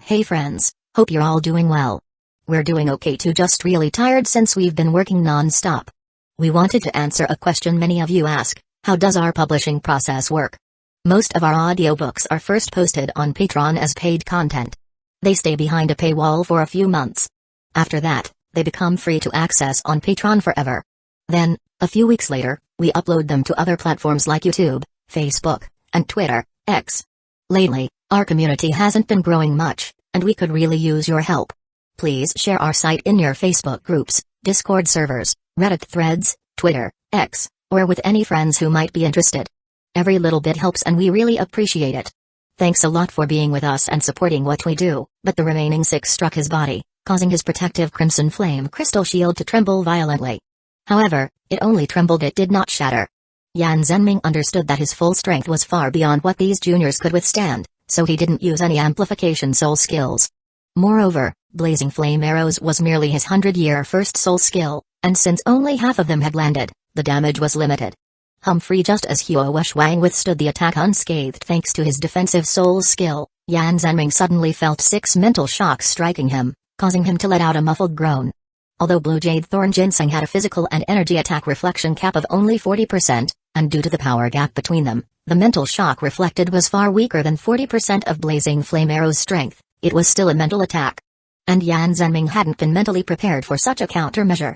Hey friends, hope you're all doing well. We're doing okay too, just really tired since we've been working non-stop. We wanted to answer a question many of you ask: how does our publishing process work? Most of our audiobooks are first posted on Patreon as paid content. They stay behind a paywall for a few months. After that, they become free to access on Patreon forever. Then, a few weeks later, we upload them to other platforms like YouTube, Facebook, and Twitter, X. Lately, our community hasn't been growing much, and we could really use your help. Please share our site in your Facebook groups, Discord servers, Reddit threads, Twitter, X, or with any friends who might be interested. Every little bit helps and we really appreciate it. Thanks a lot for being with us and supporting what we do. But the remaining 6 struck his body, causing his protective crimson flame crystal shield to tremble violently. However, it only trembled, it did not shatter. Yan Zhenming understood that his full strength was far beyond what these juniors could withstand, so he didn't use any amplification soul skills. Moreover, blazing flame arrows was merely his 100-year first soul skill, and since only half of them had landed, the damage was limited. Just as Huo Wang withstood the attack unscathed thanks to his defensive soul skill, Yan Zhenming suddenly felt 6 mental shocks striking him, causing him to let out a muffled groan. Although Blue Jade Thorn Ginseng had a physical and energy attack reflection cap of only 40%, and due to the power gap between them, the mental shock reflected was far weaker than 40% of Blazing Flame Arrow's strength, it was still a mental attack. And Yan Zhenming hadn't been mentally prepared for such a countermeasure.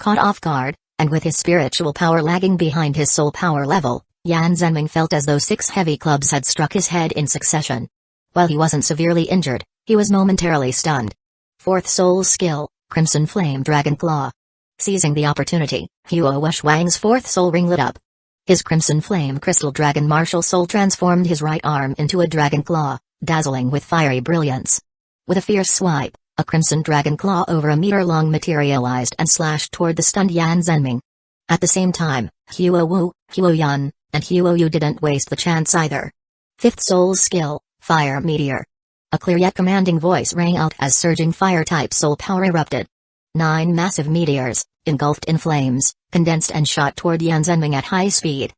Caught off guard, and with his spiritual power lagging behind his soul power level, Yan Zhenming felt as though 6 heavy clubs had struck his head in succession. While he wasn't severely injured, he was momentarily stunned. 4th soul skill, Crimson Flame Dragon Claw. Seizing the opportunity, Huo Wang's 4th soul ring lit up. His Crimson Flame Crystal Dragon Martial Soul transformed his right arm into a dragon claw, dazzling with fiery brilliance. With a fierce swipe, a crimson dragon claw over a meter long materialized and slashed toward the stunned Yan Zhenming. At the same time, Huo Yun, and Huo Yu didn't waste the chance either. 5th soul skill, Fire Meteor. A clear yet commanding voice rang out as surging fire-type soul power erupted. 9 massive meteors, engulfed in flames, condensed and shot toward Yan Zhenming at high speed.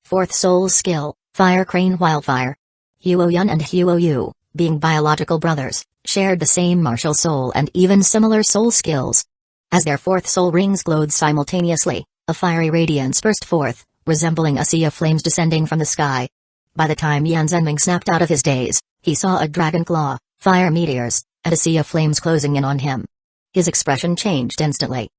4th soul skill, Fire Crane Wildfire. Huo Yun and Huo Yu, being biological brothers, shared the same martial soul and even similar soul skills. As their 4th soul rings glowed simultaneously, a fiery radiance burst forth, resembling a sea of flames descending from the sky. By the time Yan Zhenming snapped out of his daze, he saw a dragon claw, fire meteors, and a sea of flames closing in on him. His expression changed instantly.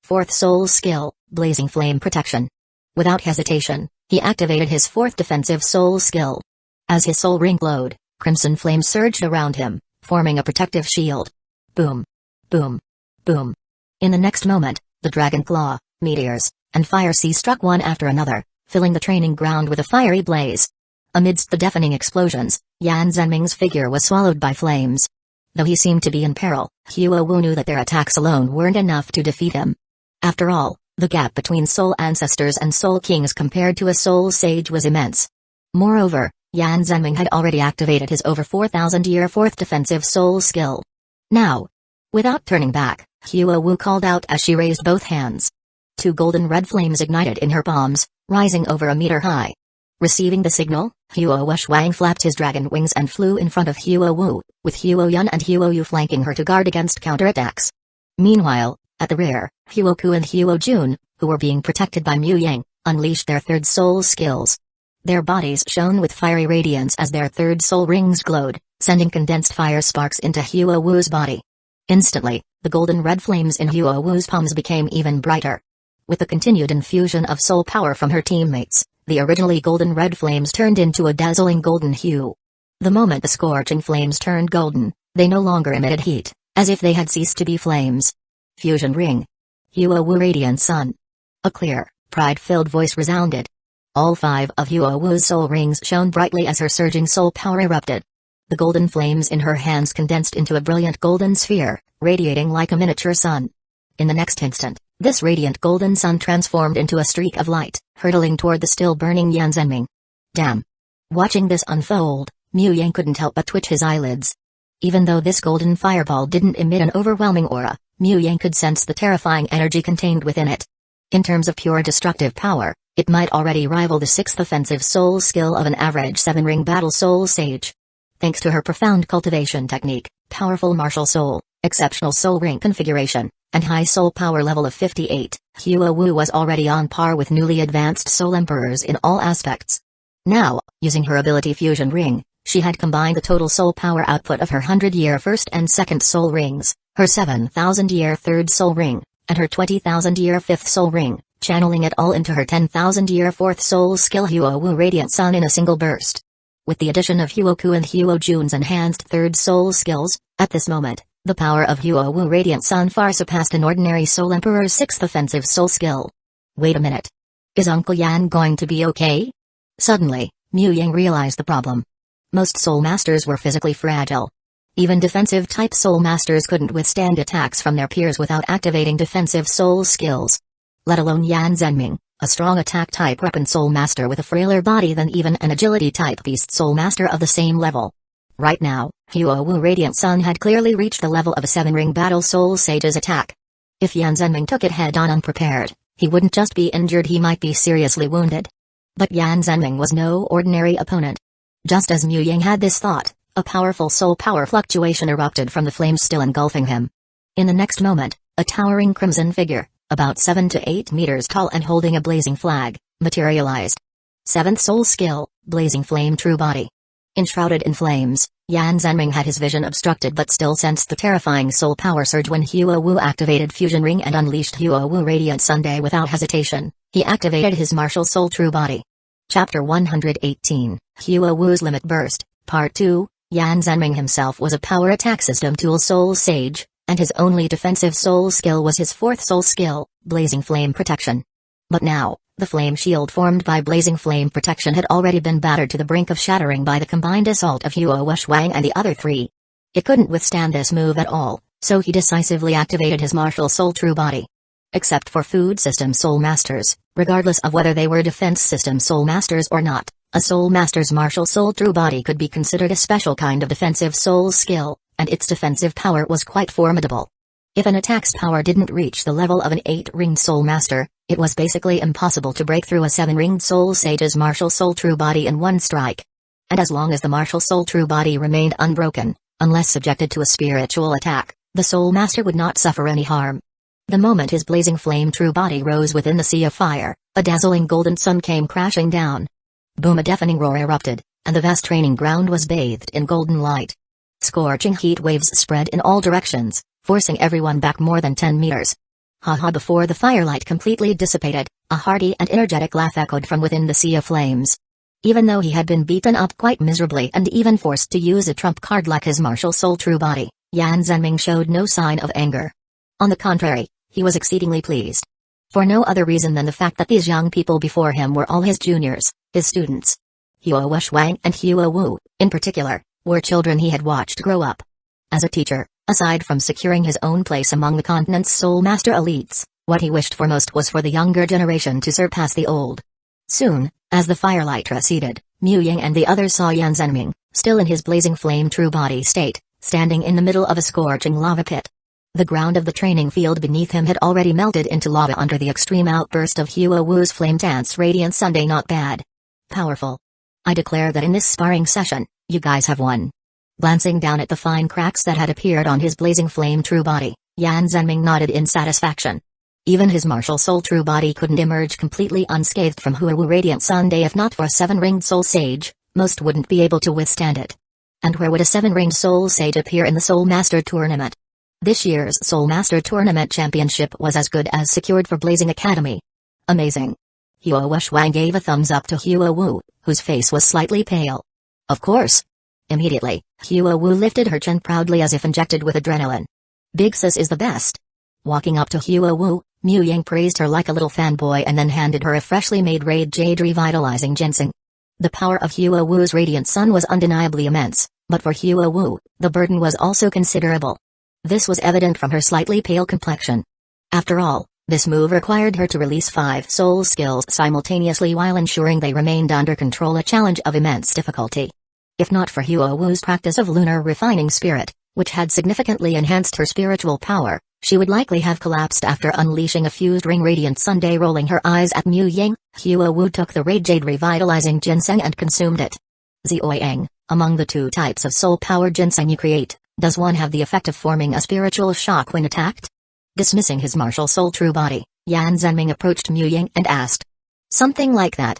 4th soul skill, Blazing Flame Protection. Without hesitation, he activated his 4th defensive soul skill. As his soul ring glowed, crimson flames surged around him, forming a protective shield. Boom. Boom. Boom. In the next moment, the dragon claw, meteors, and fire sea struck one after another, filling the training ground with a fiery blaze. Amidst the deafening explosions, Yan Zhenming's figure was swallowed by flames. Though he seemed to be in peril, Huo Wu knew that their attacks alone weren't enough to defeat him. After all, the gap between soul ancestors and soul kings compared to a soul sage was immense. Moreover, Yan Zhenming had already activated his over 4,000-year 4th defensive soul skill. Now, without turning back, Huo Wu called out as she raised both hands. 2 golden red flames ignited in her palms, rising over a meter high. Receiving the signal, Huo Wang flapped his dragon wings and flew in front of Huo Wu, with Huo Yun and Huo Yu flanking her to guard against counterattacks. Meanwhile, at the rear, Huo Ku and Huo Jun, who were being protected by Mu Yang, unleashed their 3rd soul skills. Their bodies shone with fiery radiance as their 3rd soul rings glowed, sending condensed fire sparks into Huo Wu's body. Instantly, the golden red flames in Huo Wu's palms became even brighter. With the continued infusion of soul power from her teammates, the originally golden red flames turned into a dazzling golden hue. The moment the scorching flames turned golden, they no longer emitted heat, as if they had ceased to be flames. Fusion Ring. Huo Wu Radiant Sun. A clear, pride-filled voice resounded. All 5 of Huo Wu's soul rings shone brightly as her surging soul power erupted. The golden flames in her hands condensed into a brilliant golden sphere, radiating like a miniature sun. In the next instant, this radiant golden sun transformed into a streak of light, hurtling toward the still-burning Yan Zhenming. Damn! Watching this unfold, Mu Yang couldn't help but twitch his eyelids. Even though this golden fireball didn't emit an overwhelming aura, Mu Yang could sense the terrifying energy contained within it. In terms of pure destructive power, it might already rival the 6th offensive soul skill of an average 7-ring battle soul sage. Thanks to her profound cultivation technique, Powerful martial soul, exceptional soul ring configuration, and high soul power level of 58, Hueco was already on par with newly advanced soul emperors in all aspects. Now, using her ability Fusion Ring, she had combined the total soul power output of her 100-year first and second soul rings, her 7,000-year third soul ring, and her 20,000-year fifth soul ring, channeling it all into her 10,000-year fourth soul skill Hueco Radiant Sun in a single burst. With the addition of Hueco and Huojun's enhanced third soul skills, at this moment, the power of Hueco Radiant Sun far surpassed an ordinary Soul Emperor's sixth offensive soul skill. Wait a minute. Is Uncle Yan going to be okay? Suddenly, Mu Yang realized the problem. Most Soul Masters were physically fragile. Even defensive-type Soul Masters couldn't withstand attacks from their peers without activating defensive soul skills. Let alone Yan Zhenming, a strong attack-type weapon Soul Master with a frailer body than even an agility-type beast Soul Master of the same level. Right now, Hueco Radiant Sun had clearly reached the level of a 7-ring battle Soul Sage's attack. If Yan Zhenming took it head-on unprepared, he wouldn't just be injured, he might be seriously wounded. But Yan Zhenming was no ordinary opponent. Just as Mu Yang had this thought, a powerful soul power fluctuation erupted from the flames still engulfing him. In the next moment, a towering crimson figure, about 7 to 8 meters tall and holding a blazing flag, materialized. Seventh soul skill, Blazing Flame True Body. Enshrouded in flames, Yan Zhenming had his vision obstructed but still sensed the terrifying soul power surge when Hueco activated Fusion Ring and unleashed Hueco Radiant Sunday without hesitation. He activated his martial soul True Body. Chapter 118, Hueco's Limit Burst, Part 2, Yan Zhenming himself was a power attack system tool Soul Sage, and his only defensive soul skill was his fourth soul skill, Blazing Flame Protection. But now, the flame shield formed by Blazing Flame Protection had already been battered to the brink of shattering by the combined assault of Huo and the other three. It couldn't withstand this move at all, so he decisively activated his martial soul True Body. Except for food system Soul Masters, regardless of whether they were defense system Soul Masters or not, a Soul Master's martial soul True Body could be considered a special kind of defensive soul skill, and its defensive power was quite formidable. If an attack's power didn't reach the level of an 8-ringed Soul Master, it was basically impossible to break through a 7-ringed Soul Sage's martial soul True Body in one strike. And as long as the martial soul True Body remained unbroken, unless subjected to a spiritual attack, the Soul Master would not suffer any harm. The moment his blazing flame True Body rose within the sea of fire, a dazzling golden sun came crashing down. Boom! A deafening roar erupted, and the vast training ground was bathed in golden light. Scorching heat waves spread in all directions, forcing everyone back more than 10 meters. Ha! Before the firelight completely dissipated, a hearty and energetic laugh echoed from within the sea of flames. Even though he had been beaten up quite miserably and even forced to use a trump card like his martial soul True Body, Yan Zhenming showed no sign of anger. On the contrary, he was exceedingly pleased. For no other reason than the fact that these young people before him were all his juniors, his students. Huo and Huo, in particular, were children he had watched grow up. As a teacher, aside from securing his own place among the continent's Soul Master elites, what he wished for most was for the younger generation to surpass the old. Soon, as the firelight receded, Mu Yang and the others saw Yan Zhenming, still in his blazing flame True Body state, standing in the middle of a scorching lava pit. The ground of the training field beneath him had already melted into lava under the extreme outburst of Huo's flame dance Radiant Sunday. Not bad. Powerful. I declare that in this sparring session, you guys have won. Glancing down at the fine cracks that had appeared on his blazing flame True Body, Yan Zhenming nodded in satisfaction. Even his martial soul True Body couldn't emerge completely unscathed from Huo Radiant Sunday if not for a 7-ringed Soul Sage, most wouldn't be able to withstand it. And where would a 7-ringed Soul Sage appear in the Soul Master Tournament? This year's Soul Master Tournament Championship was as good as secured for Blazing Academy. Amazing. Huo gave a thumbs up to Huo, whose face was slightly pale. Of course. Immediately, Huo lifted her chin proudly as if injected with adrenaline. Big sis is the best. Walking up to Huo, Mu Yang praised her like a little fanboy and then handed her a freshly made Raid Jade revitalizing ginseng. The power of Huo's radiant sun was undeniably immense, but for Huo, the burden was also considerable. This was evident from her slightly pale complexion. After all, this move required her to release 5 soul skills simultaneously while ensuring they remained under control, a challenge of immense difficulty. If not for Huo's practice of lunar refining spirit, which had significantly enhanced her spiritual power, she would likely have collapsed after unleashing a fused ring Radiant Sunday. Rolling her eyes at Mu Yang, Huo took the Raid Jade revitalizing ginseng and consumed it. Zioyang, among the 2 types of soul power ginseng you create, Does one have the effect of forming a spiritual shock when attacked? Dismissing his martial soul true body, Yan Zhenming approached Mu Ying and asked. Something like that.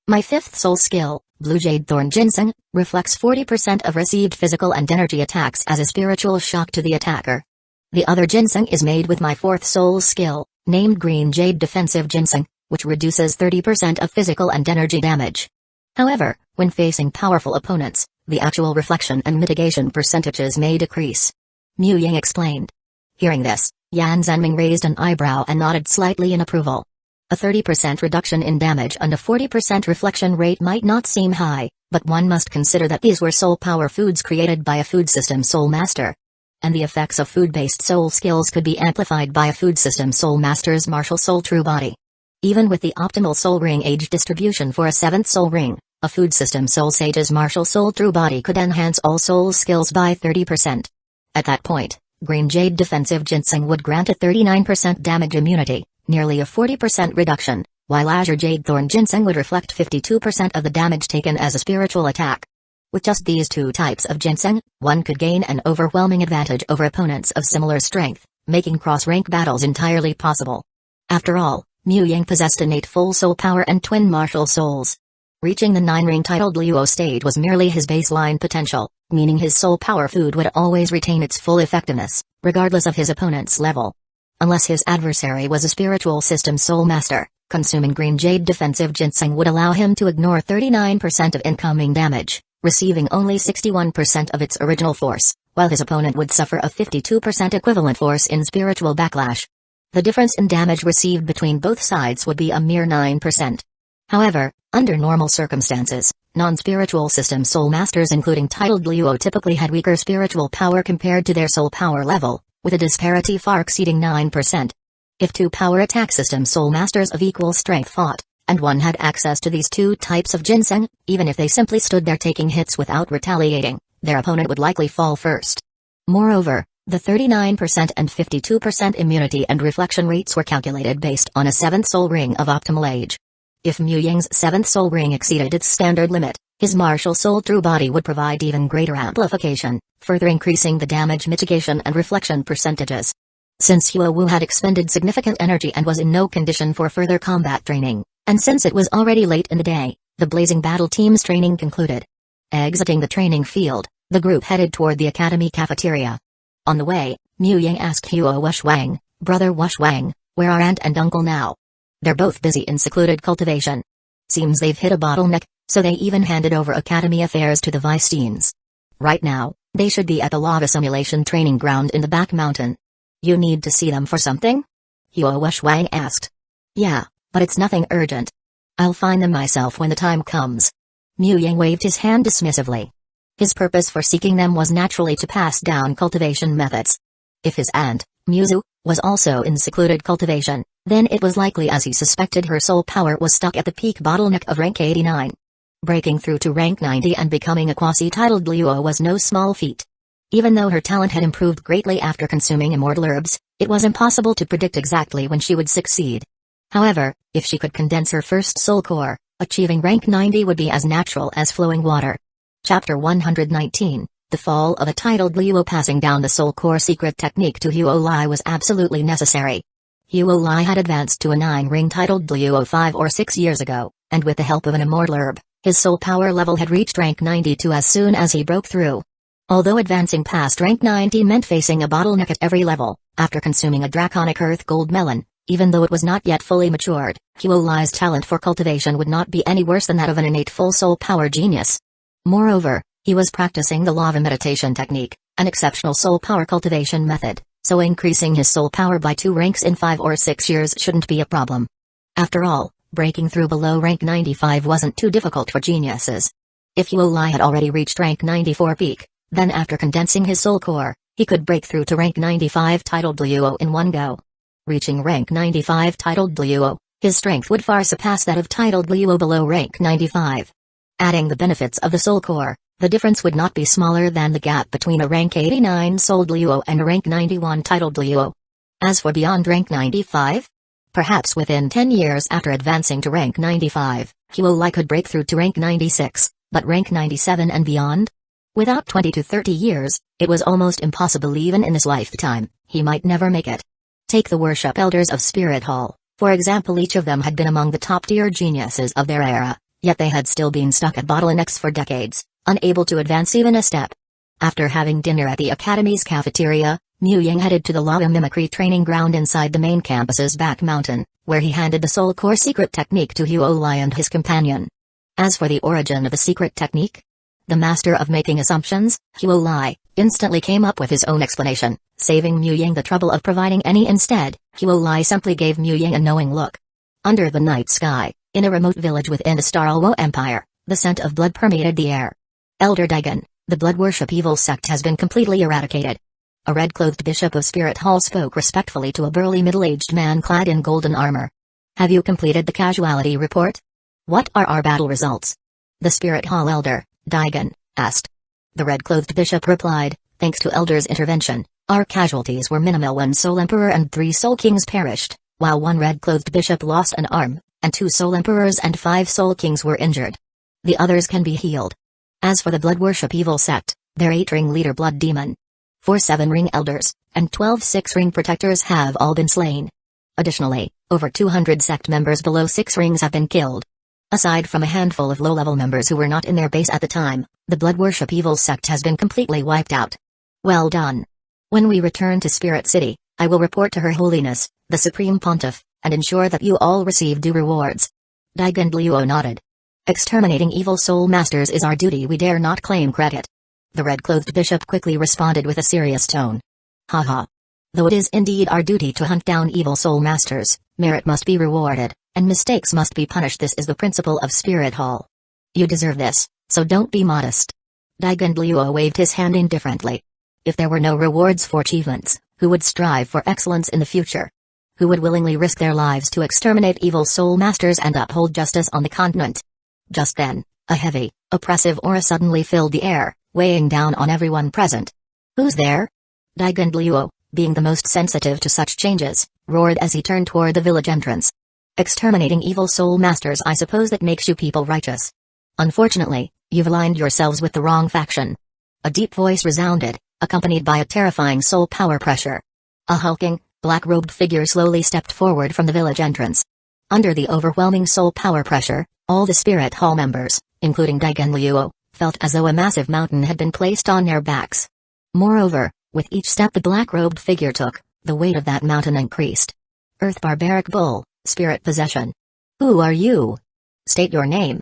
My fifth soul skill, Blue Jade Thorn Ginseng, reflects 40% of received physical and energy attacks as a spiritual shock to the attacker. The other ginseng is made with my fourth soul skill, named Green Jade Defensive Ginseng, which reduces 30% of physical and energy damage. However, when facing powerful opponents, the actual reflection and mitigation percentages may decrease. Mu Ying explained. Hearing this, Yan Zhenming raised an eyebrow and nodded slightly in approval. A 30% reduction in damage and a 40% reflection rate might not seem high, but one must consider that these were soul power foods created by a food system soul master. And the effects of food-based soul skills could be amplified by a food system soul master's martial soul true body. Even with the optimal soul ring age distribution for a 7th soul ring, a food system soul sage's martial soul true body could enhance all soul skills by 30%. At that point, Green Jade Defensive Ginseng would grant a 39% damage immunity, nearly a 40% reduction, while Azure Jade Thorn Ginseng would reflect 52% of the damage taken as a spiritual attack. With just these two types of ginseng, one could gain an overwhelming advantage over opponents of similar strength, making cross-rank battles entirely possible. After all, Mu Ying possessed innate full soul power and twin martial souls. Reaching the 9-ring titled Luo stage was merely his baseline potential, meaning his soul power food would always retain its full effectiveness, regardless of his opponent's level. Unless his adversary was a spiritual system soul master, consuming Green Jade Defensive Ginseng would allow him to ignore 39% of incoming damage, receiving only 61% of its original force, while his opponent would suffer a 52% equivalent force in spiritual backlash. The difference in damage received between both sides would be a mere 9%. However, under normal circumstances, non-spiritual system soul masters including titled Luo typically had weaker spiritual power compared to their soul power level, with a disparity far exceeding 9%. If two power attack system soul masters of equal strength fought, and one had access to these two types of ginseng, even if they simply stood there taking hits without retaliating, their opponent would likely fall first. Moreover, the 39% and 52% immunity and reflection rates were calculated based on a 7th soul ring of optimal age. If Mu Ying's 7th soul ring exceeded its standard limit, his martial soul true body would provide even greater amplification, further increasing the damage mitigation and reflection percentages. Since Hueco had expended significant energy and was in no condition for further combat training, and since it was already late in the day, the Blazing Battle Team's training concluded. Exiting the training field, the group headed toward the academy cafeteria. On the way, Mu Ying asked Huo Wushwang, "Brother Wushwang, where are aunt and uncle now?" "They're both busy in secluded cultivation. Seems they've hit a bottleneck, so they even handed over academy affairs to the vice-deans. Right now, they should be at the lava simulation training ground in the back mountain." "You need to see them for something?" Huo Wushwang asked. "Yeah, but it's nothing urgent. I'll find them myself when the time comes." Mu Ying waved his hand dismissively. His purpose for seeking them was naturally to pass down cultivation methods. If his aunt, Muzu, was also in secluded cultivation, then it was likely as he suspected her soul power was stuck at the peak bottleneck of rank 89. Breaking through to rank 90 and becoming a quasi-titled Luo was no small feat. Even though her talent had improved greatly after consuming immortal herbs, it was impossible to predict exactly when she would succeed. However, if she could condense her first soul core, achieving rank 90 would be as natural as flowing water. Chapter 119, The Fall of a Titled Luo. Passing down the soul core secret technique to Huo Lai was absolutely necessary. Huo Lai had advanced to a 9-ring titled Luo 5 or 6 years ago, and with the help of an immortal herb, his soul power level had reached rank 92 as soon as he broke through. Although advancing past rank 90 meant facing a bottleneck at every level, after consuming a draconic earth gold melon, even though it was not yet fully matured, Huo Lai's talent for cultivation would not be any worse than that of an innate full soul power genius. Moreover, he was practicing the lava meditation technique, an exceptional soul power cultivation method, so increasing his soul power by 2 ranks in 5 or 6 years shouldn't be a problem. After all, breaking through below rank 95 wasn't too difficult for geniuses. If Huo Lai had already reached rank 94 peak, then after condensing his soul core, he could break through to rank 95 titled Luo in one go. Reaching rank 95 titled Luo, his strength would far surpass that of titled Luo below rank 95. Adding the benefits of the soul core, the difference would not be smaller than the gap between a rank 89 souled Luo and a rank 91 titled Luo. As for beyond rank 95? Perhaps within 10 years after advancing to rank 95, Huo Lai could break through to rank 96, but rank 97 and beyond? Without 20 to 30 years, it was almost impossible even in this lifetime, he might never make it. Take the worship elders of Spirit Hall, for example. Each of them had been among the top-tier geniuses of their era, yet they had still been stuck at bottlenecks for decades, unable to advance even a step. After having dinner at the Academy's cafeteria, Mu Ying headed to the lava mimicry training ground inside the main campus's back mountain, where he handed the Soul Core secret technique to Huo and his companion. As for the origin of the secret technique, the master of making assumptions, Huo instantly came up with his own explanation, saving Mu Ying the trouble of providing any. Instead, Huo simply gave Mu Ying a knowing look. Under the night sky, in a remote village within the Starluo Empire, the scent of blood permeated the air. Elder Daigen, the blood worship evil sect has been completely eradicated. A red-clothed bishop of Spirit Hall spoke respectfully to a burly middle-aged man clad in golden armor. Have you completed the casualty report? What are our battle results? The Spirit Hall elder, Daigen, asked. The red-clothed bishop replied, thanks to Elder's intervention, our casualties were minimal. 1 Soul Emperor and 3 Soul Kings perished, while 1 red-clothed bishop lost an arm, and 2 Soul Emperors and 5 Soul Kings were injured. The others can be healed. As for the blood worship evil sect, their 8-ring leader Blood Demon, 4 7-ring elders, and 12 6-ring protectors have all been slain. Additionally, over 200 sect members below 6 rings have been killed. Aside from a handful of low-level members who were not in their base at the time, the blood worship evil sect has been completely wiped out. Well done. When we return to Spirit City, I will report to Her Holiness, the Supreme Pontiff, and ensure that you all receive due rewards. Daigen Luo nodded. Exterminating evil soul masters is our duty. We dare not claim credit. The red-clothed bishop quickly responded with a serious tone. Haha. Though it is indeed our duty to hunt down evil soul masters, merit must be rewarded, and mistakes must be punished. This is the principle of Spirit Hall. You deserve this, so don't be modest. Daigen Luo waved his hand indifferently. If there were no rewards for achievements, who would strive for excellence in the future? Who would willingly risk their lives to exterminate evil soul masters and uphold justice on the continent? Just then, a heavy, oppressive aura suddenly filled the air, weighing down on everyone present. Who's there? Daigen Luo, being the most sensitive to such changes, roared as he turned toward the village entrance. Exterminating evil soul masters, I suppose that makes you people righteous. Unfortunately, you've aligned yourselves with the wrong faction. A deep voice resounded, accompanied by a terrifying soul power pressure. A hulking, black-robed figure slowly stepped forward from the village entrance. Under the overwhelming soul power pressure, all the Spirit Hall members, including Daigen Luo, felt as though a massive mountain had been placed on their backs. Moreover, with each step the black-robed figure took, the weight of that mountain increased. Earth Barbaric Bull, Spirit Possession. Who are you? State your name.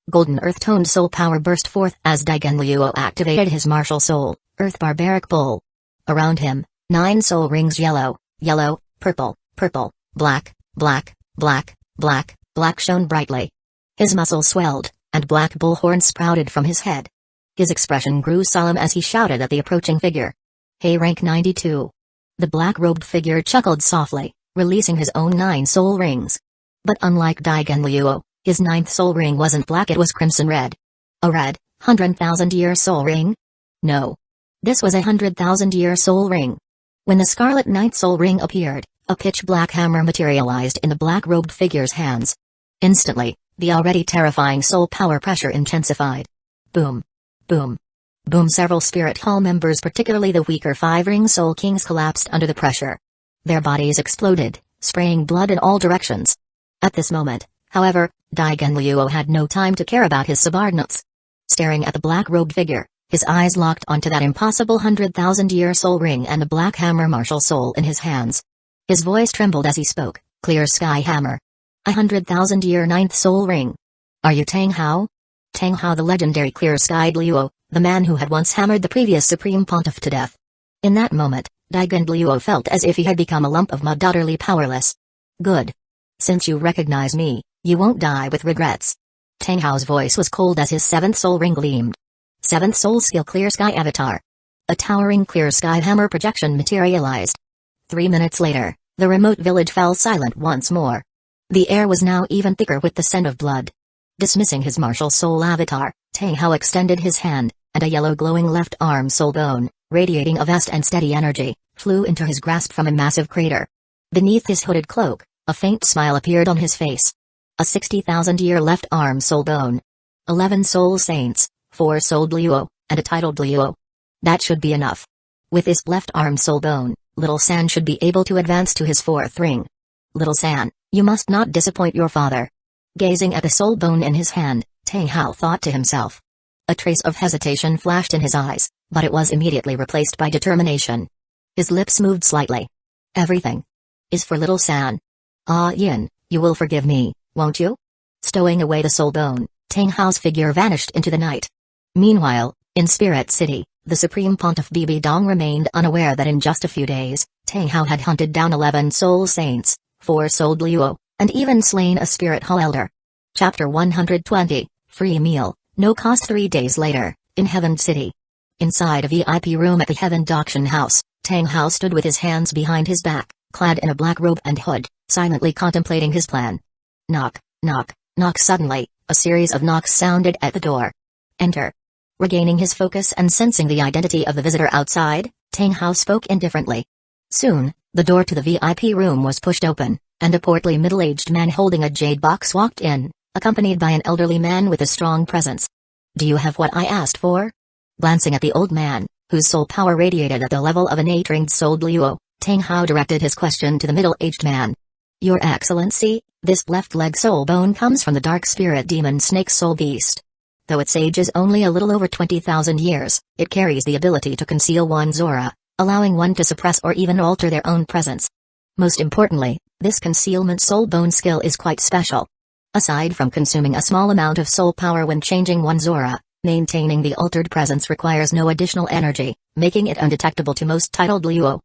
Golden earth-toned soul power burst forth as Daigen Luo activated his martial soul, Earth Barbaric Bull. Around him, 9 soul rings yellow, purple, black, black shone brightly. His muscles swelled, and black bull horns sprouted from his head. His expression grew solemn as he shouted at the approaching figure. Hey, rank 92. The black-robed figure chuckled softly, releasing his own 9 soul rings. But unlike Daigen Luo, his 9th soul ring wasn't black, it was crimson red. A red, 100,000-year soul ring? No. This was a 100,000-year soul ring. When the scarlet 9th soul ring appeared, a pitch-black hammer materialized in the black-robed figure's hands. Instantly, the already terrifying soul power pressure intensified. Boom. Boom. Boom. Several Spirit Hall members, particularly the weaker 5-ring Soul Kings, collapsed under the pressure. Their bodies exploded, spraying blood in all directions. At this moment, however, Daigen Luo had no time to care about his subordinates. Staring at the black-robed figure, his eyes locked onto that impossible 100,000-year soul ring and the black hammer martial soul in his hands. His voice trembled as he spoke, Clear Sky Hammer. 100,000-year 9th soul ring. Are you Tang Hao? Tang Hao, the legendary clear-skied Luo, the man who had once hammered the previous Supreme Pontiff to death. In that moment, Daigen Luo felt as if he had become a lump of mud, utterly powerless. Good. Since you recognize me, you won't die with regrets. Tang Hao's voice was cold as his 7th soul ring gleamed. 7th soul skill, Clear Sky Avatar. A towering clear sky hammer projection materialized. 3 minutes later, the remote village fell silent once more. The air was now even thicker with the scent of blood. Dismissing his martial soul avatar, Tang Hao extended his hand, and a yellow glowing left arm soul bone, radiating a vast and steady energy, flew into his grasp from a massive crater. Beneath his hooded cloak, a faint smile appeared on his face. A 60,000-year left arm soul bone. 11 soul saints, 4 souled Luo, and a titled Douluo. That should be enough. With his left arm soul bone, Little San should be able to advance to his fourth ring. Little San, you must not disappoint your father. Gazing at the soul bone in his hand, Tang Hao thought to himself. A trace of hesitation flashed in his eyes, but it was immediately replaced by determination. His lips moved slightly. Everything is for Little San. Ah Yin, you will forgive me, won't you? Stowing away the soul bone, Tang Hao's figure vanished into the night. Meanwhile, in Spirit City, the Supreme Pontiff Bibi Dong remained unaware that in just a few days, Tang Hao had hunted down 11 soul saints, 4 soul Douluo, and even slain a spirit hall elder. Chapter 120, Free Meal, No Cost. 3 days later, in Heaven City. Inside a VIP room at the Heaven Auction House, Tang Hao stood with his hands behind his back, clad in a black robe and hood, silently contemplating his plan. Knock, knock, knock. Suddenly, a series of knocks sounded at the door. Enter. Regaining his focus and sensing the identity of the visitor outside, Tang Hao spoke indifferently. Soon, the door to the VIP room was pushed open, and a portly middle-aged man holding a jade box walked in, accompanied by an elderly man with a strong presence. Do you have what I asked for? Glancing at the old man, whose soul power radiated at the level of an 8-ringed soul Douluo, Tang Hao directed his question to the middle-aged man. Your Excellency, this left leg soul bone comes from the dark spirit demon snake soul beast. Though its age is only a little over 20,000 years, it carries the ability to conceal one's aura, allowing one to suppress or even alter their own presence. Most importantly, this concealment soul bone skill is quite special. Aside from consuming a small amount of soul power when changing one's aura, maintaining the altered presence requires no additional energy, making it undetectable to most titled Douluo.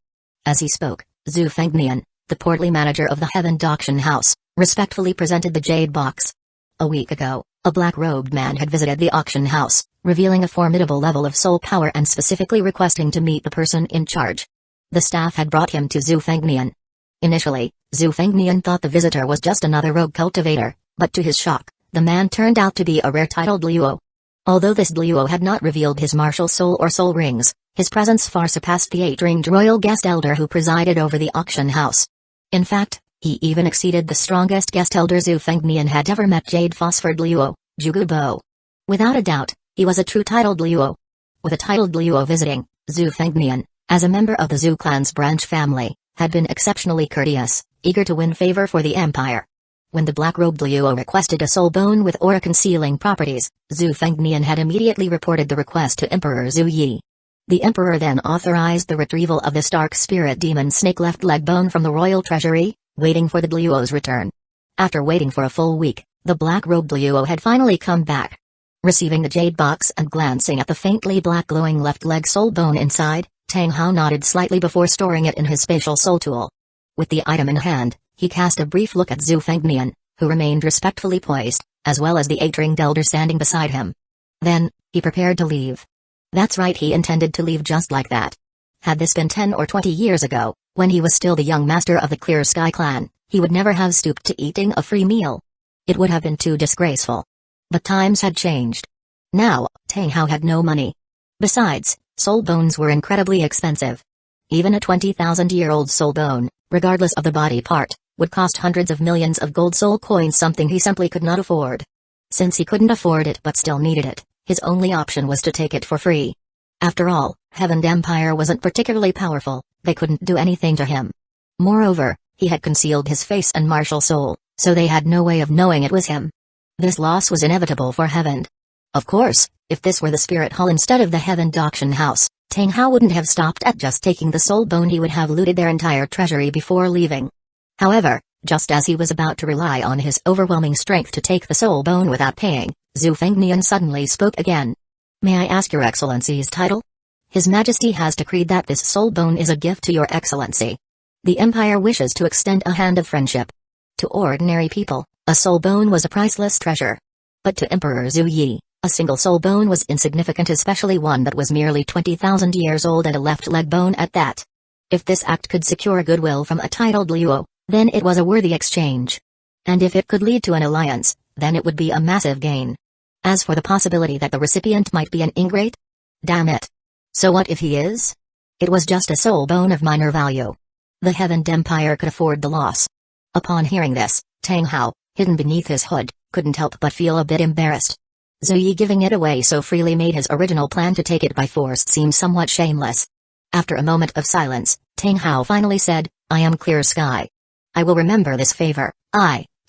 As he spoke, Zhu Fengnian, the portly manager of the Heaven Auction House, respectfully presented the jade box. A week ago, a black-robed man had visited the auction house, revealing a formidable level of soul power and specifically requesting to meet the person in charge. The staff had brought him to Zhu Fengnian. Initially, Zhu Fengnian thought the visitor was just another rogue cultivator, but to his shock, the man turned out to be a rare titled Douluo. Although this Douluo had not revealed his martial soul or soul rings, his presence far surpassed the 8-ringed royal guest elder who presided over the auction house. In fact, he even exceeded the strongest guest elder Zhu Fengnian had ever met, Jade Phosphor Douluo, Jugu Bo. Without a doubt, he was a true titled Douluo. With a titled Douluo visiting, Zhu Fengnian, as a member of the Zhu clan's branch family, had been exceptionally courteous, eager to win favor for the empire. When the black-robed Douluo requested a soul bone with aura-concealing properties, Zhu Fengnian had immediately reported the request to Emperor Zhu Yi. The emperor then authorized the retrieval of this dark spirit demon snake left leg bone from the royal treasury, waiting for the Douluo's return. After waiting for a full week, the black-robed Douluo had finally come back. Receiving the jade box and glancing at the faintly black glowing left leg soul bone inside, Tang Hao nodded slightly before storing it in his spatial soul tool. With the item in hand, he cast a brief look at Zhu Fengnian, who remained respectfully poised, as well as the 8-ringed elder standing beside him. Then, he prepared to leave. That's right, he intended to leave just like that. Had this been 10 or 20 years ago, when he was still the young master of the Clear Sky clan, he would never have stooped to eating a free meal. It would have been too disgraceful. But times had changed. Now, Tang Hao had no money. Besides, soul bones were incredibly expensive. Even a 20,000-year-old soul bone, regardless of the body part, would cost hundreds of millions of gold soul coins, something he simply could not afford. Since he couldn't afford it but still needed it, his only option was to take it for free. After all, Heaven's Empire wasn't particularly powerful, they couldn't do anything to him. Moreover, he had concealed his face and martial soul, so they had no way of knowing it was him. This loss was inevitable for Heaven. Of course, if this were the Spirit Hall instead of the Heaven Auction House, Tang Hao wouldn't have stopped at just taking the soul bone, he would have looted their entire treasury before leaving. However, just as he was about to rely on his overwhelming strength to take the soul bone without paying, Zhu Fengnian suddenly spoke again. May I ask your Excellency's title? His Majesty has decreed that this soul bone is a gift to your Excellency. The Empire wishes to extend a hand of friendship. To ordinary people, a soul bone was a priceless treasure. But to Emperor Zhu Yi, a single soul bone was insignificant, especially one that was merely 20,000 years old and a left leg bone at that. If this act could secure goodwill from a titled Douluo, then it was a worthy exchange. And if it could lead to an alliance, then it would be a massive gain. As for the possibility that the recipient might be an ingrate? Damn it. So what if he is? It was just a soul bone of minor value. The Heaven Empire could afford the loss. Upon hearing this, Tang Hao, hidden beneath his hood, couldn't help but feel a bit embarrassed. Zuyi giving it away so freely made his original plan to take it by force seem somewhat shameless. After a moment of silence, Tang Hao finally said, I am Clear Sky. I will remember this favor.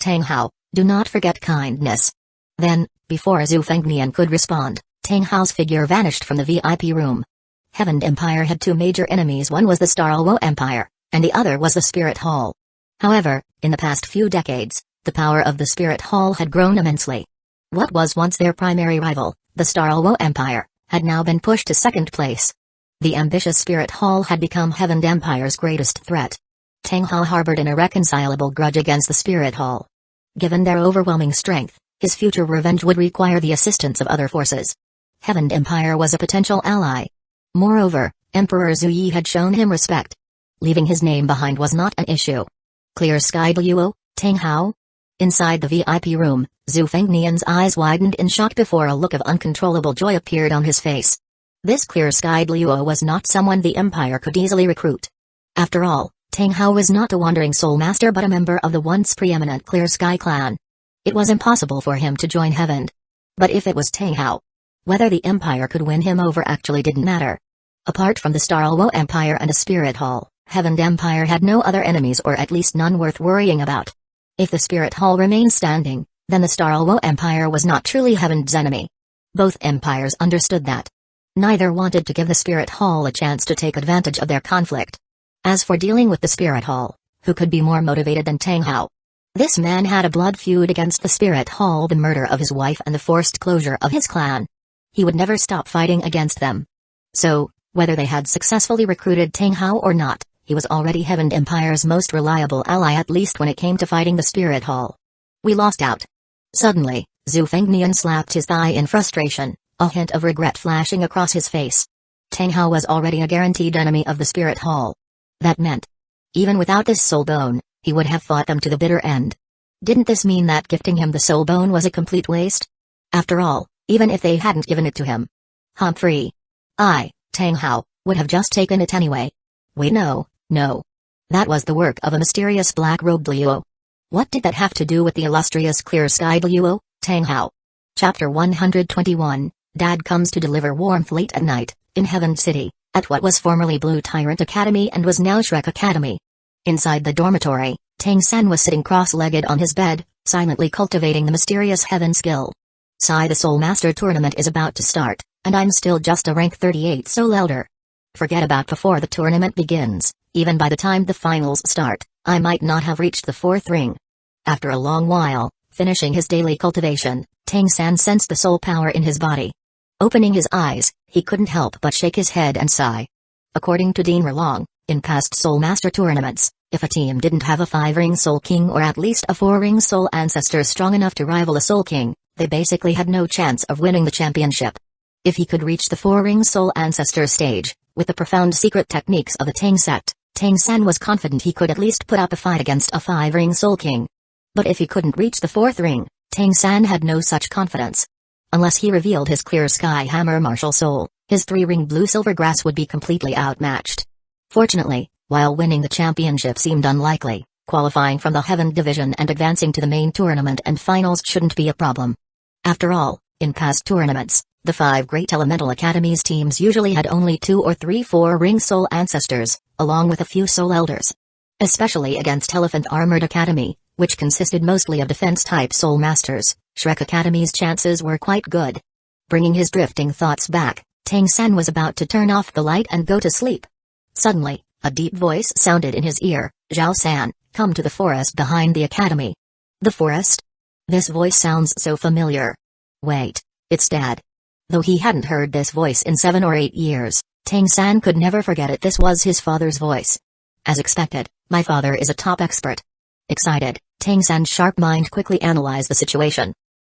Tang Hao, do not forget kindness. Then, before Zhu Fengnian could respond, Tang Hao's figure vanished from the VIP room. Heaven Empire had two major enemies. One was the Starluo Empire, and the other was the Spirit Hall. However, in the past few decades, the power of the Spirit Hall had grown immensely. What was once their primary rival, the Starluo Empire, had now been pushed to second place. The ambitious Spirit Hall had become Heaven Empire's greatest threat. Tang Hao harbored an irreconcilable grudge against the Spirit Hall. Given their overwhelming strength, his future revenge would require the assistance of other forces. Heaven Empire was a potential ally. Moreover, Emperor Zuyi had shown him respect. Leaving his name behind was not an issue. Clear Sky Duo, Tang Hao? Inside the VIP room, Zhu Fengnian's eyes widened in shock before a look of uncontrollable joy appeared on his face. This Clear Sky Duo was not someone the Empire could easily recruit. After all, Tang Hao was not a wandering soul master but a member of the once preeminent Clear Sky clan. It was impossible for him to join Heaven. But if it was Tang Hao, whether the Empire could win him over actually didn't matter. Apart from the Starluo Empire and a Spirit Hall, Heaven Empire had no other enemies, or at least none worth worrying about. If the Spirit Hall remained standing, then the Starluo Empire was not truly Heaven's enemy. Both empires understood that. Neither wanted to give the Spirit Hall a chance to take advantage of their conflict. As for dealing with the Spirit Hall, who could be more motivated than Tang Hao? This man had a blood feud against the Spirit Hall, the murder of his wife and the forced closure of his clan. He would never stop fighting against them. So, whether they had successfully recruited Tang Hao or not, he was already Heaven Empire's most reliable ally, at least when it came to fighting the Spirit Hall. We lost out. Suddenly, Zhu Fengnian slapped his thigh in frustration, a hint of regret flashing across his face. Tang Hao was already a guaranteed enemy of the Spirit Hall. That meant, even without this soul bone, he would have fought them to the bitter end. Didn't this mean that gifting him the soul bone was a complete waste? After all, even if they hadn't given it to him, Humphrey, Tang Hao, would have just taken it anyway. Wait, no. That was the work of a mysterious black-robed Duo. What did that have to do with the illustrious Clear Sky Duo, Tang Hao? Chapter 121, Dad comes to deliver warmth late at night, in Heaven City, at what was formerly Blue Tyrant Academy and was now Shrek Academy. Inside the dormitory, Tang San was sitting cross-legged on his bed, silently cultivating the mysterious Heaven skill. The Soul Master tournament is about to start, and I'm still just a rank 38 soul elder. Forget about before the tournament begins. Even by the time the finals start, I might not have reached the 4th ring. After a long while, finishing his daily cultivation, Tang San sensed the soul power in his body. Opening his eyes, he couldn't help but shake his head and sigh. According to Dean Ralong, in past Soul Master tournaments, if a team didn't have a 5-ring Soul King or at least a 4-ring Soul Ancestor strong enough to rival a Soul King, they basically had no chance of winning the championship. If he could reach the 4-ring Soul Ancestor stage, with the profound secret techniques of the Tang sect, Tang San was confident he could at least put up a fight against a 5-ring Soul King. But if he couldn't reach the 4th ring, Tang San had no such confidence. Unless he revealed his Clear Sky Hammer Martial Soul, his 3-ring Blue Silver Grass would be completely outmatched. Fortunately, while winning the championship seemed unlikely, qualifying from the Heaven Division and advancing to the main tournament and finals shouldn't be a problem. After all, in past tournaments, the 5 Great Elemental Academies teams usually had only 2 or 3 4-ring Soul Ancestors, along with a few Soul Elders. Especially against Elephant Armored Academy, which consisted mostly of defense-type Soul Masters, Shrek Academy's chances were quite good. Bringing his drifting thoughts back, Tang San was about to turn off the light and go to sleep. Suddenly, a deep voice sounded in his ear, "Zhao San, come to the forest behind the academy." The forest? This voice sounds so familiar. Wait, it's Dad. Though he hadn't heard this voice in 7 or 8 years, Tang San could never forget it. This was his father's voice. As expected, my father is a top expert. Excited, Tang San's sharp mind quickly analyzed the situation.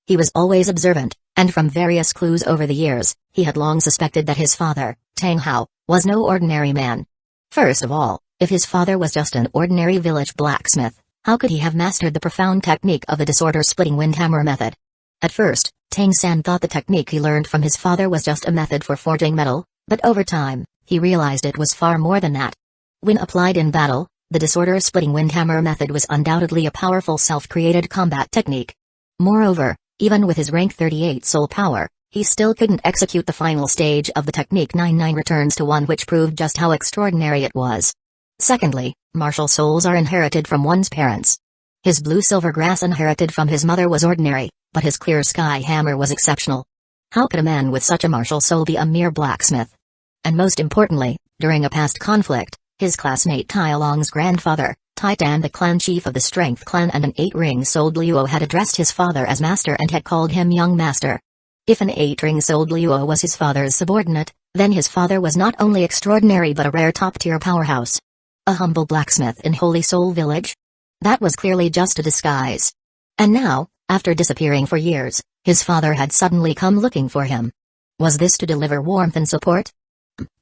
He was always observant, and from various clues over the years, he had long suspected that his father, Tang Hao, was no ordinary man. First of all, if his father was just an ordinary village blacksmith, how could he have mastered the profound technique of the disorder-splitting windhammer method? At first, Tang San thought the technique he learned from his father was just a method for forging metal, but over time, he realized it was far more than that. When applied in battle, the disorder-splitting windhammer method was undoubtedly a powerful self-created combat technique. Moreover, Even with his rank 38 soul power, he still couldn't execute the final stage of the technique. 99 returns to one, which proved just how extraordinary it was. Secondly, martial souls are inherited from one's parents. His blue-silver grass inherited from his mother was ordinary, but his clear sky hammer was exceptional. How could a man with such a martial soul be a mere blacksmith? And most importantly, during a past conflict, his classmate Tai Long's grandfather, Titan, the clan chief of the Strength clan and an 8-ring-souled Luo, had addressed his father as master and had called him young master. If an 8-ring-souled Luo was his father's subordinate, then his father was not only extraordinary but a rare top-tier powerhouse. A humble blacksmith in Holy Soul Village? That was clearly just a disguise. And now, after disappearing for years, his father had suddenly come looking for him. Was this to deliver warmth and support?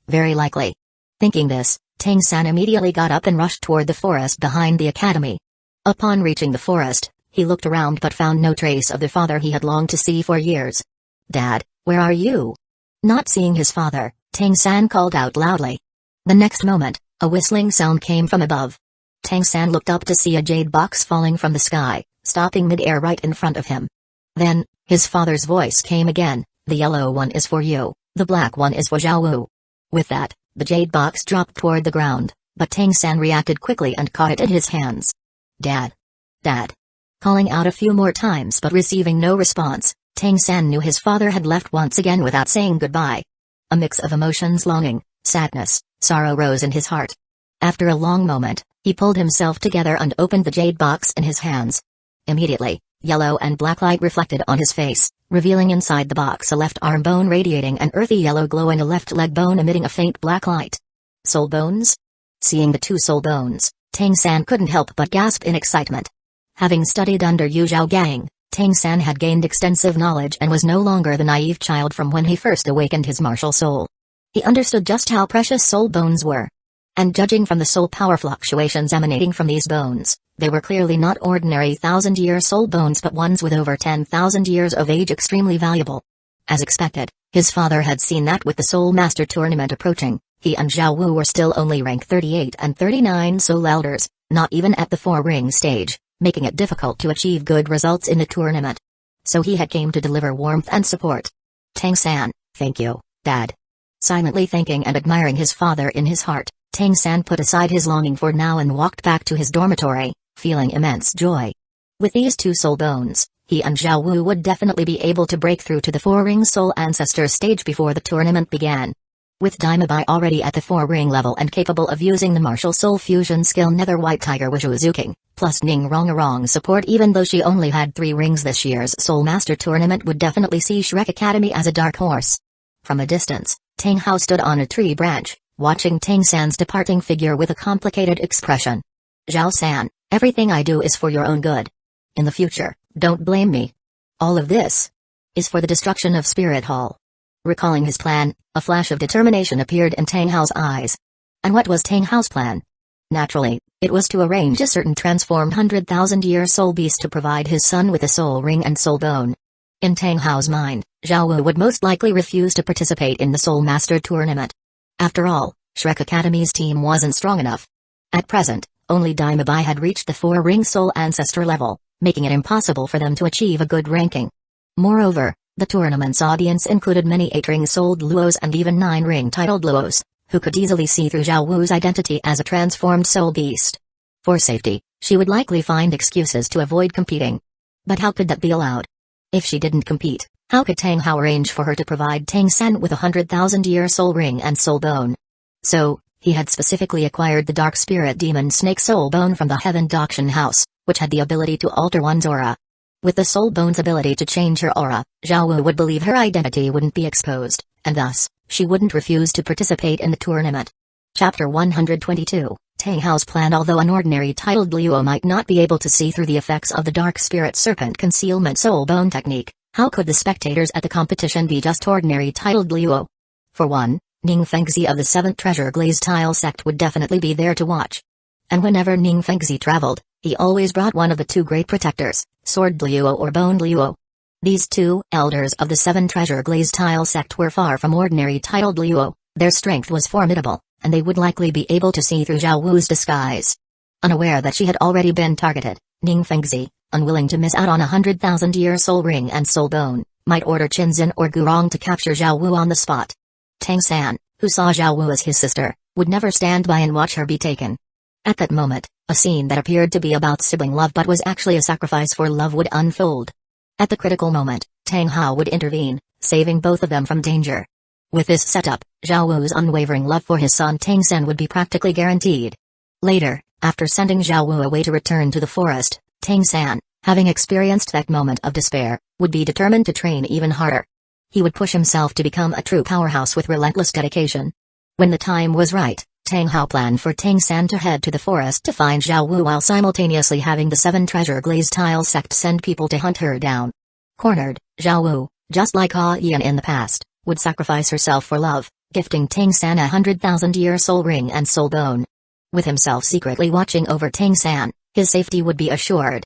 Very likely. Thinking this, Tang-san immediately got up and rushed toward the forest behind the academy. Upon reaching the forest, he looked around but found no trace of the father he had longed to see for years. "Dad, where are you?" Not seeing his father, Tang-san called out loudly. The next moment, a whistling sound came from above. Tang-san looked up to see a jade box falling from the sky, stopping mid-air right in front of him. Then, his father's voice came again, "The yellow one is for you, the black one is for Zhao Wu." With that, the jade box dropped toward the ground, but Tang-san reacted quickly and caught it in his hands. "Dad! Dad!" Calling out a few more times but receiving no response, Tang-san knew his father had left once again without saying goodbye. A mix of emotions, longing, sadness, sorrow rose in his heart. After a long moment, he pulled himself together and opened the jade box in his hands. Immediately, yellow and black light reflected on his face, revealing inside the box a left arm bone radiating an earthy yellow glow and a left leg bone emitting a faint black light. Soul bones? Seeing the two soul bones, Tang-san couldn't help but gasp in excitement. Having studied under Yu Zhaogang, Tang-san had gained extensive knowledge and was no longer the naive child from when he first awakened his martial soul. He understood just how precious soul bones were. And judging from the soul power fluctuations emanating from these bones, they were clearly not ordinary 1,000-year soul bones but ones with over 10,000 years of age, extremely valuable. As expected, his father had seen that with the Soul Master tournament approaching, he and Zhao Wu were still only rank 38 and 39 soul elders, not even at the 4-ring stage, making it difficult to achieve good results in the tournament. So he had came to deliver warmth and support. "Tang-san, thank you, Dad." Silently thanking and admiring his father in his heart, Tang-san put aside his longing for now and walked back to his dormitory, feeling immense joy. With these two soul bones, he and Zhao Wu would definitely be able to break through to the 4-ring soul ancestor stage before the tournament began. With Daimabai already at the 4-ring level and capable of using the martial soul fusion skill Nether White Tiger Wushuzuking, plus Ning Rongarong support, even though she only had 3 rings, this year's Soul Master tournament would definitely see Shrek Academy as a dark horse. From a distance, Tang Hao stood on a tree branch, watching Tang-san's departing figure with a complicated expression. "Zhao-san, everything I do is for your own good. In the future, don't blame me. All of this is for the destruction of Spirit Hall." Recalling his plan, a flash of determination appeared in Tang Hao's eyes. And what was Tang Hao's plan? Naturally, it was to arrange a certain transformed 100,000-year soul beast to provide his son with a soul ring and soul bone. In Tang Hao's mind, Zhao Wu would most likely refuse to participate in the Soul Master tournament. After all, Shrek Academy's team wasn't strong enough. At present, only Daimabai had reached the 4-ring soul ancestor level, making it impossible for them to achieve a good ranking. Moreover, the tournament's audience included many 8-ring-souled Luos and even 9-ring-titled Luos, who could easily see through Zhao Wu's identity as a transformed soul beast. For safety, she would likely find excuses to avoid competing. But how could that be allowed? If she didn't compete, how could Tang Hao arrange for her to provide Tang-san with a 100,000-year soul ring and soul bone? So, he had specifically acquired the Dark Spirit Demon Snake Soul Bone from the Heaven Auction House, which had the ability to alter one's aura. With the Soul Bone's ability to change her aura, Zhao Wu would believe her identity wouldn't be exposed, and thus, she wouldn't refuse to participate in the tournament. Chapter 122, Tang Hao's plan. Although an ordinary titled Luo might not be able to see through the effects of the Dark Spirit Serpent Concealment Soul Bone technique, how could the spectators at the competition be just ordinary titled Luo? For one, Ning Fengzi of the 7th Treasure Glaze Tile sect would definitely be there to watch. And whenever Ning Fengzi traveled, he always brought one of the 2 great protectors, Sword Luo or Bone Luo. These 2 elders of the 7 Treasure Glaze Tile sect were far from ordinary titled Luo. Their strength was formidable, and they would likely be able to see through Zhao Wu's disguise. Unaware that she had already been targeted, Ning Fengzi, unwilling to miss out on 100,000-year soul ring and soul bone, might order Qinzhen or Gurong to capture Zhao Wu on the spot. Tang San, who saw Zhao Wu as his sister, would never stand by and watch her be taken. At that moment, a scene that appeared to be about sibling love but was actually a sacrifice for love would unfold. At the critical moment, Tang Hao would intervene, saving both of them from danger. With this setup, Zhao Wu's unwavering love for his son Tang San would be practically guaranteed. Later, after sending Zhao Wu away to return to the forest, Tang San, having experienced that moment of despair, would be determined to train even harder. He would push himself to become a true powerhouse with relentless dedication. When the time was right, Tang Hao planned for Tang San to head to the forest to find Zhao Wu while simultaneously having the 7 treasure glaze tile sect send people to hunt her down. Cornered, Zhao Wu, just like Aizen in the past, would sacrifice herself for love, gifting Tang San 100,000-year soul ring and soul bone. With himself secretly watching over Tang San, his safety would be assured.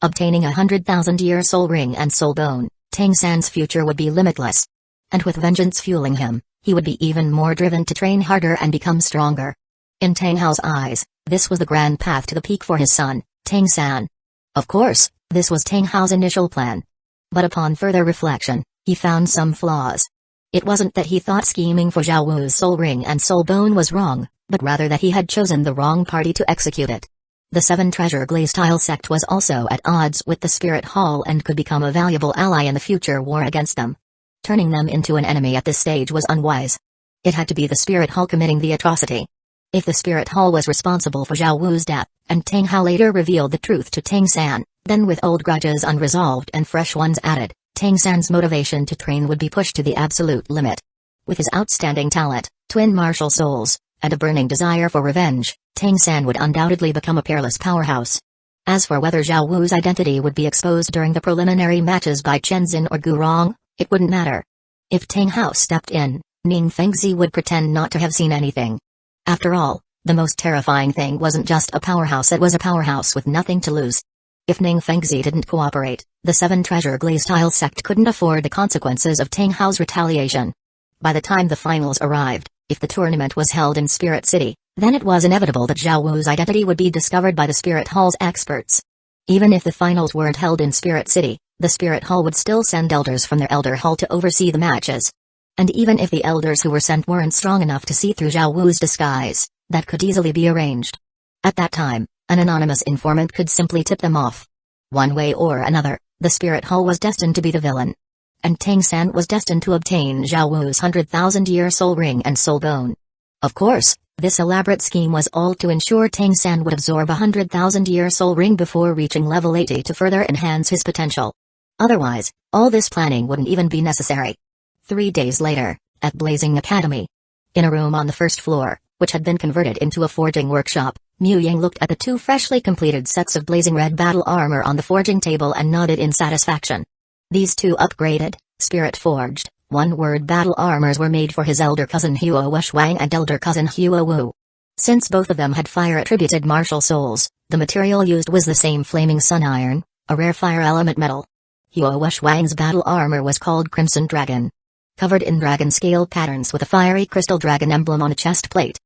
Obtaining 100,000-year soul ring and soul bone, Tang San's future would be limitless. And with vengeance fueling him, he would be even more driven to train harder and become stronger. In Tang Hao's eyes, this was the grand path to the peak for his son, Tang San. Of course, this was Tang Hao's initial plan. But upon further reflection, he found some flaws. It wasn't that he thought scheming for Zhao Wu's soul ring and soul bone was wrong, but rather that he had chosen the wrong party to execute it. The 7 treasure glaze tile sect was also at odds with the Spirit Hall and could become a valuable ally in the future war against them. Turning them into an enemy at this stage was unwise. It had to be the Spirit Hall committing the atrocity. If the Spirit Hall was responsible for Zhao Wu's death, and Tang Hao later revealed the truth to Tang San, then with old grudges unresolved and fresh ones added, Tang San's motivation to train would be pushed to the absolute limit. With his outstanding talent, twin martial souls, and a burning desire for revenge, Tang San would undoubtedly become a peerless powerhouse. As for whether Zhao Wu's identity would be exposed during the preliminary matches by Qinzhen or Gurong, it wouldn't matter. If Tang Hao stepped in, Ning Fengzi would pretend not to have seen anything. After all, the most terrifying thing wasn't just a powerhouse, it was a powerhouse with nothing to lose. If Ning Fengzi didn't cooperate, the 7 treasure glaze tile sect couldn't afford the consequences of Tang Hao's retaliation. By the time the finals arrived, if the tournament was held in Spirit City, then it was inevitable that Zhao Wu's identity would be discovered by the Spirit Hall's experts. Even if the finals weren't held in Spirit City, the Spirit Hall would still send elders from their Elder Hall to oversee the matches. And even if the elders who were sent weren't strong enough to see through Zhao Wu's disguise, that could easily be arranged. At that time, an anonymous informant could simply tip them off. One way or another, the Spirit Hall was destined to be the villain. And Tang San was destined to obtain Zhao Wu's 100,000-year soul ring and soul bone. Of course, this elaborate scheme was all to ensure Tang San would absorb a 100,000-year soul ring before reaching level 80 to further enhance his potential. Otherwise, all this planning wouldn't even be necessary. 3 days later, at Blazing Academy. In a room on the first floor, which had been converted into a forging workshop, Mu Yang looked at the 2 freshly completed sets of blazing red battle armor on the forging table and nodded in satisfaction. These 2 upgraded, spirit-forged, one-word battle armors were made for his elder cousin Huo Wushwang and elder cousin Huo Wu. Since both of them had fire-attributed martial souls, the material used was the same flaming sun iron, a rare fire element metal. Huo Wushwang's battle armor was called Crimson Dragon. Covered in dragon scale patterns with a fiery crystal dragon emblem on a chest plate.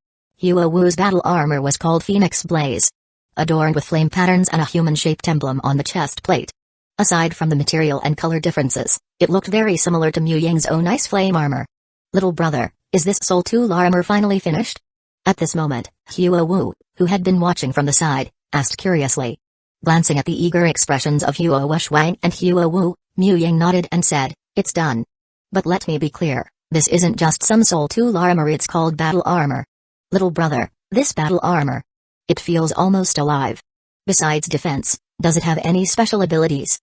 Huo Wu's battle armor was called Phoenix Blaze. Adorned with flame patterns and a human-shaped emblem on the chest plate. Aside from the material and color differences, it looked very similar to Mu Yang's own ice flame armor. Little brother, is this Soul 2 armor finally finished? At this moment, Huo Wu, who had been watching from the side, asked curiously. Glancing at the eager expressions of Huo Wushwang and Huo Wu, Mu Yang nodded and said, "It's done. But let me be clear, this isn't just some Soul 2 armor, it's called battle armor. Little brother, this battle armor. It feels almost alive. Besides defense, does it have any special abilities?"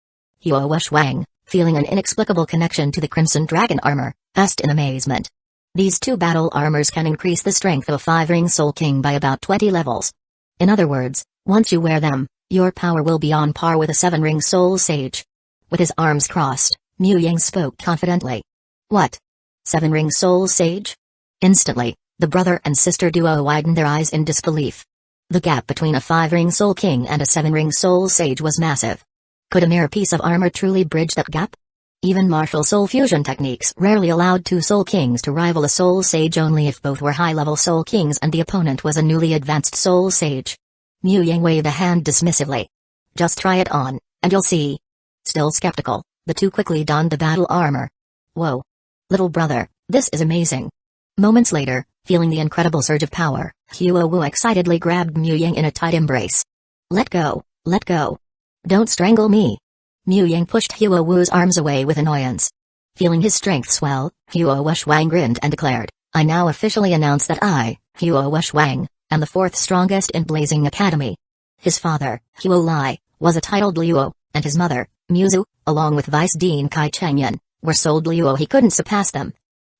Huo Wushwang, feeling an inexplicable connection to the Crimson Dragon armor, asked in amazement. These 2 battle armors can increase the strength of a 5-ring Soul King by about 20 levels. In other words, once you wear them, your power will be on par with a 7-ring Soul Sage. With his arms crossed, Mu Yang spoke confidently. What? 7-ring Soul Sage? Instantly, the brother and sister duo widened their eyes in disbelief. The gap between a 5-ring Soul King and a 7-ring Soul Sage was massive. Could a mere piece of armor truly bridge that gap? Even martial soul fusion techniques rarely allowed 2 Soul Kings to rival a Soul Sage only if both were high-level Soul Kings and the opponent was a newly advanced Soul Sage. Mu Yang waved a hand dismissively. Just try it on, and you'll see." Still skeptical, the two quickly donned the battle armor. "Whoa. Little brother, this is amazing." Moments later, feeling the incredible surge of power, Hueco excitedly grabbed Mu Ying in a tight embrace. Let go, let go. Don't strangle me." Mu Ying pushed Hueco's arms away with annoyance. Feeling his strength swell, Huo Shuang grinned and declared, "I now officially announce that I, Huo Shuang, am the fourth strongest in Blazing Academy." His father, Huo Lai, was a titled Luo, and his mother, Muzu, along with Vice Dean Kai Chengyan, were sold Luo. He couldn't surpass them.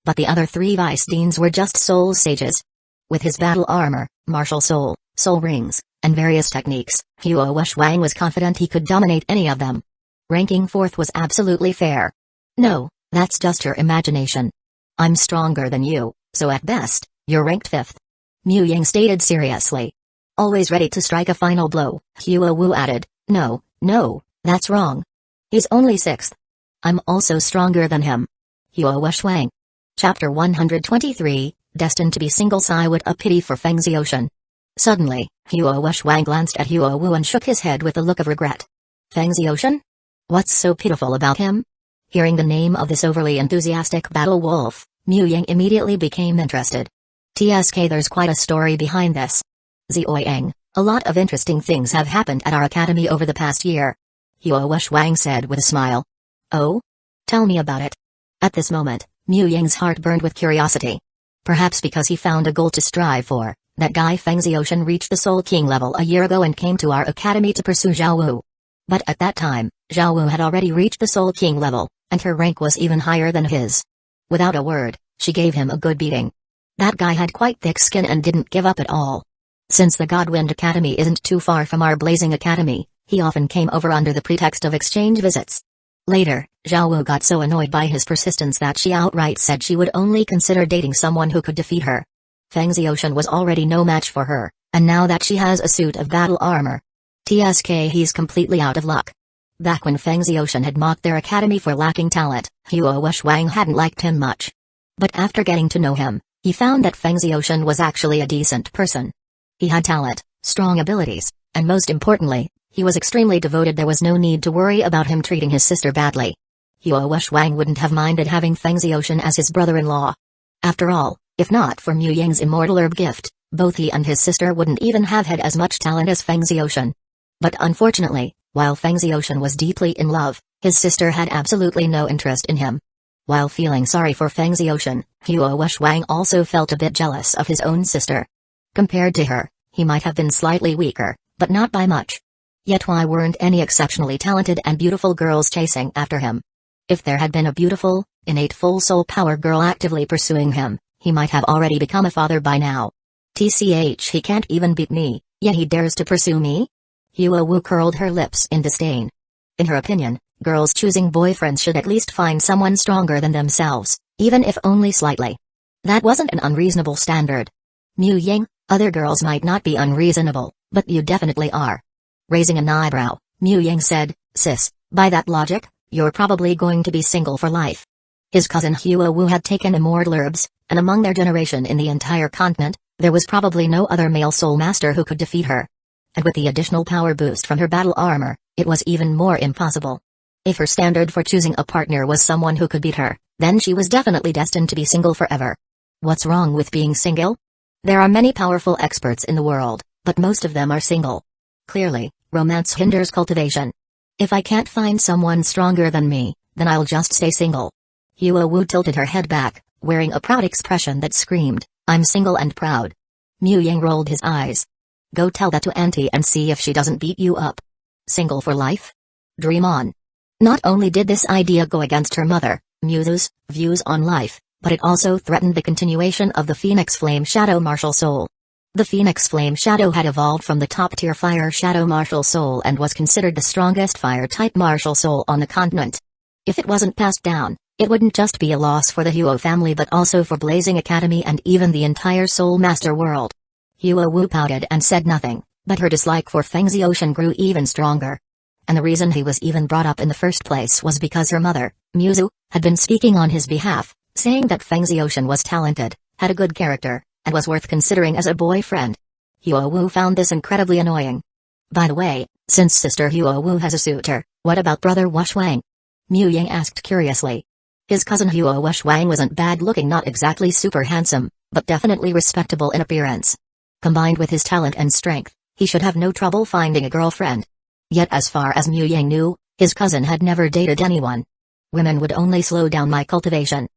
But the other three Vice Deans were just soul sages. With his battle armor, martial soul rings, and various techniques, Huo Shuang was confident he could dominate any of them. Ranking fourth was absolutely fair. "No, that's just your imagination. I'm stronger than you, so at best, you're ranked fifth," Mu Ying stated seriously. Always ready to strike a final blow, Huo added, No, that's wrong. He's only sixth. I'm also stronger than him." Huo Shuang. Chapter 123, Destined to be single. Sigh, what a pity for Feng Ziotian. Suddenly, Huo Shuang glanced at Huo and shook his head with a look of regret. Feng Ziotian? What's so pitiful about him? Hearing the name of this overly enthusiastic battle wolf, Mu Ying immediately became interested. TSK, there's quite a story behind this. Zioyang, a lot of interesting things have happened at our academy over the past year. Huo Shuang said with a smile. Oh? Tell me about it. At this moment, Mu Ying's heart burned with curiosity. Perhaps because he found a goal to strive for, that guy Feng Ziotian reached the Soul King level a year ago and came to our academy to pursue Zhao Wu. But at that time, Zhao Wu had already reached the Soul King level, and her rank was even higher than his. Without a word, she gave him a good beating. That guy had quite thick skin and didn't give up at all. Since the Godwind Academy isn't too far from our Blazing Academy, he often came over under the pretext of exchange visits. Later, Zhao Wu got so annoyed by his persistence that she outright said she would only consider dating someone who could defeat her. Feng Ziotian was already no match for her, and now that she has a suit of battle armor, TSK, he's completely out of luck. Back when Feng Ziotian had mocked their academy for lacking talent, Huo Shuang hadn't liked him much. But after getting to know him, he found that Feng Ziotian was actually a decent person. He had talent, strong abilities, and most importantly, he was extremely devoted. There was no need to worry about him treating his sister badly. Huo Shuang wouldn't have minded having Feng Ziotian as his brother-in-law. After all, if not for Mu Ying's immortal herb gift, both he and his sister wouldn't even have had as much talent as Feng Ziotian. But unfortunately, while Feng Ziotian was deeply in love, his sister had absolutely no interest in him. While feeling sorry for Feng Ziotian, Huo Shuang also felt a bit jealous of his own sister. Compared to her, he might have been slightly weaker, but not by much. Yet why weren't any exceptionally talented and beautiful girls chasing after him? If there had been a beautiful, innate full soul power girl actively pursuing him, he might have already become a father by now. TCH, he can't even beat me, yet he dares to pursue me? Huo curled her lips in disdain. In her opinion, girls choosing boyfriends should at least find someone stronger than themselves, even if only slightly. That wasn't an unreasonable standard. Mu Ying, other girls might not be unreasonable, but you definitely are. Raising an eyebrow, Mu Ying said, Sis, by that logic, you're probably going to be single for life. His cousin Huo had taken immortal herbs, and among their generation in the entire continent, there was probably no other male soul master who could defeat her. And with the additional power boost from her battle armor, it was even more impossible. If her standard for choosing a partner was someone who could beat her, then she was definitely destined to be single forever. What's wrong with being single? There are many powerful experts in the world, but most of them are single. Clearly, romance hinders cultivation. If I can't find someone stronger than me, then I'll just stay single. Huo tilted her head back, wearing a proud expression that screamed, I'm single and proud. Mu Ying rolled his eyes. Go tell that to Auntie and see if she doesn't beat you up. Single for life? Dream on. Not only did this idea go against her mother, Muzu's, views on life, but it also threatened the continuation of the Phoenix Flame Shadow Martial Soul. The Phoenix Flame Shadow had evolved from the top-tier Fire Shadow Martial Soul and was considered the strongest Fire-type Martial Soul on the continent. If it wasn't passed down, it wouldn't just be a loss for the Huo family but also for Blazing Academy and even the entire Soul Master world. Huo pouted and said nothing, but her dislike for Feng Ziotian grew even stronger. And the reason he was even brought up in the first place was because her mother, Muzu, had been speaking on his behalf, saying that Feng Ziotian was talented, had a good character, and was worth considering as a boyfriend. Huo found this incredibly annoying. By the way, Since Sister Huo has a suitor, what about Brother Wushwang? Mu Ying asked curiously. His cousin Huo Wushwang wasn't bad looking, not exactly super handsome, but definitely respectable in appearance. Combined with his talent and strength, he should have no trouble finding a girlfriend. Yet as far as Mu Ying knew, his cousin had never dated anyone. Women would only slow down my cultivation,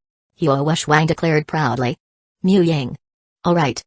Huo Wushwang declared proudly. Mu Ying. Alright,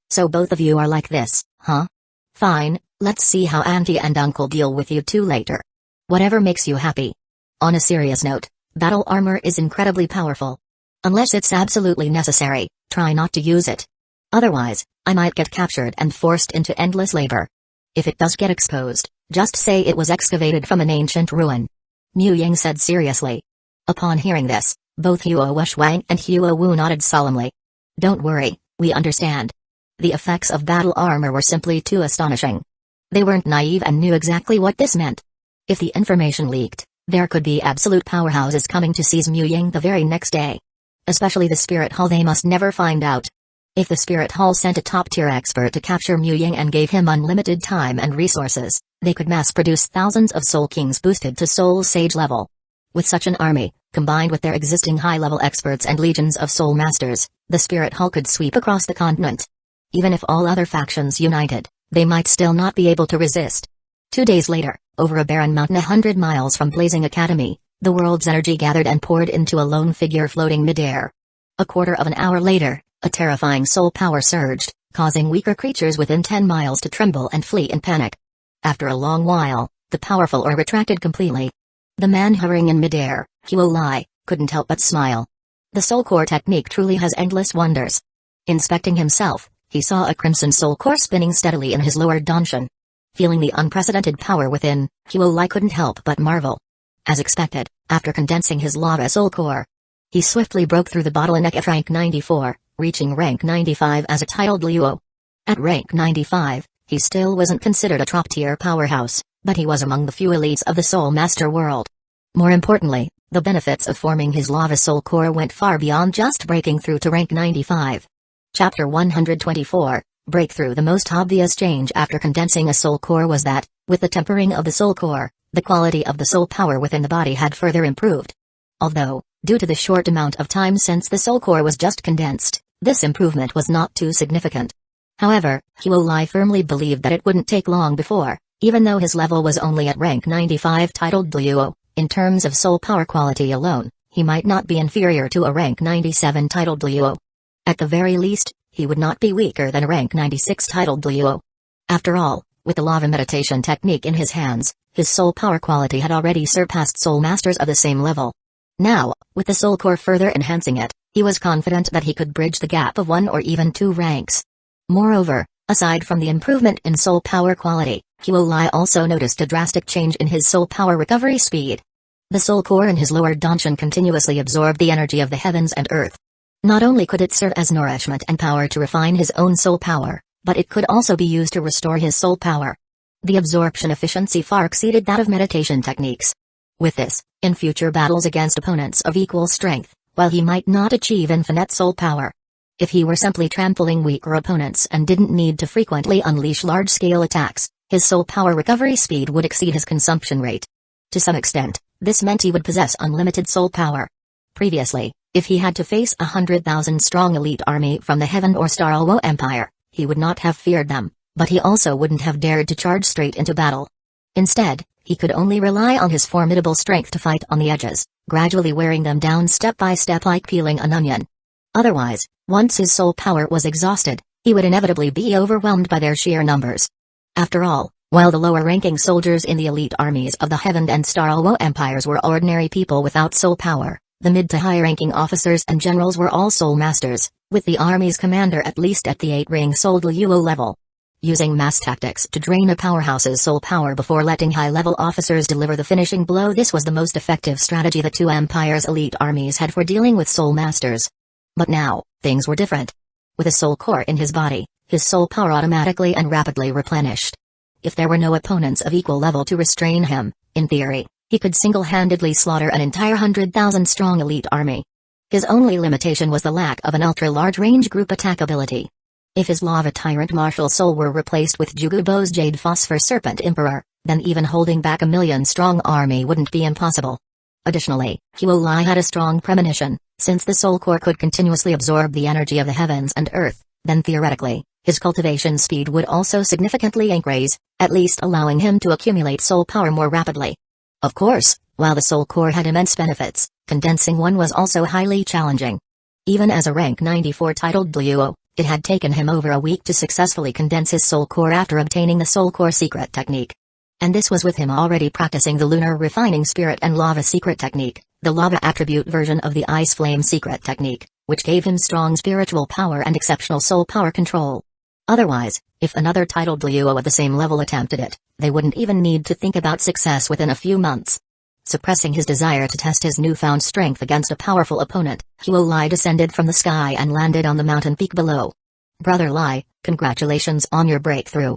so both of you are like this, huh? Fine, let's see how Auntie and Uncle deal with you two later. Whatever makes you happy. On a serious note, battle armor is incredibly powerful. Unless it's absolutely necessary, try not to use it. Otherwise, I might get captured and forced into endless labor. If it does get exposed, just say it was excavated from an ancient ruin. Mu Ying said seriously. Upon hearing this, both Huo Wushwang and Huo Wu nodded solemnly. Don't worry, we understand. The effects of battle armor were simply too astonishing. They weren't naive and knew exactly what this meant. If the information leaked, there could be absolute powerhouses coming to seize Mu Ying the very next day. Especially the Spirit Hall, they must never find out. If the Spirit Hall sent a top-tier expert to capture Mu Ying and gave him unlimited time and resources, they could mass-produce thousands of Soul Kings boosted to Soul Sage level. With such an army, combined with their existing high-level experts and legions of Soul Masters, the Spirit Hall could sweep across the continent. Even if all other factions united, they might still not be able to resist. 2 days later, over a barren mountain 100 miles from Blazing Academy, the world's energy gathered and poured into a lone figure floating midair. A quarter of an hour later, a terrifying soul power surged, causing weaker creatures within 10 miles to tremble and flee in panic. After a long while, the powerful orb retracted completely. The man hovering in midair, Huo Lai, couldn't help but smile. The soul core technique truly has endless wonders. Inspecting himself, he saw a crimson soul core spinning steadily in his lower danshan. Feeling the unprecedented power within, Huo Lai couldn't help but marvel. As expected, after condensing his lava soul core, he swiftly broke through the bottleneck at rank 94, reaching rank 95 as a titled Luo. At rank 95, he still wasn't considered a top-tier powerhouse, but he was among the few elites of the Soul Master world. More importantly, the benefits of forming his lava soul core went far beyond just breaking through to rank 95. Chapter 124, Breakthrough. The most obvious change after condensing a soul core was that, with the tempering of the soul core, the quality of the soul power within the body had further improved. Although, due to the short amount of time since the soul core was just condensed, this improvement was not too significant. However, Huo Lai firmly believed that it wouldn't take long before, even though his level was only at rank 95 titled Luo, in terms of soul power quality alone, he might not be inferior to a rank 97 titled Luo. At the very least, he would not be weaker than a rank 96 titled Luo. After all, with the lava meditation technique in his hands, his soul power quality had already surpassed soul masters of the same level. Now, with the soul core further enhancing it, he was confident that he could bridge the gap of 1 or even 2 ranks. Moreover, aside from the improvement in soul power quality, Huo Lai also noticed a drastic change in his soul power recovery speed. The soul core in his lower danshan continuously absorbed the energy of the heavens and earth. Not only could it serve as nourishment and power to refine his own soul power, but it could also be used to restore his soul power. The absorption efficiency far exceeded that of meditation techniques. With this, in future battles against opponents of equal strength, while he might not achieve infinite soul power, if he were simply trampling weaker opponents and didn't need to frequently unleash large-scale attacks, his soul power recovery speed would exceed his consumption rate. To some extent, this meant he would possess unlimited soul power. Previously, if he had to face 100,000-strong elite army from the Heaven or Starluo Empire, he would not have feared them, but he also wouldn't have dared to charge straight into battle. Instead, he could only rely on his formidable strength to fight on the edges, gradually wearing them down step by step like peeling an onion. Otherwise, once his soul power was exhausted, he would inevitably be overwhelmed by their sheer numbers. After all, while the lower-ranking soldiers in the elite armies of the Heaven and Starluo empires were ordinary people without soul power, the mid to high-ranking officers and generals were all soul masters, with the army's commander at least at the 8-ring soul Luo level. Using mass tactics to drain a powerhouse's soul power before letting high-level officers deliver the finishing blow, this was the most effective strategy the two empires' elite armies had for dealing with soul masters. But now, things were different. With a soul core in his body, his soul power automatically and rapidly replenished. If there were no opponents of equal level to restrain him, in theory, he could single-handedly slaughter an entire 100,000-strong elite army. His only limitation was the lack of an ultra-large-range group attack ability. If his lava tyrant martial soul were replaced with Jugubo's Jade Phosphor Serpent Emperor, then even holding back a million-strong army wouldn't be impossible. Additionally, Hueco had a strong premonition, since the soul core could continuously absorb the energy of the heavens and earth, then theoretically, his cultivation speed would also significantly increase, at least allowing him to accumulate soul power more rapidly. Of course, while the soul core had immense benefits, condensing one was also highly challenging. Even as a rank 94 titled Douluo, it had taken him over a week to successfully condense his soul core after obtaining the soul core secret technique. And this was with him already practicing the lunar refining spirit and lava secret technique, the lava attribute version of the ice flame secret technique, which gave him strong spiritual power and exceptional soul power control. Otherwise, if another titled Douluo at the same level attempted it, they wouldn't even need to think about success within a few months. Suppressing his desire to test his newfound strength against a powerful opponent, Hueco descended from the sky and landed on the mountain peak below. Brother Lai, congratulations on your breakthrough.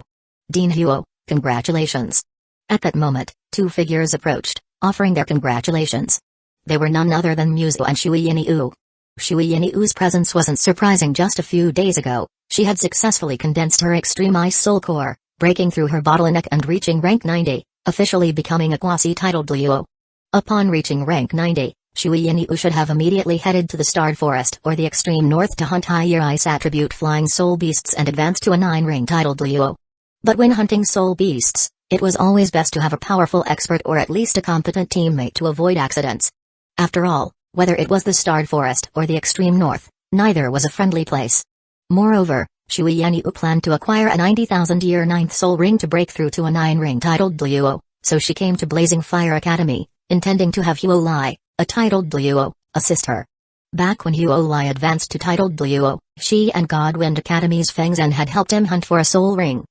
Dean Hueco, congratulations. At that moment, two figures approached, offering their congratulations. They were none other than Muzo and Shui Yinyu. Shui Yinyu's presence wasn't surprising just a few days ago. She had successfully condensed her extreme ice soul core, breaking through her bottleneck and reaching rank 90, officially becoming a quasi-titled Douluo. Upon reaching rank 90, Shui Yinyu should have immediately headed to the Starred Forest or the extreme north to hunt higher ice attribute flying soul beasts and advance to a 9-ring titled Douluo. But when hunting soul beasts, it was always best to have a powerful expert or at least a competent teammate to avoid accidents. After all, whether it was the Starred Forest or the extreme north, neither was a friendly place. Moreover, Shui Yinyu planned to acquire a 90,000-year 9th soul ring to break through to a 9-ring titled Douluo, so she came to Blazing Fire Academy, intending to have Hueco, a titled Douluo, assist her. Back when Hueco advanced to titled Douluo, she and Godwind Academy's Feng Zhen had helped him hunt for a soul ring.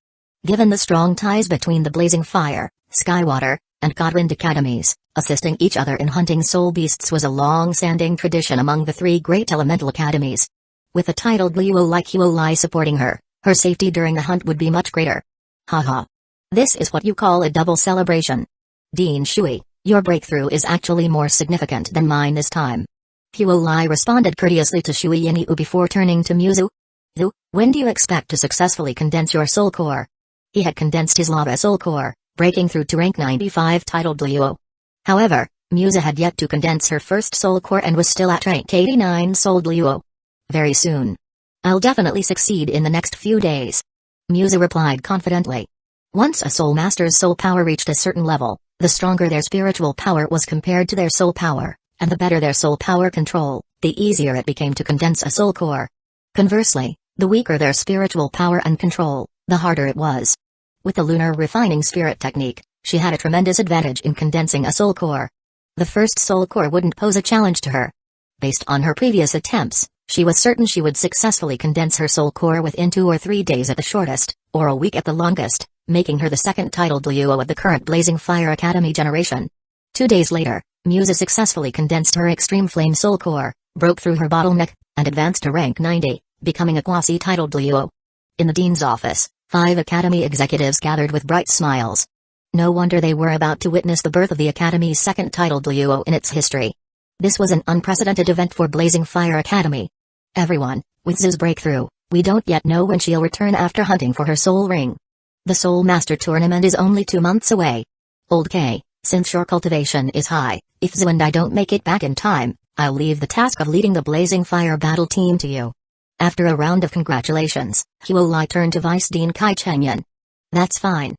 Given the strong ties between the Blazing Fire, Skywater, and Godwind Academies, assisting each other in hunting soul beasts was a long-standing tradition among the three great elemental academies. With a titled Douluo like Hueco supporting her, her safety during the hunt would be much greater. Haha. This is what you call a double celebration. Dean Shui, your breakthrough is actually more significant than mine this time. Hueco responded courteously to Shui Yinyu before turning to Muzo. When do you expect to successfully condense your soul core? He had condensed his lava soul core, breaking through to rank 95 titled Douluo. However, Muzo had yet to condense her first soul core and was still at rank 89 soul Douluo. Very soon. I'll definitely succeed in the next few days. Muzo replied confidently. Once a soul master's soul power reached a certain level, the stronger their spiritual power was compared to their soul power, and the better their soul power control, the easier it became to condense a soul core. Conversely, the weaker their spiritual power and control, the harder it was. With the lunar refining spirit technique, she had a tremendous advantage in condensing a soul core. The first soul core wouldn't pose a challenge to her. Based on her previous attempts, she was certain she would successfully condense her soul core within 2 or 3 days at the shortest, or a week at the longest, making her the second titled Douluo of the current Blazing Fire Academy generation. 2 days later, Muzo successfully condensed her extreme flame soul core, broke through her bottleneck, and advanced to rank 90, becoming a quasi-titled Douluo. In the dean's office, 5 academy executives gathered with bright smiles. No wonder they were about to witness the birth of the academy's second titled Douluo in its history. This was an unprecedented event for Blazing Fire Academy. Everyone, with Zu's breakthrough, we don't yet know when she'll return after hunting for her soul ring. The Soul Master Tournament is only 2 months away. Old K, since your cultivation is high, if Zu and I don't make it back in time, I'll leave the task of leading the Blazing Fire battle team to you. After a round of congratulations, Hueco turned to Vice Dean Kai Chenyan. That's fine.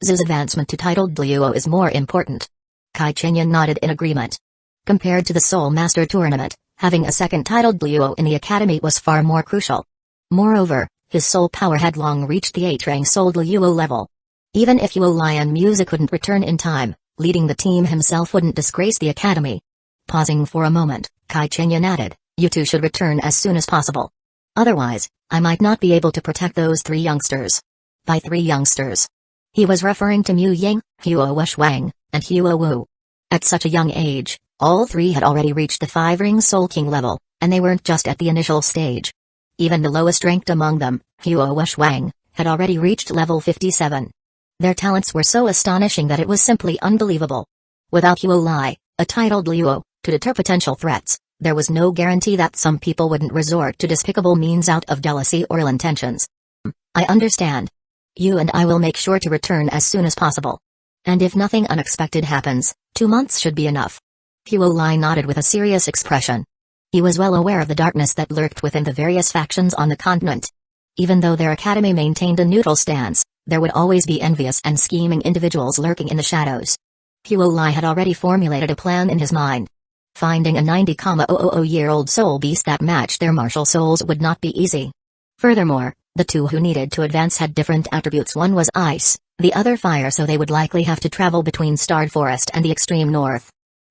Zu's advancement to titled Douluo is more important. Kai Chenyan nodded in agreement. Compared to the Soul Master Tournament, having a second titled Douluo in the academy was far more crucial. Moreover, his soul power had long reached the 8-rank soul Douluo level. Even if Hueco and Muzo couldn't return in time, leading the team himself wouldn't disgrace the academy. Pausing for a moment, Kai Chenyan added, you two should return as soon as possible. Otherwise, I might not be able to protect those 3 youngsters. By 3 youngsters, he was referring to Mu Yang, Huo Shuang, and Huo Wu. At such a young age, all 3 had already reached the 5-ring Soul King level, and they weren't just at the initial stage. Even the lowest ranked among them, Huo Shuang, had already reached level 57. Their talents were so astonishing that it was simply unbelievable. Without Huo, a titled Douluo, to deter potential threats, there was no guarantee that some people wouldn't resort to despicable means out of jealousy or ill intentions. I understand. You and I will make sure to return as soon as possible. And if nothing unexpected happens, 2 months should be enough. Huo nodded with a serious expression. He was well aware of the darkness that lurked within the various factions on the continent. Even though their academy maintained a neutral stance, there would always be envious and scheming individuals lurking in the shadows. Huo had already formulated a plan in his mind. Finding a 90,000-year-old soul beast that matched their martial souls would not be easy. Furthermore, the two who needed to advance had different attributes. One was ice, the other fire, so they would likely have to travel between Starred Forest and the extreme north.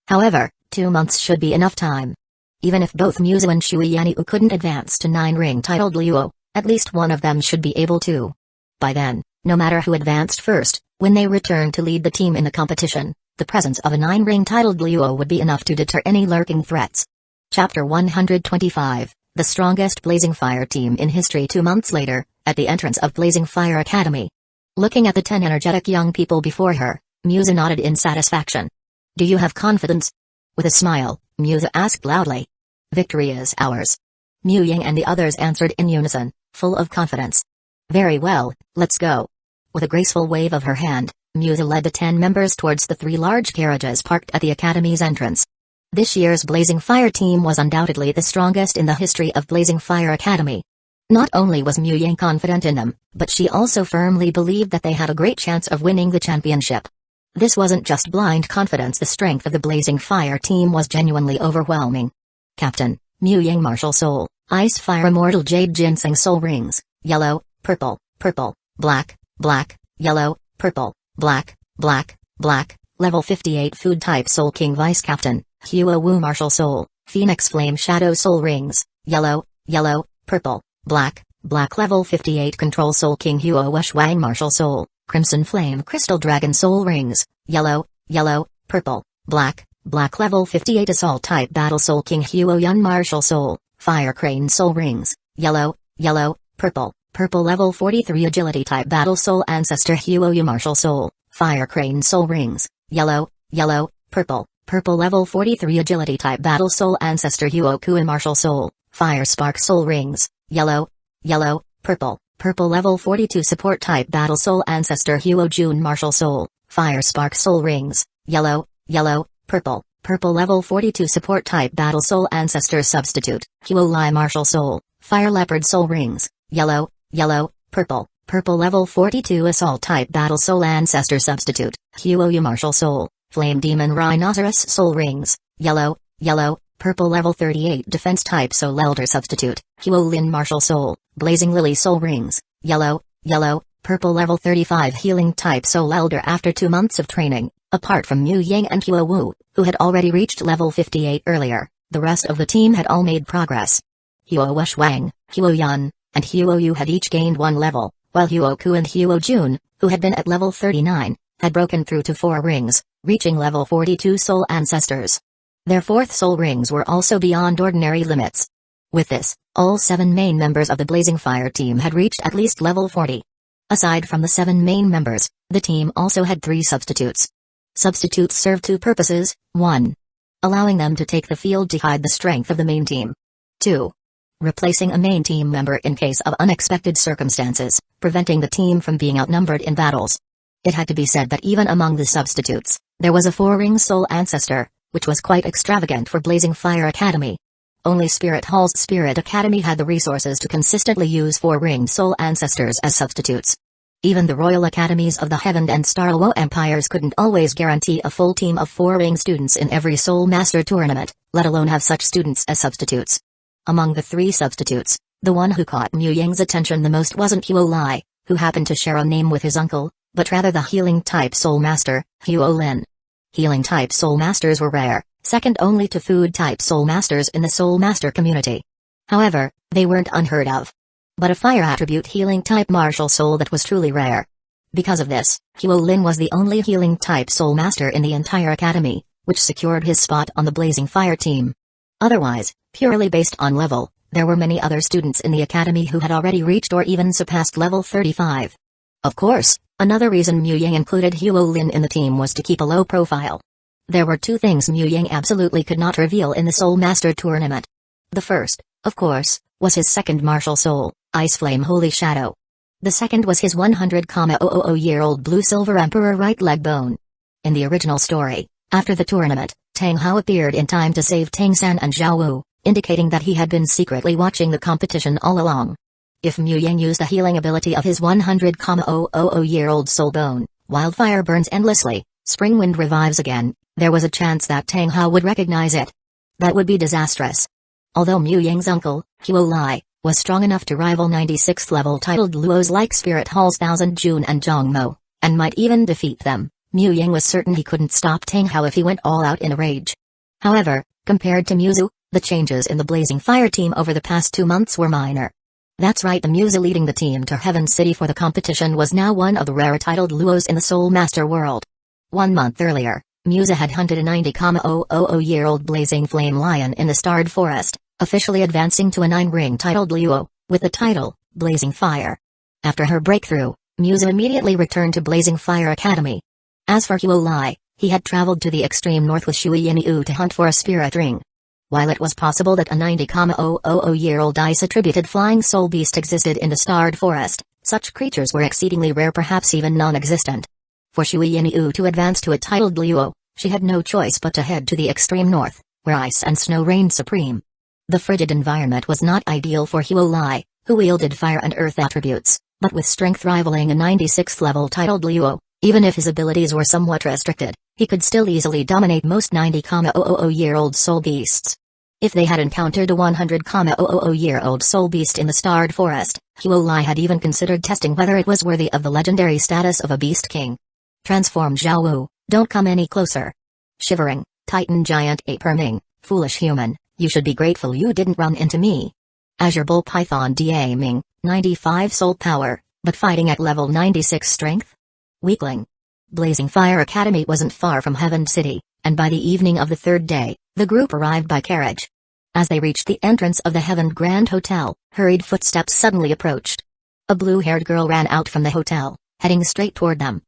However, 2 months should be enough time. Even if both Muzo and Shuyanyu couldn't advance to 9-ring titled Luo, at least one of them should be able to. By then, no matter who advanced first, when they returned to lead the team in the competition, the presence of a 9-ring titled Luo would be enough to deter any lurking threats. Chapter 125, The Strongest Blazing Fire Team in History. 2 months later, at the entrance of Blazing Fire Academy. Looking at the 10 energetic young people before her, Muzo nodded in satisfaction. Do you have confidence? With a smile, Muzo asked loudly. Victory is ours. Mu Ying and the others answered in unison, full of confidence. Very well, let's go. With a graceful wave of her hand, Muzo led the 10 members towards the 3 large carriages parked at the academy's entrance. This year's Blazing Fire team was undoubtedly the strongest in the history of Blazing Fire Academy. Not only was Mu Ying confident in them, but she also firmly believed that they had a great chance of winning the championship. This wasn't just blind confidence, the strength of the Blazing Fire team was genuinely overwhelming. Captain, Mu Ying Martial Soul, Ice Fire Immortal Jade Ginseng Soul Rings, yellow, purple, purple, black, black, yellow, purple, black, black, black, level 58 Food Type Soul King Vice Captain, Huo Martial Soul, Phoenix Flame Shadow Soul Rings, yellow, yellow, purple, black, black level 58 Control Soul King Huo Shuang Martial Soul, Crimson Flame Crystal Dragon Soul Rings, yellow, yellow, purple, black, black level 58 Assault Type Battle Soul King Huo Yun Martial Soul, Fire Crane Soul Rings, yellow, yellow, purple, purple level 43 Agility Type Battle Soul Ancestor Huo Yu Martial Soul, Fire Crane Soul Rings, yellow, yellow, purple, purple level 43 Agility Type Battle Soul Ancestor Huo Kuan Martial Soul, Fire Spark Soul Rings, yellow, yellow, purple, purple level 42 Support Type Battle Soul Ancestor Huo Jun Martial Soul, Fire Spark Soul Rings, yellow, yellow, purple, purple level 42 Support Type Battle Soul Ancestor Substitute, Huo Lai Martial Soul, Fire Leopard Soul Rings, yellow, yellow, purple, purple level 42 Assault Type Battle Soul Ancestor Substitute, Huo Yu Martial Soul, Flame Demon Rhinoceros Soul Rings, yellow, yellow, purple level 38 Defense Type Soul Elder Substitute, Huo Lin Martial Soul, Blazing Lily Soul Rings, yellow, yellow, purple level 35 Healing Type Soul Elder. After 2 months of training, apart from Mu Ying and Huo Wu, who had already reached level 58 earlier, the rest of the team had all made progress. Huo Shuang, Huo Yun, and Huo Yu had each gained 1 level, while Huo Ku and Huo Jun, who had been at level 39, had broken through to 4 rings, reaching level 42 Soul Ancestors. Their 4th Soul Rings were also beyond ordinary limits. With this, all 7 main members of the Blazing Fire team had reached at least level 40. Aside from the 7 main members, the team also had 3 substitutes. Substitutes serve 2 purposes: 1. Allowing them to take the field to hide the strength of the main team. 2. Replacing a main team member in case of unexpected circumstances, preventing the team from being outnumbered in battles. It had to be said that even among the substitutes, there was a 4-ring Soul Ancestor, which was quite extravagant for Blazing Fire Academy. Only Spirit Hall's Spirit Academy had the resources to consistently use 4-ring Soul Ancestors as substitutes. Even the Royal Academies of the Heaven and Starluo Empires couldn't always guarantee a full team of 4-ring students in every Soul Master tournament, let alone have such students as substitutes. Among the 3 substitutes, the one who caught Mu Ying's attention the most wasn't Huo Lai, who happened to share a name with his uncle, but rather the Healing Type Soul Master, Huo Lin. Healing Type Soul Masters were rare, second only to Food Type Soul Masters in the Soul Master community. However, they weren't unheard of. But a Fire Attribute Healing Type Martial Soul that was truly rare. Because of this, Huo Lin was the only Healing Type Soul Master in the entire academy, which secured his spot on the Blazing Fire team. Otherwise, purely based on level, there were many other students in the academy who had already reached or even surpassed level 35. Of course, another reason Mu Ying included Huo Lin in the team was to keep a low profile. There were 2 things Mu Ying absolutely could not reveal in the Soul Master tournament. The first, of course, was his 2nd martial soul, Ice Flame Holy Shadow. The second was his 100,000-year-old Blue Silver Emperor right leg bone, In the original story, after the tournament, Tang Hao appeared in time to save Tang San and Zhao Wu, indicating that he had been secretly watching the competition all along. If Mu Ying used the healing ability of his 100,000-year-old soul bone, wildfire burns endlessly, spring wind revives again, there was a chance that Tang Hao would recognize it. That would be disastrous. Although Mu Ying's uncle, Huo, was strong enough to rival 96th level titled Luos like Spirit Hall's Thousand Jun and Zhang Mo, and might even defeat them, Mu Ying was certain he couldn't stop Tang Hao if he went all out in a rage. However, compared to Muzu, the changes in the Blazing Fire team over the past 2 months were minor. That's right, the Muzu leading the team to Heaven City for the competition was now one of the rarer titled Luos in the Soul Master world. 1 month earlier, Muzu had hunted a 90,000-year-old blazing flame lion in the Starred Forest, officially advancing to a 9-ring titled Luo, with the title, Blazing Fire. After her breakthrough, Muzu immediately returned to Blazing Fire Academy. As for Huo, he had traveled to the extreme north with Shui Yinyu to hunt for a spirit ring. While it was possible that a 90,000-year-old ice-attributed flying soul beast existed in the Starred Forest, such creatures were exceedingly rare, perhaps even non-existent. For Shui Yinyu to advance to a titled Luo, she had no choice but to head to the extreme north, where ice and snow reigned supreme. The frigid environment was not ideal for Huo, who wielded fire and earth attributes, but with strength rivaling a 96th level titled Luo, even if his abilities were somewhat restricted, he could still easily dominate most 90,000-year-old soul beasts. If they had encountered a 100,000-year-old soul beast in the Starred Forest, Huo had even considered testing whether it was worthy of the legendary status of a beast king. Transformed Zhao Wu, don't come any closer. Shivering, Titan Giant Ape Ming, foolish human, you should be grateful you didn't run into me. Azure Bull Python Da Ming, 95 soul power, but fighting at level 96 strength? Weakling. Blazing Fire Academy wasn't far from Heaven City, and by the evening of the 3rd day, the group arrived by carriage. As they reached the entrance of the Heaven Grand Hotel, hurried footsteps suddenly approached. A blue-haired girl ran out from the hotel, heading straight toward them.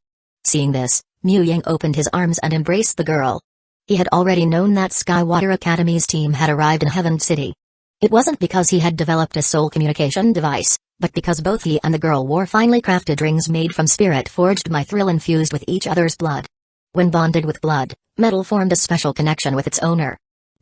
Seeing this, Mu Ying opened his arms and embraced the girl. He had already known that Skywater Academy's team had arrived in Heaven City. It wasn't because he had developed a soul communication device, but because both he and the girl wore finely crafted rings made from spirit-forged mithril infused with each other's blood. When bonded with blood, metal formed a special connection with its owner.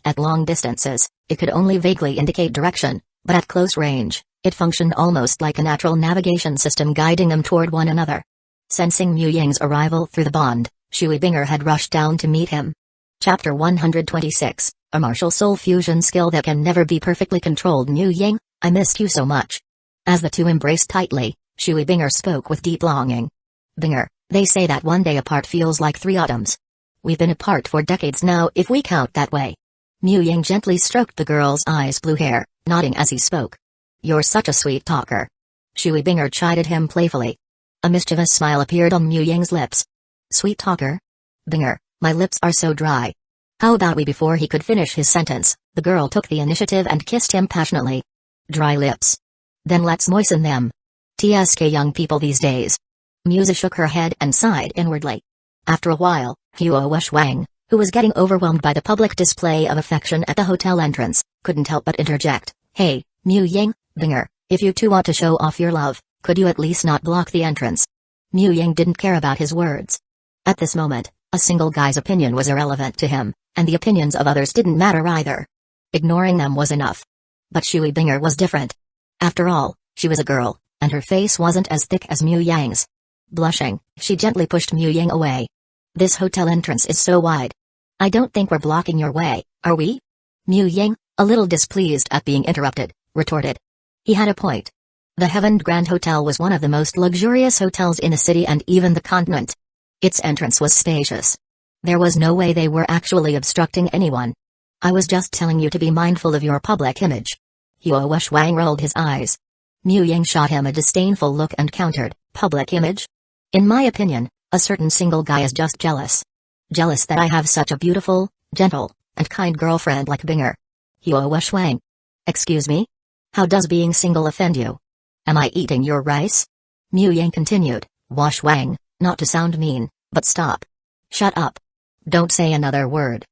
At long distances, it could only vaguely indicate direction, but at close range, it functioned almost like a natural navigation system guiding them toward one another. Sensing Mu Ying's arrival through the bond, Shui Binger had rushed down to meet him. Chapter 126, a martial soul fusion skill that can never be perfectly controlled. Mu Ying, I missed you so much. As the two embraced tightly, Shui Binger spoke with deep longing. Binger, they say that one day apart feels like 3 autumns. We've been apart for decades now if we count that way. Mu Ying gently stroked the girl's ice blue hair, nodding as he spoke. You're such a sweet talker. Shui Binger chided him playfully. A mischievous smile appeared on Mu Ying's lips. Sweet talker? Binger, my lips are so dry. How about we? Before he could finish his sentence, the girl took the initiative and kissed him passionately. Dry lips. Then let's moisten them. TSK young people these days. Musa shook her head and sighed inwardly. After a while, Huo Shuang, who was getting overwhelmed by the public display of affection at the hotel entrance, couldn't help but interject. Hey, Mu Ying, Binger, if you two want to show off your love, could you at least not block the entrance? Mu Ying didn't care about his words. At this moment, a single guy's opinion was irrelevant to him, and the opinions of others didn't matter either. Ignoring them was enough. But Shui Binger was different. After all, she was a girl, and her face wasn't as thick as Mu Yang's. Blushing, she gently pushed Mu Ying away. This hotel entrance is so wide. I don't think we're blocking your way, are we? Mu Ying, a little displeased at being interrupted, retorted. He had a point. The Heaven Grand Hotel was one of the most luxurious hotels in the city and even the continent. Its entrance was spacious. There was no way they were actually obstructing anyone. I was just telling you to be mindful of your public image. Huo Shuang rolled his eyes. Mu Ying shot him a disdainful look and countered, public image? In my opinion, a certain single guy is just jealous. Jealous that I have such a beautiful, gentle, and kind girlfriend like Binger. Huo Shuang. Excuse me? How does being single offend you? Am I eating your rice? Mu Ying continued, Shuang, not to sound mean, but stop. Shut up. Don't say another word.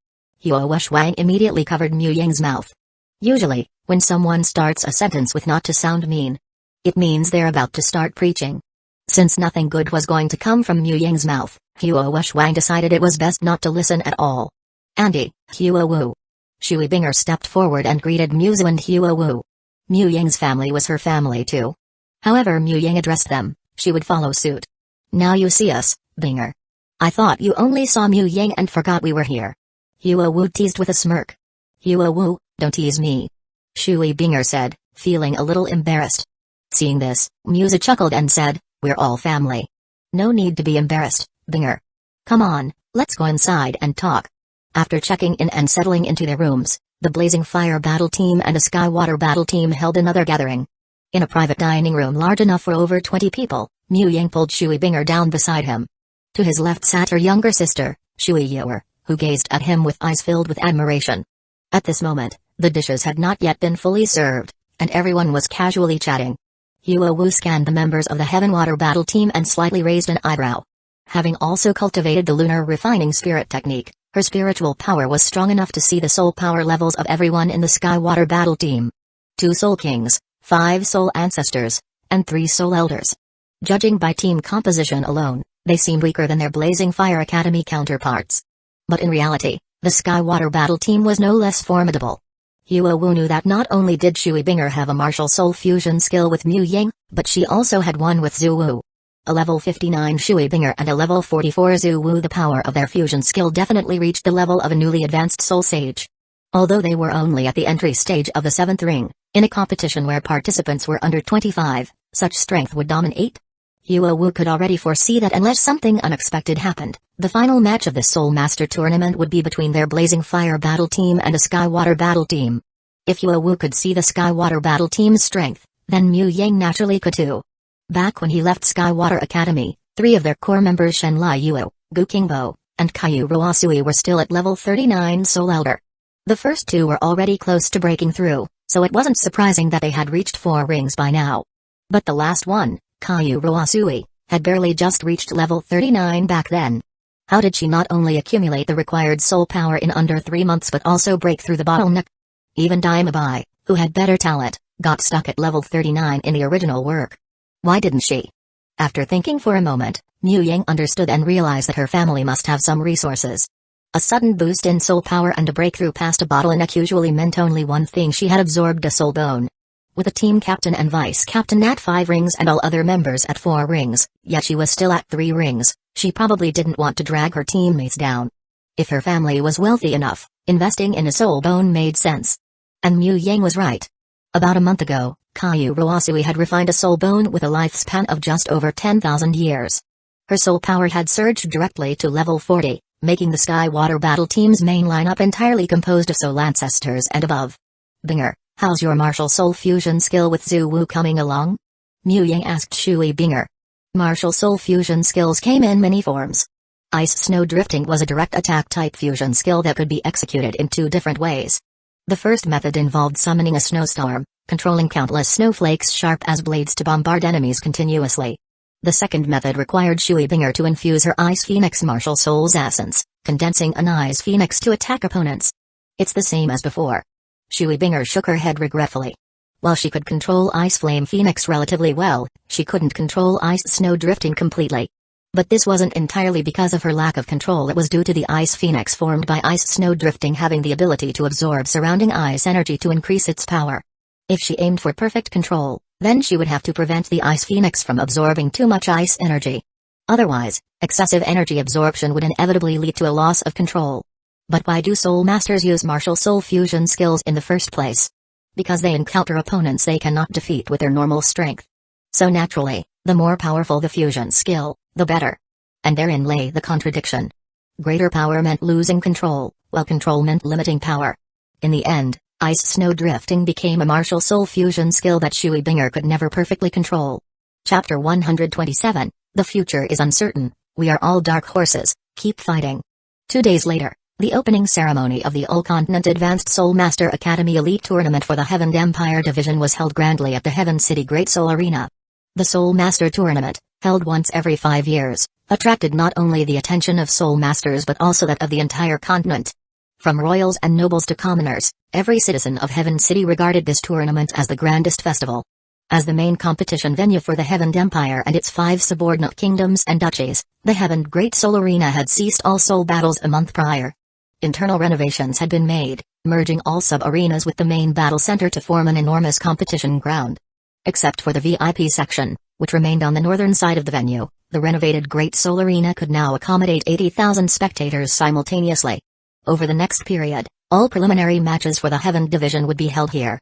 Huo Shuang immediately covered Mu Ying's mouth. Usually, when someone starts a sentence with not to sound mean, it means they're about to start preaching. Since nothing good was going to come from Mu Ying's mouth, Huo Shuang decided it was best not to listen at all. Andy, Huo Wu. Shui Binger stepped forward and greeted Muzu and Huo Wu. Mu Ying's family was her family too. However Mu Ying addressed them, she would follow suit. Now you see us, Binger. I thought you only saw Mu Ying and forgot we were here. Huo Wu teased with a smirk. Huo Wu, don't tease me. Shui Binger said, feeling a little embarrassed. Seeing this, Muzu chuckled and said, we're all family. No need to be embarrassed, Binger. Come on, let's go inside and talk. After checking in and settling into their rooms, the Blazing Fire Battle Team and the Sky Water Battle Team held another gathering. In a private dining room large enough for over 20 people, Mu Ying pulled Shui Binger down beside him. To his left sat her younger sister, Shui Yuer, who gazed at him with eyes filled with admiration. At this moment, the dishes had not yet been fully served, and everyone was casually chatting. Huo Wu scanned the members of the Heaven Water Battle Team and slightly raised an eyebrow. Having also cultivated the lunar refining spirit technique, her spiritual power was strong enough to see the soul power levels of everyone in the Sky Water Battle Team. 2 Soul Kings, 5 Soul Ancestors, and 3 Soul Elders. Judging by team composition alone, they seemed weaker than their Blazing Fire Academy counterparts. But in reality, the Sky Water Battle Team was no less formidable. Huo Wu knew that not only did Shui Binger have a martial soul fusion skill with Mu Ying, but she also had one with Zhu Wu. A level 59 Shui Binger and a level 44 Zhu Wu. The power of their fusion skill definitely reached the level of a newly advanced soul sage. Although they were only at the entry stage of the 7th ring, in a competition where participants were under 25, such strength would dominate. Huo Wu could already foresee that unless something unexpected happened, the final match of the Soul Master Tournament would be between their Blazing Fire Battle Team and the Sky Water Battle Team. If Huo Wu could see the Sky Water Battle Team's strength, then Mu Ying naturally could too. Back when he left Sky Water Academy, 3 of their core members Shen Liuo, Gu Qingbo, and Kaiyu Ruasui were still at level 39 Soul Elder. The first 2 were already close to breaking through, so it wasn't surprising that they had reached 4 rings by now. But the last one, Kaiyu Ruasui, had barely just reached level 39 back then. How did she not only accumulate the required soul power in under 3 months but also break through the bottleneck? Even Daimabai, who had better talent, got stuck at level 39 in the original work. Why didn't she? After thinking for a moment, Mu Ying understood and realized that her family must have some resources. A sudden boost in soul power and a breakthrough past a bottleneck usually meant only one thing: she had absorbed a soul bone. With a team captain and vice captain at 5 rings and all other members at 4 rings, yet she was still at 3 rings, she probably didn't want to drag her teammates down. If her family was wealthy enough, investing in a soul bone made sense. And Mu Ying was right. About a month ago, Kaiyu Ruasui had refined a soul bone with a lifespan of just over 10,000 years. Her soul power had surged directly to level 40, making the Sky Water Battle Team's main lineup entirely composed of soul ancestors and above. Binger, how's your martial soul fusion skill with Zhu Wu coming along? Mu Ying asked Shui Binger. Martial soul fusion skills came in many forms. Ice Snow Drifting was a direct attack type fusion skill that could be executed in 2 different ways. The first method involved summoning a snowstorm, controlling countless snowflakes sharp as blades to bombard enemies continuously. The second method required Shui Binger to infuse her Ice Phoenix martial soul's essence, condensing an Ice Phoenix to attack opponents. It's the same as before. Shui Binger shook her head regretfully. While she could control Ice Flame Phoenix relatively well, she couldn't control Ice Snow Drifting completely. But this wasn't entirely because of her lack of control, it was due to the Ice Phoenix formed by Ice Snow Drifting having the ability to absorb surrounding ice energy to increase its power. If she aimed for perfect control, then she would have to prevent the Ice Phoenix from absorbing too much ice energy. Otherwise, excessive energy absorption would inevitably lead to a loss of control. But why do Soul Masters use martial soul fusion skills in the first place? Because they encounter opponents they cannot defeat with their normal strength. So naturally, the more powerful the fusion skill, the better. And therein lay the contradiction. Greater power meant losing control, while control meant limiting power. In the end, Ice Snow Drifting became a martial soul fusion skill that Shui Binger could never perfectly control. Chapter 127, The future is uncertain, we are all dark horses, keep fighting. 2 days later, the opening ceremony of the All-Continent Advanced Soul Master Academy Elite Tournament for the Heaven Empire Division was held grandly at the Heaven City Great Soul Arena. The Soul Master Tournament, held once every 5 years, attracted not only the attention of Soul Masters but also that of the entire continent. From royals and nobles to commoners, every citizen of Heaven City regarded this tournament as the grandest festival. As the main competition venue for the Heavened Empire and its 5 subordinate kingdoms and duchies, the Heavened Great Soul Arena had ceased all soul battles a month prior. Internal renovations had been made, merging all sub-arenas with the main battle center to form an enormous competition ground. Except for the VIP section, which remained on the northern side of the venue, the renovated Great Soul Arena could now accommodate 80,000 spectators simultaneously. Over the next period, all preliminary matches for the Heaven Division would be held here.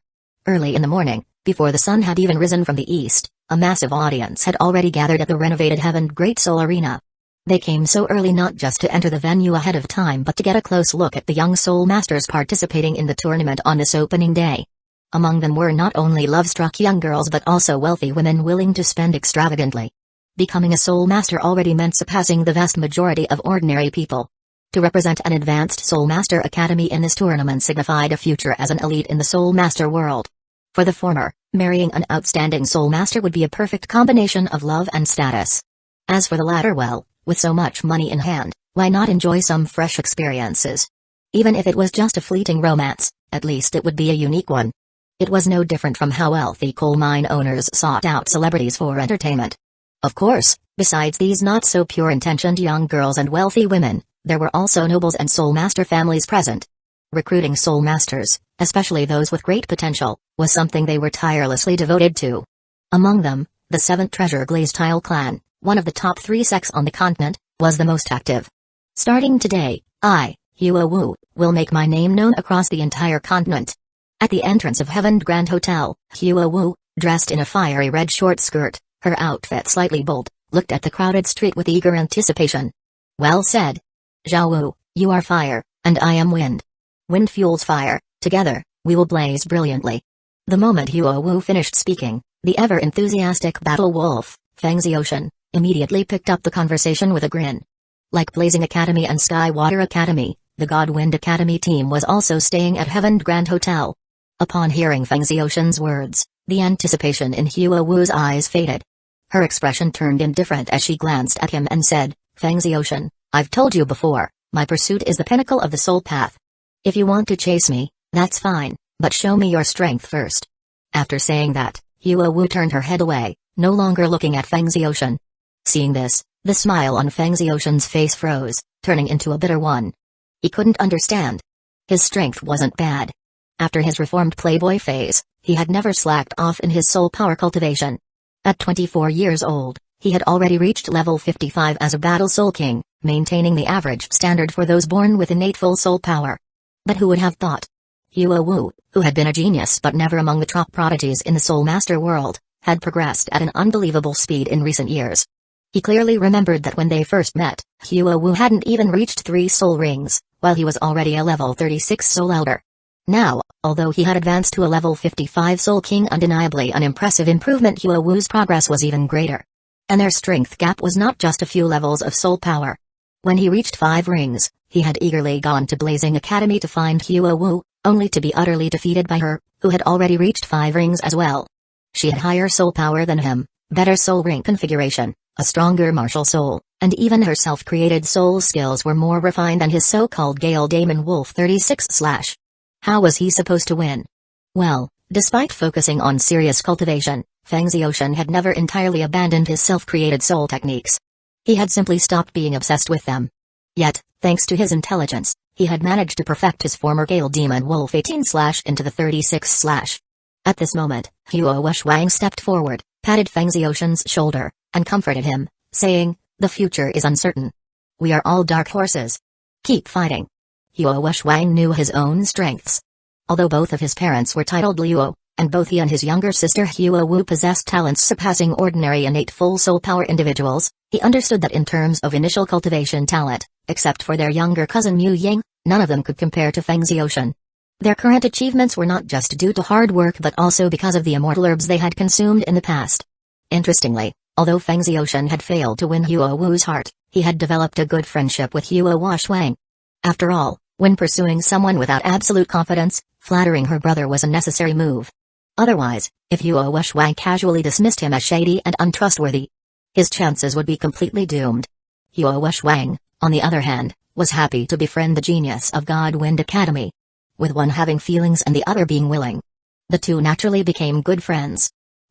Early in the morning, before the sun had even risen from the east, a massive audience had already gathered at the renovated Heaven Great Soul Arena. They came so early not just to enter the venue ahead of time but to get a close look at the young soul masters participating in the tournament on this opening day. Among them were not only love-struck young girls but also wealthy women willing to spend extravagantly. Becoming a soul master already meant surpassing the vast majority of ordinary people. To represent an advanced soul master academy in this tournament signified a future as an elite in the soul master world. For the former, marrying an outstanding soul master would be a perfect combination of love and status. As for the latter, well, with so much money in hand, why not enjoy some fresh experiences? Even if it was just a fleeting romance, at least it would be a unique one. It was no different from how wealthy coal mine owners sought out celebrities for entertainment. Of course, besides these not-so-pure-intentioned young girls and wealthy women, there were also nobles and soul master families present. Recruiting soul masters, especially those with great potential, was something they were tirelessly devoted to. Among them, the 7th Treasure Glaze Tile Clan, one of the top 3 sects on the continent, was the most active. Starting today, I, Hueco, will make my name known across the entire continent. At the entrance of Heaven Grand Hotel, Hueco, dressed in a fiery red short skirt, her outfit slightly bold, looked at the crowded street with eager anticipation. Well said. Zhao, you are fire, and I am wind. Wind fuels fire, together, we will blaze brilliantly. The moment Hueco finished speaking, the ever-enthusiastic battle wolf, Feng Ziotian, immediately picked up the conversation with a grin. Like Blazing Academy and Skywater Academy, the God Wind Academy team was also staying at Heaven Grand Hotel. Upon hearing Feng Ziotian's words, the anticipation in Hueco's eyes faded. Her expression turned indifferent as she glanced at him and said, Feng Ziotian, I've told you before, my pursuit is the pinnacle of the soul path. If you want to chase me, that's fine, but show me your strength first. After saying that, Hueco turned her head away, no longer looking at Feng Ziotian. Seeing this, the smile on Feng Ziotian's face froze, turning into a bitter one. He couldn't understand. His strength wasn't bad. After his reformed playboy phase, he had never slacked off in his soul power cultivation. At 24 years old, he had already reached level 55 as a battle soul king, maintaining the average standard for those born with innate full soul power. But who would have thought? Hueco, who had been a genius but never among the top prodigies in the soul master world, had progressed at an unbelievable speed in recent years. He clearly remembered that when they first met, Hueco hadn't even reached 3 soul rings, while he was already a level 36 soul elder. Now, although he had advanced to a level 55 soul king, undeniably an impressive improvement, Hueco's progress was even greater. And their strength gap was not just a few levels of soul power. When he reached 5 rings, he had eagerly gone to Blazing Academy to find Hueco, only to be utterly defeated by her, who had already reached 5 rings as well. She had higher soul power than him, better soul ring configuration, a stronger martial soul, and even her self-created soul skills were more refined than his so-called Gale Damon Wolf 36/. How was he supposed to win? Well, despite focusing on serious cultivation, Feng Ziotian had never entirely abandoned his self-created soul techniques. He had simply stopped being obsessed with them. Yet, thanks to his intelligence, he had managed to perfect his former Gale Demon Wolf 18/ into the 36/. At this moment, Huo stepped forward, patted Feng Ziotian's shoulder, and comforted him, saying, the future is uncertain. We are all dark horses. Keep fighting. Huo knew his own strengths. Although both of his parents were titled Luo, and both he and his younger sister Huo possessed talents surpassing ordinary innate full soul power individuals, he understood that in terms of initial cultivation talent, except for their younger cousin Mu Ying, none of them could compare to Feng Ziotian. Their current achievements were not just due to hard work but also because of the immortal herbs they had consumed in the past. Interestingly, although Feng Ziotian had failed to win Huo's heart, he had developed a good friendship with Huo. After all, when pursuing someone without absolute confidence, flattering her brother was a necessary move. Otherwise, if Huo casually dismissed him as shady and untrustworthy, his chances would be completely doomed. Huo, on the other hand, was happy to befriend the genius of God Wind Academy. With one having feelings and the other being willing, the two naturally became good friends.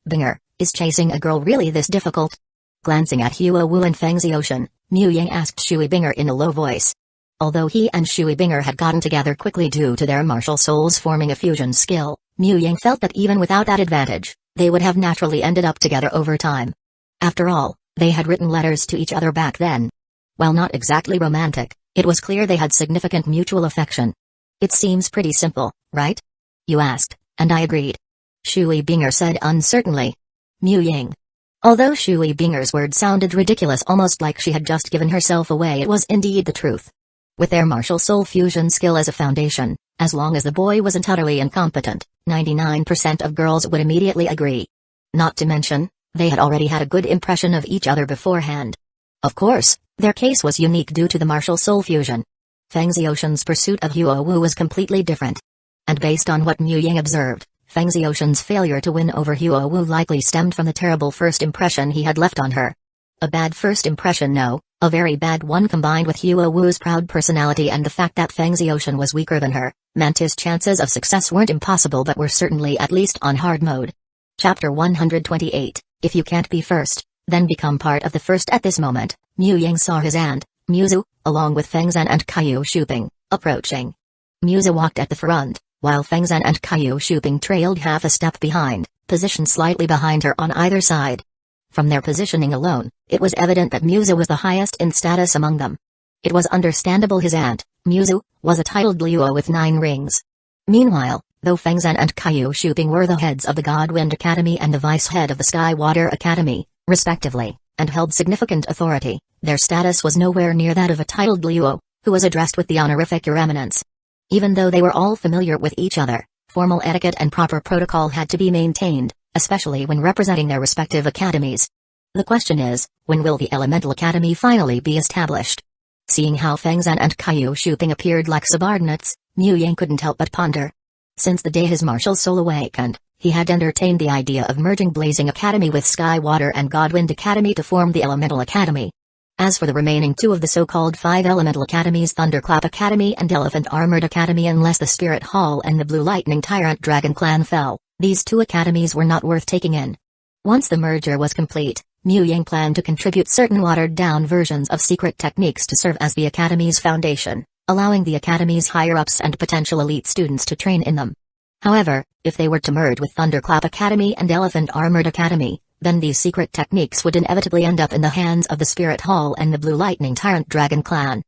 Binger, is chasing a girl really this difficult? Glancing at Hueco and Feng Xiaoshan, Mu Ying asked Shui Binger in a low voice. Although he and Shui Binger had gotten together quickly due to their martial souls forming a fusion skill, Mu Ying felt that even without that advantage, they would have naturally ended up together over time. After all, they had written letters to each other back then. While not exactly romantic, it was clear they had significant mutual affection. It seems pretty simple, right? You asked, and I agreed. Shui Binger said uncertainly. Mu Ying. Although Shui Binger's words sounded ridiculous, almost like she had just given herself away, it was indeed the truth. With their martial soul fusion skill as a foundation, as long as the boy wasn't utterly incompetent, 99% of girls would immediately agree. Not to mention, they had already had a good impression of each other beforehand. Of course, their case was unique due to the martial soul fusion. Feng Xiaoshan's pursuit of Hueco was completely different. And based on what Mu Ying observed, Feng Xiaoshan's failure to win over Hueco likely stemmed from the terrible first impression he had left on her. A bad first impression, no, a very bad one, combined with Hueco's proud personality and the fact that Feng Xiaoshan was weaker than her, meant his chances of success weren't impossible but were certainly at least on hard mode. Chapter 128, If you can't be first, then become part of the first. At this moment, Mu Ying saw his aunt, Muzu, along with Feng Zan and Kaiyu Shuping, approaching. Muzu walked at the front, while Feng Zan and Kaiyu Shuping trailed half a step behind, positioned slightly behind her on either side. From their positioning alone, it was evident that Muzu was the highest in status among them. It was understandable his aunt, Muzu, was a titled Luo with 9 rings. Meanwhile, though Feng Zan and Kaiyu Shuping were the heads of the Godwind Academy and the vice head of the Sky Water Academy, respectively, and held significant authority, their status was nowhere near that of a titled Luo, who was addressed with the honorific Your Eminence. Even though they were all familiar with each other, formal etiquette and proper protocol had to be maintained, especially when representing their respective academies. The question is, when will the Elemental Academy finally be established? Seeing how Feng Zan and Kaiyu Shuping appeared like subordinates, Mu Ying couldn't help but ponder. Since the day his martial soul awakened, he had entertained the idea of merging Blazing Academy with Sky Water and Godwind Academy to form the Elemental Academy. As for the remaining 2 of the so-called 5 Elemental Academies, Thunderclap Academy and Elephant Armored Academy, unless the Spirit Hall and the Blue Lightning Tyrant Dragon Clan fell, these 2 academies were not worth taking in. Once the merger was complete, Mu Ying planned to contribute certain watered-down versions of secret techniques to serve as the Academy's foundation, allowing the Academy's higher-ups and potential elite students to train in them. However, if they were to merge with Thunderclap Academy and Elephant Armored Academy, then these secret techniques would inevitably end up in the hands of the Spirit Hall and the Blue Lightning Tyrant Dragon Clan.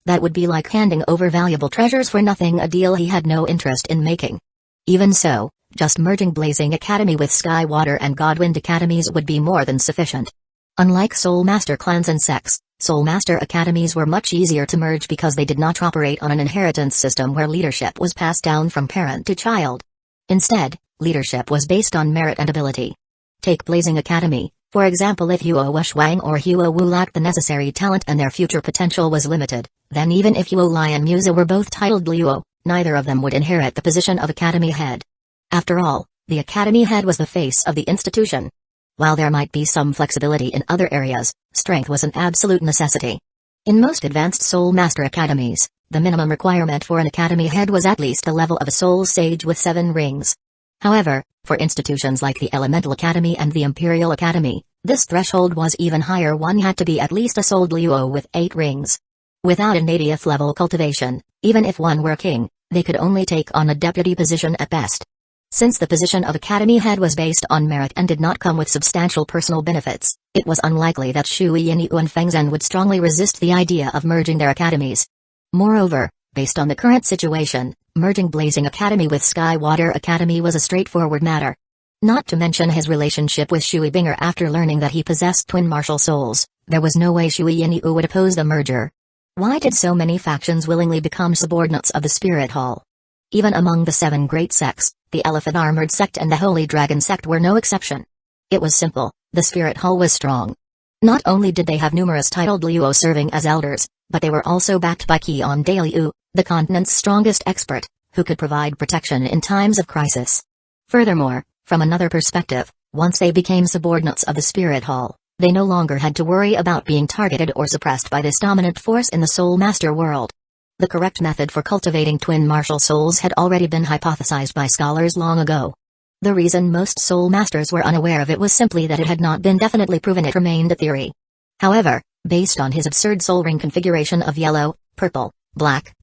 That would be like handing over valuable treasures for nothing, a deal he had no interest in making. Even so, just merging Blazing Academy with Sky Water and Godwind Academies would be more than sufficient. Unlike Soul Master clans and sects, Soul Master Academies were much easier to merge because they did not operate on an inheritance system where leadership was passed down from parent to child. Instead, leadership was based on merit and ability. Take Blazing Academy, for example. If Huo Shuang or Huo Wu lacked the necessary talent and their future potential was limited, then even if Huo Lai and Muzo were both titled Luo, neither of them would inherit the position of Academy head. After all, the Academy head was the face of the institution. While there might be some flexibility in other areas, strength was an absolute necessity. In most advanced Soul Master Academies, the minimum requirement for an Academy head was at least the level of a Soul Sage with 7 rings. However, for institutions like the Elemental Academy and the Imperial Academy, this threshold was even higher. One had to be at least a Soul Luo with 8 rings. Without an 80th level cultivation, even if one were king, they could only take on a deputy position at best. Since the position of Academy head was based on merit and did not come with substantial personal benefits, it was unlikely that Shui Yinyu and Feng Zhen would strongly resist the idea of merging their academies. Moreover, based on the current situation, merging Blazing Academy with Sky Water Academy was a straightforward matter. Not to mention his relationship with Shui Binger after learning that he possessed twin martial souls, there was no way Shui Yinyu would oppose the merger. Why did so many factions willingly become subordinates of the Spirit Hall? Even among the 7 great sects, the Elephant Armored Sect and the Holy Dragon Sect were no exception. It was simple, the Spirit Hall was strong. Not only did they have numerous titled Luo serving as elders, but they were also backed by Qian Daliu, the continent's strongest expert, who could provide protection in times of crisis. Furthermore, from another perspective, once they became subordinates of the Spirit Hall, they no longer had to worry about being targeted or suppressed by this dominant force in the Soul Master world. The correct method for cultivating twin martial souls had already been hypothesized by scholars long ago. The reason most Soul Masters were unaware of it was simply that it had not been definitely proven. It remained a theory. However, based on his absurd soul ring configuration of yellow, purple, black,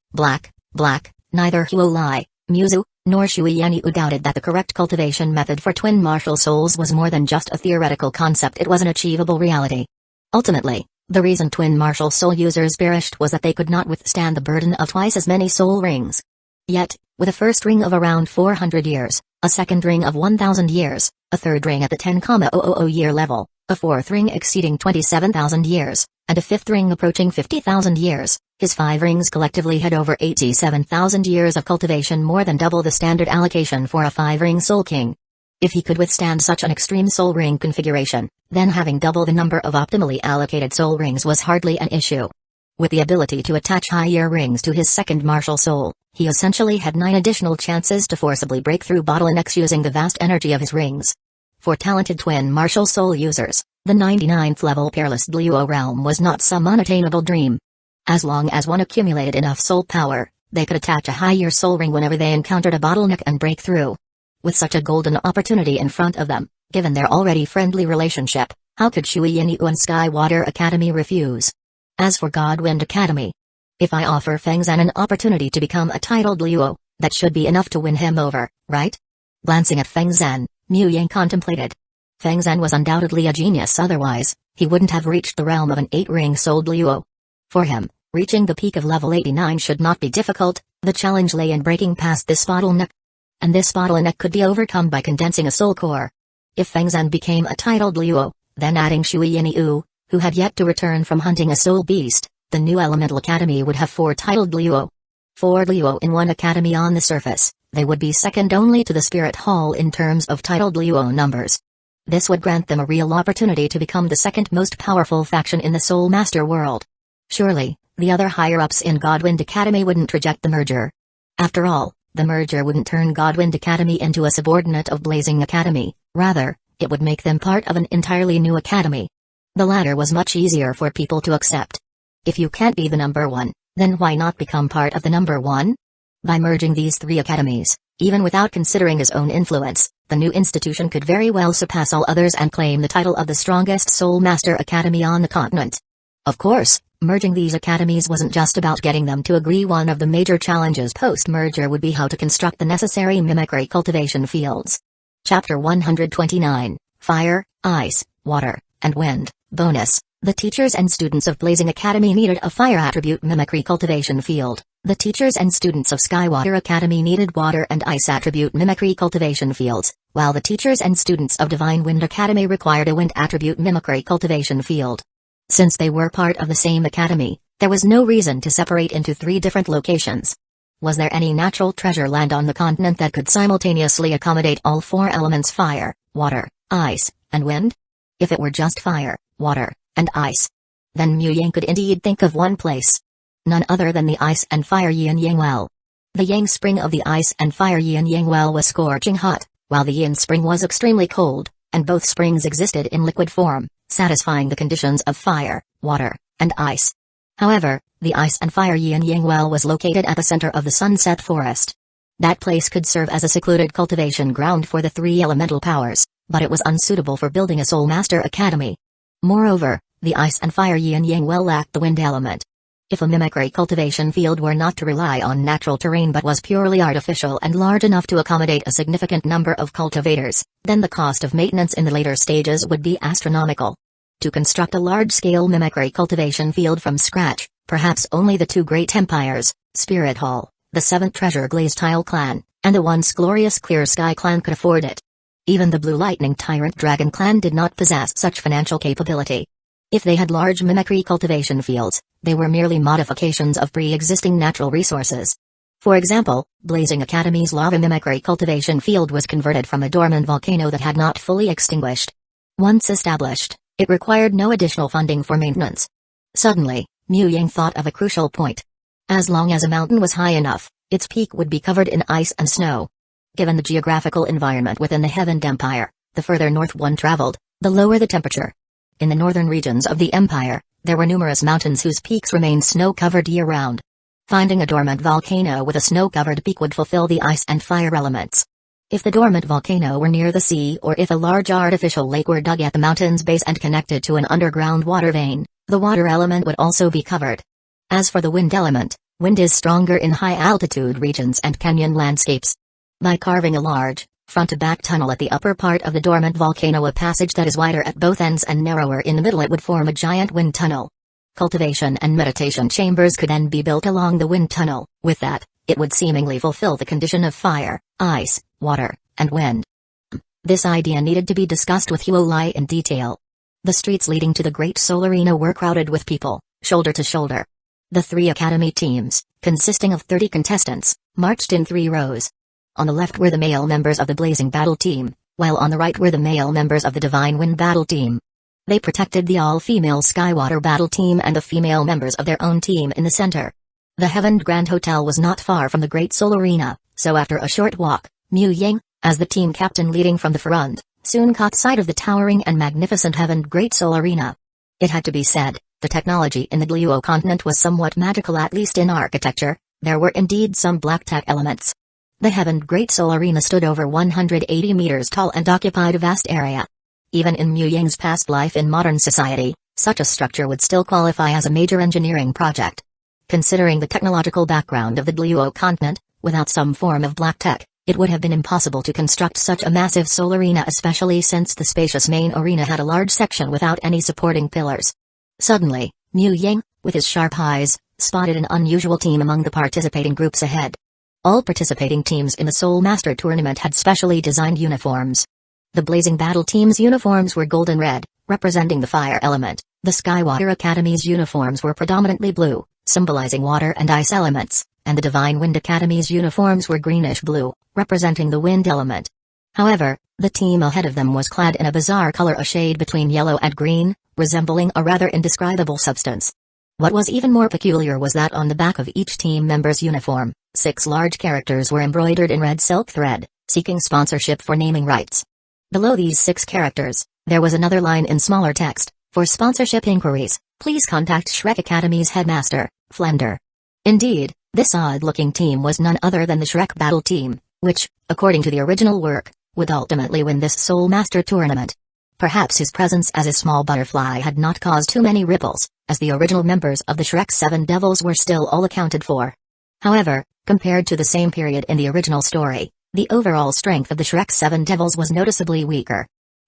neither Huolai, Muzu, nor Shui Yanyu doubted that the correct cultivation method for twin martial souls was more than just a theoretical concept. It was an achievable reality. Ultimately, the reason twin martial soul users perished was that they could not withstand the burden of twice as many soul rings. Yet, with a first ring of around 400 years, a second ring of 1,000 years, a third ring at the 10,000 year level, a fourth ring exceeding 27,000 years, and a fifth ring approaching 50,000 years, his 5 rings collectively had over 87,000 years of cultivation, more than double the standard allocation for a 5-ring Soul King. If he could withstand such an extreme soul ring configuration, then having double the number of optimally allocated soul rings was hardly an issue. With the ability to attach higher rings to his second martial soul, he essentially had 9 additional chances to forcibly break through bottlenecks using the vast energy of his rings. For talented twin martial soul users, the 99th level Peerless Douluo realm was not some unattainable dream. As long as one accumulated enough soul power, they could attach a higher soul ring whenever they encountered a bottleneck and break through. With such a golden opportunity in front of them, given their already friendly relationship, how could Shui Yanyu and Skywater Academy refuse? As for Godwind Academy, if I offer Feng Zan an opportunity to become a titled Luo, that should be enough to win him over, right? Glancing at Feng Zan, Mu Yang contemplated. Feng Zan was undoubtedly a genius, otherwise, he wouldn't have reached the realm of an 8-ring souled Luo. For him, reaching the peak of level 89 should not be difficult. The challenge lay in breaking past this bottleneck. And this bottleneck could be overcome by condensing a soul core. If Feng Zan became a titled Luo, then adding Shui Yanyu, who had yet to return from hunting a soul beast, the new Elemental Academy would have 4 titled Luo. 4 Luo in one academy. On the surface, they would be second only to the Spirit Hall in terms of titled Luo numbers. This would grant them a real opportunity to become the second most powerful faction in the Soul Master world. Surely, the other higher-ups in Godwind Academy wouldn't reject the merger. After all, the merger wouldn't turn Godwind Academy into a subordinate of Blazing Academy, rather, it would make them part of an entirely new academy. The latter was much easier for people to accept. If you can't be the number 1, then why not become part of the number 1? By merging these 3 academies, even without considering his own influence, the new institution could very well surpass all others and claim the title of the strongest Soul Master Academy on the continent. Of course, merging these academies wasn't just about getting them to agree. One of the major challenges post-merger would be how to construct the necessary mimicry cultivation fields. Chapter 129, Fire, Ice, Water, and Wind. Bonus: the teachers and students of Blazing Academy needed a fire attribute mimicry cultivation field. The teachers and students of Skywater Academy needed water and ice attribute mimicry cultivation fields, while the teachers and students of Divine Wind Academy required a wind attribute mimicry cultivation field. Since they were part of the same academy, there was no reason to separate into 3 different locations. Was there any natural treasure land on the continent that could simultaneously accommodate all 4 elements: fire, water, ice, and wind? If it were just fire, water, and ice, then Mu Yang could indeed think of one place. None other than the Ice and Fire Yin Yang Well. The Yang Spring of the Ice and Fire Yin Yang Well was scorching hot, while the Yin Spring was extremely cold, and both springs existed in liquid form, satisfying the conditions of fire, water, and ice. However, the Ice and Fire Yin Yang Well was located at the center of the Sunset Forest. That place could serve as a secluded cultivation ground for the 3 elemental powers, but it was unsuitable for building a Soul Master Academy. Moreover, the Ice and Fire Yin Yang Well lacked the wind element. If a mimicry cultivation field were not to rely on natural terrain but was purely artificial and large enough to accommodate a significant number of cultivators, then the cost of maintenance in the later stages would be astronomical. To construct a large-scale mimicry cultivation field from scratch, perhaps only the 2 great empires, Spirit Hall, the 7th Treasure Glaze Tile Clan, and the once glorious Clear Sky Clan could afford it. Even the Blue Lightning Tyrant Dragon Clan did not possess such financial capability. If they had large mimicry cultivation fields, they were merely modifications of pre-existing natural resources. For example, Blazing Academy's lava mimicry cultivation field was converted from a dormant volcano that had not fully extinguished. Once established, it required no additional funding for maintenance. Suddenly, Mu Yang thought of a crucial point. As long as a mountain was high enough, its peak would be covered in ice and snow. Given the geographical environment within the Heavened Empire, the further north one traveled, the lower the temperature. In the northern regions of the empire, there were numerous mountains whose peaks remained snow-covered year-round. Finding a dormant volcano with a snow-covered peak would fulfill the ice and fire elements. If the dormant volcano were near the sea or if a large artificial lake were dug at the mountain's base and connected to an underground water vein, the water element would also be covered. As for the wind element, wind is stronger in high-altitude regions and canyon landscapes. By carving a large, front-to-back tunnel at the upper part of the dormant volcano, a passage that is wider at both ends and narrower in the middle, it would form a giant wind tunnel. Cultivation and meditation chambers could then be built along the wind tunnel. With that, it would seemingly fulfill the condition of fire, ice, water, and wind. This idea needed to be discussed with Hueco in detail. The streets leading to the Great Soul Arena were crowded with people, shoulder to shoulder. The 3 academy teams, consisting of 30 contestants, marched in 3 rows. On the left were the male members of the Blazing Battle Team, while on the right were the male members of the Divine Wind Battle Team. They protected the all-female Skywater Battle Team and the female members of their own team in the center. The Heaven Grand Hotel was not far from the Great Soul Arena, so after a short walk, Mu Ying, as the team captain leading from the front, soon caught sight of the towering and magnificent Heaven Great Soul Arena. It had to be said, the technology in the Douluo continent was somewhat magical, at least in architecture. There were indeed some black tech elements. The Heaven Great Soul Arena stood over 180 meters tall and occupied a vast area. Even in Mu Ying's past life in modern society, such a structure would still qualify as a major engineering project. Considering the technological background of the Douluo continent, without some form of black tech, it would have been impossible to construct such a massive soul arena, especially since the spacious main arena had a large section without any supporting pillars. Suddenly, Mu Ying, with his sharp eyes, spotted an unusual team among the participating groups ahead. All participating teams in the Soul Master Tournament had specially designed uniforms. The Blazing Battle Team's uniforms were golden red, representing the fire element. The Skywater Academy's uniforms were predominantly blue, symbolizing water and ice elements, and the Divine Wind Academy's uniforms were greenish-blue, representing the wind element. However, the team ahead of them was clad in a bizarre color, a shade between yellow and green, resembling a rather indescribable substance. What was even more peculiar was that on the back of each team member's uniform, 6 large characters were embroidered in red silk thread, seeking sponsorship for naming rights. Below these 6 characters, there was another line in smaller text: "For sponsorship inquiries, please contact Shrek Academy's headmaster, Flender." Indeed, this odd-looking team was none other than the Shrek Battle Team, which, according to the original work, would ultimately win this Soul Master Tournament. Perhaps his presence as a small butterfly had not caused too many ripples, as the original members of the Shrek 7 Devils were still all accounted for. However, compared to the same period in the original story, the overall strength of the Shrek 7 Devils was noticeably weaker.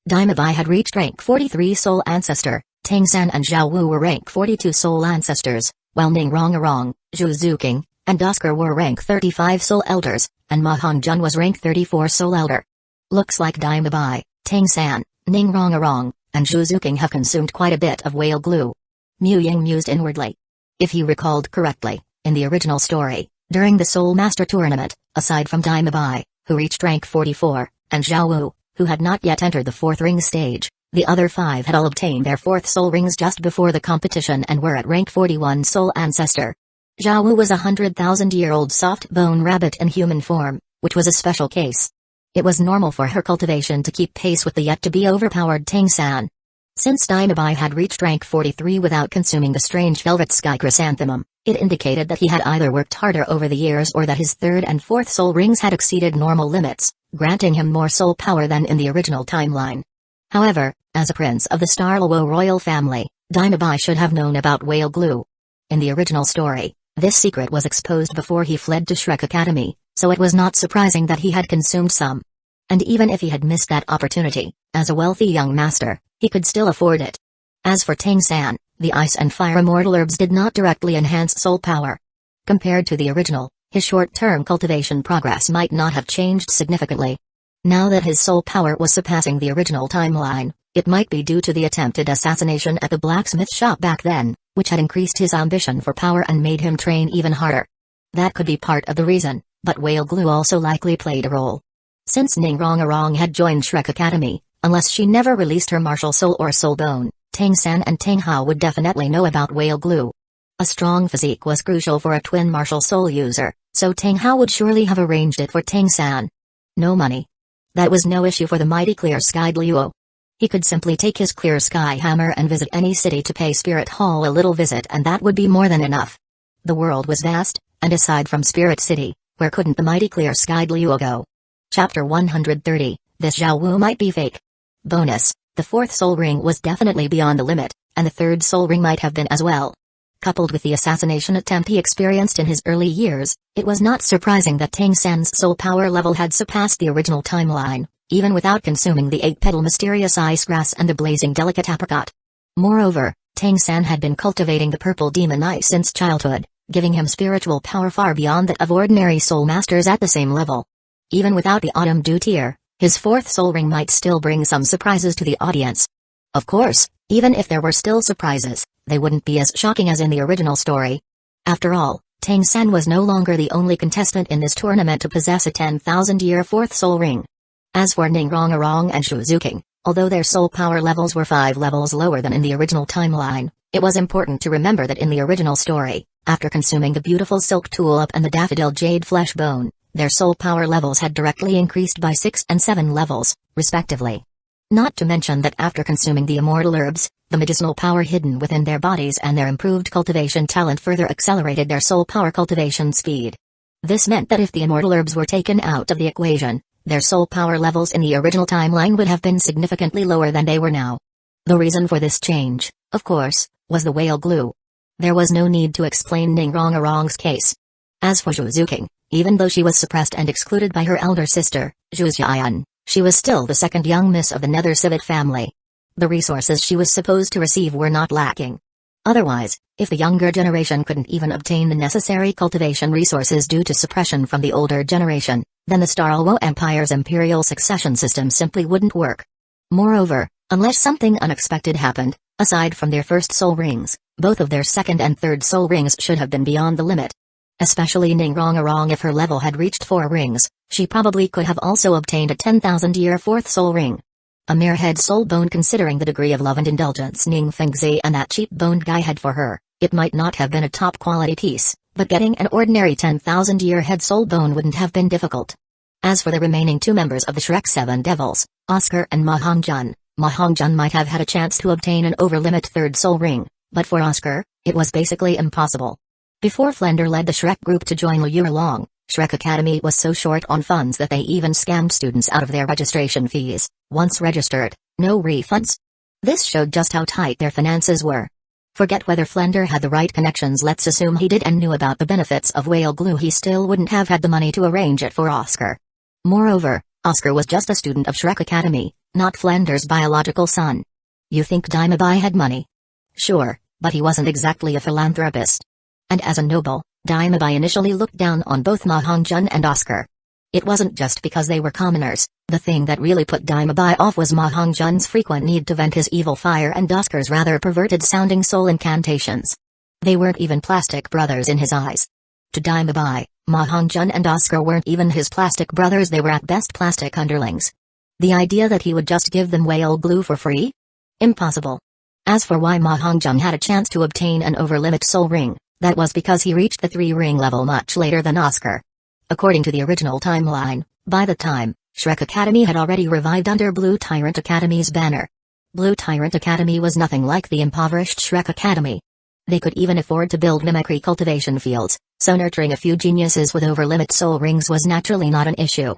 Daimabai had reached rank 43 Soul Ancestor, Tang-san and Zhao Wu were rank 42 Soul Ancestors, while Ning Rongarong, Zhu Zuking, and Oscar were rank 35 Soul Elders, and Ma Hongjun was rank 34 Soul Elder. Looks like Daimabai, Tang-san, Ning Rongarong, and Zhu Zuking have consumed quite a bit of whale glue. Mu Ying mused inwardly. If he recalled correctly, in the original story, during the Soul Master Tournament, aside from Daimabai, who reached rank 44, and Zhao Wu, who had not yet entered the 4th ring stage, the other 5 had all obtained their 4th soul rings just before the competition and were at rank 41 Soul Ancestor. Zhao Wu was a 100,000-year-old soft-bone rabbit in human form, which was a special case. It was normal for her cultivation to keep pace with the yet-to-be overpowered Tang-san. Since Daimabai had reached rank 43 without consuming the strange velvet sky chrysanthemum, it indicated that he had either worked harder over the years or that his 3rd and 4th soul rings had exceeded normal limits, granting him more soul power than in the original timeline. However, as a prince of the Starluo royal family, Daimabai should have known about whale glue. In the original story, this secret was exposed before he fled to Shrek Academy, so it was not surprising that he had consumed some. And even if he had missed that opportunity, as a wealthy young master, he could still afford it. As for Tang-san, the ice and fire immortal herbs did not directly enhance soul power. Compared to the original, his short-term cultivation progress might not have changed significantly. Now that his soul power was surpassing the original timeline, it might be due to the attempted assassination at the blacksmith shop back then, which had increased his ambition for power and made him train even harder. That could be part of the reason, but whale glue also likely played a role. Since Ning Rongarong had joined Shrek Academy, unless she never released her martial soul or soul bone, Tang-san and Tang-hao would definitely know about whale glue. A strong physique was crucial for a twin martial soul user, so Tang-hao would surely have arranged it for Tang-san. No money. That was no issue for the mighty Clear Sky Douluo. He could simply take his Clear Sky hammer and visit any city to pay Spirit Hall a little visit, and that would be more than enough. The world was vast, and aside from Spirit City, where couldn't the mighty Clear Sky Douluo go? Chapter 130, This Zhao Wu might be fake. Bonus, the fourth soul ring was definitely beyond the limit, and the third soul ring might have been as well. Coupled with the assassination attempt he experienced in his early years, it was not surprising that Tang San's soul power level had surpassed the original timeline, even without consuming the 8-petal mysterious ice grass and the blazing delicate apricot. Moreover, Tang San had been cultivating the purple demon ice since childhood, giving him spiritual power far beyond that of ordinary soul masters at the same level. Even without the autumn dew tear, his fourth soul ring might still bring some surprises to the audience. Of course, even if there were still surprises, they wouldn't be as shocking as in the original story. After all, Tang San was no longer the only contestant in this tournament to possess a 10,000-year fourth soul ring. As for Ningrongarong and Shuzuking, although their soul power levels were 5 levels lower than in the original timeline, it was important to remember that in the original story, after consuming the beautiful silk tulip and the daffodil jade flesh bone, their soul power levels had directly increased by 6 and 7 levels, respectively. Not to mention that after consuming the immortal herbs, the medicinal power hidden within their bodies and their improved cultivation talent further accelerated their soul power cultivation speed. This meant that if the immortal herbs were taken out of the equation, their soul power levels in the original timeline would have been significantly lower than they were now. The reason for this change, of course, was the whale glue. There was no need to explain Ningrongarong's case. As for Shuzuking, even though she was suppressed and excluded by her elder sister, Zhuxian, she was still the second young miss of the Nether Civet family. The resources she was supposed to receive were not lacking. Otherwise, if the younger generation couldn't even obtain the necessary cultivation resources due to suppression from the older generation, then the Starluo Empire's imperial succession system simply wouldn't work. Moreover, unless something unexpected happened, aside from their first soul rings, both of their second and third soul rings should have been beyond the limit. Especially Ningrongarong, if her level had reached 4 rings, she probably could have also obtained a 10,000-year fourth soul ring. A mere head soul bone, considering the degree of love and indulgence Ning Fengzi and that cheap-boned guy had for her, it might not have been a top-quality piece, but getting an ordinary 10,000-year head soul bone wouldn't have been difficult. As for the remaining 2 members of the Shrek 7 Devils, Oscar and Ma Hongjun might have had a chance to obtain an over-limit third soul ring, but for Oscar, it was basically impossible. Before Flender led the Shrek group to join Liu Long, Shrek Academy was so short on funds that they even scammed students out of their registration fees. Once registered, no refunds. This showed just how tight their finances were. Forget whether Flender had the right connections, let's assume he did and knew about the benefits of whale glue, he still wouldn't have had the money to arrange it for Oscar. Moreover, Oscar was just a student of Shrek Academy, not Flender's biological son. You think Daimabai had money? Sure, but he wasn't exactly a philanthropist. And as a noble, Daimabai initially looked down on both Ma Hongjun and Oscar. It wasn't just because they were commoners. The thing that really put Daimabai off was Ma Hongjun's frequent need to vent his evil fire and Oscar's rather perverted-sounding soul incantations. They weren't even plastic brothers in his eyes. To Daimabai, Ma Hongjun and Oscar weren't even his plastic brothers, they were at best plastic underlings. The idea that he would just give them whale glue for free? Impossible. As for why Ma Hongjun had a chance to obtain an over-limit soul ring, that was because he reached the 3-ring level much later than Oscar. According to the original timeline, by the time, Shrek Academy had already revived under Blue Tyrant Academy's banner. Blue Tyrant Academy was nothing like the impoverished Shrek Academy. They could even afford to build mimicry cultivation fields, so nurturing a few geniuses with over-limit soul rings was naturally not an issue.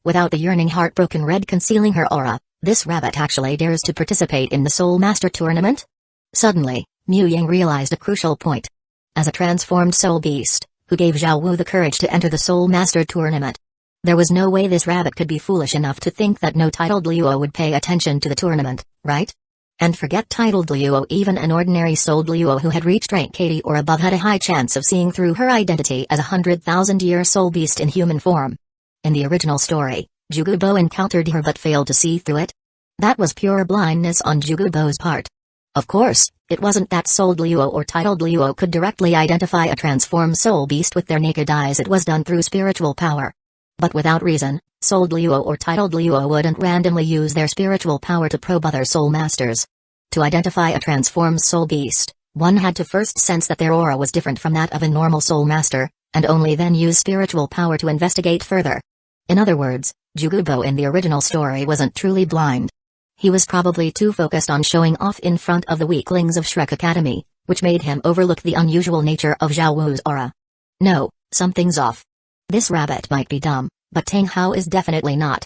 Without the yearning heartbroken red concealing her aura, this rabbit actually dares to participate in the Soul Master tournament? Suddenly, Miu Yang realized a crucial point. As a transformed soul beast, who gave Zhao Wu the courage to enter the Soul Master tournament, there was no way this rabbit could be foolish enough to think that no titled Luo would pay attention to the tournament, right? And forget titled Luo, even an ordinary souled Luo who had reached rank 80 or above had a high chance of seeing through her identity as a 100,000-year soul beast in human form. In the original story, Jugubo encountered her but failed to see through it. That was pure blindness on Jugubo's part. Of course, it wasn't that souled Luo or titled Luo could directly identify a transformed soul beast with their naked eyes, it was done through spiritual power. But without reason, souled Luo or titled Luo wouldn't randomly use their spiritual power to probe other soul masters. To identify a transformed soul beast, one had to first sense that their aura was different from that of a normal soul master, and only then use spiritual power to investigate further. In other words, Jugubo in the original story wasn't truly blind. He was probably too focused on showing off in front of the weaklings of Shrek Academy, which made him overlook the unusual nature of Zhao Wu's aura. No, something's off. This rabbit might be dumb, but Tang Hao is definitely not.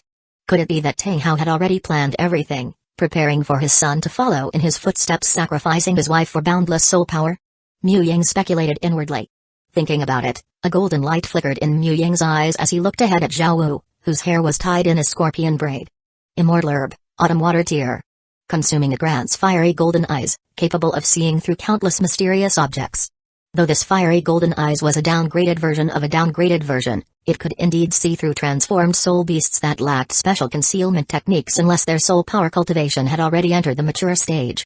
Could it be that Tang Hao had already planned everything, preparing for his son to follow in his footsteps, sacrificing his wife for boundless soul power? Mu Ying speculated inwardly. Thinking about it, a golden light flickered in Mu Ying's eyes as he looked ahead at Zhao Wu, whose hair was tied in a scorpion braid. Immortal herb, autumn water tear. Consuming a grant's fiery golden eyes, capable of seeing through countless mysterious objects. Though this fiery golden eyes was a downgraded version of a downgraded version, it could indeed see through transformed soul beasts that lacked special concealment techniques unless their soul power cultivation had already entered the mature stage.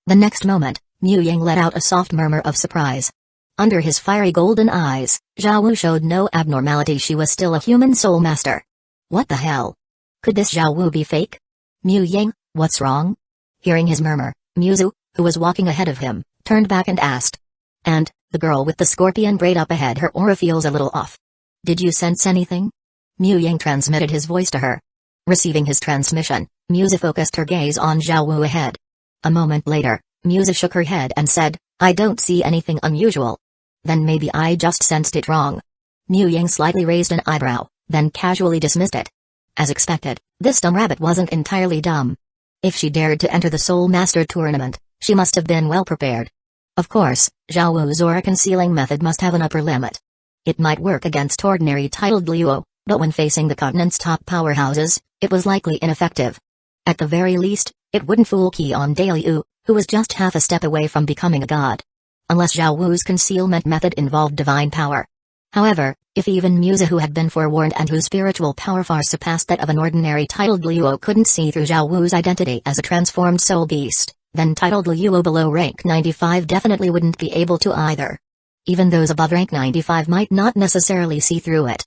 The next moment, Mu Ying let out a soft murmur of surprise. Under his fiery golden eyes, Zhao Wu showed no abnormality. She was still a human soul master. What the hell? Could this Zhao Wu be fake? Mu Ying, what's wrong? Hearing his murmur, Muzu, who was walking ahead of him, turned back and asked. And, the girl with the scorpion braid up ahead, her aura feels a little off. Did you sense anything? Mu Ying transmitted his voice to her. Receiving his transmission, Muzu focused her gaze on Zhao Wu ahead. A moment later, Muzu shook her head and said, I don't see anything unusual. Then maybe I just sensed it wrong. Mu Ying slightly raised an eyebrow, then casually dismissed it. As expected, this dumb rabbit wasn't entirely dumb. If she dared to enter the Soul Master tournament, she must have been well prepared. Of course, Zhao Wu's aura concealing method must have an upper limit. It might work against ordinary titled Luo, but when facing the continent's top powerhouses, it was likely ineffective. At the very least, it wouldn't fool Qian Daliu, who was just half a step away from becoming a god. Unless Zhao Wu's concealment method involved divine power. However, if even Muzu, who had been forewarned and whose spiritual power far surpassed that of an ordinary titled Luo, couldn't see through Zhao Wu's identity as a transformed soul beast, then titled Luo below rank 95 definitely wouldn't be able to either. Even those above rank 95 might not necessarily see through it.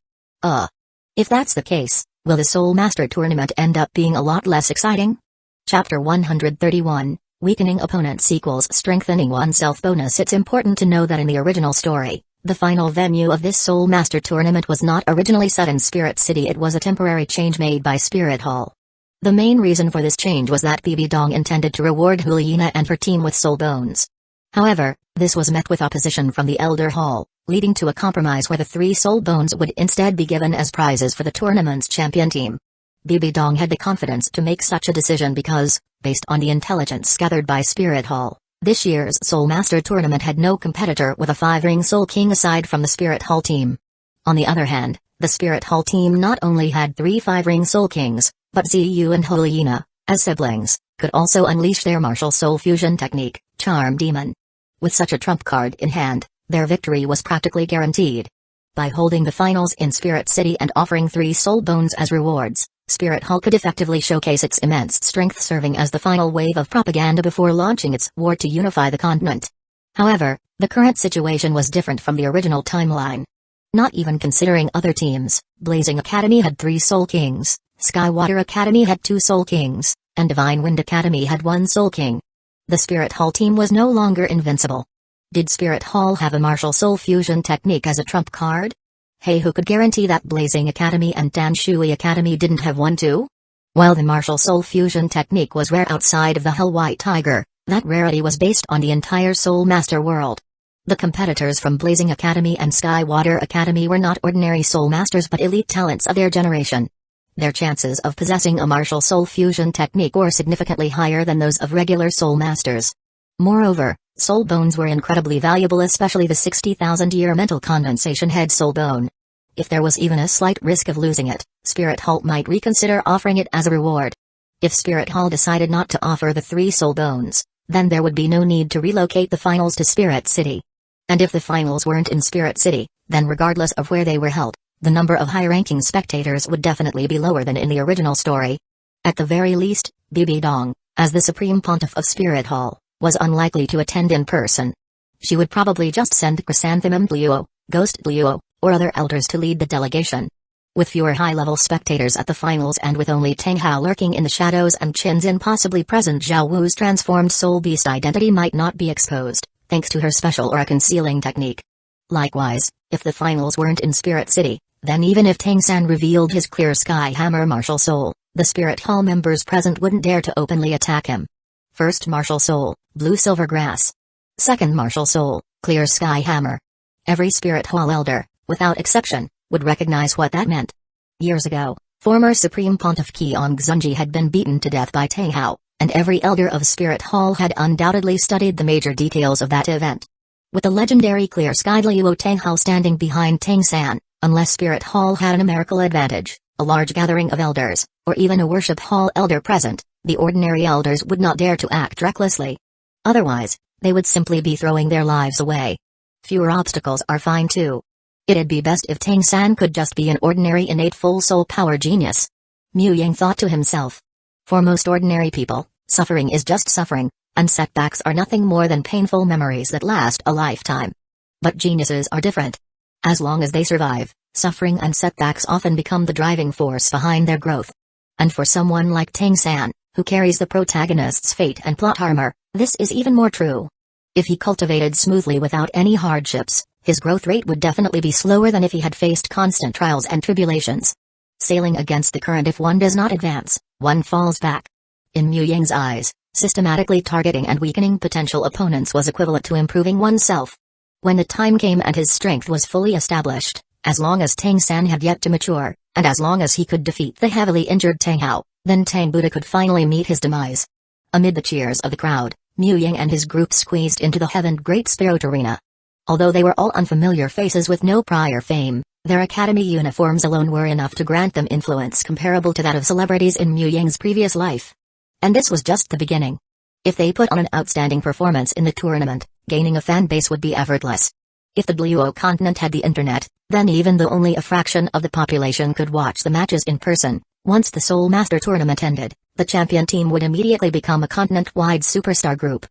If that's the case, will the Soul Master tournament end up being a lot less exciting? Chapter 131, Weakening Opponents equals Strengthening Oneself. Bonus: It's important to know that in the original story, the final venue of this Soul Master tournament was not originally set in Spirit City. It was a temporary change made by Spirit Hall. The main reason for this change was that Bibi Dong intended to reward Huliina and her team with soul bones. However, this was met with opposition from the Elder Hall, leading to a compromise where the 3 soul bones would instead be given as prizes for the tournament's champion team. Bibi Dong had the confidence to make such a decision because, based on the intelligence gathered by Spirit Hall, this year's Soul Master tournament had no competitor with a 5-ring Soul King aside from the Spirit Hall team. On the other hand, the Spirit Hall team not only had 3 5-ring Soul Kings, but Ziyu and Huliina, as siblings, could also unleash their martial soul fusion technique, Charm Demon. With such a trump card in hand, their victory was practically guaranteed. By holding the finals in Spirit City and offering 3 soul bones as rewards, Spirit Hall could effectively showcase its immense strength, serving as the final wave of propaganda before launching its war to unify the continent. However, the current situation was different from the original timeline. Not even considering other teams, Blazing Academy had 3 Soul Kings, Skywater Academy had 2 Soul Kings, and Divine Wind Academy had 1 Soul King. The Spirit Hall team was no longer invincible. Did Spirit Hall have a martial soul fusion technique as a trump card? Hey, who could guarantee that Blazing Academy and Danshui Academy didn't have one too? While the martial soul fusion technique was rare outside of the Hell White Tiger, that rarity was based on the entire Soul Master world. The competitors from Blazing Academy and Skywater Academy were not ordinary Soul Masters but elite talents of their generation. Their chances of possessing a martial soul fusion technique were significantly higher than those of regular Soul Masters. Moreover, soul bones were incredibly valuable, especially the 60,000-year mental condensation head soul bone. If there was even a slight risk of losing it, Spirit Hall might reconsider offering it as a reward. If Spirit Hall decided not to offer the 3 soul bones, then there would be no need to relocate the finals to Spirit City. And if the finals weren't in Spirit City, then regardless of where they were held, the number of high-ranking spectators would definitely be lower than in the original story. At the very least, Bibi Dong, as the Supreme Pontiff of Spirit Hall, was unlikely to attend in person. She would probably just send Chrysanthemum Luo, Ghost Luo, or other elders to lead the delegation. With fewer high-level spectators at the finals and with only Tang Hao lurking in the shadows and Qinzin possibly present, Zhao Wu's transformed soul beast identity might not be exposed, thanks to her special aura concealing technique. Likewise, if the finals weren't in Spirit City, then even if Tang San revealed his Clear Sky Hammer martial soul, the Spirit Hall members present wouldn't dare to openly attack him. First martial soul, Blue Silver Grass. Second martial soul, Clear Sky Hammer. Every Spirit Hall elder, without exception, would recognize what that meant. Years ago, former Supreme Pontiff Qiong Xunji had been beaten to death by Tang Hao, and every elder of Spirit Hall had undoubtedly studied the major details of that event. With the legendary clear-skied Luo Tang Hao standing behind Tang San, unless Spirit Hall had a numerical advantage, a large gathering of elders, or even a worship hall elder present, the ordinary elders would not dare to act recklessly. Otherwise, they would simply be throwing their lives away. Fewer obstacles are fine too. It'd be best if Tang San could just be an ordinary innate full soul power genius. Mu Yang thought to himself. For most ordinary people, suffering is just suffering, and setbacks are nothing more than painful memories that last a lifetime. But geniuses are different. As long as they survive, suffering and setbacks often become the driving force behind their growth. And for someone like Tang San, who carries the protagonist's fate and plot armor, this is even more true. If he cultivated smoothly without any hardships, his growth rate would definitely be slower than if he had faced constant trials and tribulations. Sailing against the current, if one does not advance, one falls back. In Mu Yang's eyes, systematically targeting and weakening potential opponents was equivalent to improving oneself. When the time came and his strength was fully established, as long as Tang San had yet to mature, and as long as he could defeat the heavily injured Tang Hao, then Tang Buddha could finally meet his demise. Amid the cheers of the crowd, Mu Yang and his group squeezed into the Heaven Great Spirit Arena. Although they were all unfamiliar faces with no prior fame, their academy uniforms alone were enough to grant them influence comparable to that of celebrities in Mu Yang's previous life. And this was just the beginning. If they put on an outstanding performance in the tournament, gaining a fan base would be effortless. If the Douluo continent had the internet, then even though only a fraction of the population could watch the matches in person, once the Soul Master tournament ended, the champion team would immediately become a continent-wide superstar group.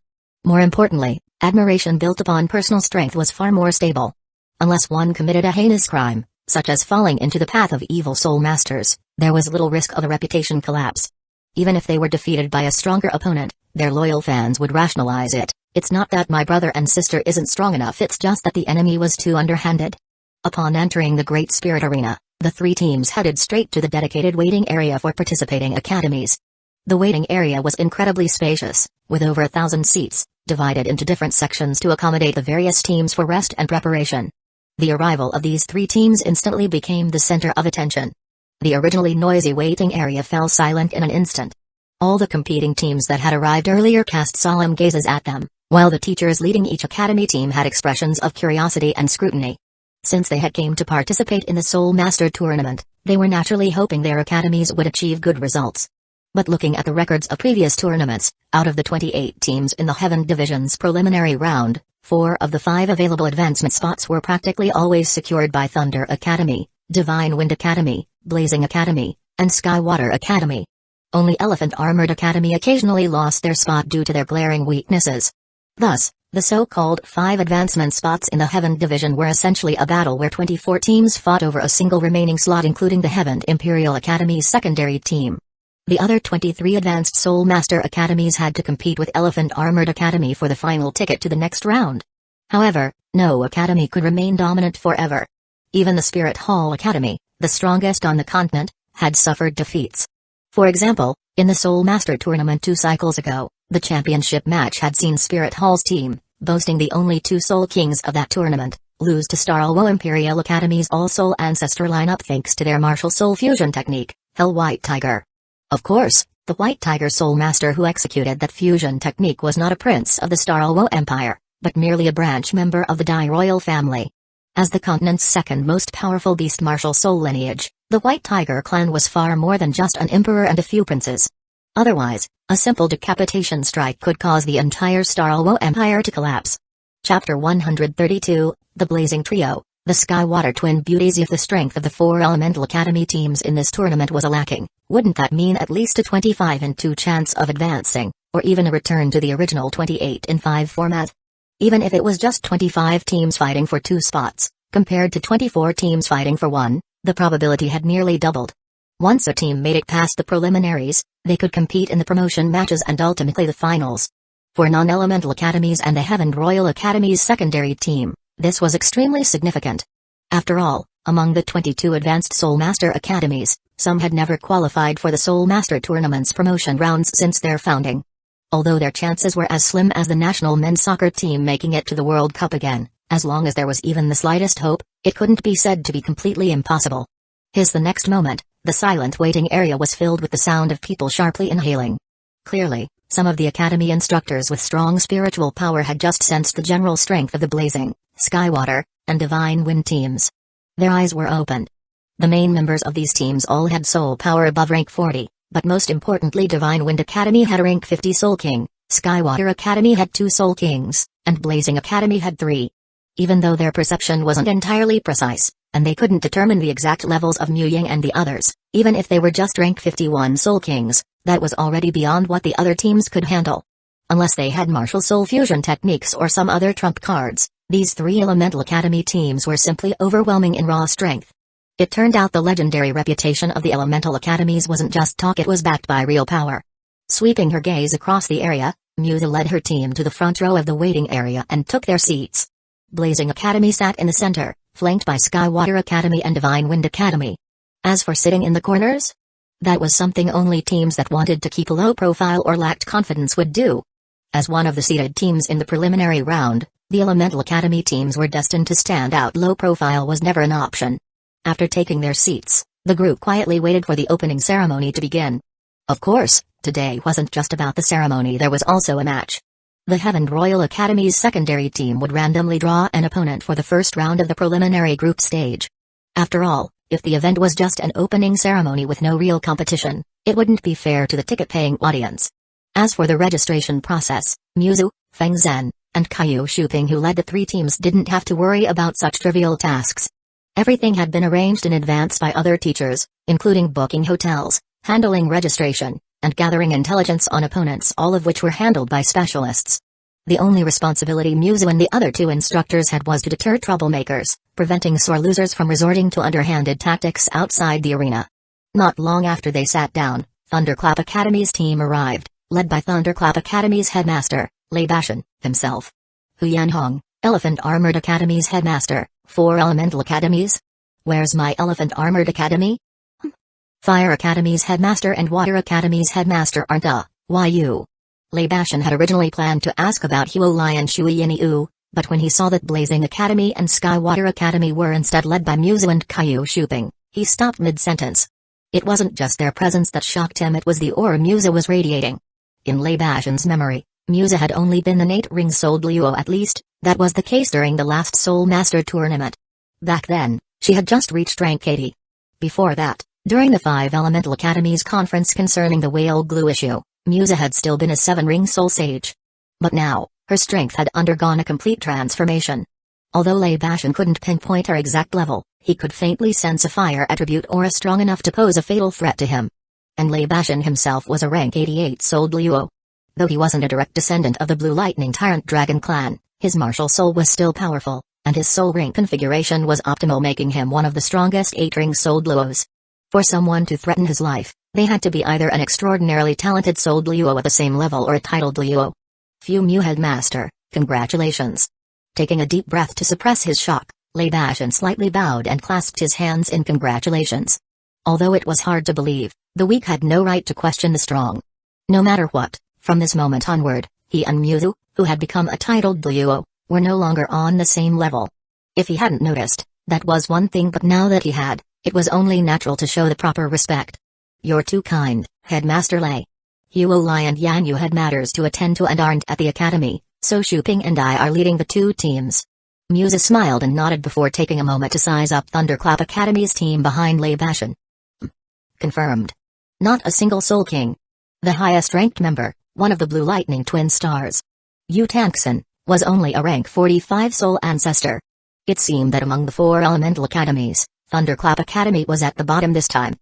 More importantly, admiration built upon personal strength was far more stable. Unless one committed a heinous crime, such as falling into the path of evil Soul Masters, there was little risk of a reputation collapse. Even if they were defeated by a stronger opponent, their loyal fans would rationalize it. It's not that my brother and sister isn't strong enough, it's just that the enemy was too underhanded. Upon entering the Great Spirit Arena, the three teams headed straight to the dedicated waiting area for participating academies. The waiting area was incredibly spacious, with over 1,000 seats, divided into different sections to accommodate the various teams for rest and preparation. The arrival of these three teams instantly became the center of attention. The originally noisy waiting area fell silent in an instant. All the competing teams that had arrived earlier cast solemn gazes at them, while the teachers leading each academy team had expressions of curiosity and scrutiny. Since they had came to participate in the Soul Master tournament, they were naturally hoping their academies would achieve good results. But looking at the records of previous tournaments, out of the 28 teams in the Heaven Division's preliminary round, 4 of the 5 available advancement spots were practically always secured by Thunder Academy, Divine Wind Academy, Blazing Academy, and Skywater Academy. Only Elephant Armored Academy occasionally lost their spot due to their glaring weaknesses. Thus, the so-called 5 advancement spots in the Heaven Division were essentially a battle where 24 teams fought over a single remaining slot, including the Heaven Imperial Academy's secondary team. The other 23 advanced Soul Master Academies had to compete with Elephant Armored Academy for the final ticket to the next round. However, no academy could remain dominant forever. Even the Spirit Hall Academy, the strongest on the continent, had suffered defeats. For example, in the Soul Master tournament 2 cycles ago, the championship match had seen Spirit Hall's team, boasting the only 2 Soul Kings of that tournament, lose to Starluo Imperial Academy's All-Soul Ancestor lineup thanks to their martial soul fusion technique, Hell White Tiger. Of course, the White Tiger Soul Master who executed that fusion technique was not a prince of the Starluo Empire, but merely a branch member of the Dai royal family. As the continent's second most powerful beast martial soul lineage, the White Tiger clan was far more than just an emperor and a few princes. Otherwise, a simple decapitation strike could cause the entire Starluo Empire to collapse. Chapter 132, The Blazing Trio, the Skywater Twin Beauties. If the strength of the 4 Elemental Academy teams in this tournament was lacking, wouldn't that mean at least a 25-2 chance of advancing, or even a return to the original 28-5 format? Even if it was just 25 teams fighting for 2 spots, compared to 24 teams fighting for 1, the probability had nearly doubled. Once a team made it past the preliminaries, they could compete in the promotion matches and ultimately the finals. For non-elemental academies and the Heaven Royal Academy's secondary team, this was extremely significant. After all, among the 22 advanced Soul Master Academies, some had never qualified for the Soul Master tournament's promotion rounds since their founding. Although their chances were as slim as the national men's soccer team making it to the World Cup again, as long as there was even the slightest hope, It couldn't be said to be completely impossible. The next moment, the silent waiting area was filled with the sound of people sharply inhaling. Clearly, some of the academy instructors with strong spiritual power had just sensed the general strength of the Blazing, Skywater, and Divine Wind teams. Their eyes were opened. The main members of these teams all had soul power above rank 40, but most importantly Divine Wind Academy had a rank 50 Soul King, Skywater Academy had 2 Soul Kings, and Blazing Academy had 3. Even though their perception wasn't entirely precise, and they couldn't determine the exact levels of Mu Yang and the others, even if they were just rank 51 Soul Kings, that was already beyond what the other teams could handle. Unless they had martial soul fusion techniques or some other trump cards, these 3 Elemental Academy teams were simply overwhelming in raw strength. It turned out the legendary reputation of the Elemental Academies wasn't just talk, it was backed by real power. Sweeping her gaze across the area, Musa led her team to the front row of the waiting area and took their seats. Blazing Academy sat in the center, flanked by Skywater Academy and Divine Wind Academy. As for sitting in the corners, that was something only teams that wanted to keep a low profile or lacked confidence would do. As one of the seeded teams in the preliminary round, the Elemental Academy teams were destined to stand out. Low profile was never an option. After taking their seats, the group quietly waited for the opening ceremony to begin. Of course, today wasn't just about the ceremony, there was also a match. The Heaven Royal Academy's secondary team would randomly draw an opponent for the first round of the preliminary group stage. After all, if the event was just an opening ceremony with no real competition, it wouldn't be fair to the ticket-paying audience. As for the registration process, Muzu, Feng Zhen, and Kaiyu Shuping, who led the 3 teams, didn't have to worry about such trivial tasks. Everything had been arranged in advance by other teachers, including booking hotels, handling registration, and gathering intelligence on opponents, all of which were handled by specialists. The only responsibility Muzu and the other 2 instructors had was to deter troublemakers, preventing sore losers from resorting to underhanded tactics outside the arena. Not long after they sat down, Thunderclap Academy's team arrived, led by Thunderclap Academy's headmaster, Lei Bashan, himself. Hu Yanhong, Elephant Armored Academy's headmaster. 4 Elemental Academies? Where's my Elephant Armored Academy? Fire Academy's headmaster and Water Academy's headmaster aren't why you? Lei Bashan had originally planned to ask about Huolai and Shui Yinyu, but when he saw that Blazing Academy and Skywater Academy were instead led by Muzu and Kaiyu Shuping, he stopped mid-sentence. It wasn't just their presence that shocked him, it was the aura Muzu was radiating. In Lei Bashan's memory, Muzu had only been an 8-ring-souled Luo, at least, that was the case during the last Soul Master tournament. Back then, she had just reached rank 80. Before that, during the 5 Elemental Academies conference concerning the whale glue issue, Musa had still been a 7-ring soul sage. But now, her strength had undergone a complete transformation. Although Lei Bashan couldn't pinpoint her exact level, he could faintly sense a fire attribute aura strong enough to pose a fatal threat to him. And Lei Bashan himself was a rank 88 souled Luo. Though he wasn't a direct descendant of the Blue Lightning Tyrant Dragon clan, his martial soul was still powerful, and his soul ring configuration was optimal, making him one of the strongest 8-ring souled Luos. For someone to threaten his life, they had to be either an extraordinarily talented souled Luo at the same level or a titled Luo. Phew, Mu Headmaster, congratulations. Taking a deep breath to suppress his shock, Lei Bashan slightly bowed and clasped his hands in congratulations. Although it was hard to believe, the weak had no right to question the strong. No matter what, from this moment onward, he and Muzu, who had become a titled Luo, were no longer on the same level. If he hadn't noticed, that was one thing, but now that he had, it was only natural to show the proper respect. You're too kind, Headmaster Lei. Huolai and Yanyu had matters to attend to and aren't at the academy, so Shuping and I are leading the 2 teams. Musa smiled and nodded before taking a moment to size up Thunderclap Academy's team behind Lei Bashan. Confirmed. Not a single Soul King. The highest ranked member, one of the Blue Lightning Twin Stars, Yu Tankson, was only a rank 45 Soul Ancestor. It seemed that among the 4 Elemental Academies, Thunderclap Academy was at the bottom this time.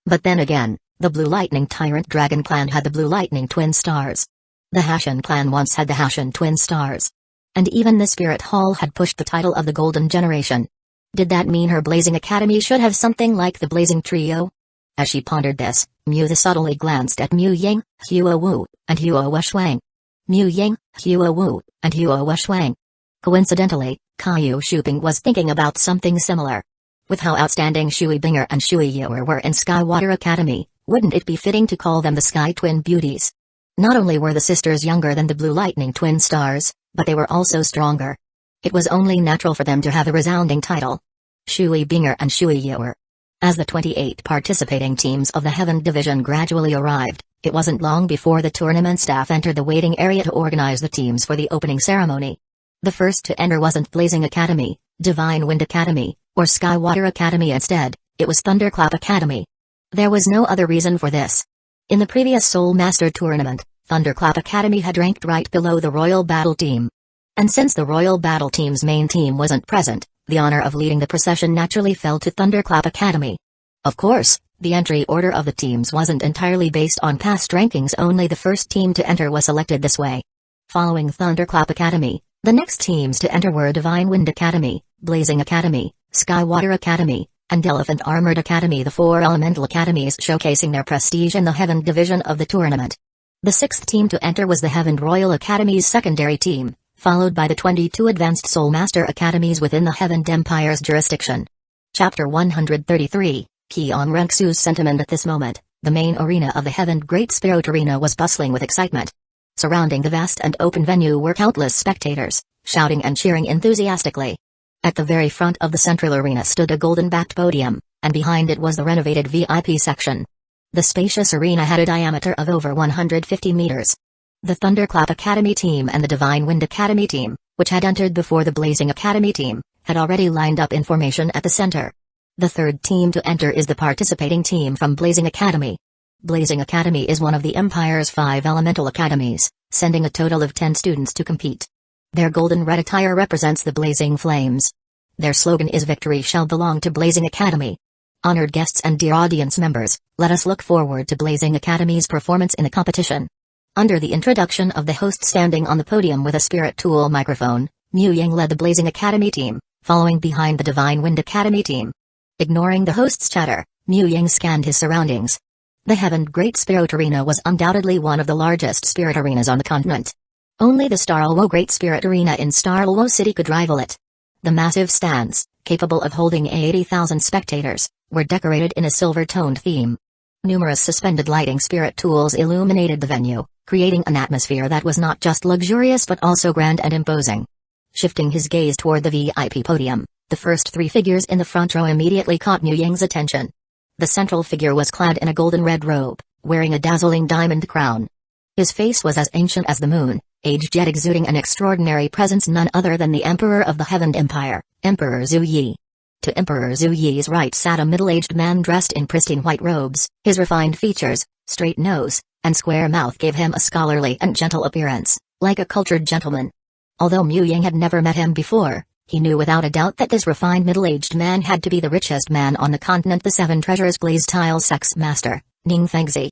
But then again, the Blue Lightning Tyrant Dragon clan had the Blue Lightning Twin Stars. The Hashan clan once had the Hashan Twin Stars. And even the Spirit Hall had pushed the title of the Golden Generation. Did that mean her Blazing Academy should have something like the Blazing Trio? As she pondered this, Musa subtly glanced at Mu Ying, Hua Wu, and Hua Shuang. Mu Ying, Hua Wu, and Hua Shuang. Coincidentally, Kaiyu Shuping was thinking about something similar. With how outstanding Shui Binger and Shui Yor were in Skywater Academy, wouldn't it be fitting to call them the Sky Twin Beauties? Not only were the sisters younger than the Blue Lightning Twin Stars, but they were also stronger. It was only natural for them to have a resounding title. Shui Binger and Shui Yuer. As the 28 participating teams of the Heaven Division gradually arrived, it wasn't long before the tournament staff entered the waiting area to organize the teams for the opening ceremony. The first to enter wasn't Blazing Academy, Divine Wind Academy, or Skywater Academy. Instead, it was Thunderclap Academy. There was no other reason for this. In the previous Soul Master tournament, Thunderclap Academy had ranked right below the Royal Battle Team. And since the Royal Battle Team's main team wasn't present, the honor of leading the procession naturally fell to Thunderclap Academy. Of course, the entry order of the teams wasn't entirely based on past rankings. Only the first team to enter was selected this way. Following Thunderclap Academy, the next teams to enter were Divine Wind Academy, Blazing Academy, Skywater Academy, and Elephant Armored Academy, the 4 elemental academies showcasing their prestige in the Heaven Division of the tournament. The sixth team to enter was the Heaven Royal Academy's secondary team, followed by the 22 Advanced Soul Master Academies within the Heaven Empire's jurisdiction. Chapter 133, Kion Renksu's sentiment. At this moment, the main arena of the Heaven Great Spirit Arena was bustling with excitement. Surrounding the vast and open venue were countless spectators, shouting and cheering enthusiastically. At the very front of the central arena stood a golden-backed podium, and behind it was the renovated VIP section. The spacious arena had a diameter of over 150 meters. The Thunderclap Academy team and the Divine Wind Academy team, which had entered before the Blazing Academy team, had already lined up in formation at the center. The third team to enter is the participating team from Blazing Academy. Blazing Academy is one of the Empire's 5 elemental academies, sending a total of 10 students to compete. Their golden red attire represents the blazing flames. Their slogan is "Victory shall belong to Blazing Academy." Honored guests and dear audience members, let us look forward to Blazing Academy's performance in the competition. Under the introduction of the host standing on the podium with a spirit tool microphone, Mu Yang led the Blazing Academy team, following behind the Divine Wind Academy team. Ignoring the host's chatter, Mu Yang scanned his surroundings. The Heaven Great Spirit Arena was undoubtedly one of the largest spirit arenas on the continent. Only the Starluo Great Spirit Arena in Starluo City could rival it. The massive stands, capable of holding 80,000 spectators, were decorated in a silver-toned theme. Numerous suspended lighting spirit tools illuminated the venue, creating an atmosphere that was not just luxurious but also grand and imposing. Shifting his gaze toward the VIP podium, the first 3 figures in the front row immediately caught Mu Yang's attention. The central figure was clad in a golden red robe, wearing a dazzling diamond crown. His face was as ancient as the moon, aged yet exuding an extraordinary presence, none other than the Emperor of the Heaven Empire, Emperor Zhu Yi. To Emperor Zhu Yi's right sat a middle-aged man dressed in pristine white robes. His refined features, straight nose, and square mouth gave him a scholarly and gentle appearance, like a cultured gentleman. Although Mu Yang had never met him before, he knew without a doubt that this refined middle-aged man had to be the richest man on the continent. The 7 Treasures Blaze Tile Sex Master, Ning Fengzi.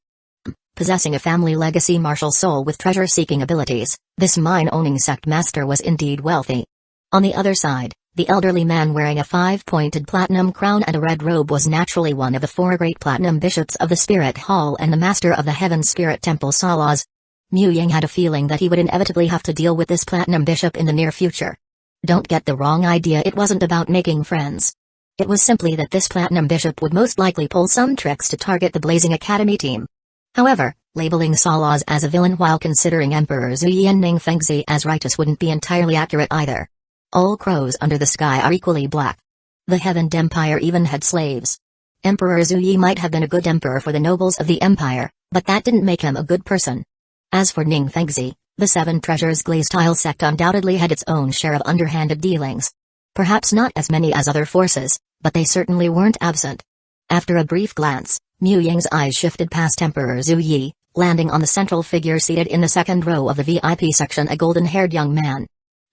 Possessing a family legacy martial soul with treasure-seeking abilities, this mine-owning sect master was indeed wealthy. On the other side, the elderly man wearing a 5-pointed platinum crown and a red robe was naturally one of the 4 great platinum bishops of the Spirit Hall and the master of the Heaven Spirit Temple Salas. Mu Yang had a feeling that he would inevitably have to deal with this platinum bishop in the near future. Don't get the wrong idea, it wasn't about making friends. It was simply that this platinum bishop would most likely pull some tricks to target the Blazing Academy team. However, labeling Salas as a villain while considering Emperor Zhu Yi and Ning Fengzi as righteous wouldn't be entirely accurate either. All crows under the sky are equally black. The Heaven Empire even had slaves. Emperor Zhu Yi might have been a good emperor for the nobles of the empire, but that didn't make him a good person. As for Ning Fengzi, the 7 Treasures Glaze Tile sect undoubtedly had its own share of underhanded dealings. Perhaps not as many as other forces, but they certainly weren't absent. After a brief glance, Mu Yang's eyes shifted past Emperor Zhu Yi, landing on the central figure seated in the second row of the VIP section, a golden-haired young man.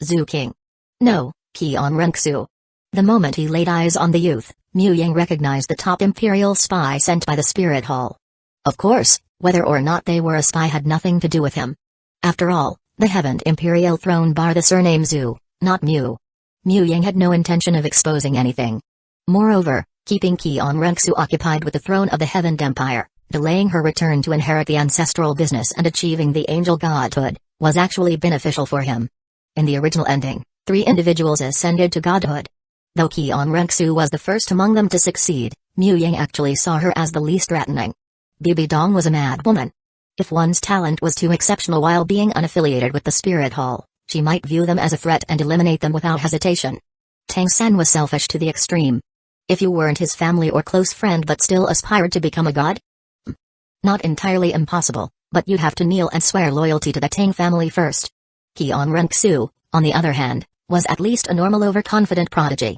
Zhu King. No, Kion Renksu. The moment he laid eyes on the youth, Mu Yang recognized the top imperial spy sent by the Spirit Hall. Of course, whether or not they were a spy had nothing to do with him. After all, the Heaven Imperial throne bore the surname Zhu, not Mu. Mu Yang had no intention of exposing anything. Moreover, keeping Kion Renksu occupied with the throne of the Heaven Empire, delaying her return to inherit the ancestral business and achieving the angel godhood, was actually beneficial for him. In the original ending, 3 individuals ascended to godhood. Though Kion Renksu was the first among them to succeed, Mu Yang actually saw her as the least threatening. Bibi Dong was a mad woman. If one's talent was too exceptional while being unaffiliated with the Spirit Hall, she might view them as a threat and eliminate them without hesitation. Tang-san was selfish to the extreme. If you weren't his family or close friend but still aspired to become a god? Not entirely impossible, but you'd have to kneel and swear loyalty to the Tang family first. Kion Renxu, on the other hand, was at least a normal overconfident prodigy.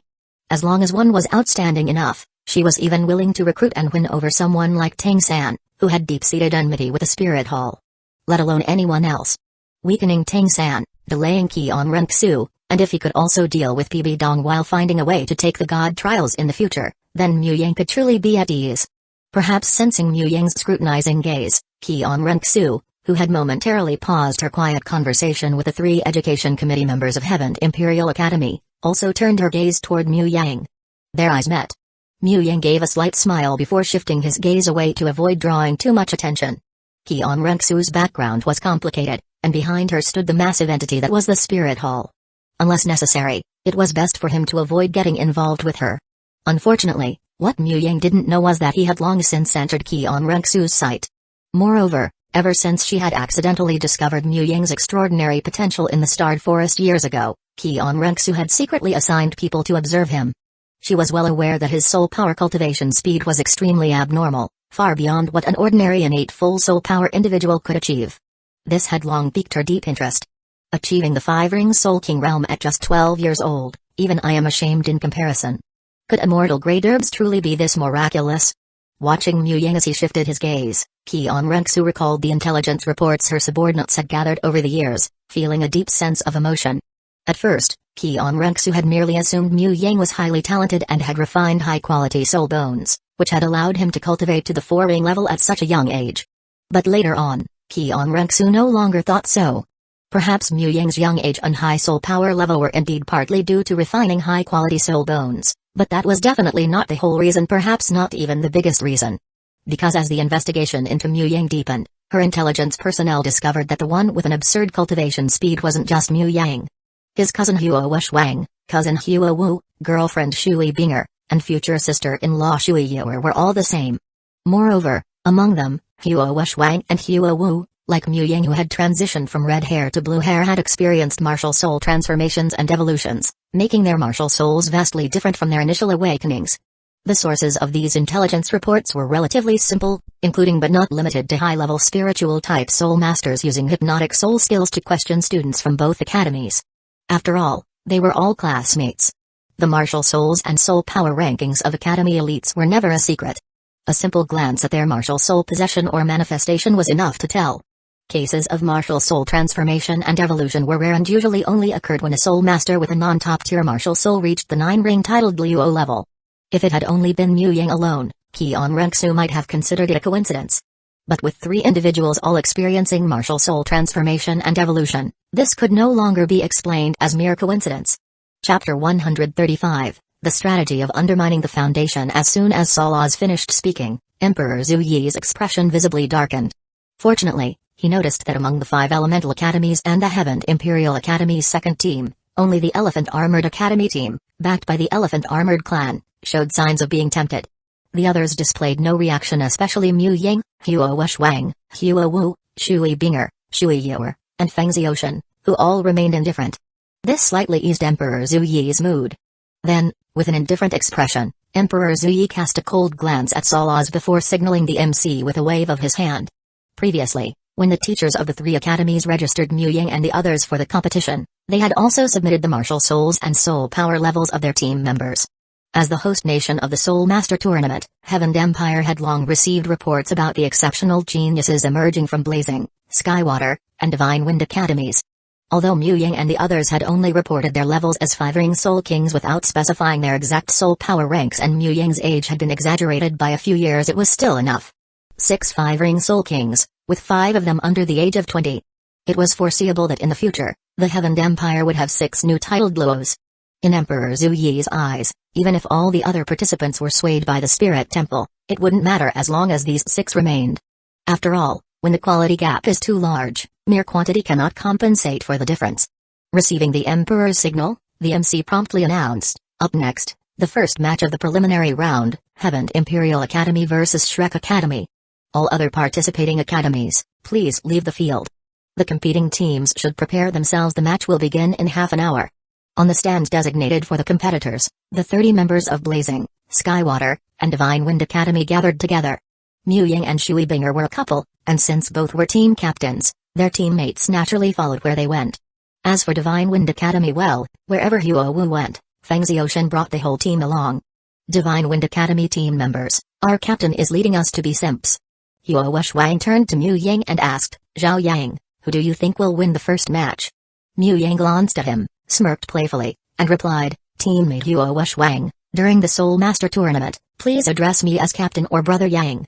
As long as one was outstanding enough, she was even willing to recruit and win over someone like Tang-san, who had deep-seated enmity with the Spirit Hall. Let alone anyone else. Weakening Tang-san, delaying Kion Renxu, and if he could also deal with PB Dong while finding a way to take the god trials in the future, then Mu Yang could truly be at ease. Perhaps sensing Mu Yang's scrutinizing gaze, Kion Renxu, who had momentarily paused her quiet conversation with the 3 education committee members of Heaven Imperial Academy, also turned her gaze toward Mu Yang. Their eyes met. Mu Yang gave a slight smile before shifting his gaze away to avoid drawing too much attention. Kion Renxu's background was complicated, and behind her stood the massive entity that was the Spirit Hall. Unless necessary, it was best for him to avoid getting involved with her. Unfortunately, what Mu Yang didn't know was that he had long since entered Kion Renxu's sight. Moreover, ever since she had accidentally discovered Mu Yang's extraordinary potential in the Starred Forest years ago, Kion Renxu had secretly assigned people to observe him. She was well aware that his soul power cultivation speed was extremely abnormal, far beyond what an ordinary innate full soul power individual could achieve. This had long piqued her deep interest. Achieving the 5-ring Soul King realm at just 12 years old, even I am ashamed in comparison. Could immortal Grey Derbs truly be this miraculous? Watching Mu Yang as he shifted his gaze, Kion Renxu recalled the intelligence reports her subordinates had gathered over the years, feeling a deep sense of emotion. At first, Kion Renxu had merely assumed Mu Yang was highly talented and had refined high-quality soul bones, which had allowed him to cultivate to the 4-ring level at such a young age. But later on, Kion Renxu no longer thought so. Perhaps Mu Yang's young age and high soul power level were indeed partly due to refining high-quality soul bones, but that was definitely not the whole reason, perhaps not even the biggest reason. Because as the investigation into Mu Yang deepened, her intelligence personnel discovered that the one with an absurd cultivation speed wasn't just Mu Yang. His cousin Huo Shuang, cousin Huo Wu, girlfriend Shui Binger, and future sister-in-law Shui Yuer were all the same. Moreover, among them, Huo Shuang and Huo Wu, like Mu Yang who had transitioned from red hair to blue hair, had experienced martial soul transformations and evolutions, making their martial souls vastly different from their initial awakenings. The sources of these intelligence reports were relatively simple, including but not limited to high-level spiritual-type soul masters using hypnotic soul skills to question students from both academies. After all, they were all classmates. The martial souls and soul power rankings of academy elites were never a secret. A simple glance at their martial soul possession or manifestation was enough to tell. Cases of martial soul transformation and evolution were rare and usually only occurred when a soul master with a non-top tier martial soul reached the 9-ring titled Luo level. If it had only been Mu Yang alone, Kion Renxu might have considered it a coincidence. But with 3 individuals all experiencing martial soul transformation and evolution, this could no longer be explained as mere coincidence. Chapter 135, The Strategy of Undermining the Foundation. As soon as Salaz finished speaking, Emperor Zhu Yi's expression visibly darkened. Fortunately, he noticed that among the 5 elemental academies and the Heaven Imperial Academy's second team, only the Elephant Armored Academy team, backed by the Elephant Armored Clan, showed signs of being tempted. The others displayed no reaction, especially Mu Yang, Huo Shuang, Huo Wu, Shui Binger, Shui Yuer, and Feng Xiaoshan, who all remained indifferent. This slightly eased Emperor Zhu Yi's mood. Then, with an indifferent expression, Emperor Zhu Yi cast a cold glance at Salaz before signaling the MC with a wave of his hand. Previously, when the teachers of the 3 academies registered Mu Yang and the others for the competition, they had also submitted the martial souls and soul power levels of their team members. As the host nation of the Soul Master Tournament, Heaven Empire had long received reports about the exceptional geniuses emerging from Blazing, Skywater, and Divine Wind academies. Although Mu Yang and the others had only reported their levels as 5-ring Soul Kings without specifying their exact soul power ranks, and Mu Yang's age had been exaggerated by a few years, it was still enough. 6 5-ring Soul Kings, with 5 of them under the age of 20. It was foreseeable that in the future, the Heaven Empire would have 6 new titled Luos. In Emperor Zhu Yi's eyes, even if all the other participants were swayed by the Spirit Temple, it wouldn't matter as long as these 6 remained. After all, when the quality gap is too large, mere quantity cannot compensate for the difference. Receiving the Emperor's signal, the MC promptly announced, "Up next, the first match of the preliminary round, Heaven Imperial Academy vs. Shrek Academy. All other participating academies, please leave the field. The competing teams should prepare themselves. The match will begin in half an hour." On the stand designated for the competitors, the 30 members of Blazing, Skywater, and Divine Wind Academy gathered together. Mu Ying and Shui Binger were a couple, and since both were team captains, their teammates naturally followed where they went. As for Divine Wind Academy, well, wherever Huo Wu went, Feng Xiaoshan brought the whole team along. Divine Wind Academy team members, our captain is leading us to be simps. Huo Shuang turned to Mu Ying and asked, Zhao Yang, who do you think will win the first match? Mu Ying glanced at him, smirked playfully, and replied, Teammate Huo Shuang, during the Soul Master Tournament, please address me as captain or brother Yang.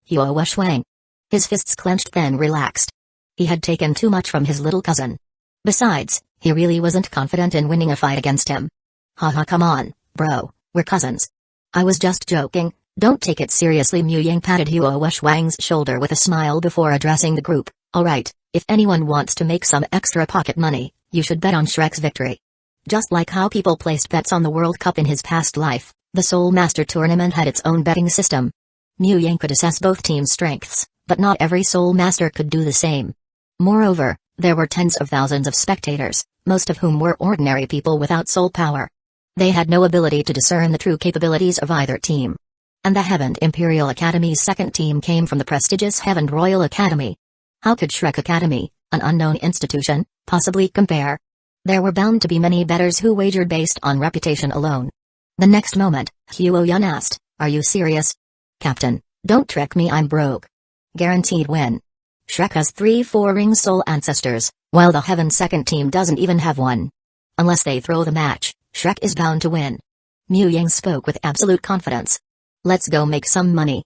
Huo Shuang. His fists clenched then relaxed. He had taken too much from his little cousin. Besides, he really wasn't confident in winning a fight against him. Haha, come on, bro, we're cousins. I was just joking, don't take it seriously. Mu Ying patted Huo Shuang's shoulder with a smile before addressing the group. Alright, if anyone wants to make some extra pocket money, you should bet on Shrek's victory. Just like how people placed bets on the World Cup in his past life, the Soul Master Tournament had its own betting system. Mu Ying could assess both teams' strengths, but not every Soul Master could do the same. Moreover, there were tens of thousands of spectators, most of whom were ordinary people without soul power. They had no ability to discern the true capabilities of either team. And the Heaven Imperial Academy's second team came from the prestigious Heaven Royal Academy. How could Shrek Academy, an unknown institution, possibly compare? There were bound to be many bettors who wagered based on reputation alone. The next moment, Huo Yun asked, Are you serious? Captain, don't trick me, I'm broke. Guaranteed win. Shrek has 3 4-ring soul ancestors, while the Heaven second team doesn't even have one. Unless they throw the match, Shrek is bound to win. Mu Ying spoke with absolute confidence. Let's go make some money.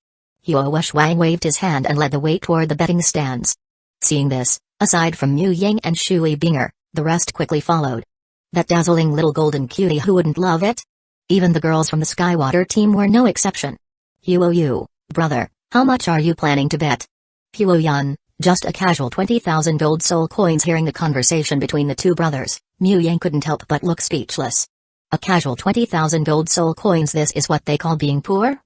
Huo Shuang waved his hand and led the way toward the betting stands. Seeing this, aside from Mu Ying and Shui Binger, the rest quickly followed. That dazzling little golden cutie, who wouldn't love it? Even the girls from the Skywater team were no exception. Huo Yu, brother, how much are you planning to bet? Huo Yun, just a casual 20,000 gold soul coins. Hearing the conversation between the two brothers, Mu Ying couldn't help but look speechless. A casual 20,000 gold soul coins, this is what they call being poor?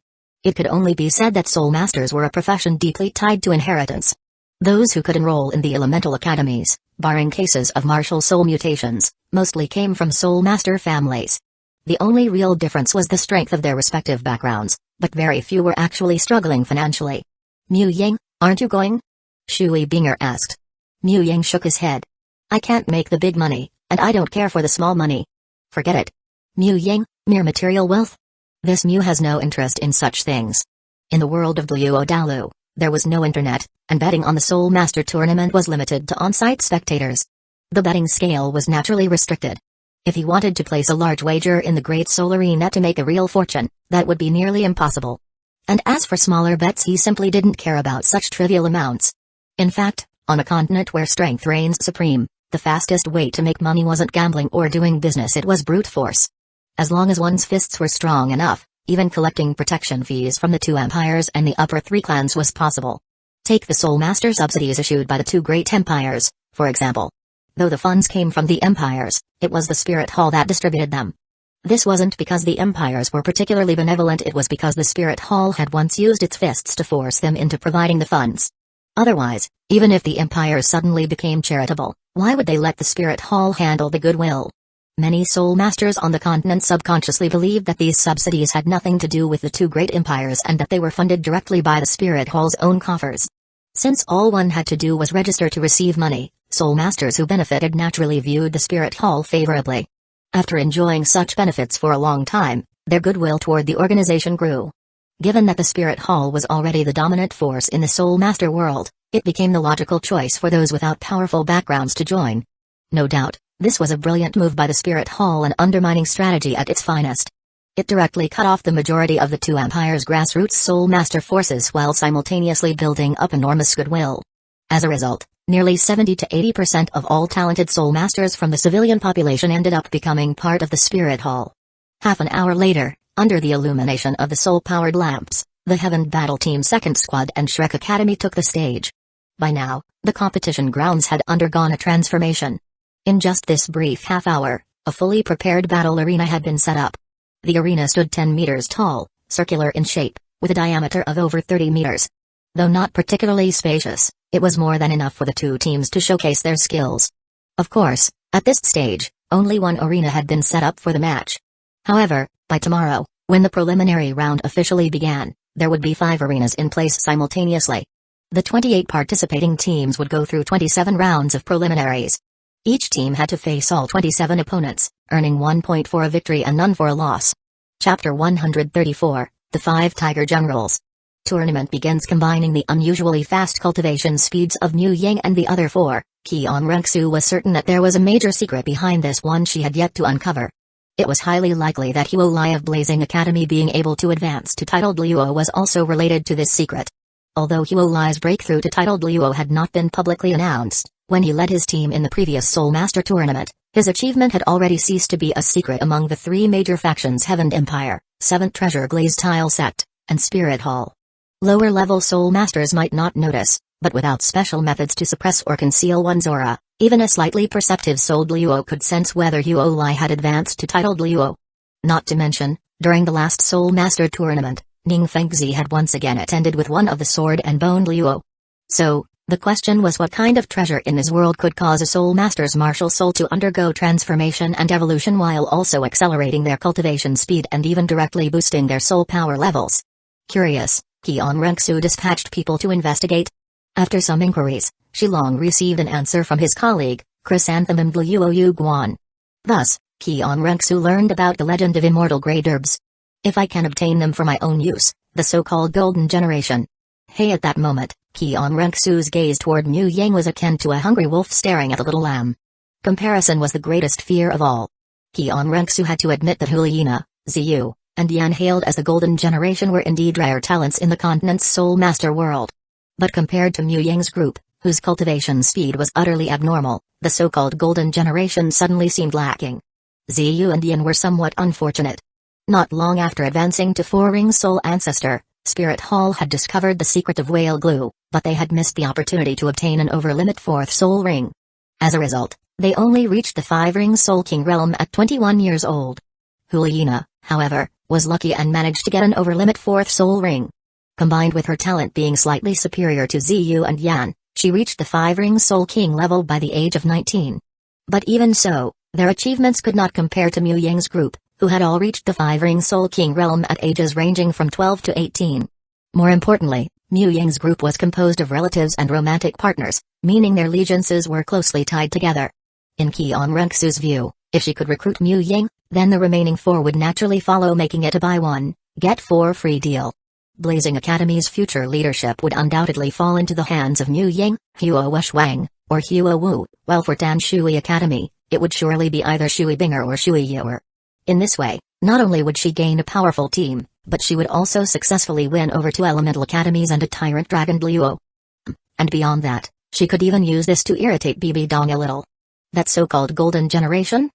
It could only be said that soul masters were a profession deeply tied to inheritance. Those who could enroll in the elemental academies, barring cases of martial soul mutations, mostly came from soul master families. The only real difference was the strength of their respective backgrounds, but very few were actually struggling financially. Mu Ying, aren't you going? Shui Binger asked. Mu Ying shook his head. I can't make the big money, and I don't care for the small money. Forget it. Mu Ying, mere material wealth? This Mu has no interest in such things. In the world of Dalu, there was no internet, and betting on the Soul Master Tournament was limited to on-site spectators. The betting scale was naturally restricted. If he wanted to place a large wager in the Great Soul Arena to make a real fortune, that would be nearly impossible. And as for smaller bets, he simply didn't care about such trivial amounts. In fact, on a continent where strength reigns supreme, the fastest way to make money wasn't gambling or doing business, it was brute force. As long as one's fists were strong enough, even collecting protection fees from the 2 empires and the upper 3 clans was possible. Take the Soul Master subsidies issued by the 2 great empires, for example. Though the funds came from the empires, it was the Spirit Hall that distributed them. This wasn't because the empires were particularly benevolent, it was because the Spirit Hall had once used its fists to force them into providing the funds. Otherwise, even if the empires suddenly became charitable, why would they let the Spirit Hall handle the goodwill? Many soul masters on the continent subconsciously believed that these subsidies had nothing to do with the 2 great empires and that they were funded directly by the Spirit Hall's own coffers. Since all one had to do was register to receive money, soul masters who benefited naturally viewed the Spirit Hall favorably. After enjoying such benefits for a long time, their goodwill toward the organization grew. Given that the Spirit Hall was already the dominant force in the Soul Master world, it became the logical choice for those without powerful backgrounds to join. No doubt, this was a brilliant move by the Spirit Hall, an undermining strategy at its finest. It directly cut off the majority of the 2 empires' grassroots Soul Master forces while simultaneously building up enormous goodwill. As a result, nearly 70 to 80% of all talented Soul Masters from the civilian population ended up becoming part of the Spirit Hall. Half an hour later, under the illumination of the soul-powered lamps, the Heaven Battle Team 2nd Squad and Shrek Academy took the stage. By now, the competition grounds had undergone a transformation. In just this brief half hour, a fully prepared battle arena had been set up. The arena stood 10 meters tall, circular in shape, with a diameter of over 30 meters. Though not particularly spacious, it was more than enough for the 2 teams to showcase their skills. Of course, at this stage, Only one arena had been set up for the match. However, by tomorrow, when the preliminary round officially began, there would be 5 arenas in place simultaneously. The 28 participating teams would go through 27 rounds of preliminaries. Each team had to face all 27 opponents, earning 1 point for a victory and none for a loss. Chapter 134, The 5 Tiger Generals. Tournament begins combining the unusually fast cultivation speeds of Mu Yang and the other 4. Keon Renksu was certain that there was a major secret behind this one she had yet to uncover. It was highly likely that Huo Lai of Blazing Academy being able to advance to titled Luo was also related to this secret. Although Huo Lai's breakthrough to titled Luo had not been publicly announced, when he led his team in the previous Soul Master tournament, his achievement had already ceased to be a secret among the 3 major factions: Heaven Empire, 7th Treasure Glaze Tile Sect, and Spirit Hall. Lower-level Soul Masters might not notice, but without special methods to suppress or conceal one's aura, even a slightly perceptive souled Luo could sense whether Huo Lai had advanced to titled Luo. Not to mention, during the last Soul Master tournament, Ning Fengzi had once again attended with one of the Sword and Bone Luo. So, the question was what kind of treasure in this world could cause a Soul Master's martial soul to undergo transformation and evolution while also accelerating their cultivation speed and even directly boosting their soul power levels. Curious, Keon Renksu dispatched people to investigate. After some inquiries, Shilong received an answer from his colleague, Chrysanthemum Luo Yu Guan. Thus, Keon Renksu learned about the legend of immortal great herbs. If I can obtain them for my own use, the so-called golden generation. Hey, at that moment, Keon Renksu's gaze toward Mu Yang was akin to a hungry wolf staring at a little lamb. Comparison was the greatest fear of all. Keon Renksu had to admit that Huliina, Ziyu, and Yan, hailed as the golden generation, were indeed rare talents in the continent's Soul Master world. But compared to Mu Yang's group, whose cultivation speed was utterly abnormal, the so-called golden generation suddenly seemed lacking. Ziyu and Yan were somewhat unfortunate. Not long after advancing to 4-ring Soul Ancestor, Spirit Hall had discovered the secret of whale glue, but they had missed the opportunity to obtain an over-limit 4th Soul Ring. As a result, they only reached the 5-ring Soul King realm at 21 years old. Huliina, however, was lucky and managed to get an over-limit 4th Soul Ring. Combined with her talent being slightly superior to Ziyu and Yan, she reached the 5-ring Soul King level by the age of 19. But even so, their achievements could not compare to Mu Yang's group, who had all reached the 5-ring Soul King realm at ages ranging from 12 to 18. More importantly, Mu Yang's group was composed of relatives and romantic partners, meaning their allegiances were closely tied together. In Keon Renksu's view, if she could recruit Mu Yang, then the remaining 4 would naturally follow, making it a buy 1, get 4 free deal. Blazing Academy's future leadership would undoubtedly fall into the hands of Mu Yang, Huo Shuang, or Huo Wu, while for Dan Shui Academy, it would surely be either Shui Binger or Shui Yuer. In this way, not only would she gain a powerful team, but she would also successfully win over 2 elemental academies and a tyrant dragon Luo. And beyond that, she could even use this to irritate Bibi Dong a little. That so-called golden generation?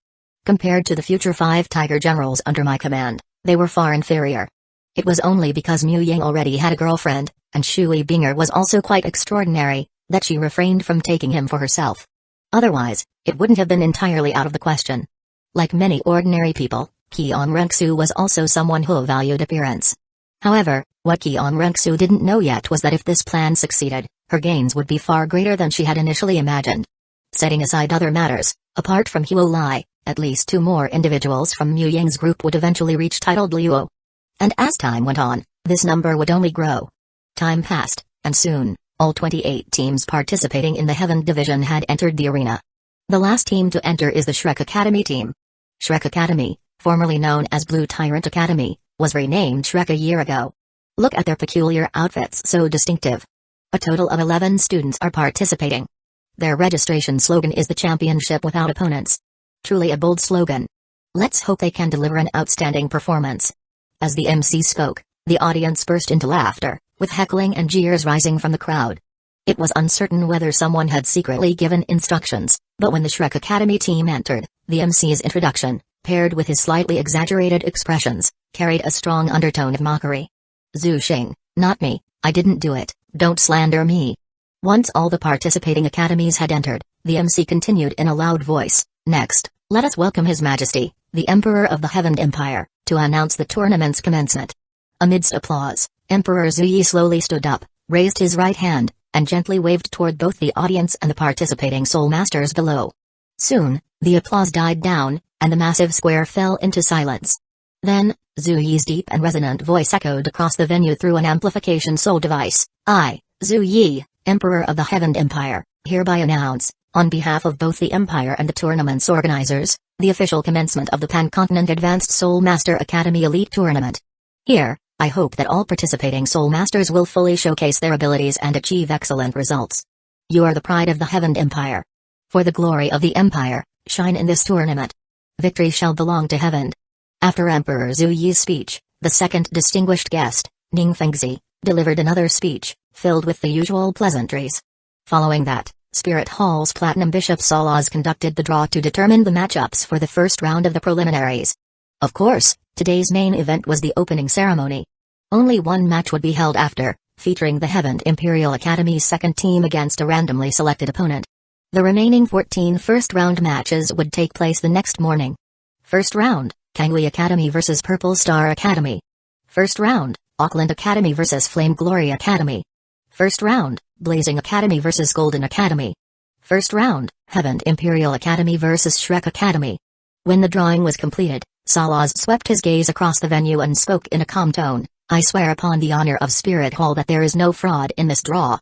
Compared to the future 5 tiger generals under my command, they were far inferior. It was only because Mu Yang already had a girlfriend, and Shui Binger was also quite extraordinary, that she refrained from taking him for herself. Otherwise, it wouldn't have been entirely out of the question. Like many ordinary people, Keon Renksu was also someone who valued appearance. However, what Keon Renksu didn't know yet was that if this plan succeeded, her gains would be far greater than she had initially imagined. Setting aside other matters, apart from Huo Lai, at least 2 more individuals from Mu Yang's group would eventually reach titled Luo. And as time went on, this number would only grow. Time passed, and soon, all 28 teams participating in the Heaven Division had entered the arena. The last team to enter is the Shrek Academy team. Shrek Academy, formerly known as Blue Tyrant Academy, was renamed Shrek a year ago. Look at their peculiar outfits, so distinctive. A total of 11 students are participating. Their registration slogan is "The Championship Without Opponents." Truly a bold slogan. Let's hope they can deliver an outstanding performance. As the MC spoke, the audience burst into laughter, with heckling and jeers rising from the crowd. It was uncertain whether someone had secretly given instructions, but when the Shrek Academy team entered, the MC's introduction, paired with his slightly exaggerated expressions, carried a strong undertone of mockery. Zhu Xing, not me, I didn't do it, don't slander me. Once all the participating academies had entered, the MC continued in a loud voice, next, let us welcome His Majesty, the Emperor of the Heaven Empire, to announce the tournament's commencement. Amidst applause, Emperor Zuyi slowly stood up, raised his right hand, and gently waved toward both the audience and the participating soul masters below. Soon, The applause died down, and the massive square fell into silence. Then, Zhu Yi's deep and resonant voice echoed across the venue through an amplification soul device. I, Zhu Yi, Emperor of the Heaven Empire, hereby announce, on behalf of both the Empire and the tournament's organizers, the official commencement of the Pan-Continent Advanced Soul Master Academy Elite Tournament. Here, I hope that all participating Soul Masters will fully showcase their abilities and achieve excellent results. You are the pride of the Heaven Empire. For the glory of the Empire, shine in this tournament. Victory shall belong to Heaven. After Emperor Zhu Yi's speech, the second distinguished guest, Ning Fengzi, delivered another speech, filled with the usual pleasantries. Following that, Spirit Hall's Platinum Bishop Salaz conducted the draw to determine the matchups for the first round of the preliminaries. Of course, today's main event was the opening ceremony. Only one match would be held after, featuring the Heaven Imperial Academy's second team against a randomly selected opponent. The remaining 14 first-round matches would take place the next morning. First round, Kangui Academy vs Purple Star Academy. First round, Auckland Academy vs Flame Glory Academy. First round, Blazing Academy vs Golden Academy. First round, Heaven Imperial Academy vs Shrek Academy. When the drawing was completed, Salaz swept his gaze across the venue and spoke in a calm tone. I swear upon the honor of Spirit Hall that there is no fraud in this draw.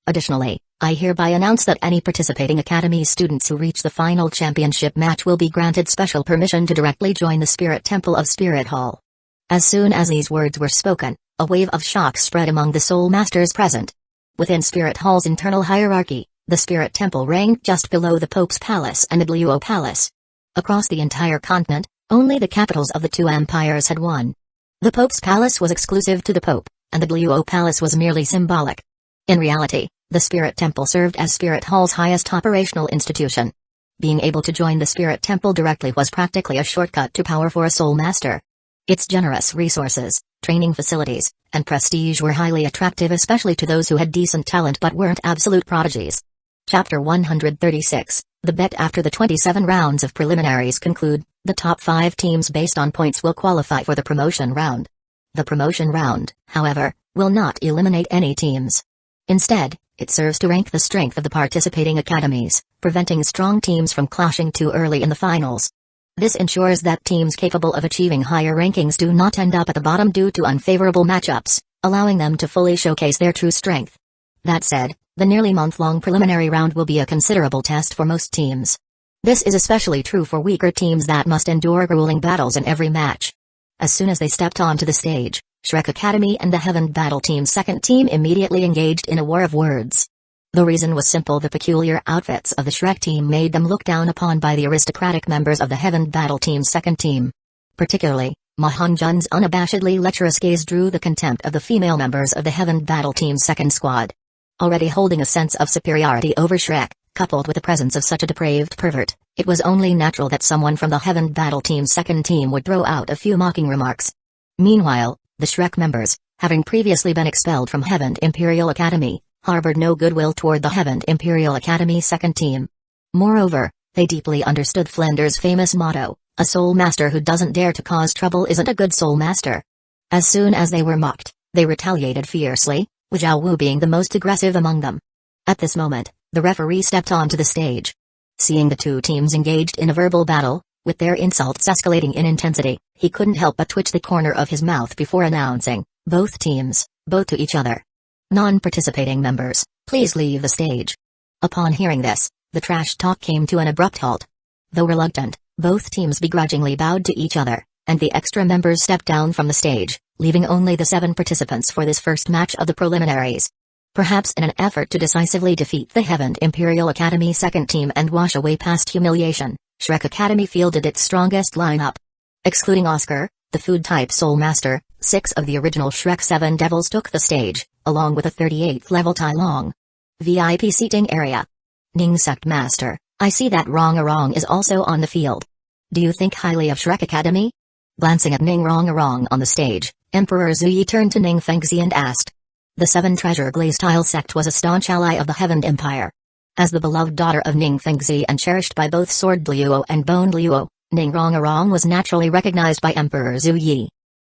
Additionally, I hereby announce that any participating Academy students who reach the final championship match will be granted special permission to directly join the Spirit Temple of Spirit Hall. As soon as these words were spoken, a wave of shock spread among the Soul Masters present. Within Spirit Hall's internal hierarchy, the Spirit Temple ranked just below the Pope's Palace and the Douluo Palace. Across the entire continent, only the capitals of the two empires had won. The Pope's Palace was exclusive to the Pope, and the Douluo Palace was merely symbolic. In reality, the Spirit Temple served as Spirit Hall's highest operational institution. Being able to join the Spirit Temple directly was practically a shortcut to power for a Soul Master. Its generous resources, training facilities, and prestige were highly attractive, especially to those who had decent talent but weren't absolute prodigies. Chapter 136, The Bet. After the 27 rounds of preliminaries conclude, the top 5 teams based on points will qualify for the promotion round. The promotion round, however, will not eliminate any teams. Instead, it serves to rank the strength of the participating academies, preventing strong teams from clashing too early in the finals. This ensures that teams capable of achieving higher rankings do not end up at the bottom due to unfavorable matchups, allowing them to fully showcase their true strength. That said, the nearly month-long preliminary round will be a considerable test for most teams. This is especially true for weaker teams that must endure grueling battles in every match. As soon as they stepped onto the stage, Shrek Academy and the Heaven Battle Team's second team immediately engaged in a war of words. The reason was simple: the peculiar outfits of the Shrek team made them looked down upon by the aristocratic members of the Heaven Battle Team's second team. Particularly, Ma Hongjun's unabashedly lecherous gaze drew the contempt of the female members of the Heaven Battle Team's second squad. Already holding a sense of superiority over Shrek, coupled with the presence of such a depraved pervert, it was only natural that someone from the Heaven Battle Team's second team would throw out a few mocking remarks. Meanwhile, the Shrek members, having previously been expelled from Heaven Imperial Academy, harbored no goodwill toward the Heaven Imperial Academy's second team. Moreover, they deeply understood Flender's famous motto, a soul master who doesn't dare to cause trouble isn't a good soul master. As soon as they were mocked, they retaliated fiercely, with Zhao Wu being the most aggressive among them. At this moment, the referee stepped onto the stage. Seeing the two teams engaged in a verbal battle, with their insults escalating in intensity, he couldn't help but twitch the corner of his mouth before announcing, both teams, bow to each other. Non-participating members, please leave the stage. Upon hearing this, the trash talk came to an abrupt halt. Though reluctant, both teams begrudgingly bowed to each other, and the extra members stepped down from the stage, leaving only the 7 participants for this first match of the preliminaries. Perhaps in an effort to decisively defeat the Heaven Imperial Academy second team and wash away past humiliation, Shrek Academy fielded its strongest lineup. Excluding Oscar, the food-type Soul Master, 6 of the original Shrek 7 Devils took the stage, along with a 38th level Tai Long. VIP seating area. Ning Sect Master, I see that Rong is also on the field. Do you think highly of Shrek Academy? Glancing at Ning Rong on the stage, Emperor Zhu Yi turned to Ning Fengzi and asked. The 7 Treasure Glaze Tile sect was a staunch ally of the Heaven Empire. As the beloved daughter of Ning Fengzi and cherished by both Sword Luo and Bone Luo, Ning Rong was naturally recognized by Emperor Zhu Yi.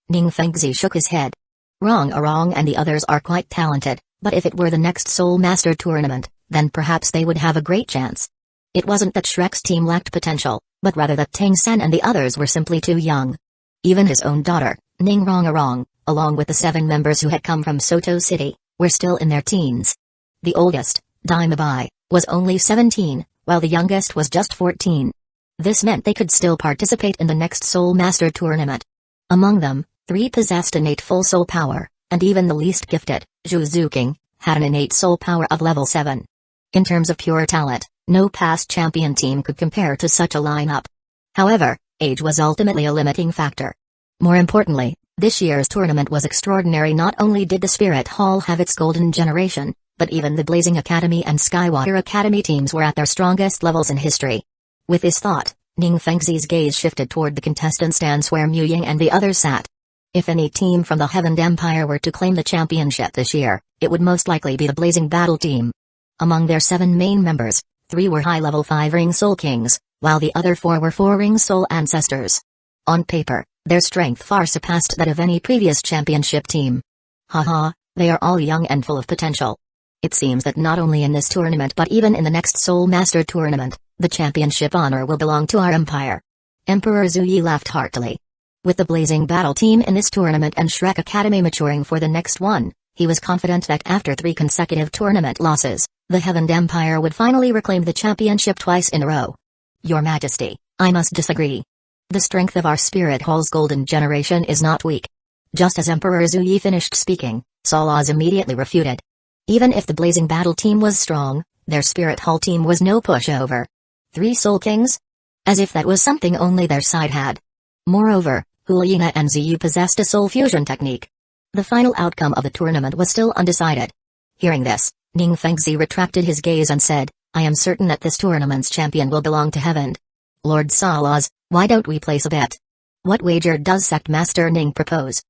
Ning Fengzi shook his head. Rong and the others are quite talented, but if it were the next Soul Master tournament, then perhaps they would have a great chance. It wasn't that Shrek's team lacked potential, but rather that Tang-san and the others were simply too young. Even his own daughter, Ning Rongarong, along with the 7 members who had come from Soto City, were still in their teens. The oldest, Daimabai, was only 17, while the youngest was just 14. This meant they could still participate in the next Soul Master tournament. Among them, 3 possessed innate full soul power, and even the least gifted, Zhu Zuking, had an innate soul power of level 7. In terms of pure talent, no past champion team could compare to such a lineup. However, age was ultimately a limiting factor. More importantly, this year's tournament was extraordinary. Not only did the Spirit Hall have its golden generation, but even the Blazing Academy and Skywater Academy teams were at their strongest levels in history. With this thought, Ning Fengzi's gaze shifted toward the contestant stands where Mu Ying and the others sat. If any team from the Heaven Empire were to claim the championship this year, it would most likely be the Blazing Battle team. Among their 7 main members, 3 were high-level 5-ring Soul Kings, while the other 4 were 4-ring Soul Ancestors. On paper, their strength far surpassed that of any previous championship team. Haha, they are all young and full of potential. It seems that not only in this tournament but even in the next Soul Master tournament, the championship honor will belong to our empire. Emperor Zuyi laughed heartily. With the Blazing Battle team in this tournament and Shrek Academy maturing for the next one, he was confident that after 3 consecutive tournament losses, the Heaven Empire would finally reclaim the championship twice in a row. Your Majesty, I must disagree. The strength of our Spirit Hall's golden generation is not weak. Just as Emperor Zuyi finished speaking, Salaz immediately refuted. Even if the Blazing Battle team was strong, their Spirit Hall team was no pushover. 3 Soul Kings? As if that was something only their side had. Moreover, Huliena and Ziyu possessed a soul fusion technique. The final outcome of the tournament was still undecided. Hearing this, Ning Fengzi retracted his gaze and said, I am certain that this tournament's champion will belong to Heaven. Lord Salaz, why don't we place a bet? What wager does Sect Master Ning propose?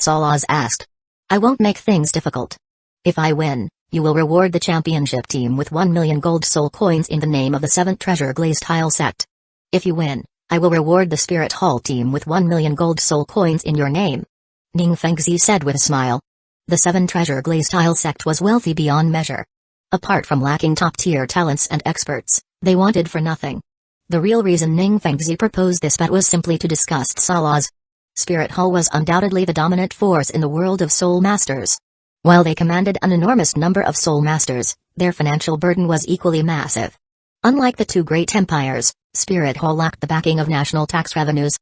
Salaz asked. I won't make things difficult. If I win, you will reward the championship team with 1 million gold soul coins in the name of the 7th Treasure Glazed Tile sect. If you win, I will reward the Spirit Hall team with 1 million gold soul coins in your name. Ning Fengzi said with a smile. The 7 Treasure Glazed Tile sect was wealthy beyond measure. Apart from lacking top-tier talents and experts, they wanted for nothing. The real reason Ning Fengzi proposed this bet was simply to disgust Salaz. Spirit Hall was undoubtedly the dominant force in the world of Soul Masters. While they commanded an enormous number of Soul Masters, their financial burden was equally massive. Unlike the 2 great empires, Spirit Hall lacked the backing of national tax revenues.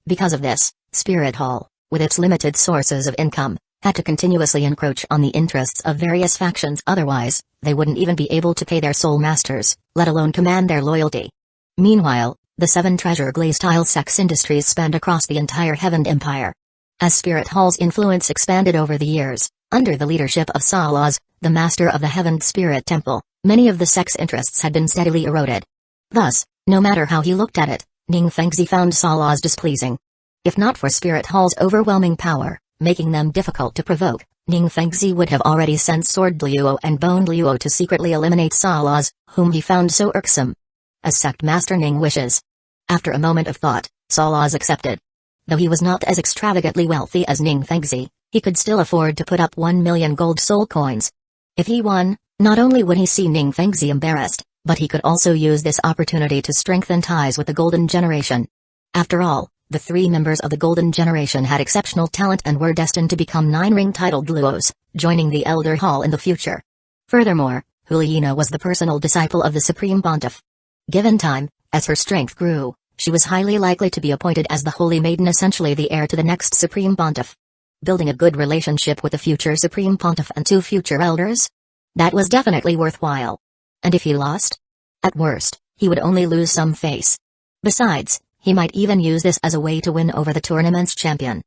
Because of this, Spirit Hall, with its limited sources of income, had to continuously encroach on the interests of various factions. Otherwise, they wouldn't even be able to pay their Soul Masters, let alone command their loyalty. Meanwhile, the 7 Treasure Glazed Tile sect's industries spanned across the entire Heaven Empire. As Spirit Hall's influence expanded over the years, under the leadership of Salaz, the master of the Heaven Spirit Temple, many of the sect's interests had been steadily eroded. Thus, no matter how he looked at it, Ning Fengzi found Salaz displeasing. If not for Spirit Hall's overwhelming power, making them difficult to provoke, Ning Fengzi would have already sent Sword Luo and Bone Luo to secretly eliminate Salaz, whom he found so irksome. As Sect Master Ning wishes. After a moment of thought, Salaz accepted. Though he was not as extravagantly wealthy as Ning Fengzi, he could still afford to put up 1 million gold soul coins. If he won, not only would he see Ning Fengzi embarrassed, but he could also use this opportunity to strengthen ties with the Golden Generation. After all, the 3 members of the Golden Generation had exceptional talent and were destined to become 9-ring titled Luos, joining the Elder Hall in the future. Furthermore, Huliena was the personal disciple of the Supreme Pontiff. Given time, as her strength grew, she was highly likely to be appointed as the Holy Maiden, essentially the heir to the next Supreme Pontiff. Building a good relationship with the future Supreme Pontiff and 2 future elders? That was definitely worthwhile. And if he lost? At worst, he would only lose some face. Besides, he might even use this as a way to win over the tournament's champion.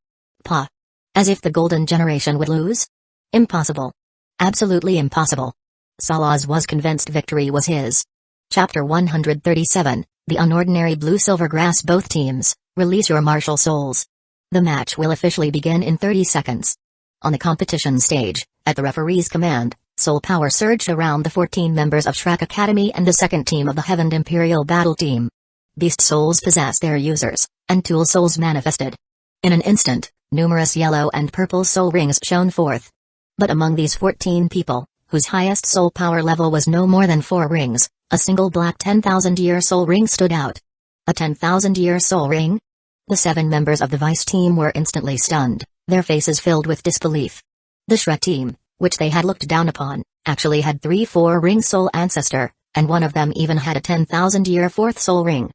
As if the Golden Generation would lose? Impossible. Absolutely impossible. Salaz was convinced victory was his. Chapter 137, The Unordinary Blue-Silver Grass. Both teams, release your martial souls. The match will officially begin in 30 seconds. On the competition stage, at the referee's command, soul power surged around the 14 members of Shrek Academy and the second team of the Heaven Imperial Battle Team. Beast souls possessed their users, and tool souls manifested. In an instant, numerous yellow and purple soul rings shone forth. But among these 14 people, whose highest soul power level was no more than 4 rings, A single black 10,000-year soul ring stood out. A 10,000-year soul ring? The 7 members of the Vice team were instantly stunned, their faces filled with disbelief. The Shrek team, which they had looked down upon, actually had 3 4-ring soul ancestor, and one of them even had a 10,000-year 4th soul ring.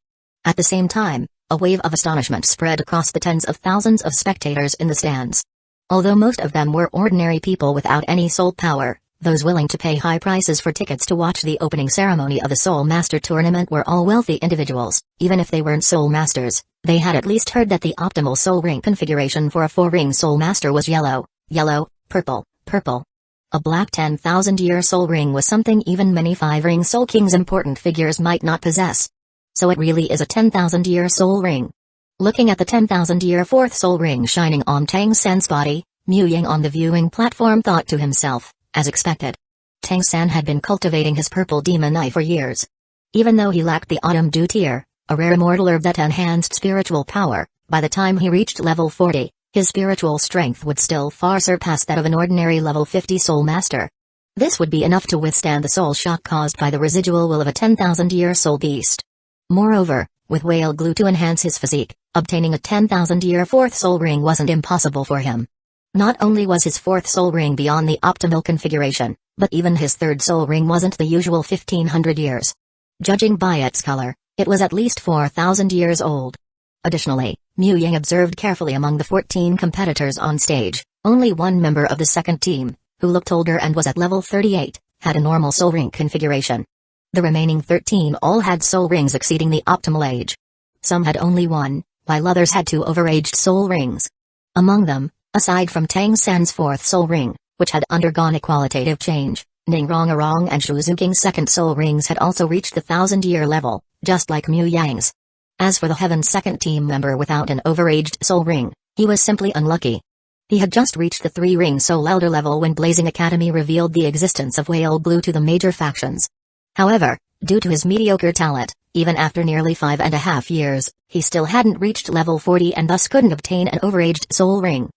At the same time, a wave of astonishment spread across the tens of thousands of spectators in the stands. Although most of them were ordinary people without any soul power, those willing to pay high prices for tickets to watch the opening ceremony of the Soul Master tournament were all wealthy individuals. Even if they weren't Soul Masters, they had at least heard that the optimal soul ring configuration for a 4-ring Soul Master was yellow, yellow, purple, purple. A black 10,000-year soul ring was something even many 5-ring Soul King's important figures might not possess. So it really is a 10,000-year soul ring. Looking at the 10,000-year 4th soul ring shining on Tang San's body, Mu Ying on the viewing platform thought to himself, as expected. Tang San had been cultivating his purple demon eye for years. Even though he lacked the Autumn Dew tier, a rare immortal herb that enhanced spiritual power, by the time he reached level 40, his spiritual strength would still far surpass that of an ordinary level 50 Soul Master. This would be enough to withstand the soul shock caused by the residual will of a 10,000-year soul beast. Moreover, with whale glue to enhance his physique, obtaining a 10,000-year 4th soul ring wasn't impossible for him. Not only was his 4th soul ring beyond the optimal configuration, but even his 3rd soul ring wasn't the usual 1,500 years. Judging by its color, it was at least 4,000 years old. Additionally, Mu Ying observed carefully among the 14 competitors on stage, only one member of the second team, who looked older and was at level 38, had a normal soul ring configuration. The remaining 13 all had soul rings exceeding the optimal age. Some had only one, while others had 2 overaged soul rings. Among them, aside from Tang San's 4th soul ring, which had undergone a qualitative change, Ning Rongarong and Shu Zuking's 2nd soul rings had also reached the 1,000-year level, just like Mu Yang's. As for the Heaven's 2nd team member without an overaged soul ring, he was simply unlucky. He had just reached the 3-ring soul elder level when Blazing Academy revealed the existence of whale glue to the major factions. However, due to his mediocre talent, even after nearly 5.5 years, he still hadn't reached level 40 and thus couldn't obtain an overaged soul ring.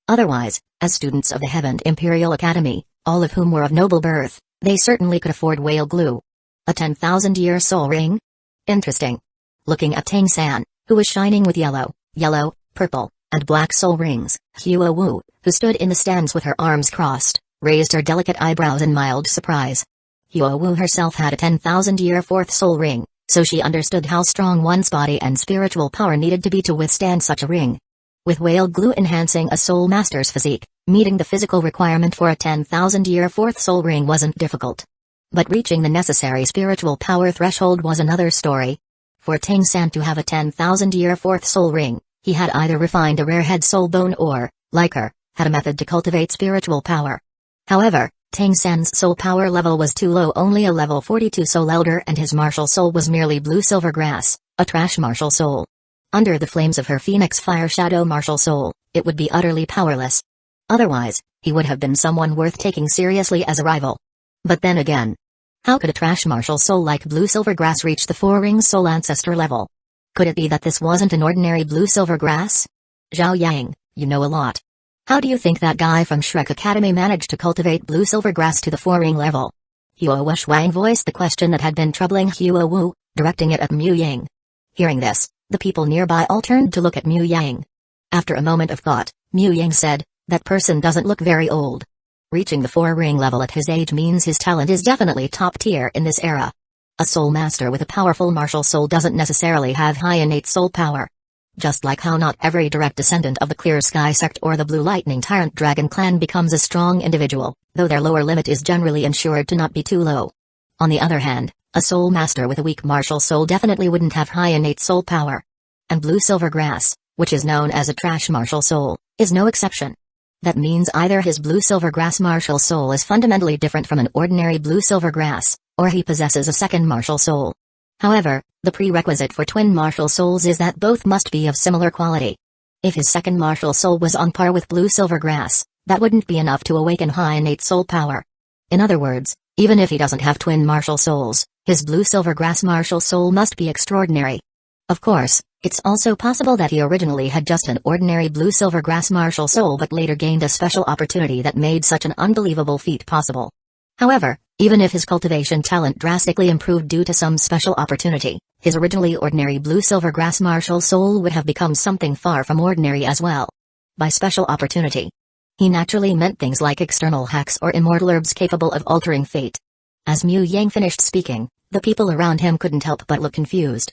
Otherwise, as students of the Heaven Imperial Academy, all of whom were of noble birth, they certainly could afford whale glue. A 10,000-year soul ring? Interesting. Looking at Tang San, who was shining with yellow, yellow, purple, and black soul rings, Hua Wu, who stood in the stands with her arms crossed, raised her delicate eyebrows in mild surprise. Hua Wu herself had a 10,000-year 4th soul ring, so she understood how strong one's body and spiritual power needed to be to withstand such a ring. With whale glue enhancing a soul master's physique, meeting the physical requirement for a 10,000-year 4th soul ring wasn't difficult. But reaching the necessary spiritual power threshold was another story. For Tang San to have a 10,000-year 4th soul ring, he had either refined a rare head soul bone or, like her, had a method to cultivate spiritual power. However, Tang San's soul power level was too low, only a level 42 soul elder, and his martial soul was merely blue silver grass, a trash martial soul. Under the flames of her Phoenix Fire Shadow martial soul, it would be utterly powerless. Otherwise, he would have been someone worth taking seriously as a rival. But then again, how could a trash martial soul like blue silver grass reach the 4-ring soul ancestor level? Could it be that this wasn't an ordinary blue silver grass? Zhao Yang, you know a lot. How do you think that guy from Shrek Academy managed to cultivate blue silver grass to the 4-ring level? Hua Shuang voiced the question that had been troubling Hua Wu, directing it at Mu Yang. Hearing this, the people nearby all turned to look at Mu Yang. After a moment of thought, Mu Yang said, "That person doesn't look very old. Reaching the 4-ring level at his age means his talent is definitely top tier in this era. A soul master with a powerful martial soul doesn't necessarily have high innate soul power. Just like how not every direct descendant of the Clear Sky sect or the Blue Lightning Tyrant Dragon clan becomes a strong individual, though their lower limit is generally ensured to not be too low. On the other hand, a soul master with a weak martial soul definitely wouldn't have high innate soul power. And blue silver grass, which is known as a trash martial soul, is no exception. That means either his blue silver grass martial soul is fundamentally different from an ordinary blue silver grass, or he possesses a second martial soul. However, the prerequisite for twin martial souls is that both must be of similar quality. If his second martial soul was on par with blue silver grass, that wouldn't be enough to awaken high innate soul power. In other words, even if he doesn't have twin martial souls, his blue silver grass martial soul must be extraordinary. Of course, it's also possible that he originally had just an ordinary blue silver grass martial soul but later gained a special opportunity that made such an unbelievable feat possible. However, even if his cultivation talent drastically improved due to some special opportunity, his originally ordinary blue-silver grass martial soul would have become something far from ordinary as well. By special opportunity, he naturally meant things like external hacks or immortal herbs capable of altering fate. As Mu Yang finished speaking, the people around him couldn't help but look confused.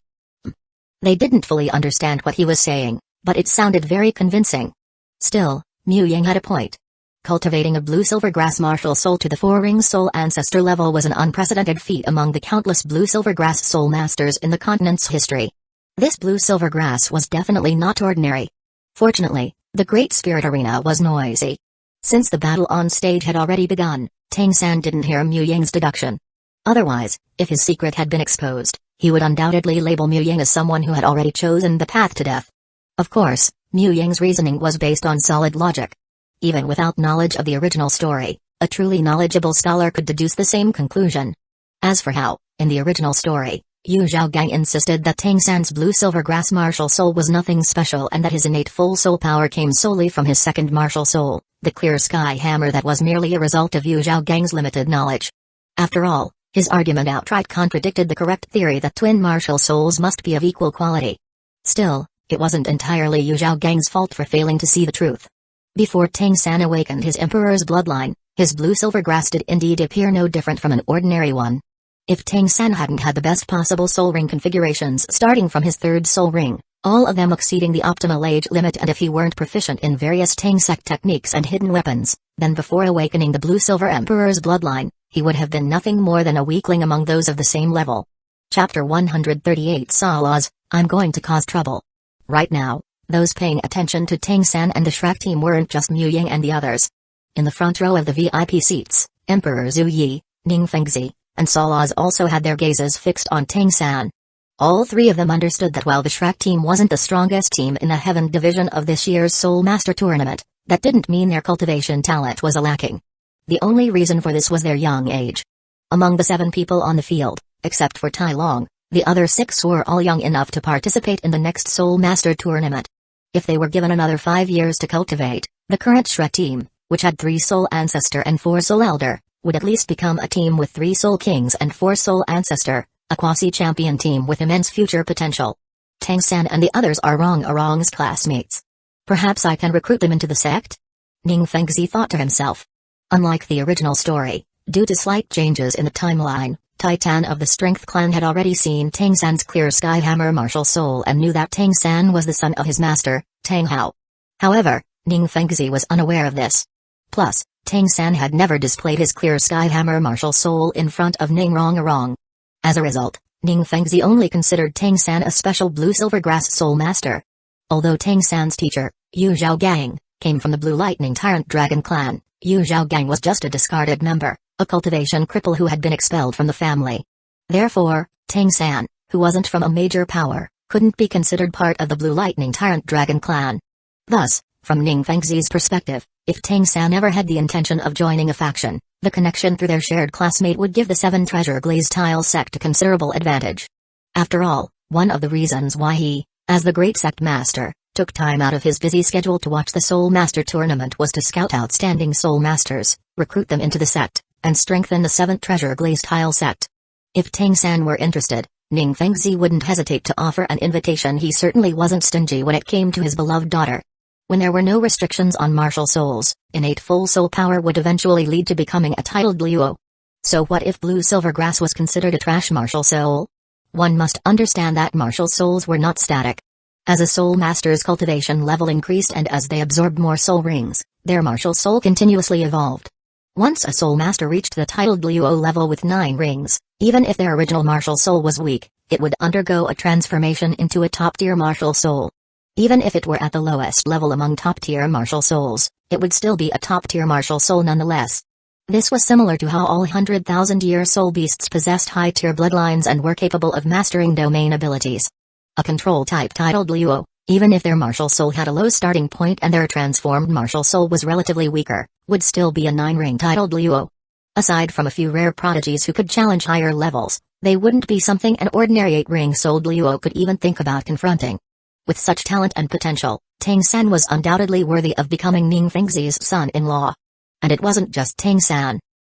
They didn't fully understand what he was saying, but it sounded very convincing. Still, Mu Yang had a point. Cultivating a blue-silver grass martial soul to the four-ring soul ancestor level was an unprecedented feat among the countless blue-silver grass soul masters in the continent's history. This blue-silver grass was definitely not ordinary. Fortunately, the Great Spirit Arena was noisy. Since the battle on stage had already begun, Tang-san didn't hear Mu Yang's deduction. Otherwise, if his secret had been exposed, he would undoubtedly label Mu Yang as someone who had already chosen the path to death. Of course, Mu Yang's reasoning was based on solid logic. Even without knowledge of the original story, a truly knowledgeable scholar could deduce the same conclusion. As for how, in the original story, Yu Zhaogang insisted that Tang-san's blue-silver grass martial soul was nothing special and that his innate full soul power came solely from his second martial soul, the clear sky hammer that was merely a result of Yu Zhaogang's limited knowledge. After all, his argument outright contradicted the correct theory that twin martial souls must be of equal quality. Still, it wasn't entirely Yu Zhaogang's fault for failing to see the truth. Before Tang-san awakened his emperor's bloodline, his blue-silver grass did indeed appear no different from an ordinary one. If Tang-san hadn't had the best possible soul ring configurations starting from his third soul ring, all of them exceeding the optimal age limit, and if he weren't proficient in various Tang-sect techniques and hidden weapons, then before awakening the blue-silver emperor's bloodline, he would have been nothing more than a weakling among those of the same level. Chapter 138 Saw-Laws, I'm going to cause trouble. Right now, those paying attention to Tang-san and the Shrek team weren't just Mu Yang and the others. In the front row of the VIP seats, Emperor Zhu Yi, Ning Fengzi, and Saw-Laws also had their gazes fixed on Tang-san. All three of them understood that while the Shrek team wasn't the strongest team in the Heaven division of this year's Soul Master Tournament, that didn't mean their cultivation talent was lacking. The only reason for this was their young age. Among the 7 people on the field, except for Tai Long, the other 6 were all young enough to participate in the next Soul Master Tournament. If they were given another 5 years to cultivate, the current Shrek team, which had 3 Soul Ancestor and 4 Soul Elder, would at least become a team with 3 Soul Kings and 4 Soul Ancestor, a quasi-champion team with immense future potential. Tang-san and the others are Rong's classmates. Perhaps I can recruit them into the sect? Ning Fengzi thought to himself. Unlike the original story, due to slight changes in the timeline, Titan of the Strength Clan had already seen Tang-san's clear sky hammer martial soul and knew that Tang-san was the son of his master, Tang Hao. However, Ning Fengzi was unaware of this. Plus, Tang-san had never displayed his clear sky hammer martial soul in front of Ning Rong. As a result, Ning Fengzi only considered Tang-san a special blue-silver grass soul master. Although Tang-san's teacher, Yu Zhaogang, came from the Blue Lightning Tyrant Dragon Clan, Yu Zhaogang was just a discarded member, a cultivation cripple who had been expelled from the family. Therefore, Tang-san, who wasn't from a major power, couldn't be considered part of the Blue Lightning Tyrant Dragon Clan. Thus, from Ning Fengzi's perspective, if Tang-san ever had the intention of joining a faction, the connection through their shared classmate would give the 7 Treasure Glazed Tile sect a considerable advantage. After all, one of the reasons why he, as the great sect master, took time out of his busy schedule to watch the Soul Master Tournament was to scout outstanding Soul Masters, recruit them into the sect, and strengthen the 7th Treasure Glazed Tile sect. If Tang-san were interested, Ning Fengzi wouldn't hesitate to offer an invitation. He certainly wasn't stingy when it came to his beloved daughter. When there were no restrictions on martial souls, innate full soul power would eventually lead to becoming a titled Luo. So what if blue-silver grass was considered a trash martial soul? One must understand that martial souls were not static. As a soul master's cultivation level increased and as they absorbed more soul rings, their martial soul continuously evolved. Once a soul master reached the titled Luo level with 9 rings, even if their original martial soul was weak, it would undergo a transformation into a top-tier martial soul. Even if it were at the lowest level among top-tier martial souls, it would still be a top-tier martial soul nonetheless. This was similar to how all 100,000-year soul beasts possessed high-tier bloodlines and were capable of mastering domain abilities. A control-type titled Luo, even if their martial soul had a low starting point and their transformed martial soul was relatively weaker, would still be a 9-ring titled Luo. Aside from a few rare prodigies who could challenge higher levels, they wouldn't be something an ordinary 8-ring souled Luo could even think about confronting. With such talent and potential, Tang-san was undoubtedly worthy of becoming Ning Fengzi's son-in-law. And it wasn't just Tang-san.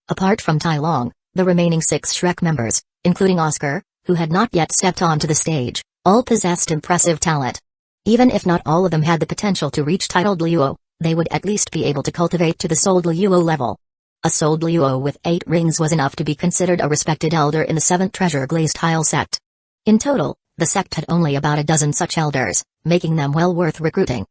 Apart from Tai Long, the remaining 6 Shrek members, including Oscar, who had not yet stepped onto the stage, all possessed impressive talent. Even if not all of them had the potential to reach titled Luo, they would at least be able to cultivate to the souled Luo level. A souled Luo with 8 rings was enough to be considered a respected elder in the 7th Treasure Glazed Tile sect. In total, the sect had only about a dozen such elders, making them well worth recruiting.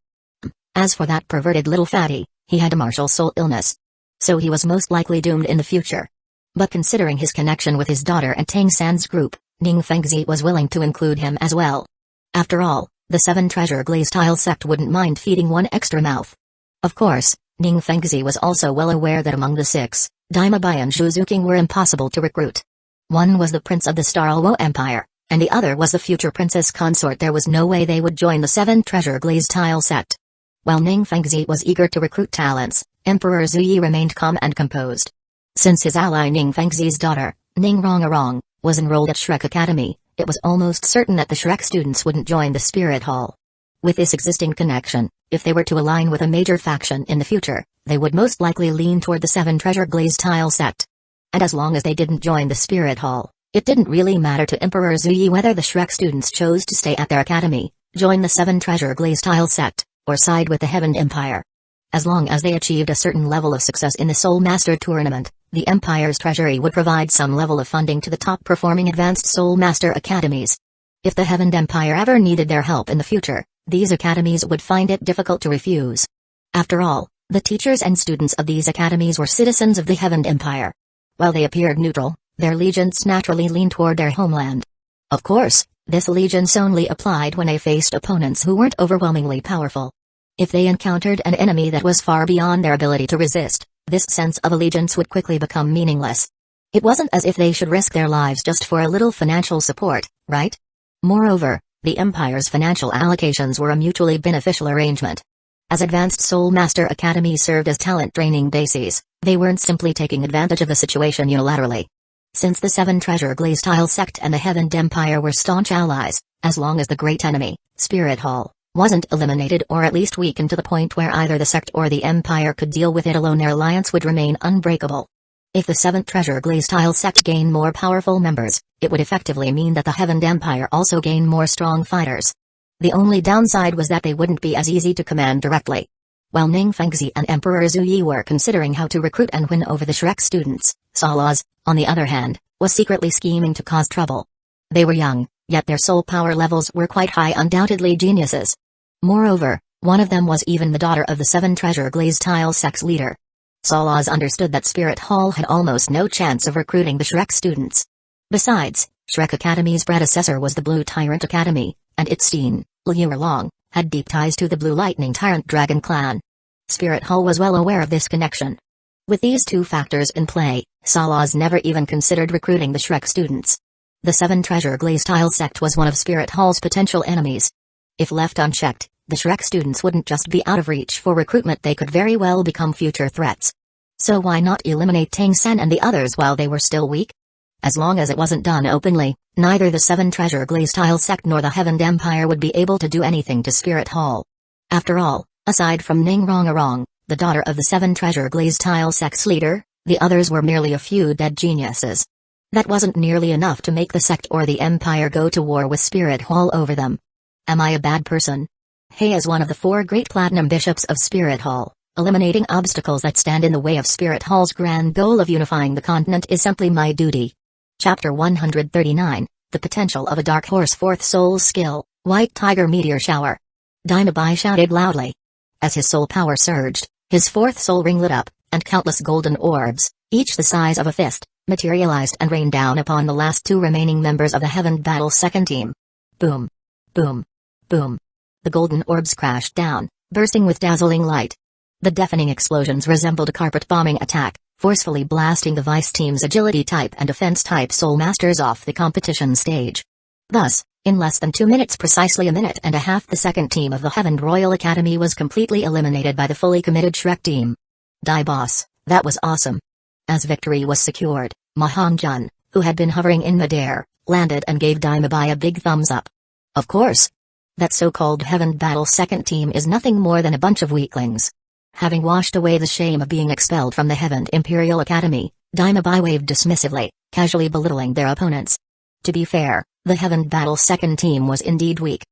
As for that perverted little fatty, he had a martial soul illness. So he was most likely doomed in the future. But considering his connection with his daughter and Tang San's group, Ning Fengzi was willing to include him as well. After all, the 7 Treasure Glazed Tile sect wouldn't mind feeding one extra mouth. Of course, Ning Fengzi was also well aware that among the 6, Daimabai and Zhuzuking were impossible to recruit. One was the prince of the Starluo Empire, and the other was the future princess consort. There was no way they would join the 7 Treasure Glazed Tile sect. While Ning Fengzi was eager to recruit talents, Emperor Zuyi remained calm and composed. Since his ally Ning Fengzi's daughter, Ning Rongarong, was enrolled at Shrek Academy, it was almost certain that the Shrek students wouldn't join the Spirit Hall. With this existing connection, if they were to align with a major faction in the future, they would most likely lean toward the 7 Treasure Glazed Tile sect. And as long as they didn't join the Spirit Hall, it didn't really matter to Emperor Zuyi whether the Shrek students chose to stay at their academy, join the 7 Treasure Glazed Tile sect, or side with the Heaven Empire. As long as they achieved a certain level of success in the Soul Master tournament, the Empire's treasury would provide some level of funding to the top-performing advanced Soul Master academies. If the Heaven Empire ever needed their help in the future, these academies would find it difficult to refuse. After all, the teachers and students of these academies were citizens of the Heaven Empire. While they appeared neutral, their allegiance naturally leaned toward their homeland. Of course, this allegiance only applied when they faced opponents who weren't overwhelmingly powerful. If they encountered an enemy that was far beyond their ability to resist, this sense of allegiance would quickly become meaningless. It wasn't as if they should risk their lives just for a little financial support, right? Moreover, the Empire's financial allocations were a mutually beneficial arrangement. As advanced Soul Master academies served as talent training bases, they weren't simply taking advantage of the situation unilaterally. Since the 7 Treasure Glazed Tile sect and the Heaven Empire were staunch allies, as long as the great enemy, Spirit Hall, wasn't eliminated or at least weakened to the point where either the sect or the Empire could deal with it alone, their alliance would remain unbreakable. If the 7th Treasure Glazed Tile sect gained more powerful members, it would effectively mean that the Heaven Empire also gained more strong fighters. The only downside was that they wouldn't be as easy to command directly. While Ning Fengzi and Emperor Zuyi were considering how to recruit and win over the Shrek students, Salaz, on the other hand, was secretly scheming to cause trouble. They were young, yet their soul power levels were quite high, undoubtedly geniuses. Moreover, one of them was even the daughter of the 7 Treasure Glazed Tile sect's leader. Salaz understood that Spirit Hall had almost no chance of recruiting the Shrek students. Besides, Shrek Academy's predecessor was the Blue Tyrant Academy, and its dean, Liu Erlong, had deep ties to the Blue Lightning Tyrant Dragon clan. Spirit Hall was well aware of this connection. With these two factors in play, Salaz never even considered recruiting the Shrek students. The 7 Treasure Glazed Tile sect was one of Spirit Hall's potential enemies. If left unchecked, the Shrek students wouldn't just be out of reach for recruitment, they could very well become future threats. So why not eliminate Tang San and the others while they were still weak? As long as it wasn't done openly, neither the 7 Treasure Glazed Tile sect nor the Heaven Empire would be able to do anything to Spirit Hall. After all, aside from Ning Rongarong, the daughter of the 7 Treasure Glazed Tile sect's leader, the others were merely a few dead geniuses. That wasn't nearly enough to make the sect or the Empire go to war with Spirit Hall over them. Am I a bad person? He is one of the 4 great platinum bishops of Spirit Hall. Eliminating obstacles that stand in the way of Spirit Hall's grand goal of unifying the continent is simply my duty. Chapter 139, The Potential of a Dark Horse. 4th Soul Skill, White Tiger Meteor Shower. Daimabai shouted loudly. As his soul power surged, his 4th soul ring lit up, and countless golden orbs, each the size of a fist, materialized and rained down upon the last 2 remaining members of the Heaven Battle second team. Boom. Boom. Boom. The golden orbs crashed down, bursting with dazzling light. The deafening explosions resembled a carpet-bombing attack, forcefully blasting the Vice Team's Agility type and Defense type Soul Masters off the competition stage. Thus, in less than 2 minutes, precisely a minute and a half, the second team of the Heaven Royal Academy was completely eliminated by the fully committed Shrek team. Die boss, that was awesome. As victory was secured, Mahong Jun, who had been hovering in midair, landed and gave Daimabai a big thumbs up. Of course. That so-called Heaven Battle second team is nothing more than a bunch of weaklings. Having washed away the shame of being expelled from the Heaven Imperial Academy, Daimobai waved dismissively, casually belittling their opponents. To be fair, the Heaven Battle second team was indeed weak.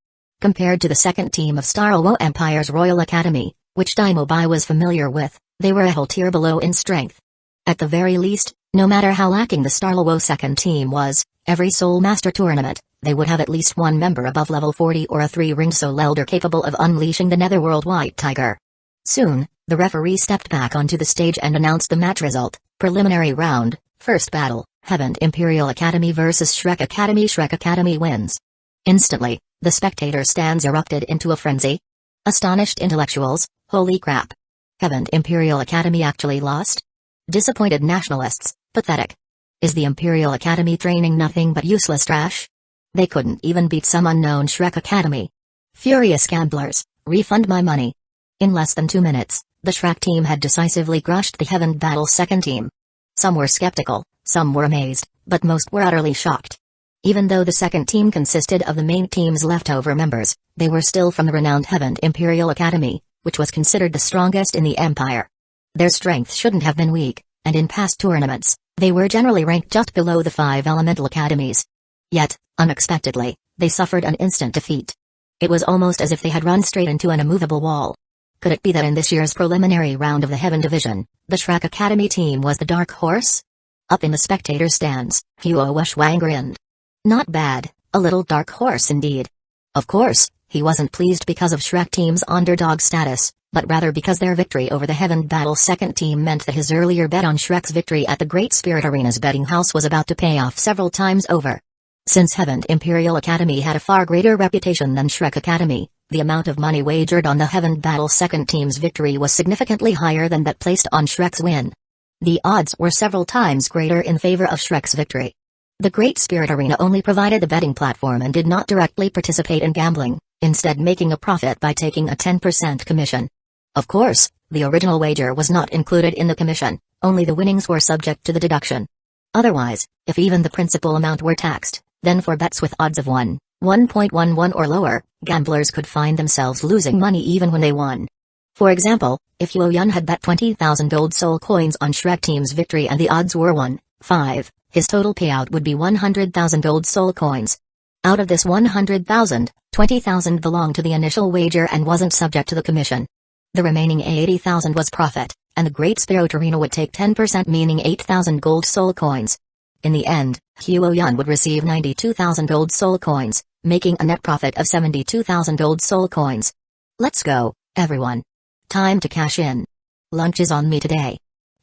Compared to the second team of Starluo Empire's Royal Academy, which Daimobai was familiar with, they were a whole tier below in strength. At the very least, no matter how lacking the Starluo second team was, every Soul Master tournament, they would have at least one member above level 40 or a 3-ringed Soul Elder capable of unleashing the Netherworld White Tiger. Soon, the referee stepped back onto the stage and announced the match result. Preliminary round, first battle, Heaven Imperial Academy vs Shrek Academy. Shrek Academy wins. Instantly, the spectator stands erupted into a frenzy. Astonished intellectuals, holy crap. Heaven Imperial Academy actually lost? Disappointed nationalists, pathetic. Is the Imperial Academy training nothing but useless trash? They couldn't even beat some unknown Shrek Academy. Furious gamblers, refund my money. In less than 2 minutes, the Shrek team had decisively crushed the Heaven Battle second team. Some were skeptical, some were amazed, but most were utterly shocked. Even though the second team consisted of the main team's leftover members, they were still from the renowned Heaven Imperial Academy, which was considered the strongest in the Empire. Their strength shouldn't have been weak, and in past tournaments, they were generally ranked just below the 5 elemental academies. Yet, unexpectedly, they suffered an instant defeat. It was almost as if they had run straight into an immovable wall. Could it be that in this year's preliminary round of the Heaven Division, the Shrek Academy team was the dark horse? Up in the spectator stands, Hueco grinned. Not bad, a little dark horse indeed. Of course, he wasn't pleased because of Shrek team's underdog status, but rather because their victory over the Heaven Battle second team meant that his earlier bet on Shrek's victory at the Great Spirit Arena's betting house was about to pay off several times over. Since Heaven Imperial Academy had a far greater reputation than Shrek Academy, the amount of money wagered on the Heaven Battle second team's victory was significantly higher than that placed on Shrek's win. The odds were several times greater in favor of Shrek's victory. The Great Spirit Arena only provided the betting platform and did not directly participate in gambling, instead making a profit by taking a 10% commission. Of course, the original wager was not included in the commission, only the winnings were subject to the deduction. Otherwise, if even the principal amount were taxed, then for bets with odds of 1.11 or lower, gamblers could find themselves losing money even when they won. For example, if Huoyun had bet 20,000 gold soul coins on Shrek team's victory and the odds were 1.5, his total payout would be 100,000 gold soul coins. Out of this 100,000, 20,000 belonged to the initial wager and wasn't subject to the commission. The remaining 80,000 was profit, and the Great Spirit Arena would take 10%, meaning 8,000 gold soul coins. In the end, Huoyun would receive 92,000 gold soul coins, making a net profit of 72,000 gold soul coins. Let's go, everyone. Time to cash in. Lunch is on me today.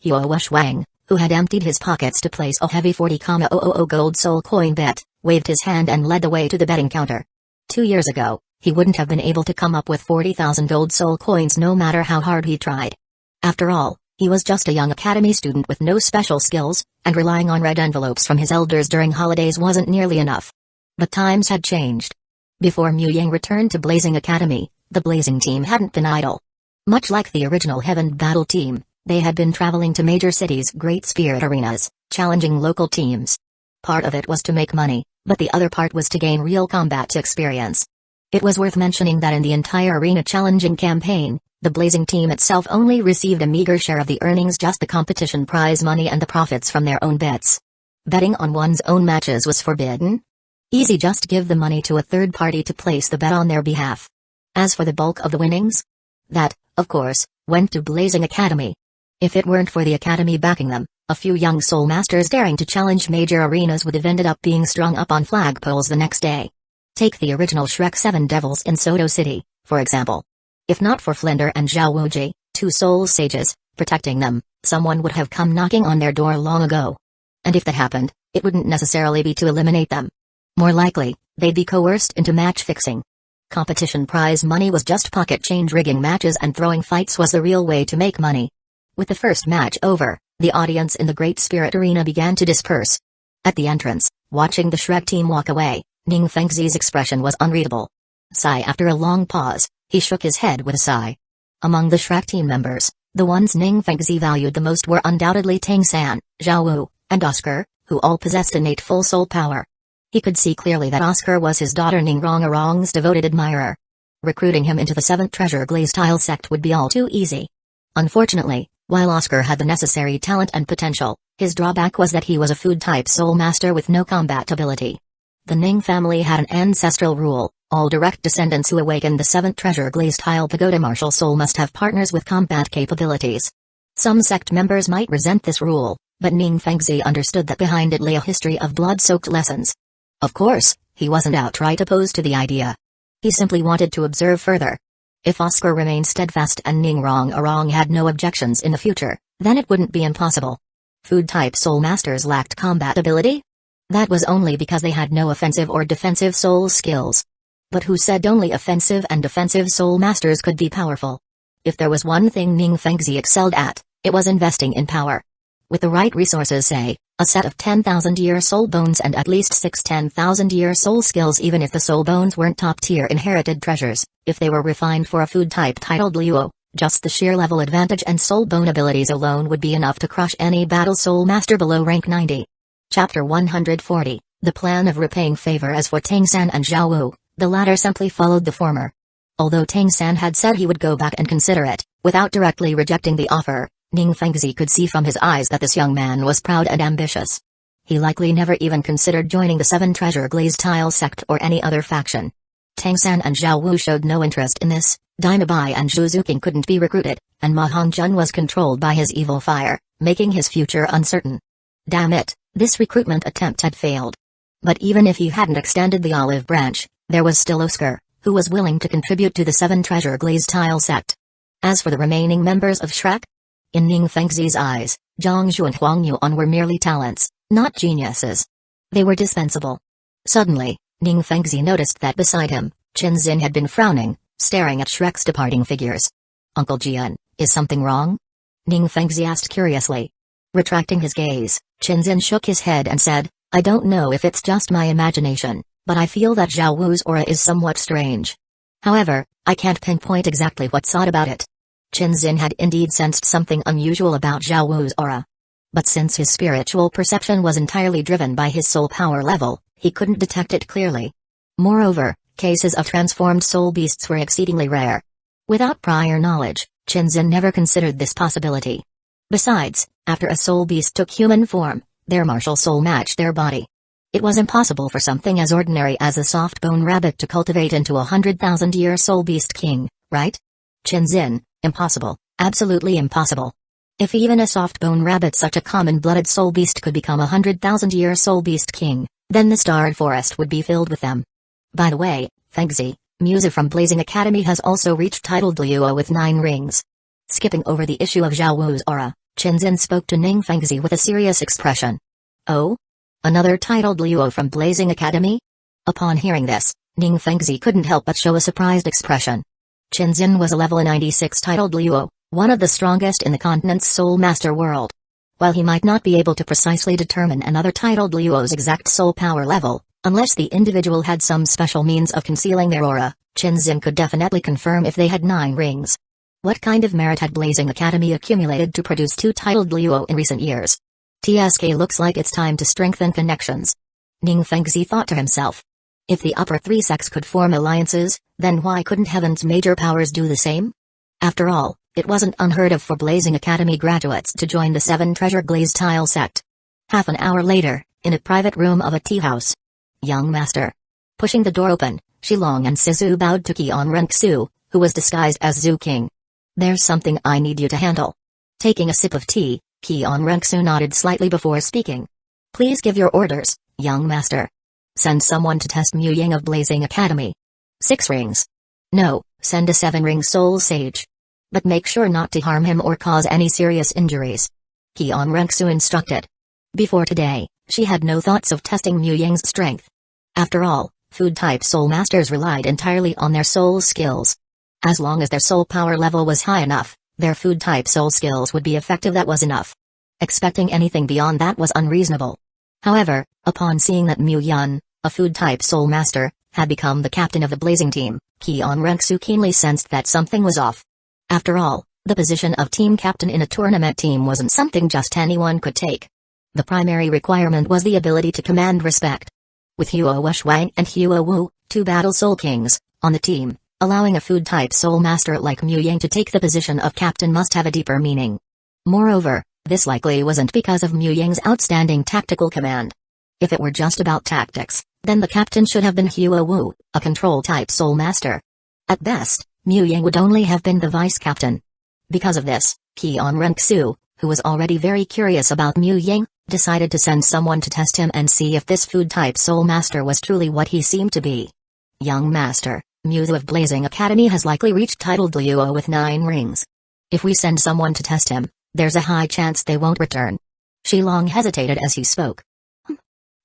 Huo, who had emptied his pockets to place a heavy 40,000 gold soul coin bet, waved his hand and led the way to the betting counter. 2 years ago, he wouldn't have been able to come up with 40,000 gold soul coins no matter how hard he tried. After all, he was just a young academy student with no special skills, and relying on red envelopes from his elders during holidays wasn't nearly enough. But times had changed. Before Mu Yang returned to Blazing Academy, the Blazing team hadn't been idle. Much like the original Heaven Battle team, they had been traveling to major cities' Great Spirit Arenas, challenging local teams. Part of it was to make money, but the other part was to gain real combat experience. It was worth mentioning that in the entire arena challenging campaign, the Blazing team itself only received a meager share of the earnings, just the competition prize money and the profits from their own bets. Betting on one's own matches was forbidden. Easy, just give the money to a third party to place the bet on their behalf. As for the bulk of the winnings, that, of course, went to Blazing Academy. If it weren't for the Academy backing them, a few young soul masters daring to challenge major arenas would have ended up being strung up on flagpoles the next day. Take the original Shrek 7 Devils in Soto City, for example. If not for Flinder and Zhao Wuji, 2 soul sages, protecting them, someone would have come knocking on their door long ago. And if that happened, it wouldn't necessarily be to eliminate them. More likely, they'd be coerced into match fixing. Competition prize money was just pocket change. Rigging matches and throwing fights was the real way to make money. With the first match over, the audience in the Great Spirit Arena began to disperse. At the entrance, watching the Shrek team walk away, Ning Fengzi's expression was unreadable. After a long pause, he shook his head with a sigh. Among the Shrek team members, the ones Ning Fengzi valued the most were undoubtedly Tang San, Zhao Wu, and Oscar, who all possessed innate full soul power. He could see clearly that Oscar was his daughter Ning Rongarong's devoted admirer. Recruiting him into the 7th Treasure Glaze Tile sect would be all too easy. Unfortunately, while Oscar had the necessary talent and potential, his drawback was that he was a food-type soul master with no combat ability. The Ning family had an ancestral rule: all direct descendants who awakened the 7th treasure glazed tile pagoda martial soul must have partners with combat capabilities. Some sect members might resent this rule, but Ning Fengzi understood that behind it lay a history of blood-soaked lessons. Of course, he wasn't outright opposed to the idea. He simply wanted to observe further. If Oscar remained steadfast and Ning Rong had no objections in the future, then it wouldn't be impossible. Food-type soul masters lacked combat ability? That was only because they had no offensive or defensive soul skills. But who said only offensive and defensive soul masters could be powerful? If there was one thing Ning Fengzi excelled at, it was investing in power. With the right resources, say, a set of 10,000-year soul bones and at least 6 10,000-year soul skills, even if the soul bones weren't top-tier inherited treasures, if they were refined for a food type titled Luo, just the sheer level advantage and soul bone abilities alone would be enough to crush any battle soul master below rank 90. Chapter 140, The Plan of Repaying Favor. As for Tang San and Zhao Wu, the latter simply followed the former. Although Tang San had said he would go back and consider it, without directly rejecting the offer, Ning Fengzi could see from his eyes that this young man was proud and ambitious. He likely never even considered joining the 7 treasure glazed tile sect or any other faction. Tang San and Zhao Wu showed no interest in this, Dina Bai and Zhu Zuqing couldn't be recruited, and Ma Hongjun was controlled by his evil fire, making his future uncertain. Damn it, this recruitment attempt had failed. But even if he hadn't extended the olive branch, there was still Oscar, who was willing to contribute to the 7 treasure glazed tile sect. As for the remaining members of Shrek, in Ning Fengzi's eyes, Zhang Zhu and Huang Yuan were merely talents, not geniuses. They were dispensable. Suddenly, Ning Fengzi noticed that beside him, Qin Xin had been frowning, staring at Shrek's departing figures. Uncle Jian, is something wrong? Ning Fengzi asked curiously. Retracting his gaze, Qin Xin shook his head and said, I don't know if it's just my imagination, but I feel that Zhao Wu's aura is somewhat strange. However, I can't pinpoint exactly what's odd about it. Qin Xin had indeed sensed something unusual about Zhao Wu's aura. But since his spiritual perception was entirely driven by his soul power level, he couldn't detect it clearly. Moreover, cases of transformed soul beasts were exceedingly rare. Without prior knowledge, Qin Xin never considered this possibility. Besides, after a soul beast took human form, their martial soul matched their body. It was impossible for something as ordinary as a soft-bone rabbit to cultivate into a 100,000-year soul beast king, right? Qin Xin, impossible, absolutely impossible. If even a soft-bone rabbit, such a common-blooded soul beast, could become a 100,000-year soul beast king, then the starred forest would be filled with them. By the way, Fengzi, Musa from Blazing Academy has also reached titled Luo with 9 rings. Skipping over the issue of Zhao Wu's aura, Qin Xin spoke to Ning Fengzi with a serious expression. Oh? Another titled Luo from Blazing Academy? Upon hearing this, Ning Fengzi couldn't help but show a surprised expression. Qin Xin was a level 96 titled Luo, one of the strongest in the continent's soul master world. While he might not be able to precisely determine another titled Luo's exact soul power level, unless the individual had some special means of concealing their aura, Qin Xin could definitely confirm if they had 9 rings. What kind of merit had Blazing Academy accumulated to produce 2 titled Luo in recent years? TSK looks like it's time to strengthen connections. Ning Fengzi thought to himself. If the upper 3 sects could form alliances, then why couldn't Heaven's major powers do the same? After all, it wasn't unheard of for Blazing Academy graduates to join the 7 treasure glazed tile sect. Half an hour later, in a private room of a tea house. Young master. Pushing the door open, Shilong and Sisu bowed to Qian Renxu, who was disguised as Zhu King. There's something I need you to handle. Taking a sip of tea, Qian Renxu nodded slightly before speaking. Please give your orders, young master. Send someone to test Mu Ying of Blazing Academy. 6 rings. No, send a 7-ring soul sage. But make sure not to harm him or cause any serious injuries. Qian Renxu instructed. Before today, she had no thoughts of testing Mu Ying's strength. After all, food-type soul masters relied entirely on their soul skills. As long as their soul power level was high enough, their food-type soul skills would be effective. That was enough. Expecting anything beyond that was unreasonable. However, upon seeing that Mu Yun, a food-type soul master, had become the captain of the Blazing team, Qian Renxu keenly sensed that something was off. After all, the position of team captain in a tournament team wasn't something just anyone could take. The primary requirement was the ability to command respect. With Huo Shuang and Huo Wu, 2 battle soul kings, on the team, Allowing a food-type soul master like Mu Ying to take the position of captain must have a deeper meaning. Moreover, this likely wasn't because of Mu Ying's outstanding tactical command. If it were just about tactics, then the captain should have been Hueco, a control-type soul master. At best, Mu Ying would only have been the vice-captain. Because of this, Qian Renxu, who was already very curious about Mu Ying, decided to send someone to test him and see if this food-type soul master was truly what he seemed to be. Young master, Muzo of Blazing Academy has likely reached title Dalu with 9 rings. If we send someone to test him, there's a high chance they won't return. Shilong hesitated as he spoke.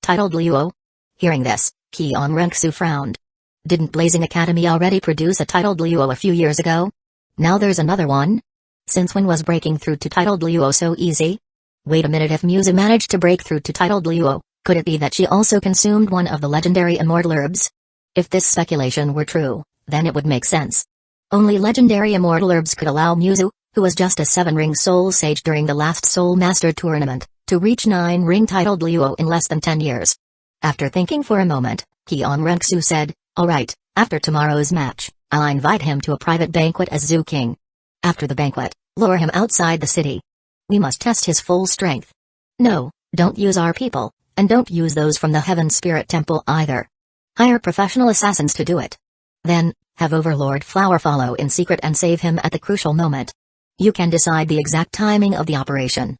Title Dalu? Hearing this, Qian Renxu frowned. Didn't Blazing Academy already produce a title Dalu a few years ago? Now there's another one? Since when was breaking through to title Dalu so easy? Wait a minute, if Muzo managed to break through to title Dalu, could it be that she also consumed one of the legendary immortal herbs? If this speculation were true, then it would make sense. Only legendary immortal herbs could allow Muzo, who was just a 7-ring soul sage during the last Soul Master tournament, to reach 9-ring title Dalu in less than 10 years. After thinking for a moment, Qian Renxu said, "Alright, after tomorrow's match, I'll invite him to a private banquet as Zoo King. After the banquet, lure him outside the city. We must test his full strength. No, don't use our people, and don't use those from the Heaven Spirit Temple either. Hire professional assassins to do it. Then, have Overlord Flower follow in secret and save him at the crucial moment. You can decide the exact timing of the operation.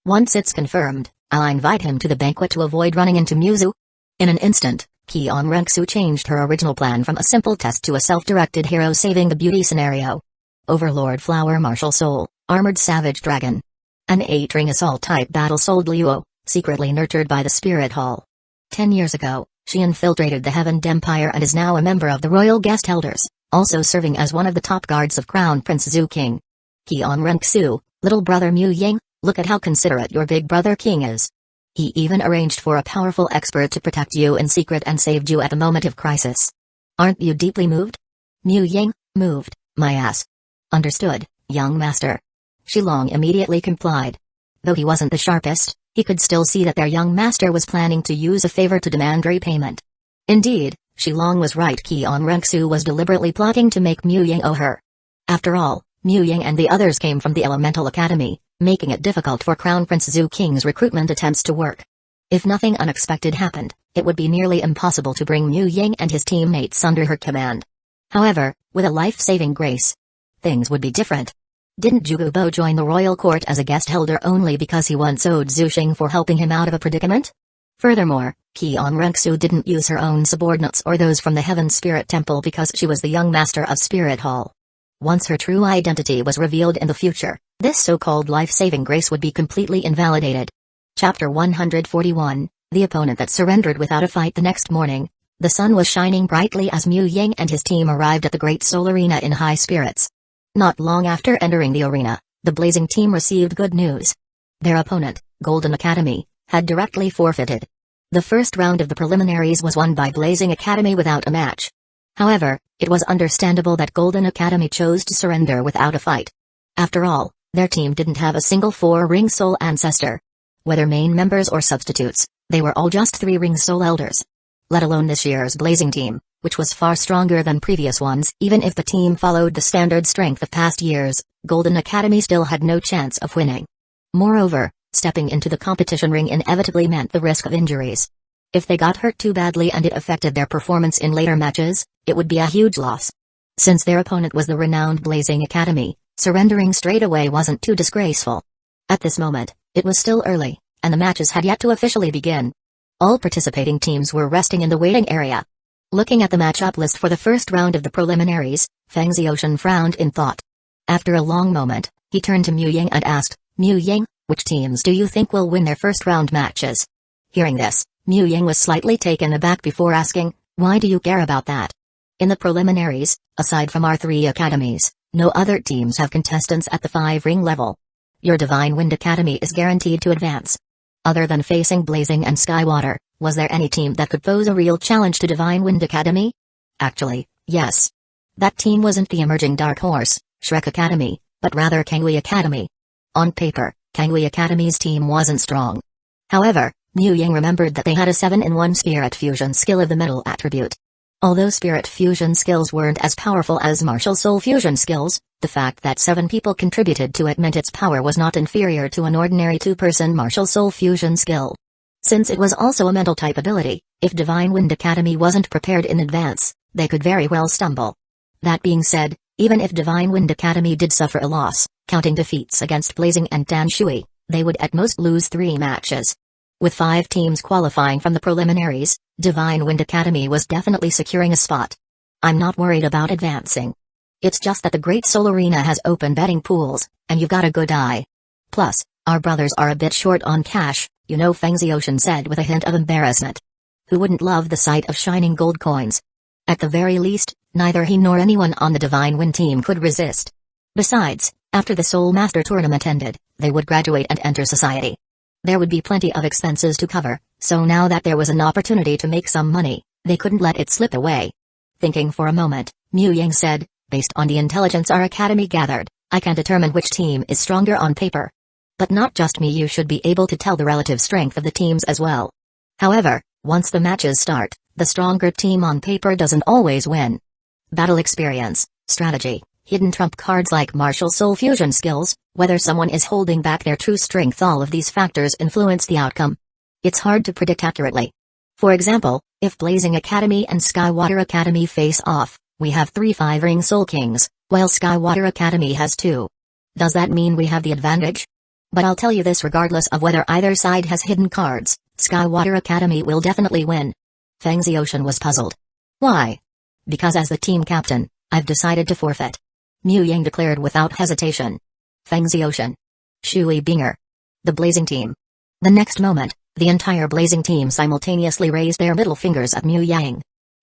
Once it's confirmed, I'll invite him to the banquet to avoid running into Muzo." In an instant, Qian Renxu changed her original plan from a simple test to a self-directed hero saving the beauty scenario. Overlord Flower Martial Soul, Armored Savage Dragon. An 8-ring assault-type battle soul Dalu, secretly nurtured by the Spirit Hall. 10 years ago, she infiltrated the Heaven Empire and is now a member of the Royal Guest Elders, also serving as one of the top guards of Crown Prince Zoo King. Qian Renxu, little brother Mu Ying, look at how considerate your big brother King is. He even arranged for a powerful expert to protect you in secret and saved you at a moment of crisis. Aren't you deeply moved? Mu Ying, moved, my ass. Understood, young master. Shilong immediately complied. Though he wasn't the sharpest, he could still see that their young master was planning to use a favor to demand repayment. Indeed, Shilong was right. Qian Renxu was deliberately plotting to make Mu Ying owe her. After all, Mu Ying and the others came from the Elemental Academy, making it difficult for Crown Prince Zoo King's recruitment attempts to work. If nothing unexpected happened, it would be nearly impossible to bring Mu Ying and his teammates under her command. However, with a life-saving grace, things would be different. Didn't Jugubo join the royal court as a guest elder only because he once owed Zuxing for helping him out of a predicament? Furthermore, Qian Renxu didn't use her own subordinates or those from the Heaven Spirit Temple because she was the young master of Spirit Hall. Once her true identity was revealed in the future, this so-called life-saving grace would be completely invalidated. Chapter 141, The Opponent That Surrendered Without a Fight. The next morning, the sun was shining brightly as Mu Ying and his team arrived at the Great Soul Arena in high spirits. Not long after entering the arena, the Blazing team received good news. Their opponent, Golden Academy, had directly forfeited. The first round of the preliminaries was won by Blazing Academy without a match. However, it was understandable that Golden Academy chose to surrender without a fight. After all, their team didn't have a single 4-ring soul ancestor. Whether main members or substitutes, they were all just 3-ring soul elders. Let alone this year's Blazing team, which was far stronger than previous ones. Even if the team followed the standard strength of past years, Golden Academy still had no chance of winning. Moreover, stepping into the competition ring inevitably meant the risk of injuries. If they got hurt too badly and it affected their performance in later matches, it would be a huge loss. Since their opponent was the renowned Blazing Academy, surrendering straight away wasn't too disgraceful. At this moment, it was still early, and the matches had yet to officially begin. All participating teams were resting in the waiting area. Looking at the matchup list for the first round of the preliminaries, Feng Ziotian frowned in thought. After a long moment, he turned to Mu Ying and asked, "Mu Ying, which teams do you think will win their first round matches?" Hearing this, Mu Ying was slightly taken aback before asking, "Why do you care about that?" In the preliminaries, aside from our 3 academies, no other teams have contestants at the 5-ring level. Your Divine Wind Academy is guaranteed to advance. Other than facing Blazing and Skywater, was there any team that could pose a real challenge to Divine Wind Academy? Actually, yes. That team wasn't the emerging dark horse, Shrek Academy, but rather Kangui Academy. On paper, Kangui Academy's team wasn't strong. However, Mu Ying remembered that they had a 7-in-1 spirit fusion skill of the metal attribute. Although spirit fusion skills weren't as powerful as martial soul fusion skills, the fact that 7 people contributed to it meant its power was not inferior to an ordinary 2-person martial soul fusion skill. Since it was also a mental type ability, if Divine Wind Academy wasn't prepared in advance, they could very well stumble. That being said, even if Divine Wind Academy did suffer a loss, counting defeats against Blazing and Danshui, they would at most lose 3 matches. With 5 teams qualifying from the preliminaries, Divine Wind Academy was definitely securing a spot. I'm not worried about advancing. It's just that the Great Soul Arena has open betting pools, and you've got a good eye. Plus, our brothers are a bit short on cash, you know, Feng Ziyoshan said with a hint of embarrassment. Who wouldn't love the sight of shining gold coins? At the very least, neither he nor anyone on the Divine Wind team could resist. Besides, after the Soul Master tournament ended, they would graduate and enter society. There would be plenty of expenses to cover, so now that there was an opportunity to make some money, they couldn't let it slip away. Thinking for a moment, Mu Yang said, based on the intelligence our academy gathered, I can determine which team is stronger on paper. But not just me, you should be able to tell the relative strength of the teams as well. However, once the matches start, the stronger team on paper doesn't always win. Battle experience, strategy, hidden trump cards like martial soul fusion skills, whether someone is holding back their true strength, all of these factors influence the outcome. It's hard to predict accurately. For example, if Blazing Academy and Skywater Academy face off, we have 3 5-ring Soul Kings, while Skywater Academy has 2. Does that mean we have the advantage? But I'll tell you this, regardless of whether either side has hidden cards, Skywater Academy will definitely win. Feng Ziyoshan was puzzled. Why? Because as the team captain, I've decided to forfeit. Mu Yang declared without hesitation. Feng Ziyoshan. Shui Binger. The Blazing team. The next moment, the entire Blazing team simultaneously raised their middle fingers at Mu Yang.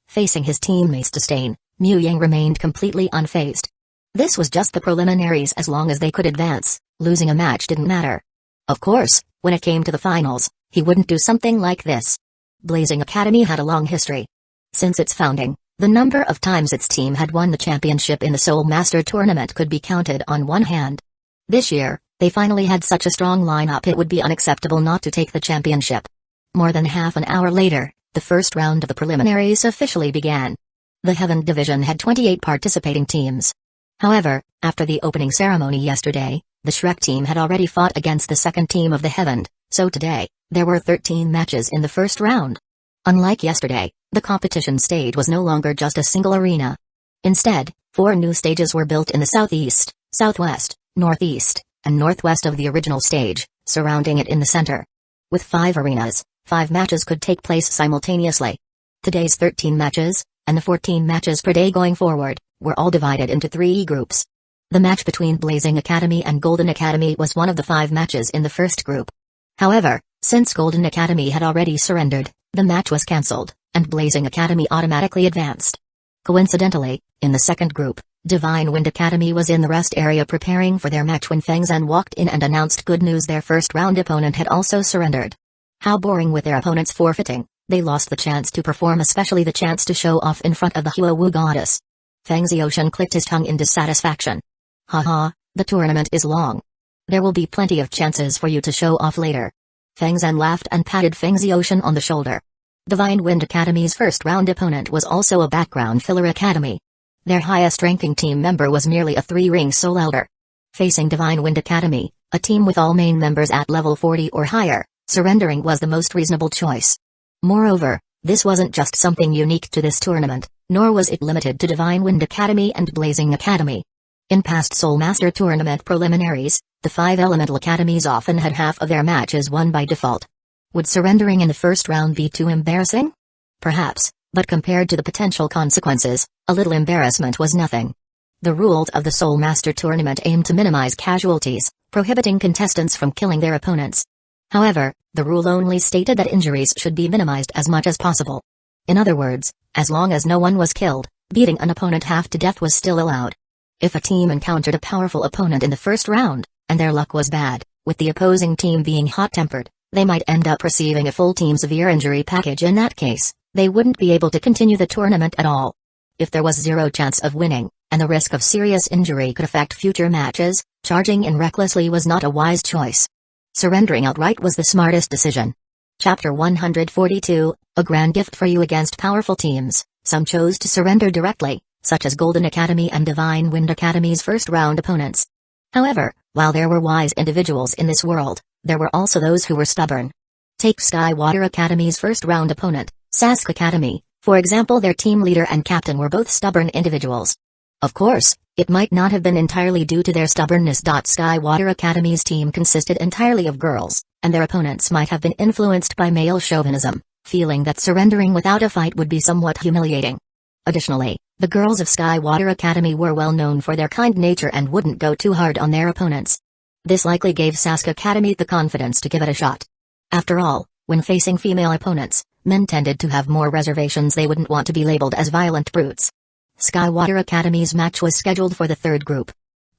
Facing his teammates' disdain, Mu Yang remained completely unfazed. This was just the preliminaries. As long as they could advance, losing a match didn't matter. Of course, when it came to the finals, he wouldn't do something like this. Blazing Academy had a long history. Since its founding, the number of times its team had won the championship in the Soul Master tournament could be counted on one hand. This year, they finally had such a strong lineup it would be unacceptable not to take the championship. More than half an hour later, the first round of the preliminaries officially began. The Heaven Division had 28 participating teams. However, after the opening ceremony yesterday, the Shrek team had already fought against the second team of the Heaven, so today, there were 13 matches in the first round. Unlike yesterday, the competition stage was no longer just a single arena. Instead, 4 new stages were built in the southeast, southwest, northeast, and northwest of the original stage, surrounding it in the center. With 5 arenas, 5 matches could take place simultaneously. Today's 13 matches, and the 14 matches per day going forward, were all divided into 3 groups. The match between Blazing Academy and Golden Academy was one of the 5 matches in the first group. However, since Golden Academy had already surrendered, the match was cancelled, and Blazing Academy automatically advanced. Coincidentally, in the second group, Divine Wind Academy was in the rest area preparing for their match when Feng Zan walked in and announced good news: their first round opponent had also surrendered. How boring with their opponents forfeiting, they lost the chance to perform, especially the chance to show off in front of the Hueco goddess. Feng Ziyoshan clicked his tongue in dissatisfaction. Haha, the tournament is long. There will be plenty of chances for you to show off later. Feng Zan laughed and patted Feng Ziyoshan on the shoulder. Divine Wind Academy's first round opponent was also a background filler academy. Their highest ranking team member was merely a 3-ring Soul Elder. Facing Divine Wind Academy, a team with all main members at level 40 or higher, surrendering was the most reasonable choice. Moreover, this wasn't just something unique to this tournament, nor was it limited to Divine Wind Academy and Blazing Academy. In past Soul Master tournament preliminaries, the 5 elemental academies often had half of their matches won by default. Would surrendering in the first round be too embarrassing? Perhaps, but compared to the potential consequences, a little embarrassment was nothing. The rules of the Soul Master tournament aimed to minimize casualties, prohibiting contestants from killing their opponents. However, the rule only stated that injuries should be minimized as much as possible. In other words, as long as no one was killed, beating an opponent half to death was still allowed. If a team encountered a powerful opponent in the first round, and their luck was bad, with the opposing team being hot-tempered, they might end up receiving a full team severe injury package. In that case, they wouldn't be able to continue the tournament at all. If there was zero chance of winning, and the risk of serious injury could affect future matches, charging in recklessly was not a wise choice. Surrendering outright was the smartest decision. Chapter 142, A Grand Gift for You Against Powerful Teams, Some chose to surrender directly, such as Golden Academy and Divine Wind Academy's first-round opponents. However, while there were wise individuals in this world, there were also those who were stubborn. Take Skywater Academy's first-round opponent, Sasuke Academy, for example. Their team leader and captain were both stubborn individuals. Of course, it might not have been entirely due to their stubbornness. Skywater Academy's team consisted entirely of girls, and their opponents might have been influenced by male chauvinism, feeling that surrendering without a fight would be somewhat humiliating. Additionally, the girls of Skywater Academy were well known for their kind nature and wouldn't go too hard on their opponents. This likely gave Sasuke Academy the confidence to give it a shot. After all, when facing female opponents, men tended to have more reservations. They wouldn't want to be labeled as violent brutes. Skywater Academy's match was scheduled for the third group.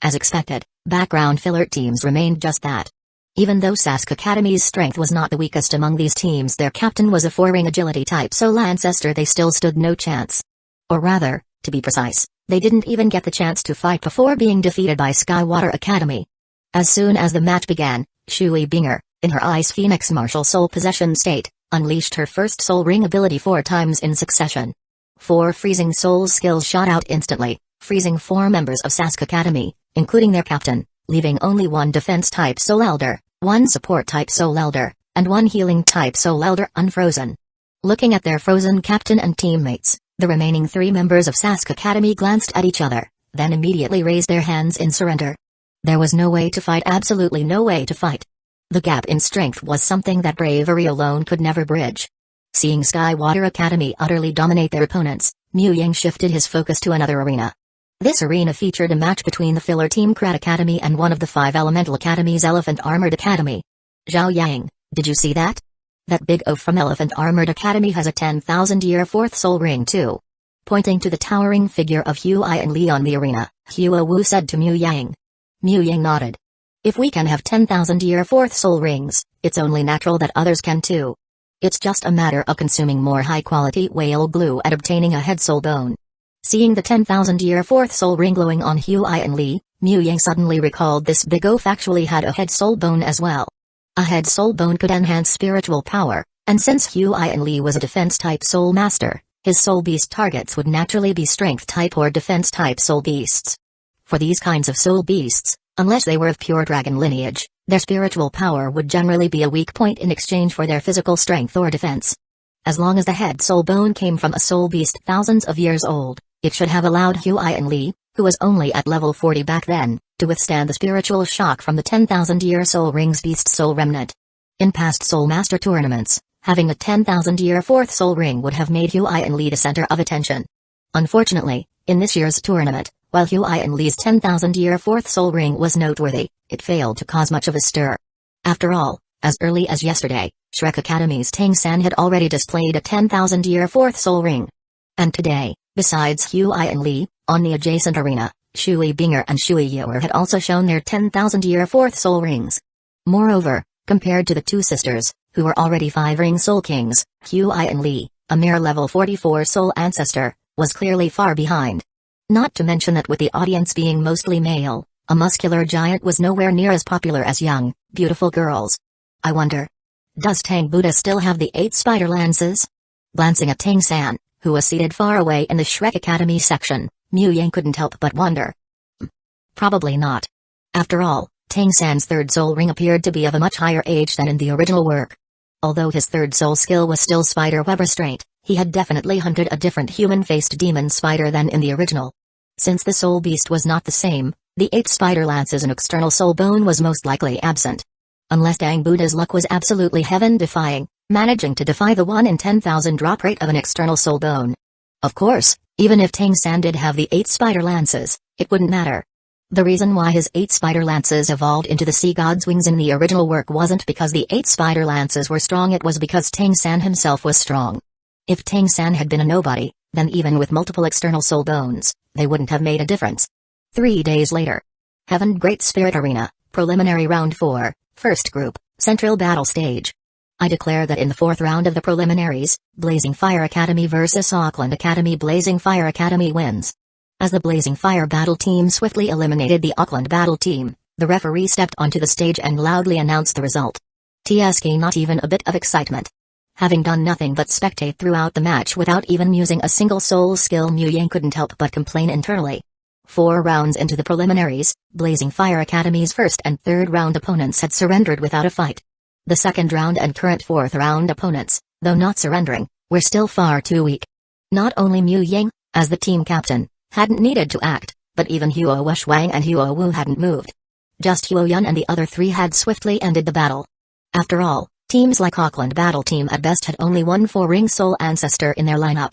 As expected, background filler teams remained just that. Even though Sasuke Academy's strength was not the weakest among these teams, their captain was a 4-ring agility type soul ancestor. They still stood no chance. Or rather, to be precise, they didn't even get the chance to fight before being defeated by Skywater Academy. As soon as the match began, Shui Binger, in her Ice Phoenix martial soul possession state, unleashed her first soul ring ability 4 times in succession. 4 freezing soul skills shot out instantly, freezing 4 members of Sasuke Academy, including their captain, leaving only 1 defense type soul elder, 1 support type soul elder, and 1 healing type soul elder unfrozen. Looking at their frozen captain and teammates, the remaining 3 members of Sasuke Academy glanced at each other, then immediately raised their hands in surrender. There was no way to fight, absolutely no way to fight. The gap in strength was something that bravery alone could never bridge. Seeing Skywater Academy utterly dominate their opponents, Mu Yang shifted his focus to another arena. This arena featured a match between the filler team Krat Academy and one of the 5 elemental academies, Elephant Armored Academy. Zhao Yang, did you see that? That big O from Elephant Armored Academy has a 10,000-year 4th soul ring too. Pointing to the towering figure of Huai and Li on the arena, Hua Wu said to Mu Yang. Mu Yang nodded. If we can have 10,000-year 4th soul rings, it's only natural that others can too. It's just a matter of consuming more high-quality whale glue and obtaining a head soul bone. Seeing the 10,000-year 4th soul ring glowing on Huai and Li, Mu Yang suddenly recalled this big oaf actually had a head soul bone as well. A head soul bone could enhance spiritual power, and since Huai and Li was a defense-type soul master, his soul beast targets would naturally be strength-type or defense-type soul beasts. For these kinds of soul beasts, unless they were of pure dragon lineage, their spiritual power would generally be a weak point in exchange for their physical strength or defense. As long as the head soul bone came from a soul beast thousands of years old, it should have allowed Huai and Li, who was only at level 40 back then, to withstand the spiritual shock from the 10,000-year soul ring's beast soul remnant. In past soul master tournaments, having a 10,000-year 4th soul ring would have made Huai and Li the center of attention. Unfortunately, in this year's tournament, while Huai and Li's 10,000-year 4th soul ring was noteworthy, it failed to cause much of a stir. After all, as early as yesterday, Shrek Academy's Tang San had already displayed a 10,000-year 4th soul ring. And today, besides Huai and Li, on the adjacent arena, Shui Binger and Shui Yuer had also shown their 10,000-year 4th soul rings. Moreover, compared to the 2 sisters, who were already 5-ring soul kings, Huai and Li, a mere level 44 soul ancestor, was clearly far behind. Not to mention that with the audience being mostly male, a muscular giant was nowhere near as popular as young, beautiful girls. I wonder, does Tang Buddha still have the 8 spider lances? Glancing at Tang San, who was seated far away in the Shrek Academy section, Mu Yang couldn't help but wonder. Probably not. After all, Tang San's 3rd soul ring appeared to be of a much higher age than in the original work. Although his 3rd soul skill was still spider web restraint, he had definitely hunted a different human-faced demon spider than in the original. Since the soul beast was not the same, the 8 spider lances and external soul bone was most likely absent. Unless Tang Buddha's luck was absolutely heaven-defying, managing to defy the 1 in 10,000 drop rate of an external soul bone. Of course, even if Tang San did have the 8 spider lances, it wouldn't matter. The reason why his 8 spider lances evolved into the sea god's wings in the original work wasn't because the 8 spider lances were strong, it was because Tang San himself was strong. If Tang San had been a nobody, then even with multiple external soul bones, they wouldn't have made a difference. 3 days later. Heaven Great Spirit Arena, Preliminary Round 4, First Group, Central Battle Stage. I declare that in the 4th round of the preliminaries, Blazing Fire Academy vs. Auckland Academy, Blazing Fire Academy wins. As the Blazing Fire battle team swiftly eliminated the Auckland battle team, the referee stepped onto the stage and loudly announced the result. TSK, not even a bit of excitement. Having done nothing but spectate throughout the match without even using a single soul skill, Mu Yang couldn't help but complain internally. 4 rounds into the preliminaries, Blazing Fire Academy's first and third round opponents had surrendered without a fight. The second round and current fourth round opponents, though not surrendering, were still far too weak. Not only Mu Yang, as the team captain, hadn't needed to act, but even Huo Wushwang and Huo Wu hadn't moved. Just Huo Yun and the other 3 had swiftly ended the battle. After all, teams like Auckland Battle Team at best had only one 4-ring soul ancestor in their lineup.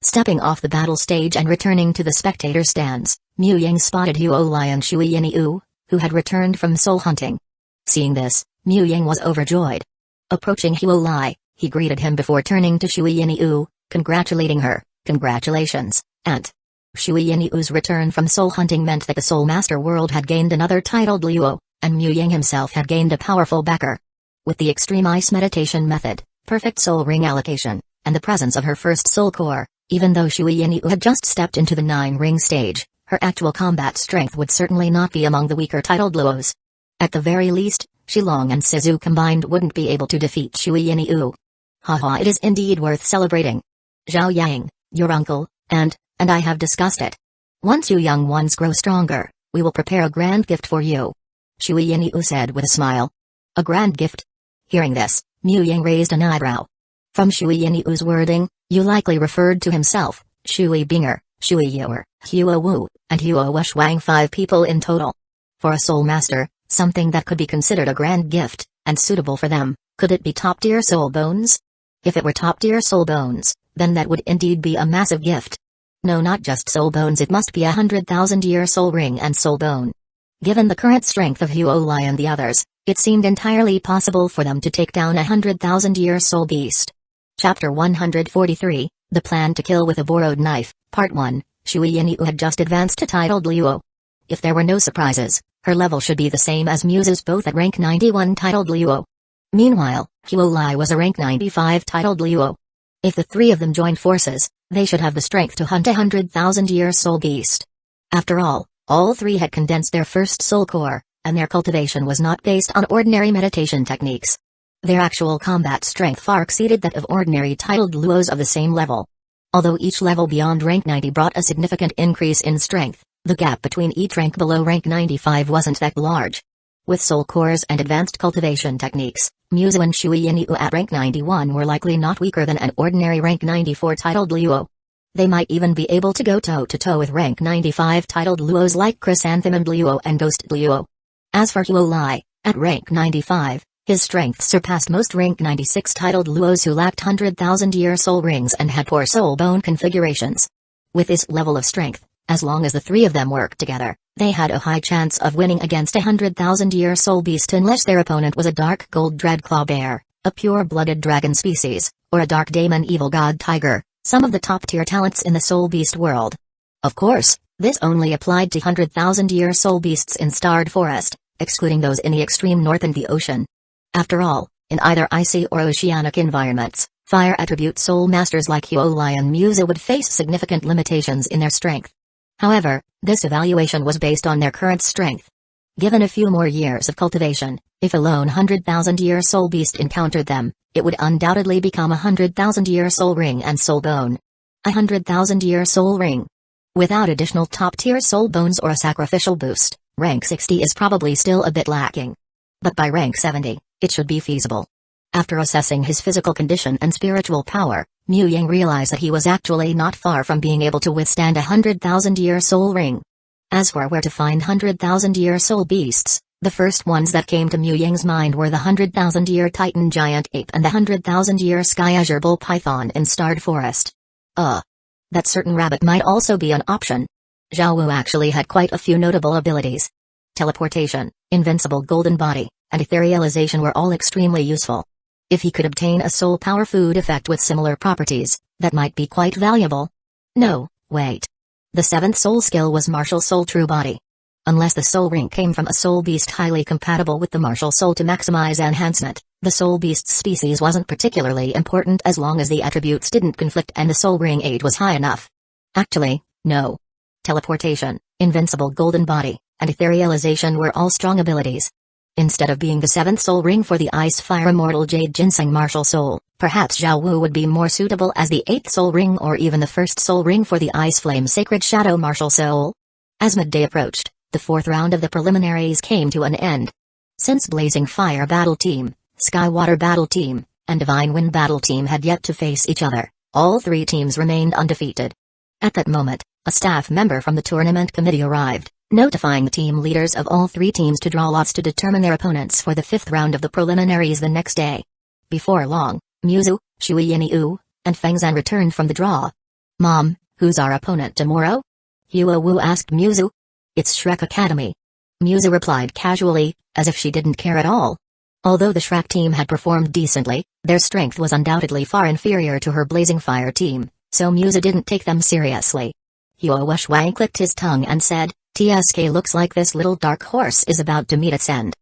Stepping off the battle stage and returning to the spectator stands, Mu Yang spotted Huo Lai and Shui Yinyu, who had returned from soul hunting. Seeing this, Mu Yang was overjoyed. Approaching Huo Lai, he greeted him before turning to Shui Yinyu, congratulating her. "Congratulations, Aunt." Shui Yinyu's return from soul hunting meant that the Soul Master world had gained another titled Luo, and Mu Yang himself had gained a powerful backer. With the extreme ice meditation method, perfect soul ring allocation, and the presence of her first soul core, even though Shui Yinyu had just stepped into the 9-ring stage, her actual combat strength would certainly not be among the weaker titled Luos. At the very least, Shilong and Sizu combined wouldn't be able to defeat Shui Yinyu. Haha, it is indeed worth celebrating. Zhao Yang, your uncle, and I have discussed it. Once you young ones grow stronger, we will prepare a grand gift for you. Shui Yinyu said with a smile. A grand gift? Hearing this, Mu Yang raised an eyebrow. From Shui Yinyu's wording, you likely referred to himself, Shui Binger, Shui Yuer, Huo Wu, and Huo Wushwang, 5 people in total. For a soul master, something that could be considered a grand gift, and suitable for them, could it be top-tier soul bones? If it were top-tier soul bones, then that would indeed be a massive gift. No, not just soul bones, it must be 100,000-year soul ring and soul bone. Given the current strength of Huo Lai and the others, it seemed entirely possible for them to take down 100,000-year soul beast. Chapter 143, The Plan to Kill with a Borrowed Knife, Part 1, Shui Yinyu had just advanced to titled Luo. If there were no surprises, her level should be the same as Muse's, both at rank 91 titled Luo. Meanwhile, Huo Lai was a rank 95 titled Luo. If the 3 of them joined forces, they should have the strength to hunt 100,000-year soul beast. After all 3 had condensed their first soul core, and their cultivation was not based on ordinary meditation techniques. Their actual combat strength far exceeded that of ordinary titled Luos of the same level. Although each level beyond rank 90 brought a significant increase in strength, the gap between each rank below rank 95 wasn't that large. With soul cores and advanced cultivation techniques, Muse and Shui Yinyu at rank 91 were likely not weaker than an ordinary rank 94 titled Luo. They might even be able to go toe-to-toe with rank 95 titled Luos like Chrysanthemum Luo and Ghost Luo. As for Huo Lai, at rank 95, his strength surpassed most rank 96 titled Luos who lacked 100,000-year soul rings and had poor soul bone configurations. With this level of strength, as long as the 3 of them worked together, they had a high chance of winning against a 100,000-year soul beast unless their opponent was a dark gold dreadclaw bear, a pure-blooded dragon species, or a dark daemon evil god tiger, some of the top-tier talents in the soul beast world. Of course, this only applied to 100,000-year soul beasts in Starred Forest, excluding those in the extreme north and the ocean. After all, in either icy or oceanic environments, fire attribute soul masters like Huo Lai and Muse would face significant limitations in their strength. However, this evaluation was based on their current strength. Given a few more years of cultivation, if a lone 100,000-year soul beast encountered them, it would undoubtedly become a 100,000-year soul ring and soul bone. 100,000-year soul ring. Without additional top-tier soul bones or a sacrificial boost, rank 60 is probably still a bit lacking. But by rank 70, it should be feasible. After assessing his physical condition and spiritual power, Mu Yang realized that he was actually not far from being able to withstand a 100,000-year soul ring. As for where to find 100,000-year soul beasts, the first ones that came to Mu Yang's mind were the 100,000-year Titan Giant Ape and the 100,000-year Sky Azure Bull Python in Starred Forest. That certain rabbit might also be an option. Zhao Wu actually had quite a few notable abilities. Teleportation, Invincible Golden Body, and Etherealization were all extremely useful. If he could obtain a soul power food effect with similar properties, that might be quite valuable. No, wait. The 7th soul skill was Martial Soul True Body. Unless the soul ring came from a soul beast highly compatible with the martial soul to maximize enhancement, the soul beast's species wasn't particularly important as long as the attributes didn't conflict and the soul ring aid was high enough. Actually, no. Teleportation, Invincible Golden Body, and Etherealization were all strong abilities. Instead of being the 7th soul ring for the Ice Fire Immortal Jade Ginseng Martial Soul, perhaps Zhao Wu would be more suitable as the 8th soul ring or even the 1st soul ring for the Ice Flame Sacred Shadow Martial Soul. As midday approached, the 4th round of the preliminaries came to an end. Since Blazing Fire Battle Team, Sky Water Battle Team, and Divine Wind Battle Team had yet to face each other, all 3 teams remained undefeated. At that moment, a staff member from the tournament committee arrived, notifying the team leaders of all 3 teams to draw lots to determine their opponents for the 5th round of the preliminaries the next day. Before long, Muzu, Shuiyin-yu, and Feng Zan returned from the draw. "Mom, who's our opponent tomorrow?" Hua Wu asked Muzu. "It's Shrek Academy." Muzu replied casually, as if she didn't care at all. Although the Shrek team had performed decently, their strength was undoubtedly far inferior to her Blazing Fire team, so Muzu didn't take them seriously. Hua Shuai clicked his tongue and said, "TSK looks like this little dark horse is about to meet its end."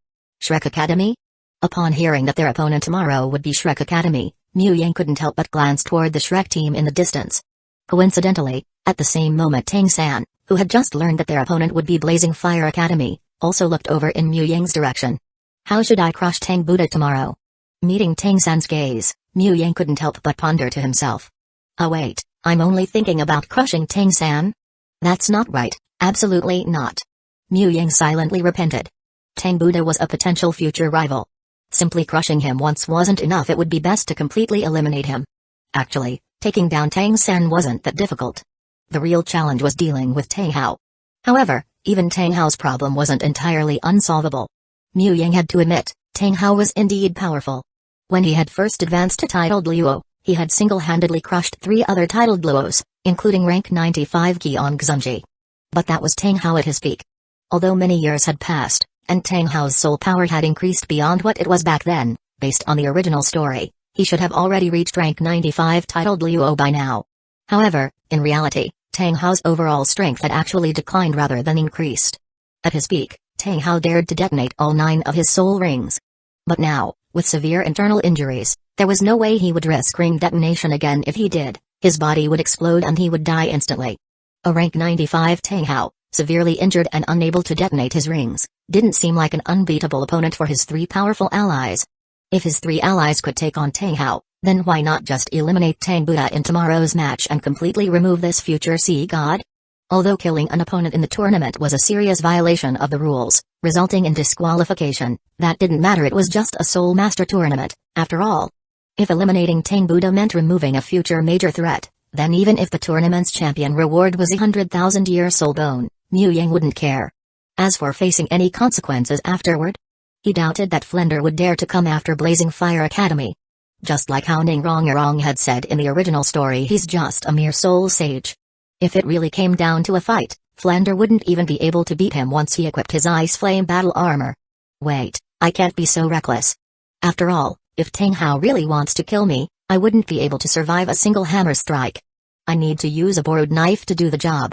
Shrek Academy? Upon hearing that their opponent tomorrow would be Shrek Academy, Mu Yang couldn't help but glance toward the Shrek team in the distance. Coincidentally, at the same moment Tang San, who had just learned that their opponent would be Blazing Fire Academy, also looked over in Mu Yang's direction. How should I crush Tang Buddha tomorrow? Meeting Tang San's gaze, Mu Yang couldn't help but ponder to himself. Oh wait, I'm only thinking about crushing Tang San? That's not right. Absolutely not. Mu Yang silently repented. Tang Buddha was a potential future rival. Simply crushing him once wasn't enough, it would be best to completely eliminate him. Actually, taking down Tang San wasn't that difficult. The real challenge was dealing with Tang Hao. However, even Tang Hao's problem wasn't entirely unsolvable. Mu Yang had to admit, Tang Hao was indeed powerful. When he had first advanced to titled Luo, he had single-handedly crushed 3 other titled Luos, including rank 95 Qiong Xunji. But that was Tang Hao at his peak. Although many years had passed, and Tang Hao's soul power had increased beyond what it was back then, based on the original story, he should have already reached rank 95 titled Luo by now. However, in reality, Tang Hao's overall strength had actually declined rather than increased. At his peak, Tang Hao dared to detonate all 9 of his soul rings. But now, with severe internal injuries, there was no way he would risk ring detonation again. If he did, his body would explode and he would die instantly. A rank 95 Tang Hao, severely injured and unable to detonate his rings, didn't seem like an unbeatable opponent for his 3 powerful allies. If his 3 allies could take on Tang Hao, then why not just eliminate Tang Buddha in tomorrow's match and completely remove this future sea god? Although killing an opponent in the tournament was a serious violation of the rules, resulting in disqualification, that didn't matter. It was just a Soul Master tournament, after all. If eliminating Tang Buddha meant removing a future major threat, then even if the tournament's champion reward was 100,000-year soul bone, Mu Yang wouldn't care. As for facing any consequences afterward, he doubted that Flender would dare to come after Blazing Fire Academy. Just like how Ning Rongrong had said in the original story, he's just a mere soul sage. If it really came down to a fight, Flender wouldn't even be able to beat him once he equipped his Ice Flame battle armor. Wait, I can't be so reckless. After all, if Tang Hao really wants to kill me, I wouldn't be able to survive a single hammer strike. I need to use a borrowed knife to do the job.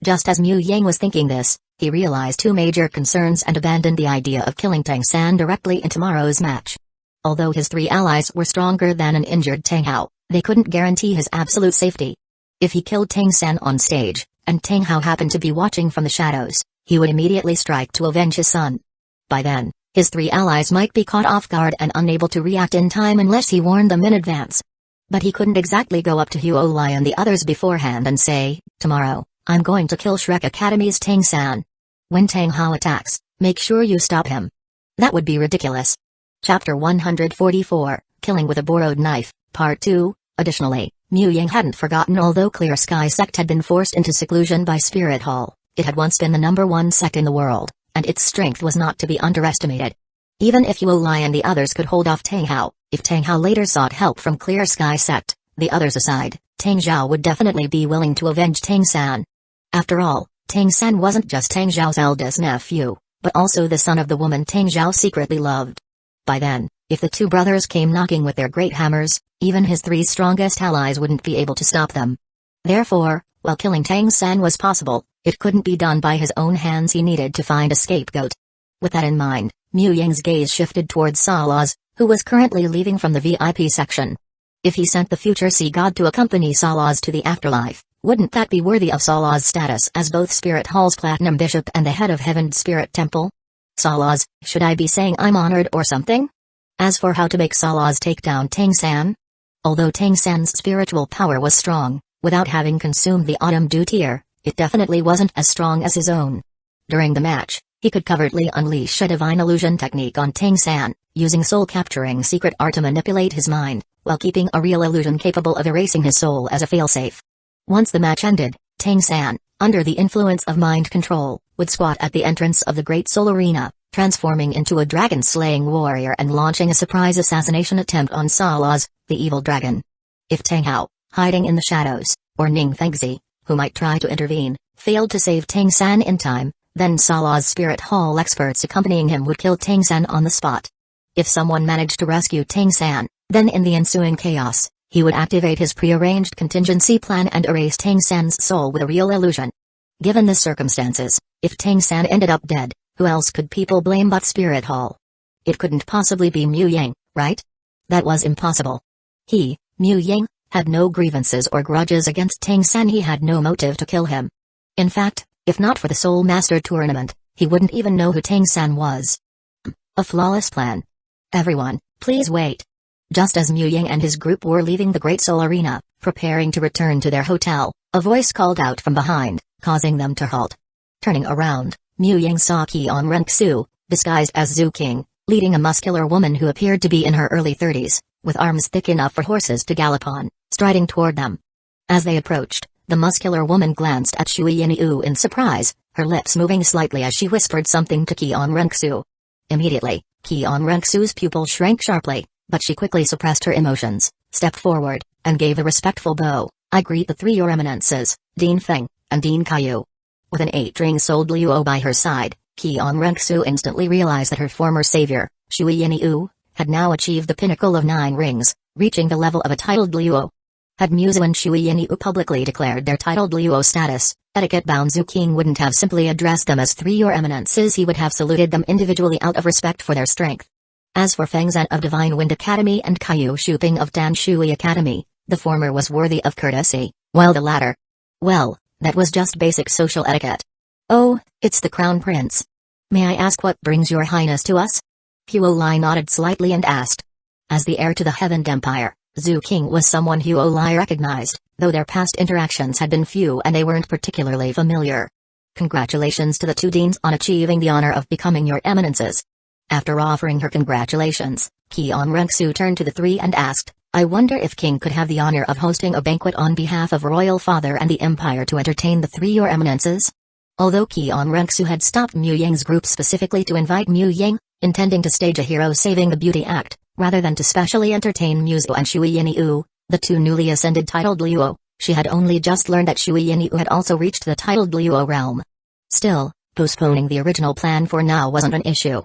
Just as Mu Yang was thinking this, he realized 2 major concerns and abandoned the idea of killing Tang San directly in tomorrow's match. Although his 3 allies were stronger than an injured Tang Hao, they couldn't guarantee his absolute safety. If he killed Tang San on stage, and Tang Hao happened to be watching from the shadows, he would immediately strike to avenge his son. By then, his 3 allies might be caught off guard and unable to react in time unless he warned them in advance. But he couldn't exactly go up to Huolai and the others beforehand and say, "Tomorrow, I'm going to kill Shrek Academy's Tang San. When Tang Hao attacks, make sure you stop him." That would be ridiculous. Chapter 144, Killing with a Borrowed Knife, Part 2. Additionally, Mu Yang hadn't forgotten although Clear Sky Sect had been forced into seclusion by Spirit Hall, it had once been the #1 sect in the world, and its strength was not to be underestimated. Even if Huolai and the others could hold off Tang Hao, if Tang Hao later sought help from Clear Sky Sect, the others aside, Tang Zhao would definitely be willing to avenge Tang San. After all, Tang San wasn't just Tang Zhao's eldest nephew, but also the son of the woman Tang Zhao secretly loved. By then, if the 2 brothers came knocking with their great hammers, even his 3 strongest allies wouldn't be able to stop them. Therefore, while killing Tang San was possible, it couldn't be done by his own hands. He needed to find a scapegoat. With that in mind, Mu Yang's gaze shifted towards Salaz, who was currently leaving from the VIP section. If he sent the future sea god to accompany Salaz to the afterlife, wouldn't that be worthy of Salaz's status as both Spirit Hall's Platinum Bishop and the head of Heaven's Spirit Temple? Salas, should I be saying I'm honored or something? As for how to make Salas take down Tang-san? Although Tang-san's spiritual power was strong, without having consumed the Autumn Dew Tear, it definitely wasn't as strong as his own. During the match, he could covertly unleash a divine illusion technique on Tang-san, using soul-capturing secret art to manipulate his mind, while keeping a real illusion capable of erasing his soul as a failsafe. Once the match ended, Tang-san, under the influence of mind control, would squat at the entrance of the Great Soul Arena, transforming into a dragon-slaying warrior and launching a surprise assassination attempt on Salas, the evil dragon. If Tang Hao, hiding in the shadows, or Ning Fengzi, who might try to intervene, failed to save Tang-san in time, then Salas' spirit hall experts accompanying him would kill Tang-san on the spot. If someone managed to rescue Tang-san, then in the ensuing chaos, he would activate his prearranged contingency plan and erase Tang-san's soul with a real illusion. Given the circumstances, if Tang-san ended up dead, who else could people blame but Spirit Hall? It couldn't possibly be Mu Yang, right? That was impossible. He, Mu Yang, had no grievances or grudges against Tang-san. He had no motive to kill him. In fact, if not for the Soul Master tournament, he wouldn't even know who Tang-san was. A flawless plan. Everyone, please wait. Just as Mu Yang and his group were leaving the Great Soul Arena, preparing to return to their hotel, a voice called out from behind, causing them to halt. Turning around, Mu Yang saw Qian Renxu, disguised as Zhu King, leading a muscular woman who appeared to be in her early 30s, with arms thick enough for horses to gallop on, striding toward them. As they approached, the muscular woman glanced at Shui Yinyu in surprise, her lips moving slightly as she whispered something to Qian Renxu. Immediately, Qian Renxu's pupil shrank sharply, but she quickly suppressed her emotions, stepped forward, and gave a respectful bow. I greet the three Your Eminences, Dean Feng, and Dean Kaiyu. With an 8-ring-souled Luo by her side, Qian Renxu instantly realized that her former savior, Shui Yinyu, had now achieved the pinnacle of 9 rings, reaching the level of a titled Luo. Had Muzo and Shui Yinyu publicly declared their titled Luo status, etiquette-bound Zhu King wouldn't have simply addressed them as three Your Eminences. He would have saluted them individually out of respect for their strength. As for Feng Zhen of Divine Wind Academy and Kaiyu Shuping of Dan Shui Academy, the former was worthy of courtesy, while the latter... well, that was just basic social etiquette. Oh, it's the Crown Prince. May I ask what brings your highness to us? Huo Lai nodded slightly and asked. As the heir to the Heaven Empire, Zhu King was someone Huo Lai recognized, though their past interactions had been few and they weren't particularly familiar. Congratulations to the two deans on achieving the honor of becoming Your Eminences. After offering her congratulations, Qian Renxu turned to the three and asked, I wonder if King could have the honor of hosting a banquet on behalf of Royal Father and the Empire to entertain the three Your Eminences? Although Qian Renxu had stopped Mu Yang's group specifically to invite Mu Yang, intending to stage a hero saving the beauty act, rather than to specially entertain Muzo and Shui Yinyu, the two newly ascended titled Luo, she had only just learned that Shui Yinyu had also reached the titled Luo realm. Still, postponing the original plan for now wasn't an issue.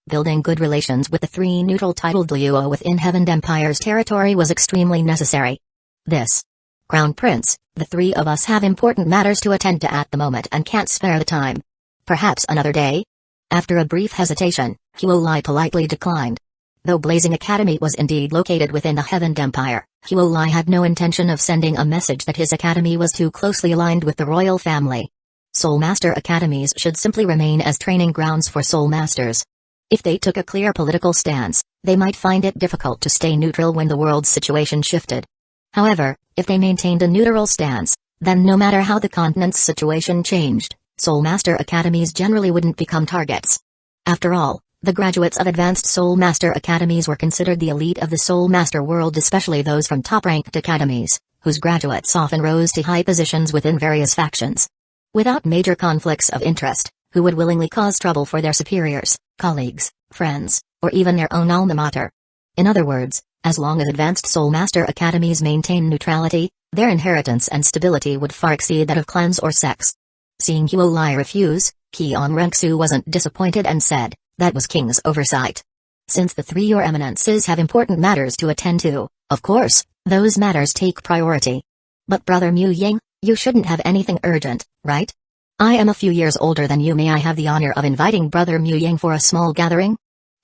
Building good relations with the three neutral titled Luo within Heaven Empire's territory was extremely necessary. This. Crown Prince, the three of us have important matters to attend to at the moment and can't spare the time. Perhaps another day? After a brief hesitation, Huo Lai politely declined. Though Blazing Academy was indeed located within the Heaven Empire, Huo Lai had no intention of sending a message that his academy was too closely aligned with the royal family. Soul Master academies should simply remain as training grounds for Soul Masters. If they took a clear political stance, they might find it difficult to stay neutral when the world's situation shifted. However, if they maintained a neutral stance, then no matter how the continent's situation changed, Soul Master academies generally wouldn't become targets. After all, the graduates of advanced Soul Master academies were considered the elite of the Soul Master world, especially those from top-ranked academies, whose graduates often rose to high positions within various factions. Without major conflicts of interest, who would willingly cause trouble for their superiors, colleagues, friends, or even their own alma mater? In other words, as long as advanced Soul Master academies maintain neutrality, their inheritance and stability would far exceed that of clans or sects. Seeing Huo Lai refuse, Qian Renxu wasn't disappointed and said, that was King's oversight. Since the three Your Eminences have important matters to attend to, of course, those matters take priority. But Brother Mu Yang, you shouldn't have anything urgent, right? I am a few years older than you. May I have the honor of inviting Brother Mu Yang for a small gathering?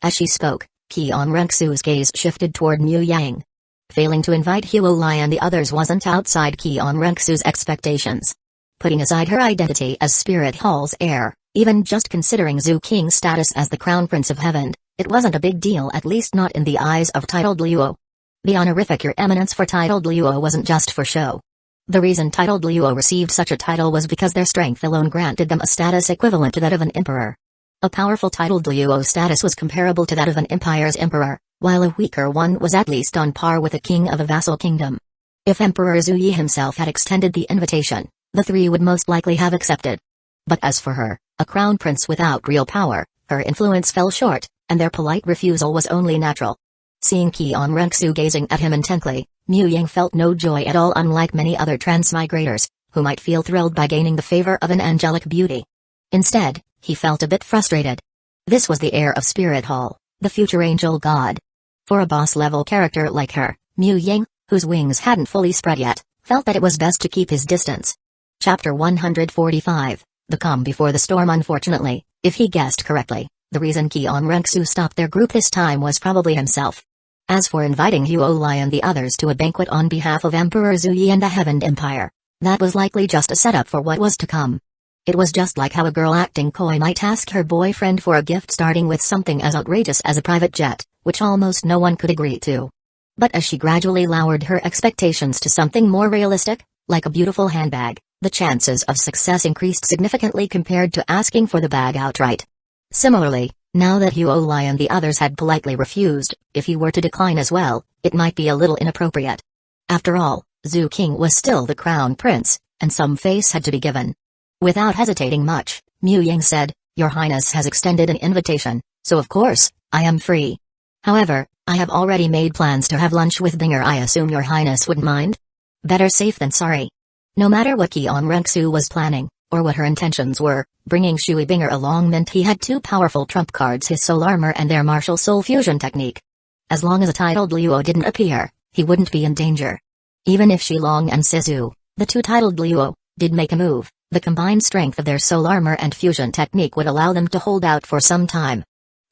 As she spoke, Qian Renxu's gaze shifted toward Mu Yang. Failing to invite Huo Lai and the others wasn't outside Qian Renxu's expectations. Putting aside her identity as Spirit Hall's heir, Even just considering Zhu King's status as the Crown Prince of Heaven, it wasn't a big deal, at least not in the eyes of titled Luo. The honorific Your Eminence for titled Luo wasn't just for show. The reason titled Luo received such a title was because their strength alone granted them a status equivalent to that of an emperor. A powerful titled Luo status was comparable to that of an empire's emperor, while a weaker one was at least on par with a king of a vassal kingdom. If Emperor Zhu Yi himself had extended the invitation, the three would most likely have accepted. But as for her, a crown prince without real power, her influence fell short, and their polite refusal was only natural. Seeing Qian Renxu gazing at him intently, Mu Ying felt no joy at all, unlike many other transmigrators, who might feel thrilled by gaining the favor of an angelic beauty. Instead, he felt a bit frustrated. This was the heir of Spirit Hall, the future angel god. For a boss-level character like her, Mu Ying, whose wings hadn't fully spread yet, felt that it was best to keep his distance. Chapter 145, The Calm Before the Storm. Unfortunately, if he guessed correctly, the reason Qian Renxu stopped their group this time was probably himself. As for inviting Hueco and the others to a banquet on behalf of Emperor Zhu Yi and the Heaven Empire, that was likely just a setup for what was to come. It was just like how a girl acting coy might ask her boyfriend for a gift, starting with something as outrageous as a private jet, which almost no one could agree to. But as she gradually lowered her expectations to something more realistic, like a beautiful handbag, the chances of success increased significantly compared to asking for the bag outright. Similarly, now that Hueco and the others had politely refused, if he were to decline as well, it might be a little inappropriate. After all, Zhu King was still the crown prince, and some face had to be given. Without hesitating much, Mu Ying said, "Your Highness has extended an invitation, so of course, I am free. However, I have already made plans to have lunch with Binger. I assume Your Highness wouldn't mind? Better safe than sorry." No matter what Qian Renxu was planning, or what her intentions were, bringing Shui Binger along meant he had two powerful trump cards: his soul armor and their martial soul fusion technique. As long as a titled Luo didn't appear, he wouldn't be in danger. Even if Shilong and Sizu, the two titled Luo, did make a move, the combined strength of their soul armor and fusion technique would allow them to hold out for some time.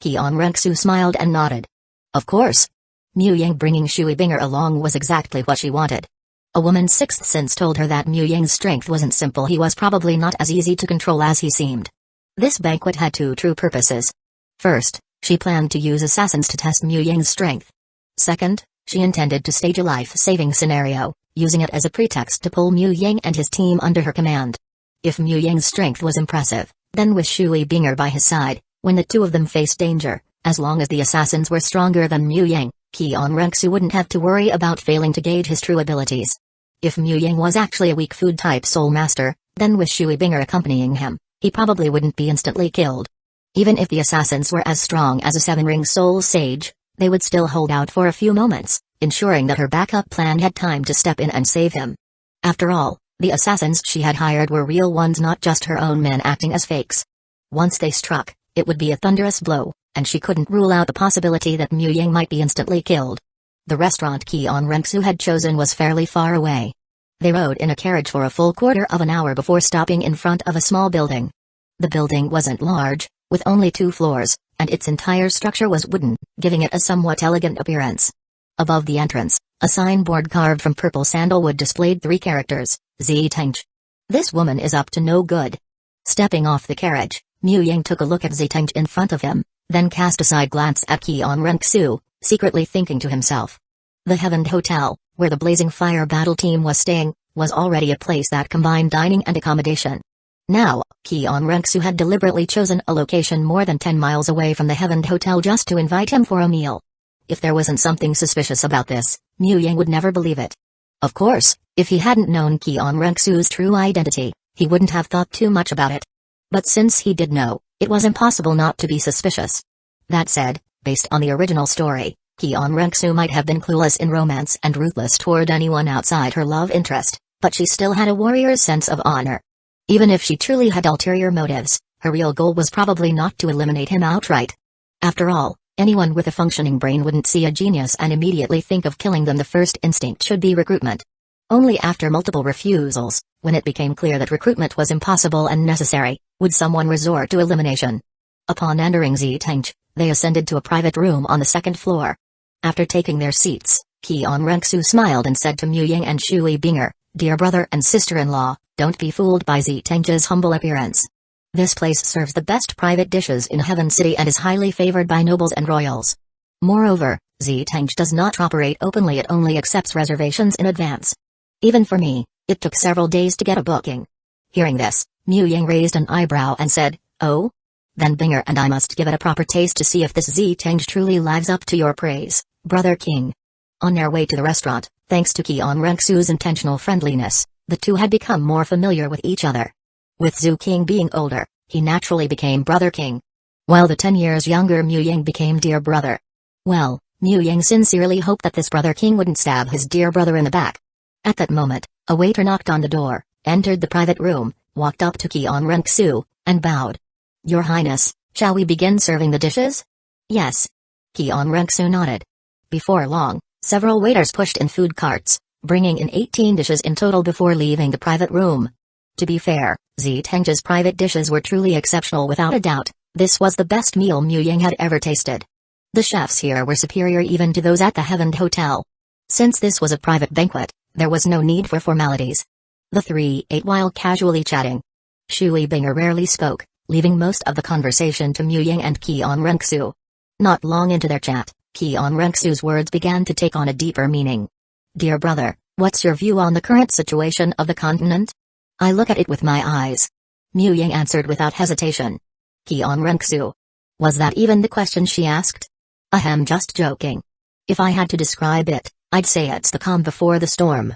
Qian Renxu smiled and nodded. Of course. Mu Ying bringing Shui Binger along was exactly what she wanted. A woman's sixth sense told her that Mu Ying's strength wasn't simple. He was probably not as easy to control as he seemed. This banquet had two true purposes. First, she planned to use assassins to test Mu Ying's strength. Second, she intended to stage a life-saving scenario, using it as a pretext to pull Mu Ying and his team under her command. If Mu Ying's strength was impressive, then with Shui Binger by his side, when the two of them faced danger, as long as the assassins were stronger than Mu Ying, Qian Renxu wouldn't have to worry about failing to gauge his true abilities. If Mu Ying was actually a weak food type soul master, then with Shui Binger accompanying him, he probably wouldn't be instantly killed. Even if the assassins were as strong as a seven-ring soul sage, they would still hold out for a few moments, ensuring that her backup plan had time to step in and save him. After all, the assassins she had hired were real ones, not just her own men acting as fakes. Once they struck, it would be a thunderous blow, and she couldn't rule out the possibility that Mu Ying might be instantly killed. The restaurant Qian Renxu had chosen was fairly far away. They rode in a carriage for a full quarter of an hour before stopping in front of a small building. The building wasn't large, with only 2 floors, and its entire structure was wooden, giving it a somewhat elegant appearance. Above the entrance, a signboard carved from purple sandalwood displayed 3 characters, Ziteng. This woman is up to no good. Stepping off the carriage, Mu Ying took a look at Ziteng in front of him, then cast a side glance at Qian Renxu, secretly thinking to himself. The Heaven Hotel, where the Blazing Fire battle team was staying, was already a place that combined dining and accommodation. Now, Qian Renxu had deliberately chosen a location more than 10 miles away from the Heaven Hotel just to invite him for a meal. If there wasn't something suspicious about this, Mu Ying would never believe it. Of course, if he hadn't known Qian Renxu's true identity, he wouldn't have thought too much about it. But since he did know, it was impossible not to be suspicious. That said, based on the original story, Qian Renxu might have been clueless in romance and ruthless toward anyone outside her love interest, but she still had a warrior's sense of honor. Even if she truly had ulterior motives, her real goal was probably not to eliminate him outright. After all, anyone with a functioning brain wouldn't see a genius and immediately think of killing them. The first instinct should be recruitment. Only after multiple refusals, when it became clear that recruitment was impossible and necessary, would someone resort to elimination. Upon entering Ziteng, they ascended to a private room on the 2nd floor. After taking their seats, Qian Renxu smiled and said to Mu Ying and Shui Binger, "Dear brother and sister-in-law, don't be fooled by Ziteng's humble appearance. This place serves the best private dishes in Heaven City and is highly favored by nobles and royals. Moreover, Ziteng does not operate openly, it only accepts reservations in advance. Even for me, it took several days to get a booking. Hearing this, Mu Ying raised an eyebrow and said, "Oh? Then Binger and I must give it a proper taste to see if this Ziteng truly lives up to your praise, Brother King." On their way to the restaurant, thanks to Qian Renxu's intentional friendliness, the two had become more familiar with each other. With Zhu King being older, he naturally became Brother King, while the 10 years younger Mu Ying became Dear Brother. Well, Mu Ying sincerely hoped that this Brother King wouldn't stab his dear brother in the back. At that moment, a waiter knocked on the door, entered the private room, walked up to Qian Renxu, and bowed. "Your Highness, shall we begin serving the dishes?" "Yes." Qian Renxu nodded. Before long, several waiters pushed in food carts, bringing in 18 dishes in total before leaving the private room. To be fair, Ziteng's private dishes were truly exceptional without a doubt. This was the best meal Mu Ying had ever tasted. The chefs here were superior even to those at the Heaven Hotel. Since this was a private banquet, there was no need for formalities. The three ate while casually chatting. Shui Binger rarely spoke, leaving most of the conversation to Mu Ying and Qian Renxu. Not long into their chat, Qian Renxu's words began to take on a deeper meaning. "Dear brother, what's your view on the current situation of the continent?" "I look at it with my eyes." Mu Ying answered without hesitation. Qian Renxu. Was that even the question she asked? Ahem, just joking. If I had to describe it, I'd say it's the calm before the storm.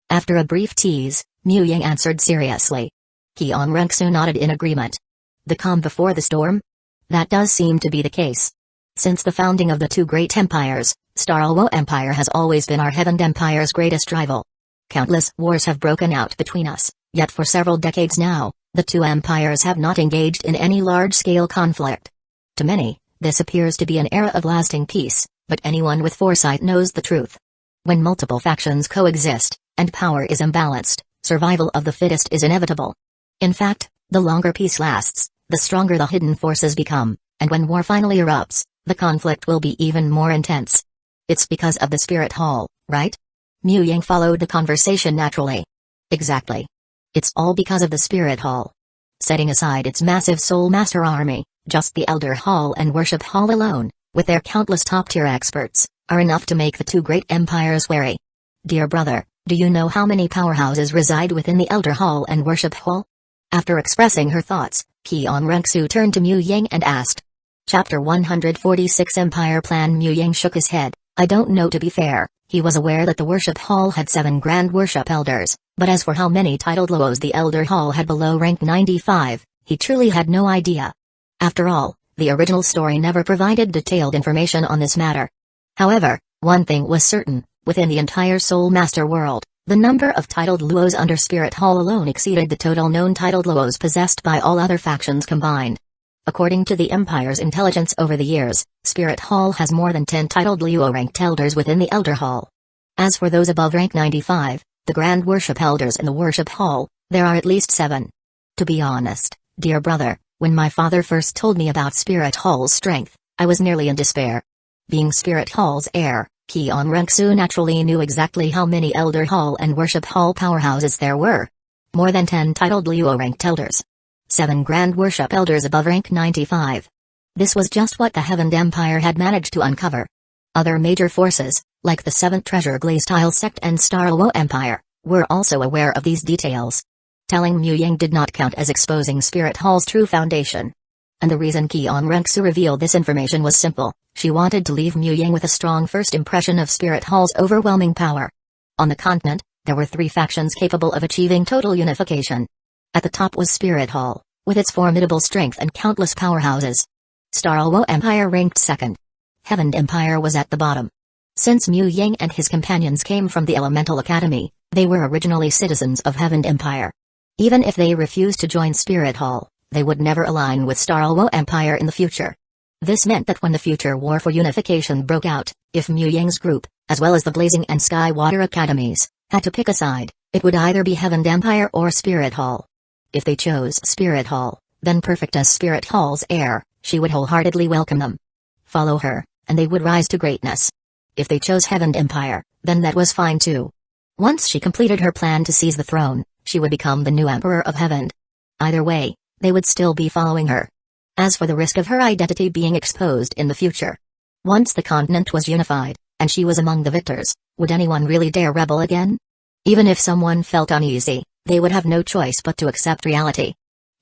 After a brief tease, Mu Ying answered seriously. Qian Renxu nodded in agreement. The calm before the storm? That does seem to be the case. Since the founding of the two great empires, Starluo Empire has always been our Heaven Empire's greatest rival. Countless wars have broken out between us, yet for several decades now, the two empires have not engaged in any large-scale conflict. To many, this appears to be an era of lasting peace, but anyone with foresight knows the truth. When multiple factions coexist, and power is imbalanced, survival of the fittest is inevitable. In fact, the longer peace lasts, the stronger the hidden forces become, and when war finally erupts, the conflict will be even more intense. It's because of the Spirit Hall, right? Mu Ying followed the conversation naturally. Exactly. It's all because of the Spirit Hall. Setting aside its massive Soul Master army, just the Elder Hall and Worship Hall alone, with their countless top-tier experts, are enough to make the two great empires wary. Dear brother, do you know how many powerhouses reside within the Elder Hall and Worship Hall? After expressing her thoughts, Qian Renxu turned to Mu Ying and asked. Chapter 146 Empire Plan. Mu Ying shook his head. I don't know, to be fair. He was aware that the Worship Hall had 7 Grand Worship Elders, but as for how many titled Luos the Elder Hall had below rank 95, he truly had no idea. After all, the original story never provided detailed information on this matter. However, one thing was certain, within the entire Soul Master world, the number of titled Luos under Spirit Hall alone exceeded the total known titled Luos possessed by all other factions combined. According to the Empire's intelligence over the years, Spirit Hall has more than 10 titled Luo-ranked elders within the Elder Hall. As for those above rank 95, the Grand Worship Elders in the Worship Hall, there are at least 7. To be honest, dear brother, when my father first told me about Spirit Hall's strength, I was nearly in despair. Being Spirit Hall's heir, Qian Renxu naturally knew exactly how many Elder Hall and Worship Hall powerhouses there were. More than 10 titled Luo-ranked elders. 7 Grand Worship Elders above rank 95. This was just what the Heaven Empire had managed to uncover. Other major forces, like the 7th Treasure Glaze-Tile Sect and Starluo Empire, were also aware of these details. Telling Mu Ying did not count as exposing Spirit Hall's true foundation. And the reason Qian Renxu revealed this information was simple: she wanted to leave Mu Ying with a strong first impression of Spirit Hall's overwhelming power. On the continent, there were 3 factions capable of achieving total unification. At the top was Spirit Hall, with its formidable strength and countless powerhouses. Starluo Empire ranked second. Heaven Empire was at the bottom. Since Mu Ying and his companions came from the Elemental Academy, they were originally citizens of Heaven Empire. Even if they refused to join Spirit Hall, they would never align with Starluo Empire in the future. This meant that when the future war for unification broke out, if Mu Ying's group, as well as the Blazing and Sky Water Academies, had to pick a side, it would either be Heaven Empire or Spirit Hall. If they chose Spirit Hall, then perfect as Spirit Hall's heir, she would wholeheartedly welcome them. Follow her, and they would rise to greatness. If they chose Heaven Empire, then that was fine too. Once she completed her plan to seize the throne, she would become the new Emperor of Heaven. Either way, they would still be following her. As for the risk of her identity being exposed in the future, once the continent was unified, and she was among the victors, would anyone really dare rebel again? Even if someone felt uneasy, they would have no choice but to accept reality.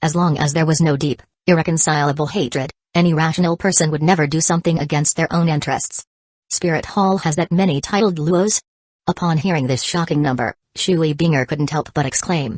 As long as there was no deep, irreconcilable hatred, any rational person would never do something against their own interests. Spirit Hall has that many titled Luos? Upon hearing this shocking number, Shui Binger couldn't help but exclaim.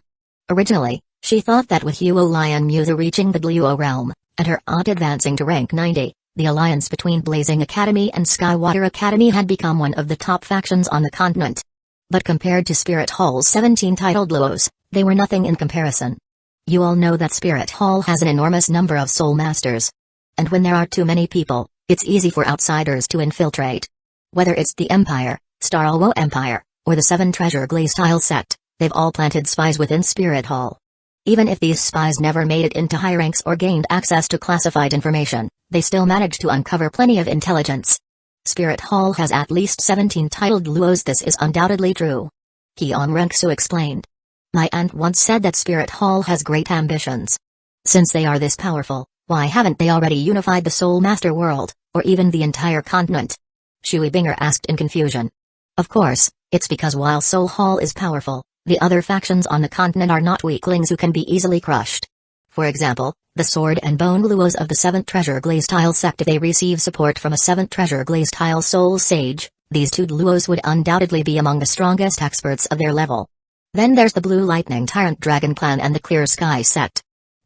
Originally, she thought that with Huo Lion Musa reaching the Luo realm, and her aunt advancing to rank 90, the alliance between Blazing Academy and Skywater Academy had become one of the top factions on the continent. But compared to Spirit Hall's 17 titled Luos, they were nothing in comparison. You all know that Spirit Hall has an enormous number of soul masters. And when there are too many people, it's easy for outsiders to infiltrate. Whether it's the Empire, Starluo Empire, or the Seven Treasure Glaze Tile sect, they've all planted spies within Spirit Hall. Even if these spies never made it into high ranks or gained access to classified information, they still managed to uncover plenty of intelligence. Spirit Hall has at least 17 titled Luos. This is undoubtedly true. Keon Renksu explained. My aunt once said that Spirit Hall has great ambitions. Since they are this powerful, why haven't they already unified the Soul Master world, or even the entire continent? Shui Binger asked in confusion. Of course, it's because while Soul Hall is powerful, the other factions on the continent are not weaklings who can be easily crushed. For example, the Sword and Bone Luos of the 7th Treasure Glaze Tile sect, if they receive support from a 7th Treasure Glaze Tile Soul Sage, these two Luos would undoubtedly be among the strongest experts of their level. Then there's the Blue Lightning Tyrant Dragon Clan and the Clear Sky sect.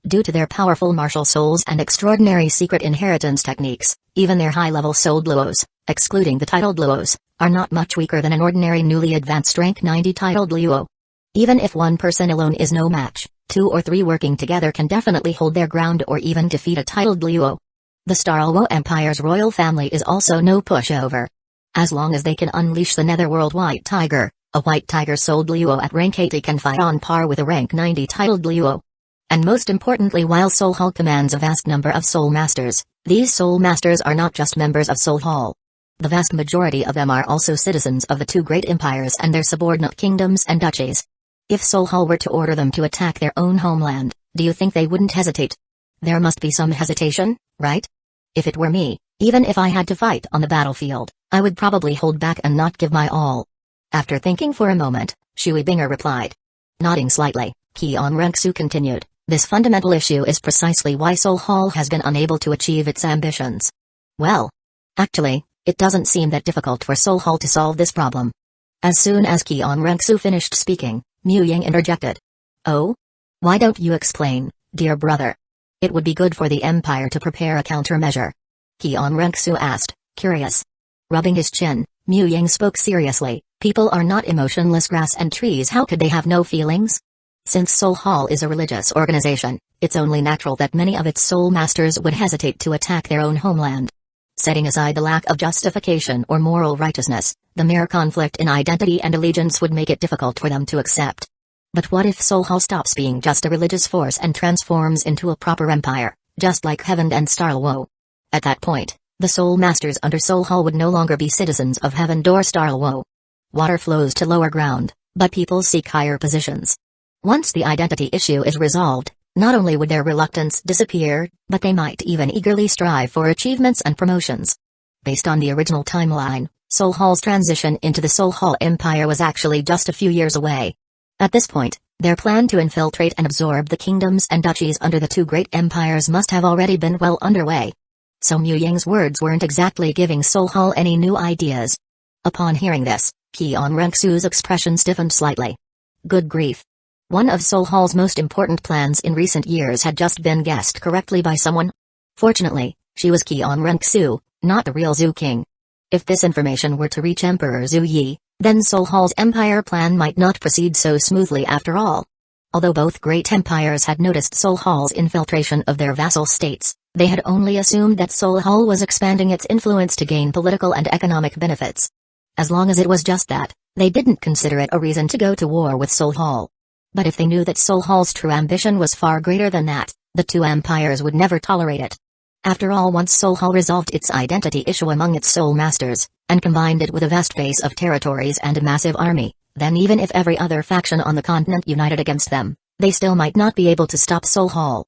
Due to their powerful martial souls and extraordinary secret inheritance techniques, even their high-level souled Luos, excluding the titled Luos, are not much weaker than an ordinary newly advanced rank 90 titled Luo. Even if one person alone is no match, 2 or 3 working together can definitely hold their ground or even defeat a titled Luo. The Starluo Empire's royal family is also no pushover. As long as they can unleash the Netherworld White Tiger, a White Tiger souled Luo at rank 80 can fight on par with a rank 90 titled Luo. And most importantly, while Soul Hall commands a vast number of Soul Masters, these Soul Masters are not just members of Soul Hall. The vast majority of them are also citizens of the 2 great empires and their subordinate kingdoms and duchies. If Soul Hall were to order them to attack their own homeland, do you think they wouldn't hesitate? There must be some hesitation, right? If it were me, even if I had to fight on the battlefield, I would probably hold back and not give my all. After thinking for a moment, Shui Binger replied. Nodding slightly, Keon Renksu continued, this fundamental issue is precisely why Soul Hall has been unable to achieve its ambitions. Well, actually, it doesn't seem that difficult for Soul Hall to solve this problem. As soon as Keon Renksu finished speaking, Mu Ying interjected. Oh? Why don't you explain, dear brother? It would be good for the Empire to prepare a countermeasure. Keon Renksu asked, curious. Rubbing his chin, Mu Ying spoke seriously, people are not emotionless grass and trees, how could they have no feelings? Since Soul Hall is a religious organization, it's only natural that many of its soul masters would hesitate to attack their own homeland. Setting aside the lack of justification or moral righteousness, the mere conflict in identity and allegiance would make it difficult for them to accept. But what if Soul Hall stops being just a religious force and transforms into a proper empire, just like Heaven and Starluo? At that point, the Soul Masters under Soul Hall would no longer be citizens of Heaven or Starluo. Water flows to lower ground, but people seek higher positions. Once the identity issue is resolved, not only would their reluctance disappear, but they might even eagerly strive for achievements and promotions. Based on the original timeline, Soul Hall's transition into the Soul Hall Empire was actually just a few years away. At this point, their plan to infiltrate and absorb the kingdoms and duchies under the 2 great empires must have already been well underway. So Mu Ying's words weren't exactly giving Soul Hall any new ideas. Upon hearing this, Keon Renksu's expression stiffened slightly. Good grief. One of Soul Hall's most important plans in recent years had just been guessed correctly by someone. Fortunately, she was Keon Renksu, not the real Zhu King. If this information were to reach Emperor Zhu Yi, then Soul Hall's empire plan might not proceed so smoothly after all. Although both great empires had noticed Soul Hall's infiltration of their vassal states, they had only assumed that Soul Hall was expanding its influence to gain political and economic benefits. As long as it was just that, they didn't consider it a reason to go to war with Soul Hall. But if they knew that Soul Hall's true ambition was far greater than that, the 2 empires would never tolerate it. After all, once Soul Hall resolved its identity issue among its Soul Masters, and combined it with a vast base of territories and a massive army, then even if every other faction on the continent united against them, they still might not be able to stop Soul Hall.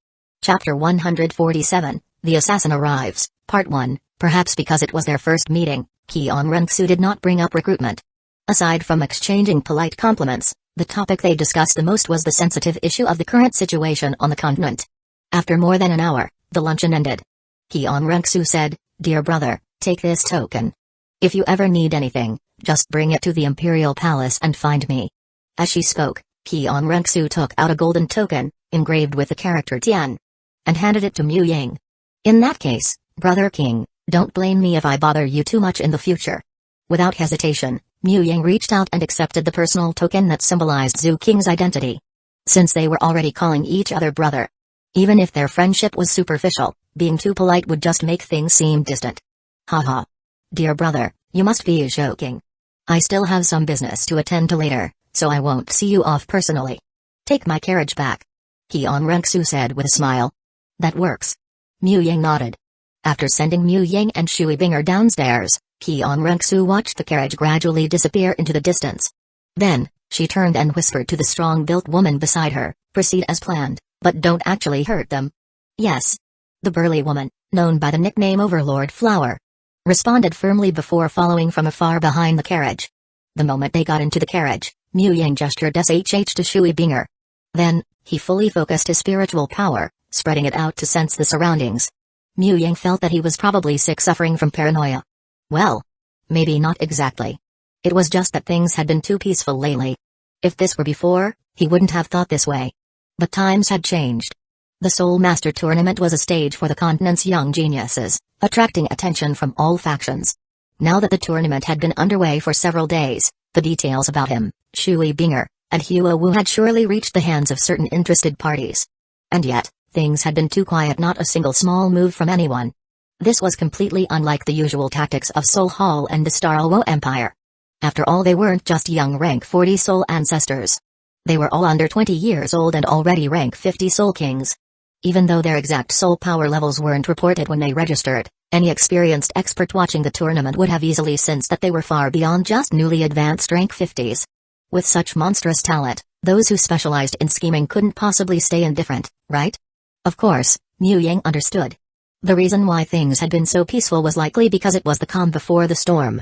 Chapter 147, The Assassin Arrives, Part 1. Perhaps because it was their first meeting, Kion Rensu did not bring up recruitment. Aside from exchanging polite compliments, the topic they discussed the most was the sensitive issue of the current situation on the continent. After more than an hour, the luncheon ended. Kion Rensu said, "Dear brother, take this token. If you ever need anything, just bring it to the Imperial Palace and find me." As she spoke, Kion Rensu took out a golden token, engraved with the character Tian, and handed it to Mu Ying. "In that case, Brother King, don't blame me if I bother you too much in the future." Without hesitation, Mu Ying reached out and accepted the personal token that symbolized Zhu King's identity. Since they were already calling each other brother, even if their friendship was superficial, being too polite would just make things seem distant. Haha. "Dear brother, you must be joking. I still have some business to attend to later, so I won't see you off personally. Take my carriage back," Kion Rensu said with a smile. "That works." Mu Ying nodded. After sending Mu Ying and Shui Binger downstairs, Kion Rensu watched the carriage gradually disappear into the distance. Then, she turned and whispered to the strong-built woman beside her, "Proceed as planned, but don't actually hurt them." "Yes." The burly woman, known by the nickname Overlord Flower, responded firmly before following from afar behind the carriage. The moment they got into the carriage, Mu Ying gestured SHH to Shui Binger. Then, he fully focused his spiritual power, spreading it out to sense the surroundings. Mu Ying felt that he was probably sick, suffering from paranoia. Well, maybe not exactly. It was just that things had been too peaceful lately. If this were before, he wouldn't have thought this way. But times had changed. The Soul Master Tournament was a stage for the continent's young geniuses, attracting attention from all factions. Now that the tournament had been underway for several days, the details about him, Shui Binger, and Hueco had surely reached the hands of certain interested parties. And yet, things had been too quiet, not a single small move from anyone. This was completely unlike the usual tactics of Soul Hall and the Starluo Empire. After all, they weren't just young rank 40 Soul ancestors. They were all under 20 years old and already rank 50 Soul Kings. Even though their exact soul power levels weren't reported when they registered, any experienced expert watching the tournament would have easily sensed that they were far beyond just newly advanced rank 50s. With such monstrous talent, those who specialized in scheming couldn't possibly stay indifferent, right? Of course, Mu Ying understood. The reason why things had been so peaceful was likely because it was the calm before the storm.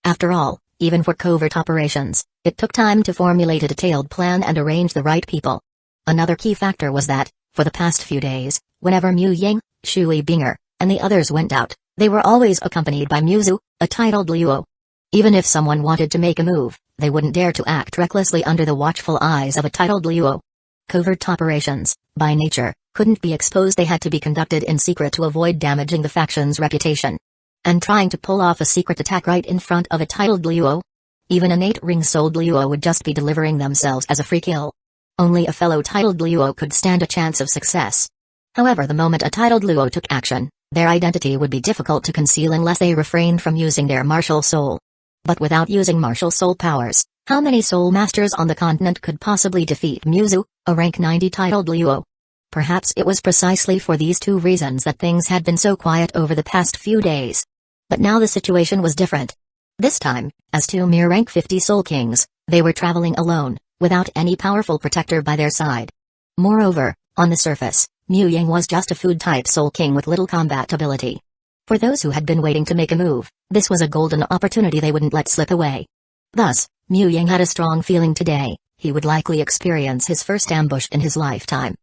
After all, even for covert operations, it took time to formulate a detailed plan and arrange the right people. Another key factor was that, for the past few days, whenever Mu Ying, Shui Binger, and the others went out, they were always accompanied by Muzu, a titled Luo. Even if someone wanted to make a move, they wouldn't dare to act recklessly under the watchful eyes of a titled Luo. Covert operations, by nature, couldn't be exposed. They had to be conducted in secret to avoid damaging the faction's reputation. And trying to pull off a secret attack right in front of a titled Luo? Even an 8-ring-souled Luo would just be delivering themselves as a free kill. Only a fellow titled Luo could stand a chance of success. However, the moment a titled Luo took action, their identity would be difficult to conceal unless they refrained from using their martial soul. But without using martial soul powers, how many soul masters on the continent could possibly defeat Muzu, a rank 90 titled Luo? Perhaps it was precisely for these two reasons that things had been so quiet over the past few days. But now the situation was different. This time, as two mere rank 50 Soul Kings, they were traveling alone, without any powerful protector by their side. Moreover, on the surface, Mu Ying was just a food-type Soul King with little combat ability. For those who had been waiting to make a move, this was a golden opportunity they wouldn't let slip away. Thus, Mu Ying had a strong feeling today, he would likely experience his first ambush in his lifetime.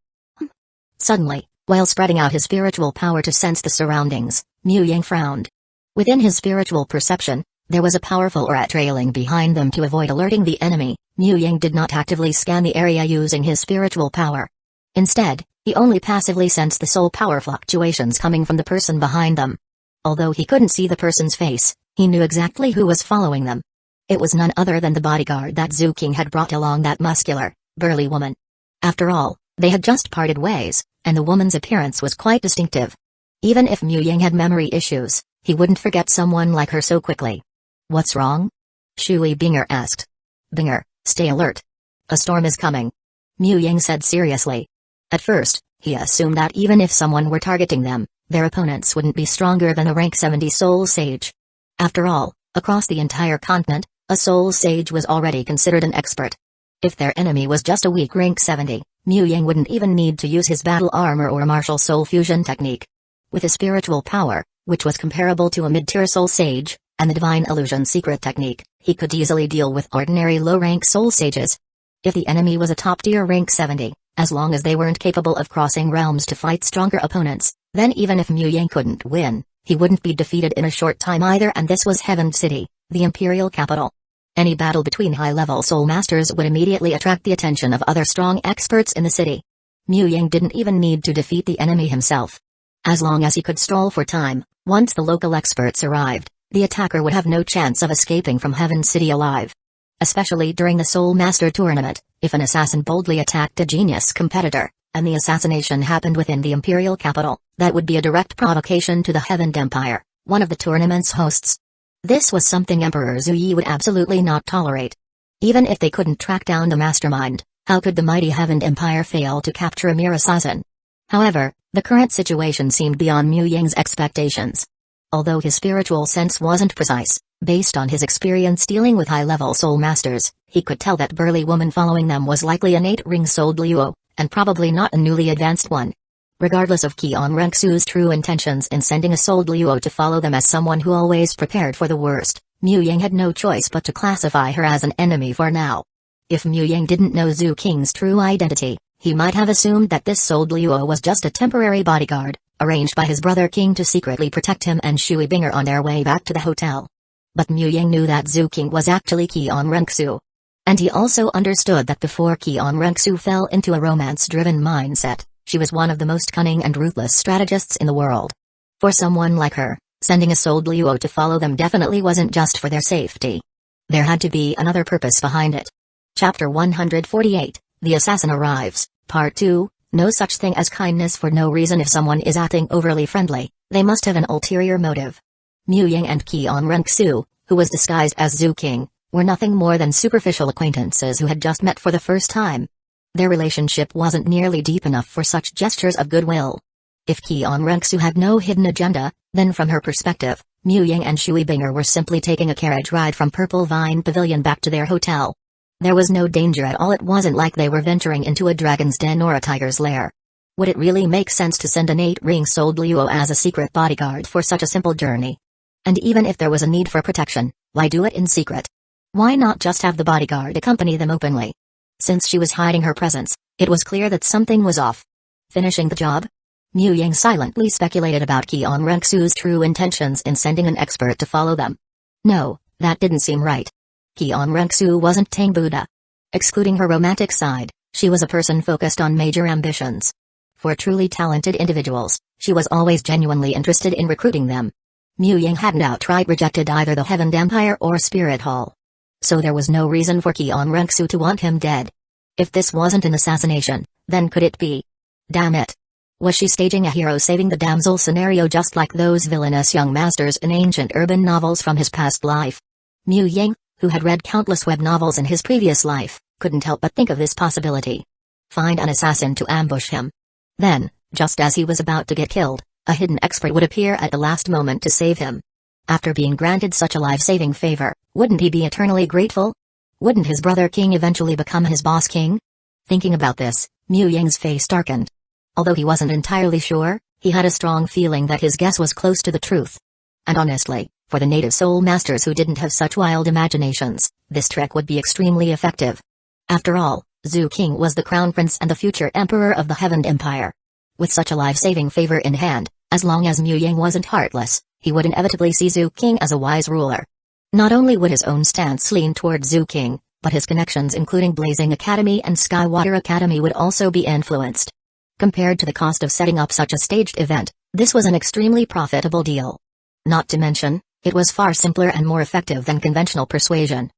Suddenly, while spreading out his spiritual power to sense the surroundings, Mu Ying frowned. Within his spiritual perception, there was a powerful aura trailing behind them. To avoid alerting the enemy, Mu Ying did not actively scan the area using his spiritual power. Instead, he only passively sensed the soul power fluctuations coming from the person behind them. Although he couldn't see the person's face, he knew exactly who was following them. It was none other than the bodyguard that Zhu King had brought along, that muscular, burly woman. After all, they had just parted ways, and the woman's appearance was quite distinctive. Even if Mu Ying had memory issues, he wouldn't forget someone like her so quickly. "What's wrong?" Shui Binger asked. "Binger, stay alert. A storm is coming," Mu Ying said seriously. At first, he assumed that even if someone were targeting them, their opponents wouldn't be stronger than a rank 70 Soul Sage. After all, across the entire continent, a Soul Sage was already considered an expert. If their enemy was just a weak rank 70, Mu Yang wouldn't even need to use his battle armor or martial soul fusion technique. With his spiritual power, which was comparable to a mid-tier soul sage, and the divine illusion secret technique, he could easily deal with ordinary low-rank soul sages. If the enemy was a top-tier rank 70, as long as they weren't capable of crossing realms to fight stronger opponents, then even if Mu Yang couldn't win, he wouldn't be defeated in a short time either, and this was Heaven City, the imperial capital. Any battle between high-level soul masters would immediately attract the attention of other strong experts in the city. Mu Yang didn't even need to defeat the enemy himself. As long as he could stall for time, once the local experts arrived, the attacker would have no chance of escaping from Heaven City alive. Especially during the Soul Master tournament, if an assassin boldly attacked a genius competitor, and the assassination happened within the imperial capital, that would be a direct provocation to the Heaven Empire, one of the tournament's hosts. This was something Emperor Zhu Yi would absolutely not tolerate. Even if they couldn't track down the mastermind, how could the mighty Heaven Empire fail to capture a mere assassin? However, the current situation seemed beyond Mu Yang's expectations. Although his spiritual sense wasn't precise, based on his experience dealing with high-level soul masters, he could tell that burly woman following them was likely an 8-ring-souled Luo, and probably not a newly advanced one. Regardless of Qian Renxu's true intentions in sending a souled Luo to follow them as someone who always prepared for the worst, Mu Yang had no choice but to classify her as an enemy for now. If Mu Yang didn't know Zhu Qing's true identity, he might have assumed that this souled Luo was just a temporary bodyguard, arranged by his brother King to secretly protect him and Shui Binger on their way back to the hotel. But Mu Yang knew that Zhu Qing was actually Qian Renxu. And he also understood that before Qian Renxu fell into a romance-driven mindset, she was one of the most cunning and ruthless strategists in the world. For someone like her, sending a souled Luo to follow them definitely wasn't just for their safety. There had to be another purpose behind it. Chapter 148, The Assassin Arrives, Part 2, No such thing as kindness for no reason. If someone is acting overly friendly, they must have an ulterior motive. Mu Yang and Qian Renxu, who was disguised as Zhu Qing, were nothing more than superficial acquaintances who had just met for the first time. Their relationship wasn't nearly deep enough for such gestures of goodwill. If Qian Renxu had no hidden agenda, then from her perspective, Mu Yang and Shui Binger were simply taking a carriage ride from Purple Vine Pavilion back to their hotel. There was no danger at all. It wasn't like they were venturing into a dragon's den or a tiger's lair. Would it really make sense to send an 8-ring-souled Luo as a secret bodyguard for such a simple journey? And even if there was a need for protection, why do it in secret? Why not just have the bodyguard accompany them openly? Since she was hiding her presence, it was clear that something was off. Finishing the job? Mu Yang silently speculated about Qian Renxu's true intentions in sending an expert to follow them. No, that didn't seem right. Qian Renxu wasn't Tang Buddha. Excluding her romantic side, she was a person focused on major ambitions. For truly talented individuals, she was always genuinely interested in recruiting them. Mu Yang hadn't outright rejected either the Heaven Empire or Spirit Hall. So there was no reason for Qian Renxu to want him dead. If this wasn't an assassination, then could it be? Damn it. Was she staging a hero saving the damsel scenario just like those villainous young masters in ancient urban novels from his past life? Mu Yang, who had read countless web novels in his previous life, couldn't help but think of this possibility. Find an assassin to ambush him. Then, just as he was about to get killed, a hidden expert would appear at the last moment to save him. After being granted such a life-saving favor, wouldn't he be eternally grateful? Wouldn't his brother King eventually become his boss king? Thinking about this, Mu Yang's face darkened. Although he wasn't entirely sure, he had a strong feeling that his guess was close to the truth. And honestly, for the native soul masters who didn't have such wild imaginations, this trick would be extremely effective. After all, Zhu Qing was the crown prince and the future emperor of the Heaven Empire. With such a life-saving favor in hand, as long as Mu Yang wasn't heartless, he would inevitably see Zhu Qing as a wise ruler. Not only would his own stance lean toward Zhu Qing, but his connections including Blazing Academy and Skywater Academy would also be influenced. Compared to the cost of setting up such a staged event, this was an extremely profitable deal. Not to mention, it was far simpler and more effective than conventional persuasion.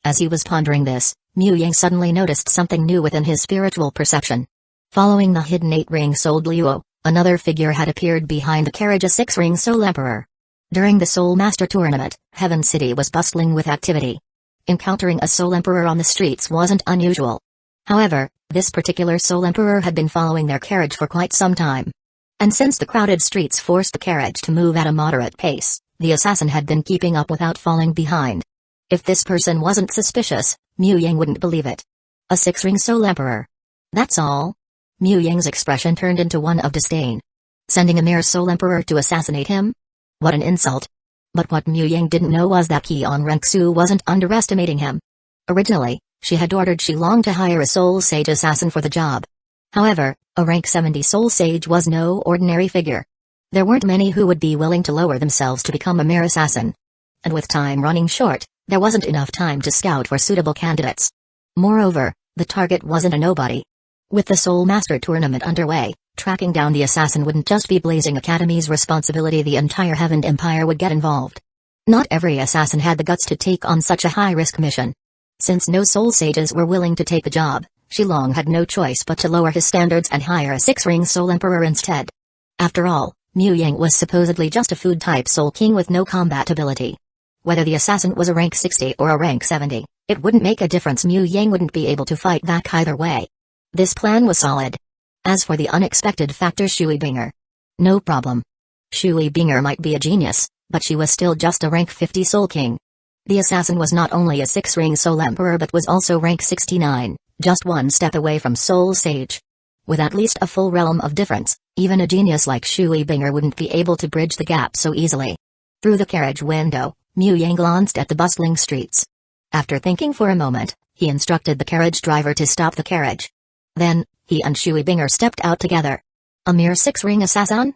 As he was pondering this, Mu Yang suddenly noticed something new within his spiritual perception. Following the hidden 8-ring-souled Luo, another figure had appeared behind the carriage, a 6-ring soul emperor. During the Soul Master Tournament, Heaven City was bustling with activity. Encountering a Soul Emperor on the streets wasn't unusual. However, this particular Soul Emperor had been following their carriage for quite some time. And since the crowded streets forced the carriage to move at a moderate pace, the assassin had been keeping up without falling behind. If this person wasn't suspicious, Mu Yang wouldn't believe it. A 6-ring Soul Emperor. That's all? Mu Yang's expression turned into one of disdain. Sending a mere Soul Emperor to assassinate him? What an insult. But what Mu Yang didn't know was that Qian Renxu wasn't underestimating him. Originally, she had ordered Shilong to hire a Soul Sage assassin for the job. However, a rank 70 Soul Sage was no ordinary figure. There weren't many who would be willing to lower themselves to become a mere assassin. And with time running short, there wasn't enough time to scout for suitable candidates. Moreover, the target wasn't a nobody. With the Soul Master tournament underway, tracking down the assassin wouldn't just be Blazing Academy's responsibility, the entire Heaven Empire would get involved. Not every assassin had the guts to take on such a high-risk mission. Since no Soul Sages were willing to take the job, Shilong had no choice but to lower his standards and hire a 6-ring Soul Emperor instead. After all, Mu Yang was supposedly just a food-type Soul King with no combat ability. Whether the assassin was a rank 60 or a rank 70, it wouldn't make a difference. Mu Yang wouldn't be able to fight back either way. This plan was solid. As for the unexpected factor, Shui Binger. No problem. Shui Binger might be a genius, but she was still just a rank 50 Soul King. The assassin was not only a 6-ring Soul Emperor but was also rank 69, just one step away from Soul Sage. With at least a full realm of difference, even a genius like Shui Binger wouldn't be able to bridge the gap so easily. Through the carriage window, Mu Yang glanced at the bustling streets. After thinking for a moment, he instructed the carriage driver to stop the carriage. Then, he and Shui Binger stepped out together. A mere 6-ring assassin?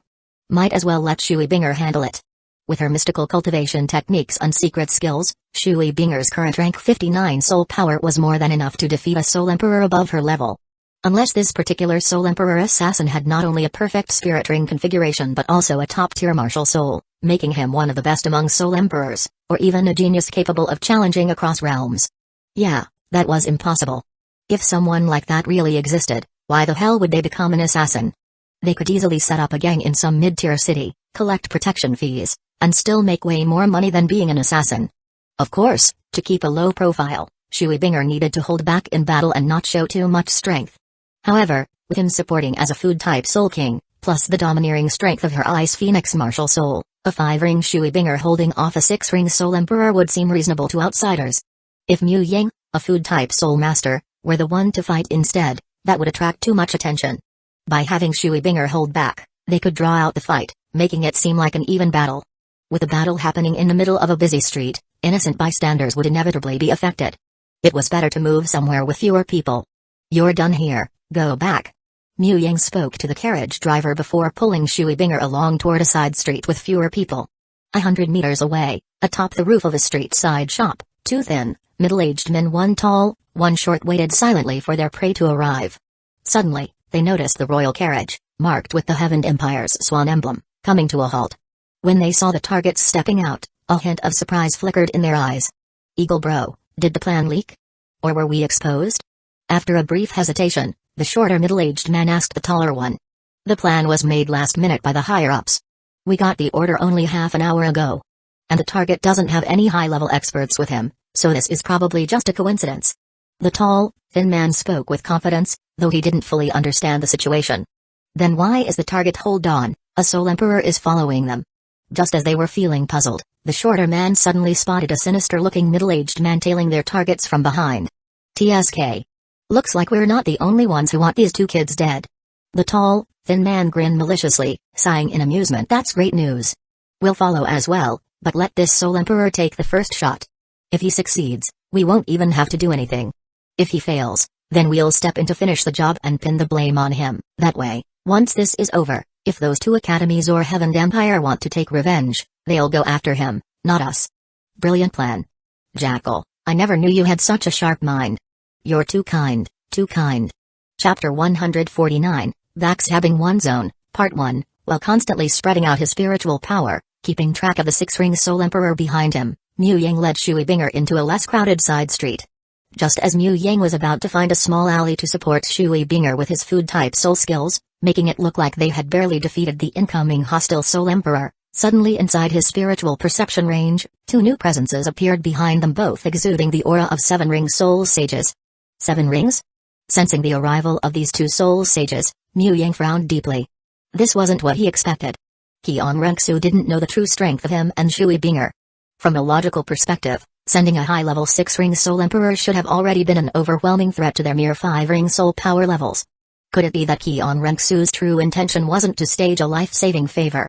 Might as well let Shui Binger handle it. With her mystical cultivation techniques and secret skills, Shui Binger's current rank 59 soul power was more than enough to defeat a Soul Emperor above her level. Unless this particular Soul Emperor assassin had not only a perfect spirit ring configuration but also a top-tier martial soul, making him one of the best among Soul Emperors, or even a genius capable of challenging across realms. Yeah, that was impossible. If someone like that really existed, why the hell would they become an assassin? They could easily set up a gang in some mid-tier city, collect protection fees, and still make way more money than being an assassin. Of course, to keep a low profile, Shui Binger needed to hold back in battle and not show too much strength. However, with him supporting as a food-type Soul King, plus the domineering strength of her Ice Phoenix martial soul, a 5-ring Shui Binger holding off a 6-ring Soul Emperor would seem reasonable to outsiders. If Mu Yang, a food-type Soul Master, were the one to fight instead, that would attract too much attention. By having Shui Binger hold back, they could draw out the fight, making it seem like an even battle. With a battle happening in the middle of a busy street, innocent bystanders would inevitably be affected. It was better to move somewhere with fewer people. You're done here, go back. Mu Yang spoke to the carriage driver before pulling Shui Binger along toward a side street with fewer people. 100 meters away, atop the roof of a street-side shop, 2 thin, middle-aged men, 1 tall, 1 short, waited silently for their prey to arrive. Suddenly, they noticed the royal carriage, marked with the Heaven Empire's swan emblem, coming to a halt. When they saw the targets stepping out, a hint of surprise flickered in their eyes. Eagle Bro, did the plan leak? Or were we exposed? After a brief hesitation, the shorter middle-aged man asked the taller one. The plan was made last minute by the higher-ups. We got the order only half an hour ago. And the target doesn't have any high-level experts with him, so this is probably just a coincidence. The tall, thin man spoke with confidence, though he didn't fully understand the situation. Then why is the target hold on? A Soul Emperor is following them. Just as they were feeling puzzled, the shorter man suddenly spotted a sinister-looking middle-aged man tailing their targets from behind. TSK. Looks like we're not the only ones who want these 2 kids dead. The tall, thin man grinned maliciously, sighing in amusement. That's great news. We'll follow as well, but let this Soul Emperor take the first shot. If he succeeds, we won't even have to do anything. If he fails, then we'll step in to finish the job and pin the blame on him. That way, once this is over, if those 2 academies or Heaven Empire want to take revenge, they'll go after him, not us. Brilliant plan. Jackal, I never knew you had such a sharp mind. You're too kind, too kind. Chapter 149, Backstabbing One's Own, Part 1. While constantly spreading out his spiritual power, keeping track of the 6-ring Soul Emperor behind him, Mu Yang led Shui Binger into a less crowded side street. Just as Mu Yang was about to find a small alley to support Shui Binger with his food-type soul skills, making it look like they had barely defeated the incoming hostile Soul Emperor, suddenly inside his spiritual perception range, 2 new presences appeared behind them, both exuding the aura of 7-ring Soul Sages. 7 rings? Sensing the arrival of these 2 Soul Sages, Mu Yang frowned deeply. This wasn't what he expected. Qian Renxu didn't know the true strength of him and Shui Binger. From a logical perspective, sending a high-level 6-ring Soul Emperor should have already been an overwhelming threat to their mere 5-ring soul power levels. Could it be that Keon Renksu's true intention wasn't to stage a life-saving favor,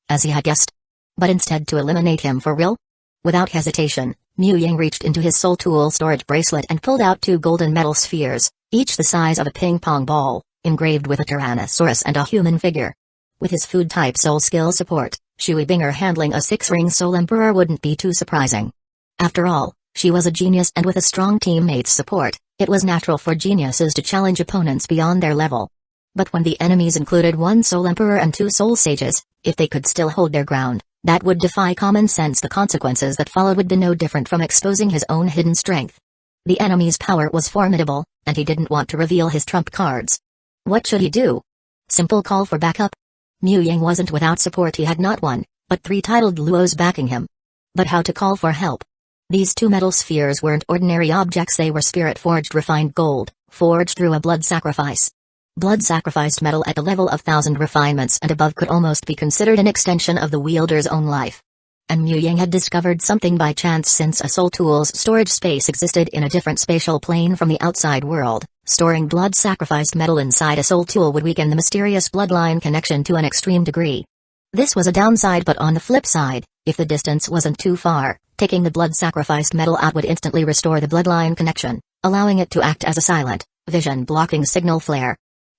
as he had guessed, but instead to eliminate him for real? Without hesitation, Mu Yang reached into his soul tool storage bracelet and pulled out 2 golden metal spheres, each the size of a ping-pong ball, engraved with a Tyrannosaurus and a human figure. With his food-type soul skill support, Shui Binger handling a 6-ring Soul Emperor wouldn't be too surprising. After all, she was a genius, and with a strong teammate's support, it was natural for geniuses to challenge opponents beyond their level. But when the enemies included 1 Soul Emperor and 2 Soul Sages, if they could still hold their ground, that would defy common sense. The consequences that followed would be no different from exposing his own hidden strength. The enemy's power was formidable, and he didn't want to reveal his trump cards. What should he do? Simple call for backup? Mu Yang wasn't without support. He had not 1, but 3 titled Luos backing him. But how to call for help? These 2 metal spheres weren't ordinary objects. They were spirit-forged refined gold, forged through a blood sacrifice. Blood-sacrificed metal at the level of 1,000 refinements and above could almost be considered an extension of the wielder's own life. And Mu Yang had discovered something by chance. Since a soul tool's storage space existed in a different spatial plane from the outside world, storing blood-sacrificed metal inside a soul tool would weaken the mysterious bloodline connection to an extreme degree. This was a downside, but on the flip side, if the distance wasn't too far, taking the blood-sacrificed metal out would instantly restore the bloodline connection, allowing it to act as a silent, vision-blocking signal flare.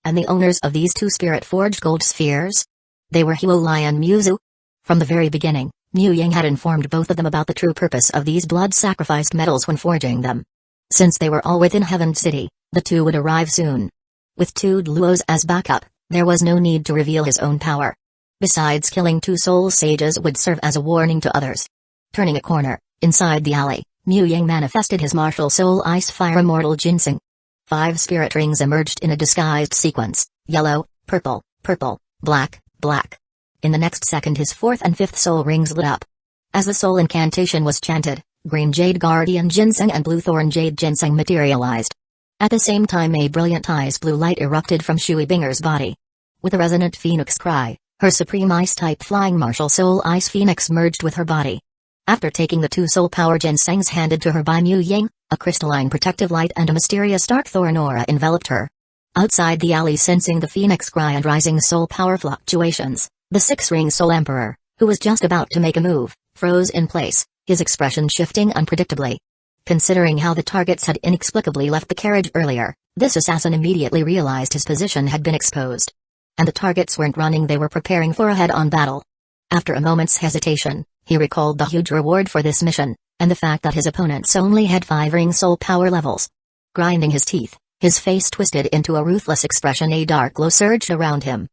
And the owners of these 2 spirit-forged gold spheres? They were Huo and Muzu. From the very beginning, Mu Yang had informed both of them about the true purpose of these blood-sacrificed metals when forging them. Since they were all within Heaven City, the 2 would arrive soon. With 2 Luos as backup, there was no need to reveal his own power. Besides, killing 2 soul sages would serve as a warning to others. Turning a corner, inside the alley, Mu Yang manifested his martial soul Ice Fire Immortal Ginseng. 5 spirit rings emerged in a disguised sequence: yellow, purple, purple, black, black. In the next second his 4th and 5th soul rings lit up. As the soul incantation was chanted, green Jade Guardian Ginseng and blue Thorn Jade Ginseng materialized. At the same time a brilliant ice blue light erupted from Shui Binger's body. With a resonant phoenix cry, her supreme ice-type flying martial soul Ice Phoenix merged with her body. After taking the 2 soul power ginsengs handed to her by Mu Yang, a crystalline protective light and a mysterious dark thorn aura enveloped her. Outside the alley, sensing the phoenix cry and rising soul power fluctuations, the 6-ring Soul Emperor, who was just about to make a move, froze in place, his expression shifting unpredictably. Considering how the targets had inexplicably left the carriage earlier, this assassin immediately realized his position had been exposed. And the targets weren't running, they were preparing for a head-on battle. After a moment's hesitation, he recalled the huge reward for this mission, and the fact that his opponents only had 5-ring soul power levels. Grinding his teeth, his face twisted into a ruthless expression. A dark glow surged around him.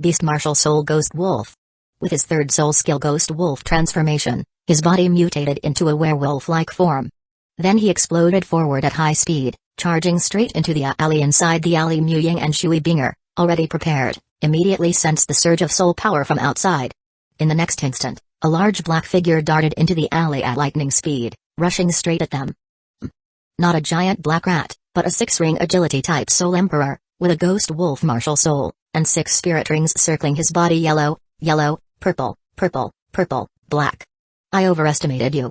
Beast Martial Soul Ghost Wolf. With his 3rd soul skill Ghost Wolf transformation, his body mutated into a werewolf-like form. Then he exploded forward at high speed, charging straight into the alley. Inside the alley, Mu Yang and Shui Binger, already prepared, immediately sensed the surge of soul power from outside. In the next instant, a large black figure darted into the alley at lightning speed, rushing straight at them. Not a giant black rat, but a 6-ring agility-type Soul Emperor, with a Ghost Wolf martial soul, and 6 spirit rings circling his body: yellow, yellow, purple, purple, purple, black. I overestimated you.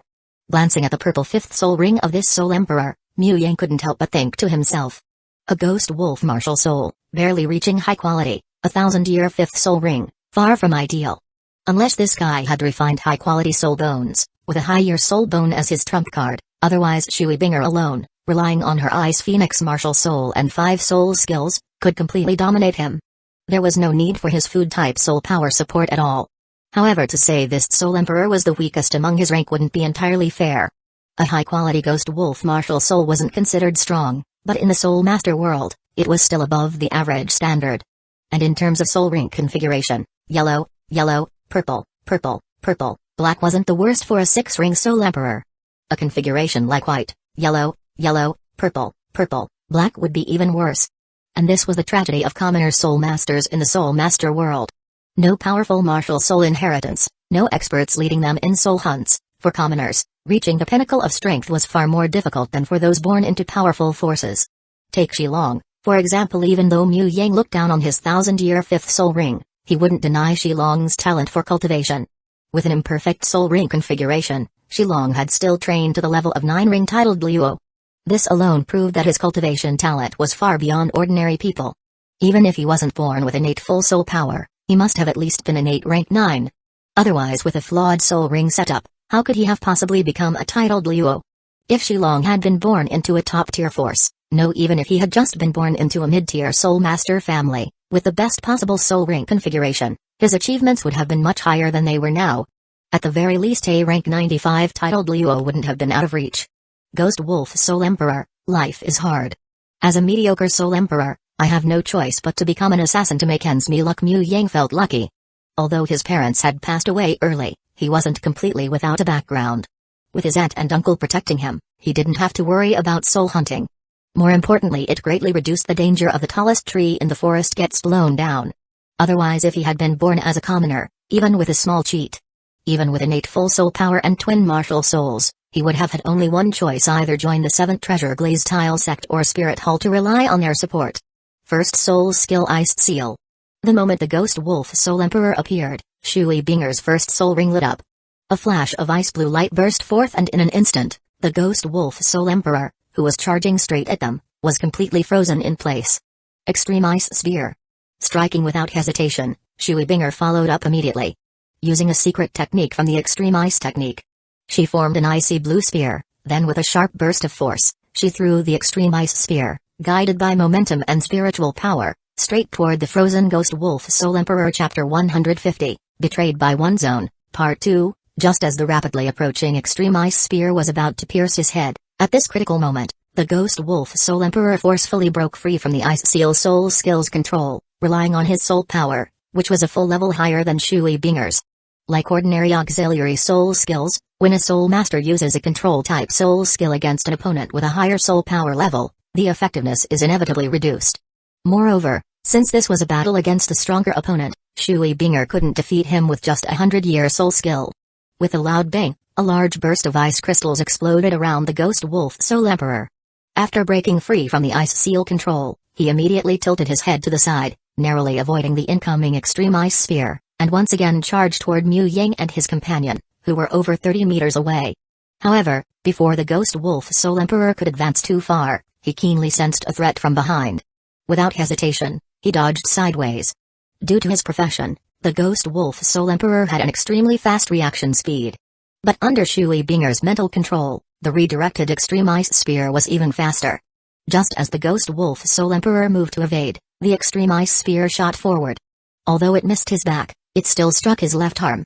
Glancing at the purple 5th soul ring of this Soul Emperor, Mu Yang couldn't help but think to himself. A Ghost Wolf martial soul, barely reaching high quality, a 1,000-year 5th soul ring, far from ideal. Unless this guy had refined high-quality soul bones, with a high-year soul bone as his trump card, otherwise Shui Binger alone, relying on her Ice Phoenix martial soul and 5 soul skills, could completely dominate him. There was no need for his food-type soul power support at all. However, to say this Soul Emperor was the weakest among his rank wouldn't be entirely fair. A high-quality Ghost Wolf martial soul wasn't considered strong, but in the Soul Master world, it was still above the average standard. And in terms of soul ring configuration, yellow, yellow, purple, purple, purple, black wasn't the worst for a 6-ring Soul Emperor. A configuration like white, yellow, yellow, purple, purple, black would be even worse. And this was the tragedy of commoner Soul Masters in the Soul Master world. No powerful martial soul inheritance, no experts leading them in soul hunts. For commoners, reaching the pinnacle of strength was far more difficult than for those born into powerful forces. Take Shilong, for example. Even though Mu Yang looked down on his 1,000-year 5th soul ring, he wouldn't deny Shilong's talent for cultivation. With an imperfect soul ring configuration, Shilong had still trained to the level of 9-ring titled Douluo. This alone proved that his cultivation talent was far beyond ordinary people. Even if he wasn't born with innate full soul power, he must have at least been innate rank 9. Otherwise, with a flawed soul ring setup, how could he have possibly become a titled Luo? If Shilong had been born into a top-tier force, no, even if he had just been born into a mid-tier soul master family, with the best possible soul ring configuration, his achievements would have been much higher than they were now. At the very least, a rank 95 titled Luo wouldn't have been out of reach. Ghost Wolf Soul Emperor, life is hard. As a mediocre Soul Emperor, I have no choice but to become an assassin to make ends meet. Mu Yang felt lucky. Although his parents had passed away early, he wasn't completely without a background. With his aunt and uncle protecting him, he didn't have to worry about soul hunting. More importantly, it greatly reduced the danger of the tallest tree in the forest gets blown down. Otherwise, if he had been born as a commoner, even with a small cheat, even with innate full soul power and twin martial souls, he would have had only one choice: either join the 7th Treasure Glaze Tile sect or Spirit Hall to rely on their support. First soul skill Iced Seal. The moment the Ghost Wolf Soul Emperor appeared, Shui Binger's first soul ring lit up. A flash of ice blue light burst forth, and in an instant, the Ghost Wolf Soul Emperor, who was charging straight at them, was completely frozen in place. Extreme Ice Spear. Striking without hesitation, Shui Binger followed up immediately. Using a secret technique from the Extreme Ice technique, she formed an icy blue spear, then with a sharp burst of force, she threw the Extreme Ice Spear, guided by momentum and spiritual power, straight toward the frozen Ghost Wolf Soul Emperor. Chapter 150, Betrayed by One Zone, Part 2. Just as the rapidly approaching Extreme Ice Spear was about to pierce his head, at this critical moment, the Ghost Wolf Soul Emperor forcefully broke free from the Ice Seal soul skills control, relying on his soul power, which was a full level higher than Shui Binger's. Like ordinary auxiliary soul skills, when a soul master uses a control-type soul skill against an opponent with a higher soul power level, the effectiveness is inevitably reduced. Moreover, since this was a battle against a stronger opponent, Shui Binger couldn't defeat him with just a 100-year soul skill. With a loud bang, a large burst of ice crystals exploded around the Ghost Wolf Soul Emperor. After breaking free from the Ice Seal control, he immediately tilted his head to the side, narrowly avoiding the incoming Extreme Ice Spear, and once again charged toward Mu Yang and his companion, who were over 30 meters away. However, before the Ghost Wolf Soul Emperor could advance too far, he keenly sensed a threat from behind. Without hesitation, he dodged sideways. Due to his profession, the Ghost Wolf Soul Emperor had an extremely fast reaction speed. But under Shui Binger's mental control, the redirected Extreme Ice Spear was even faster. Just as the Ghost Wolf Soul Emperor moved to evade, the Extreme Ice Spear shot forward. Although it missed his back, it still struck his left arm.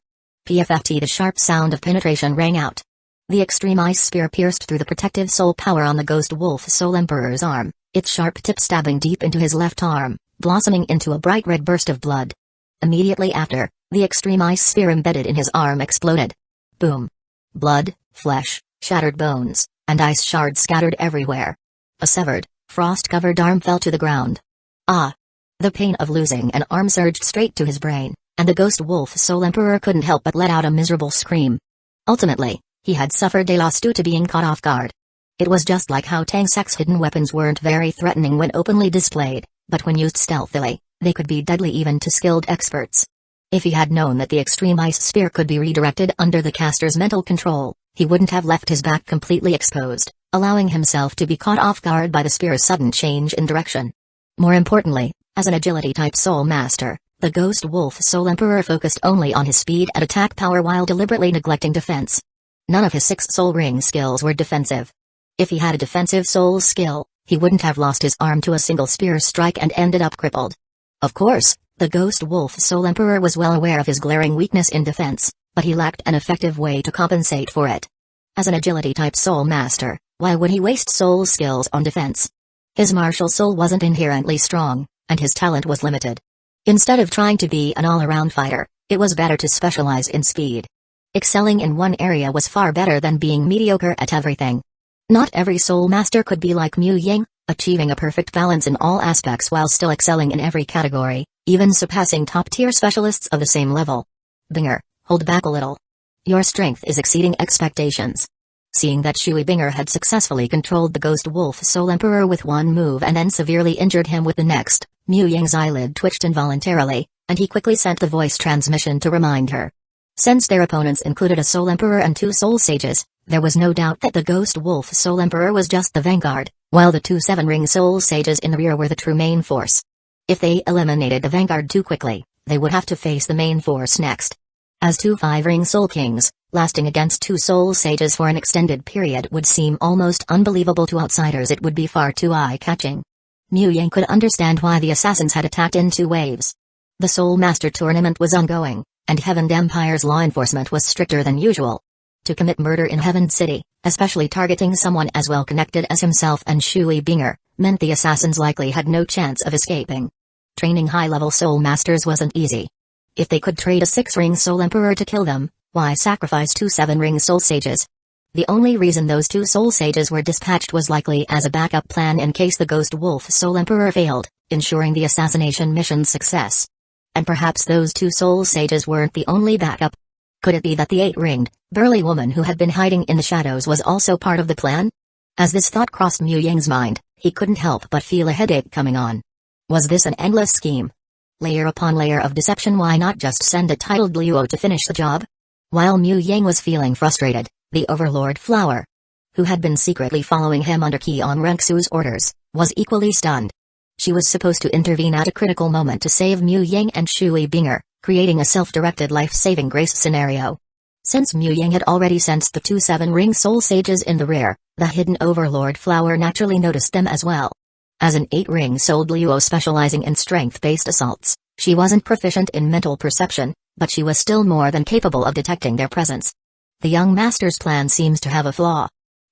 PFFT, the sharp sound of penetration rang out. The Extreme Ice Spear pierced through the protective soul power on the Ghost Wolf Soul Emperor's arm, its sharp tip stabbing deep into his left arm, blossoming into a bright red burst of blood. Immediately after, the Extreme Ice Spear embedded in his arm exploded. Boom. Blood, flesh, shattered bones, and ice shards scattered everywhere. A severed, frost-covered arm fell to the ground. Ah! The pain of losing an arm surged straight to his brain, and the Ghost Wolf Soul Emperor couldn't help but let out a miserable scream. Ultimately, he had suffered a loss due to being caught off guard. It was just like how Tang Sek's hidden weapons weren't very threatening when openly displayed, but when used stealthily, they could be deadly even to skilled experts. If he had known that the Extreme Ice Spear could be redirected under the caster's mental control, he wouldn't have left his back completely exposed, allowing himself to be caught off guard by the spear's sudden change in direction. More importantly, as an agility-type soul master, the Ghost Wolf Soul Emperor focused only on his speed and attack power while deliberately neglecting defense. None of his 6 soul ring skills were defensive. If he had a defensive soul skill, he wouldn't have lost his arm to a single spear strike and ended up crippled. Of course, the Ghost Wolf Soul Emperor was well aware of his glaring weakness in defense, but he lacked an effective way to compensate for it. As an agility-type soul master, why would he waste soul skills on defense? His martial soul wasn't inherently strong, and his talent was limited. Instead of trying to be an all-around fighter, it was better to specialize in speed. Excelling in one area was far better than being mediocre at everything. Not every soul master could be like Mu Yang, achieving a perfect balance in all aspects while still excelling in every category, even surpassing top-tier specialists of the same level. Binger, hold back a little. Your strength is exceeding expectations. Seeing that Shui Binger had successfully controlled the Ghost Wolf Soul Emperor with one move and then severely injured him with the next, Mu Yang's eyelid twitched involuntarily, and he quickly sent the voice transmission to remind her. Since their opponents included a Soul Emperor and 2 Soul Sages, there was no doubt that the Ghost Wolf Soul Emperor was just the vanguard, while the 2 7-ring Soul Sages in the rear were the true main force. If they eliminated the vanguard too quickly, they would have to face the main force next. As two five-ring soul kings, lasting against two soul sages for an extended period would seem almost unbelievable to outsiders. It would be far too eye-catching. Mu Yang could understand why the assassins had attacked in two waves. The Soul Master tournament was ongoing, and Heaven Empire's law enforcement was stricter than usual. To commit murder in Heaven City, especially targeting someone as well connected as himself and Shui Binger, meant the assassins likely had no chance of escaping. Training high-level soul masters wasn't easy. If they could trade a 6-ring soul emperor to kill them, why sacrifice two 7-ring soul sages? The only reason those two soul sages were dispatched was likely as a backup plan in case the Ghost Wolf Soul Emperor failed, ensuring the assassination mission's success. And perhaps those two soul sages weren't the only backup. Could it be that the 8-ringed, burly woman who had been hiding in the shadows was also part of the plan? As this thought crossed Mu Yang's mind, he couldn't help but feel a headache coming on. Was this an endless scheme? Layer upon layer of deception. Why not just send a titled Luo to finish the job? While Mu Yang was feeling frustrated, the Overlord Flower, who had been secretly following him under Keon Rensu's orders, was equally stunned. She was supposed to intervene at a critical moment to save Mu Yang and Shui Binger, creating a self-directed life-saving grace scenario. Since Mu Yang had already sensed the two 7-ring soul sages in the rear, the hidden Overlord Flower naturally noticed them as well. As an 8-ring souled Luo specializing in strength-based assaults, she wasn't proficient in mental perception, but she was still more than capable of detecting their presence. The young master's plan seems to have a flaw.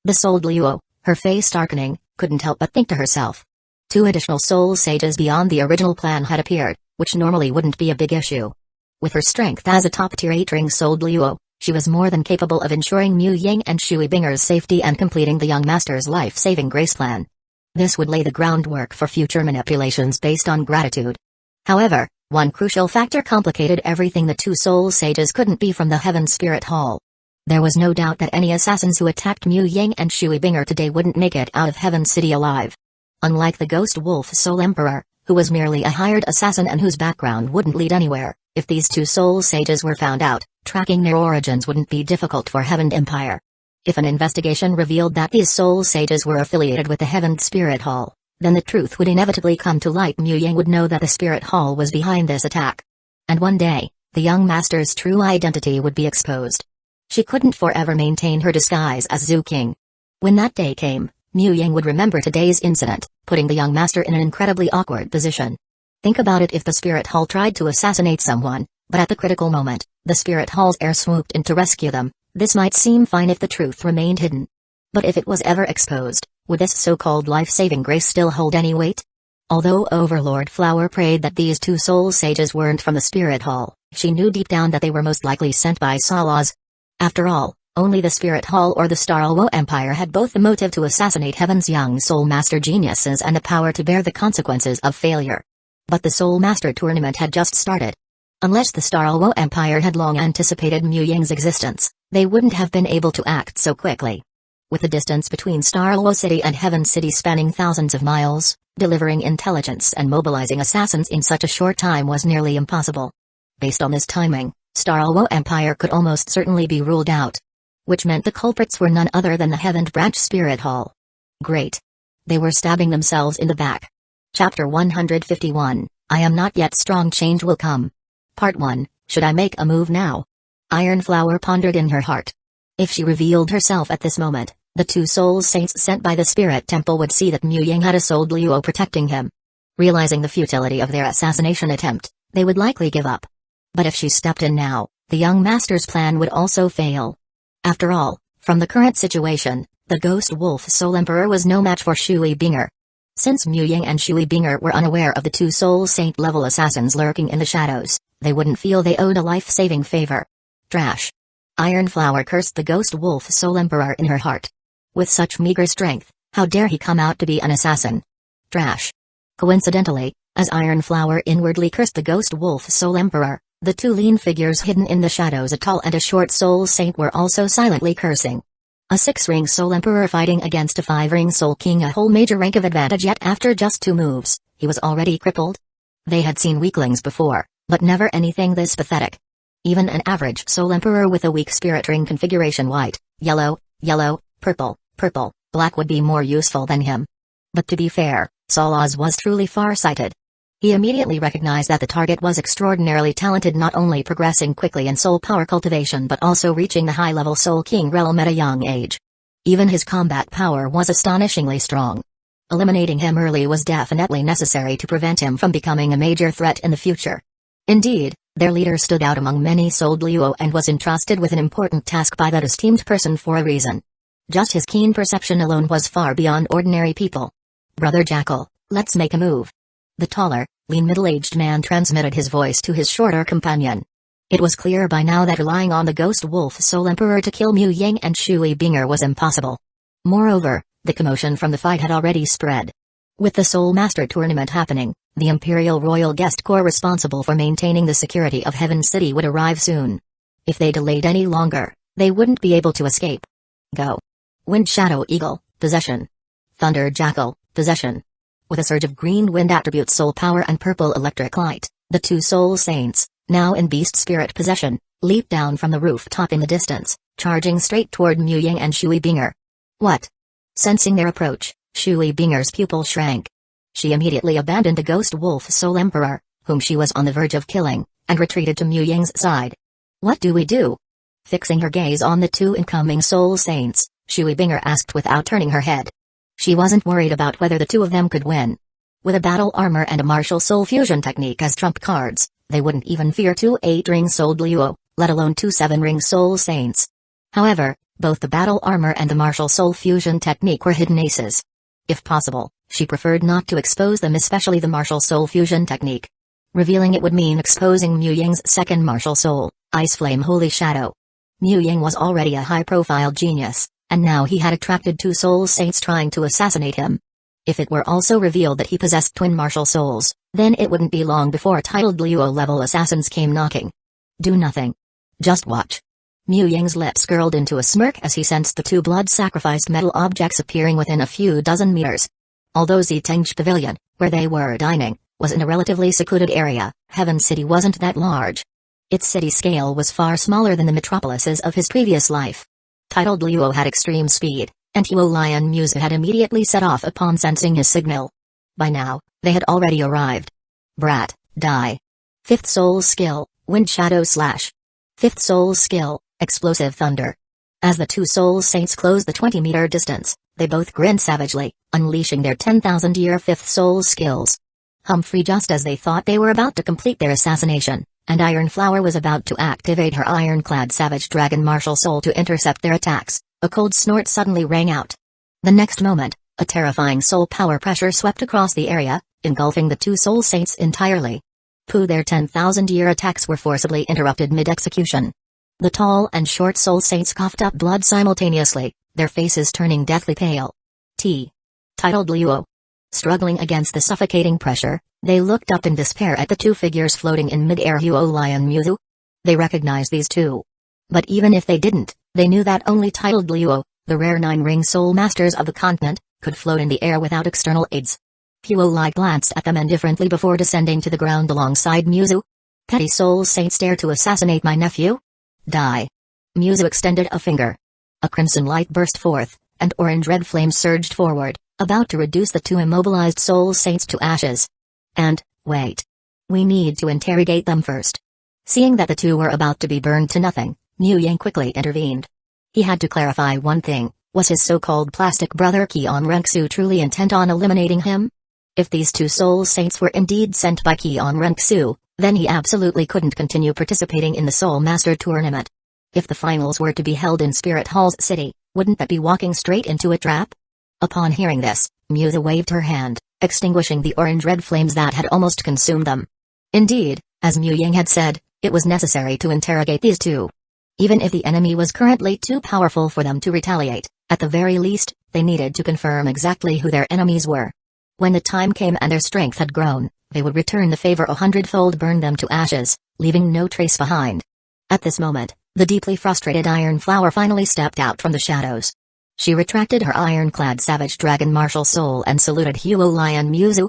The souled Luo, her face darkening, couldn't help but think to herself. Two additional soul sages beyond the original plan had appeared, which normally wouldn't be a big issue. With her strength as a top-tier 8-ring souled Luo, she was more than capable of ensuring Mu Yang and Shui Binger's safety and completing the young master's life-saving grace plan. This would lay the groundwork for future manipulations based on gratitude. However, one crucial factor complicated everything. The two soul sages couldn't be from the Heaven Spirit Hall. There was no doubt that any assassins who attacked Mu Yang and Shui Binger today wouldn't make it out of Heaven City alive. Unlike the Ghost Wolf Soul Emperor, who was merely a hired assassin and whose background wouldn't lead anywhere, if these two soul sages were found out, tracking their origins wouldn't be difficult for Heaven Empire. If an investigation revealed that these soul sages were affiliated with the Heaven Spirit Hall, then the truth would inevitably come to light. Mu Yang would know that the Spirit Hall was behind this attack. And one day, the young master's true identity would be exposed. She couldn't forever maintain her disguise as Zhu King. When that day came, Mu Yang would remember today's incident, putting the young master in an incredibly awkward position. Think about it. If the Spirit Hall tried to assassinate someone, but at the critical moment, the Spirit Hall's heir swooped in to rescue them, this might seem fine if the truth remained hidden. But if it was ever exposed, would this so-called life-saving grace still hold any weight? Although Overlord Flower prayed that these two soul sages weren't from the Spirit Hall, she knew deep down that they were most likely sent by Salaz. After all, only the Spirit Hall or the Starluo Empire had both the motive to assassinate Heaven's young Soul Master geniuses and the power to bear the consequences of failure. But the Soul Master tournament had just started. Unless the Starluo Empire had long anticipated Mu Yang's existence, they wouldn't have been able to act so quickly. With the distance between Starluo City and Heaven City spanning thousands of miles, delivering intelligence and mobilizing assassins in such a short time was nearly impossible. Based on this timing, Starluo Empire could almost certainly be ruled out. Which meant the culprits were none other than the Heaven Branch Spirit Hall. Great. They were stabbing themselves in the back. Chapter 151, I am not yet strong. Change will come. Part 1, should I make a move now? Iron Flower pondered in her heart. If she revealed herself at this moment, the two soul saints sent by the Spirit Temple would see that Mu Yang had a souled Luo protecting him. Realizing the futility of their assassination attempt, they would likely give up. But if she stepped in now, the young master's plan would also fail. After all, from the current situation, the Ghost Wolf Soul Emperor was no match for Shui Binger. Since Mu Yang and Shui Binger were unaware of the two soul saint-level assassins lurking in the shadows, they wouldn't feel they owed a life-saving favor. Trash. Iron Flower cursed the Ghost Wolf Soul Emperor in her heart. With such meager strength, how dare he come out to be an assassin? Trash. Coincidentally, as Iron Flower inwardly cursed the Ghost Wolf Soul Emperor, the two lean figures hidden in the shadows, a tall and a short soul saint, were also silently cursing. A 6-ring soul emperor fighting against a 5-ring soul king, a whole major rank of advantage, yet after just 2 moves, he was already crippled. They had seen weaklings before, but never anything this pathetic. Even an average soul emperor with a weak spirit ring configuration, white, yellow, purple, black, would be more useful than him. But to be fair, Salaz was truly far-sighted. He immediately recognized that the target was extraordinarily talented, not only progressing quickly in soul power cultivation but also reaching the high-level Soul King realm at a young age. Even his combat power was astonishingly strong. Eliminating him early was definitely necessary to prevent him from becoming a major threat in the future. Indeed, their leader stood out among many Soul Duo and was entrusted with an important task by that esteemed person for a reason. Just his keen perception alone was far beyond ordinary people. "Brother Jackal, let's make a move." The taller, lean middle-aged man transmitted his voice to his shorter companion. It was clear by now that relying on the Ghost Wolf Soul Emperor to kill Mu Yang and Shui Binger was impossible. Moreover, the commotion from the fight had already spread. With the Soul Master tournament happening, the Imperial Royal Guest Corps responsible for maintaining the security of Heaven City would arrive soon. If they delayed any longer, they wouldn't be able to escape. Go. Wind Shadow Eagle, possession. Thunder Jackal, possession. With a surge of green wind attribute soul power and purple electric light, the two Soul Saints, now in beast spirit possession, leaped down from the rooftop in the distance, charging straight toward Mu Yang and Shui Binger. What? Sensing their approach, Shui Binger's pupil shrank. She immediately abandoned the Ghost Wolf Soul Emperor, whom she was on the verge of killing, and retreated to Mu Yang's side. What do we do? Fixing her gaze on the two incoming Soul Saints, Shui Binger asked without turning her head. She wasn't worried about whether the two of them could win. With a battle armor and a martial soul fusion technique as trump cards, they wouldn't even fear two 8-ring Soul Duo, let alone two 7-ring Soul Saints. However, both the battle armor and the martial soul fusion technique were hidden aces. If possible, she preferred not to expose them, especially the martial soul fusion technique. Revealing it would mean exposing Mu Yang's second martial soul, Ice Flame Holy Shadow. Mu Yang was already a high-profile genius, and now he had attracted two Soul Saints trying to assassinate him. If it were also revealed that he possessed twin martial souls, then it wouldn't be long before titled Duo-level assassins came knocking. Do nothing. Just watch. Mu Yang's lips curled into a smirk as he sensed the two blood-sacrificed metal objects appearing within a few dozen meters. Although Ziteng's pavilion, where they were dining, was in a relatively secluded area, Heaven City wasn't that large. Its city scale was far smaller than the metropolises of his previous life. Titled Duo had extreme speed, and Huo Lion Musa had immediately set off upon sensing his signal. By now, they had already arrived. Brat, die. Fifth Soul Skill, Wind Shadow Slash. Fifth Soul Skill, Explosive Thunder. As the two Soul Saints closed the 20-meter distance, they both grinned savagely, unleashing their 10,000-year fifth soul skills. Humphrey, just as they thought they were about to complete their assassination, and Iron Flower was about to activate her ironclad Savage Dragon martial soul to intercept their attacks, a cold snort suddenly rang out. The next moment, a terrifying soul power pressure swept across the area, engulfing the two Soul Saints entirely. Their 10,000-year attacks were forcibly interrupted mid-execution. The tall and short Soul Saints coughed up blood simultaneously, their faces turning deathly pale. Titled Duo. Struggling against the suffocating pressure, they looked up in despair at the two figures floating in mid-air. Huo Lion Muzu. They recognized these two. But even if they didn't, they knew that only Titled Duo, the rare 9-ring soul masters of the continent, could float in the air without external aids. Huo Lai glanced at them indifferently before descending to the ground alongside Muzu. Petty Soul Saints dare to assassinate my nephew? Die. Muzu extended a finger. A crimson light burst forth, and orange-red flames surged forward, about to reduce the two immobilized Soul Saints to ashes. And, wait. We need to interrogate them first. Seeing that the two were about to be burned to nothing, Mu Yang quickly intervened. He had to clarify one thing: was his so-called plastic brother Keon Renxu truly intent on eliminating him? If these two Soul Saints were indeed sent by Keon Renxu, then he absolutely couldn't continue participating in the Soul Master tournament. If the finals were to be held in Spirit Hall's city, wouldn't that be walking straight into a trap? Upon hearing this, Musa waved her hand, extinguishing the orange-red flames that had almost consumed them. Indeed, as Mu Yang had said, it was necessary to interrogate these two. Even if the enemy was currently too powerful for them to retaliate, at the very least, they needed to confirm exactly who their enemies were. When the time came and their strength had grown, they would return the favor 100-fold, burn them to ashes, leaving no trace behind. At this moment, the deeply frustrated Iron Flower finally stepped out from the shadows. She retracted her ironclad Savage Dragon martial soul and saluted Huo Lion Muzu.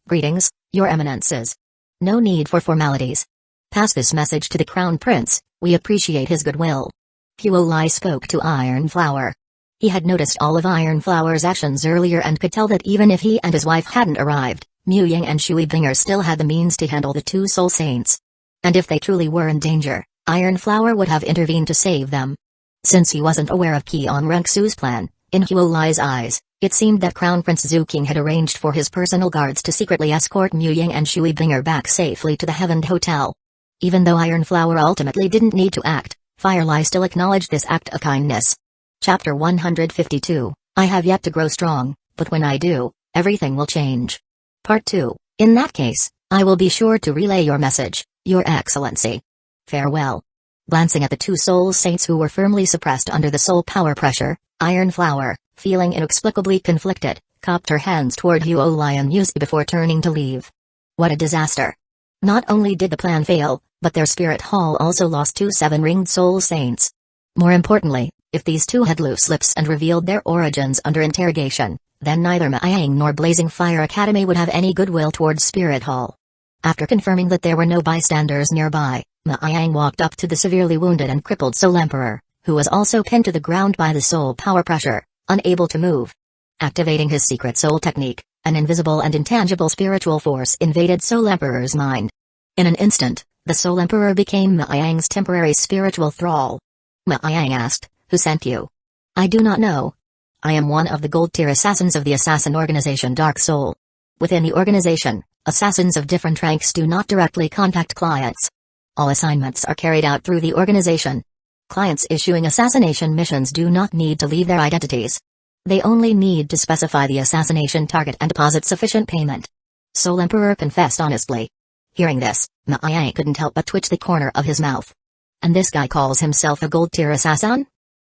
Greetings, your eminences. No need for formalities. Pass this message to the Crown Prince, we appreciate his goodwill. Huo Lai spoke to Iron Flower. He had noticed all of Iron Flower's actions earlier and could tell that even if he and his wife hadn't arrived, Mu Ying and Shui Binger still had the means to handle the two soul saints. And if they truly were in danger, Iron Flower would have intervened to save them. Since he wasn't aware of Keon Rensu's plan, in Huo Lai's eyes, it seemed that Crown Prince Zhu King had arranged for his personal guards to secretly escort Mu Ying and Shui Binger back safely to the Heaven Hotel. Even though Iron Flower ultimately didn't need to act, Firelai still acknowledged this act of kindness. Chapter 152, I have yet to grow strong, but when I do, everything will change. Part 2, in that case, I will be sure to relay your message, Your Excellency. Farewell. Glancing at the two soul saints who were firmly suppressed under the soul power pressure, Iron Flower, feeling inexplicably conflicted, cupped her hands toward Huo Lai and Muzi before turning to leave. What a disaster. Not only did the plan fail, but their spirit hall also lost 2 7-ringed soul saints. More importantly, if these two had loose lips and revealed their origins under interrogation, then neither Maiyang nor Blazing Fire Academy would have any goodwill towards Spirit Hall. After confirming that there were no bystanders nearby, Maiyang walked up to the severely wounded and crippled Soul Emperor, who was also pinned to the ground by the soul power pressure, unable to move. Activating his secret soul technique, an invisible and intangible spiritual force invaded Soul Emperor's mind. In an instant, the Soul Emperor became Maiyang's temporary spiritual thrall. Maiyang asked, "Who sent you?" "I do not know. I am one of the gold-tier assassins of the assassin organization Dark Soul. Within the organization, assassins of different ranks do not directly contact clients. All assignments are carried out through the organization. Clients issuing assassination missions do not need to leave their identities. They only need to specify the assassination target and deposit sufficient payment." Soul Emperor confessed honestly. Hearing this, Maiyang couldn't help but twitch the corner of his mouth. And this guy calls himself a gold-tier assassin?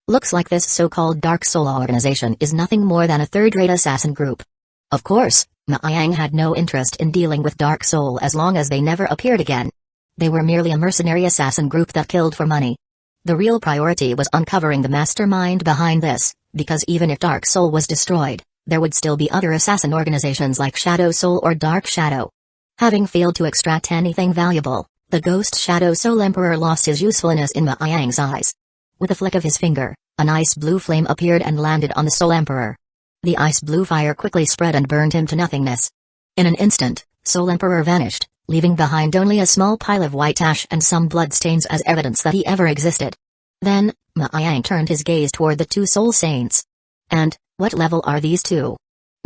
Looks like this so-called Dark Soul organization is nothing more than a third-rate assassin group. Of course, Maiyang had no interest in dealing with Dark Soul as long as they never appeared again. They were merely a mercenary assassin group that killed for money. The real priority was uncovering the mastermind behind this, because even if Dark Soul was destroyed, there would still be other assassin organizations like Shadow Soul or Dark Shadow. Having failed to extract anything valuable, the Ghost Shadow Soul Emperor lost his usefulness in Maiyang's eyes. With a flick of his finger, an ice blue flame appeared and landed on the Soul Emperor. The ice blue fire quickly spread and burned him to nothingness. In an instant, Soul Emperor vanished, leaving behind only a small pile of white ash and some bloodstains as evidence that he ever existed. Then, Maiyang turned his gaze toward the two soul saints. "And, what level are these two?"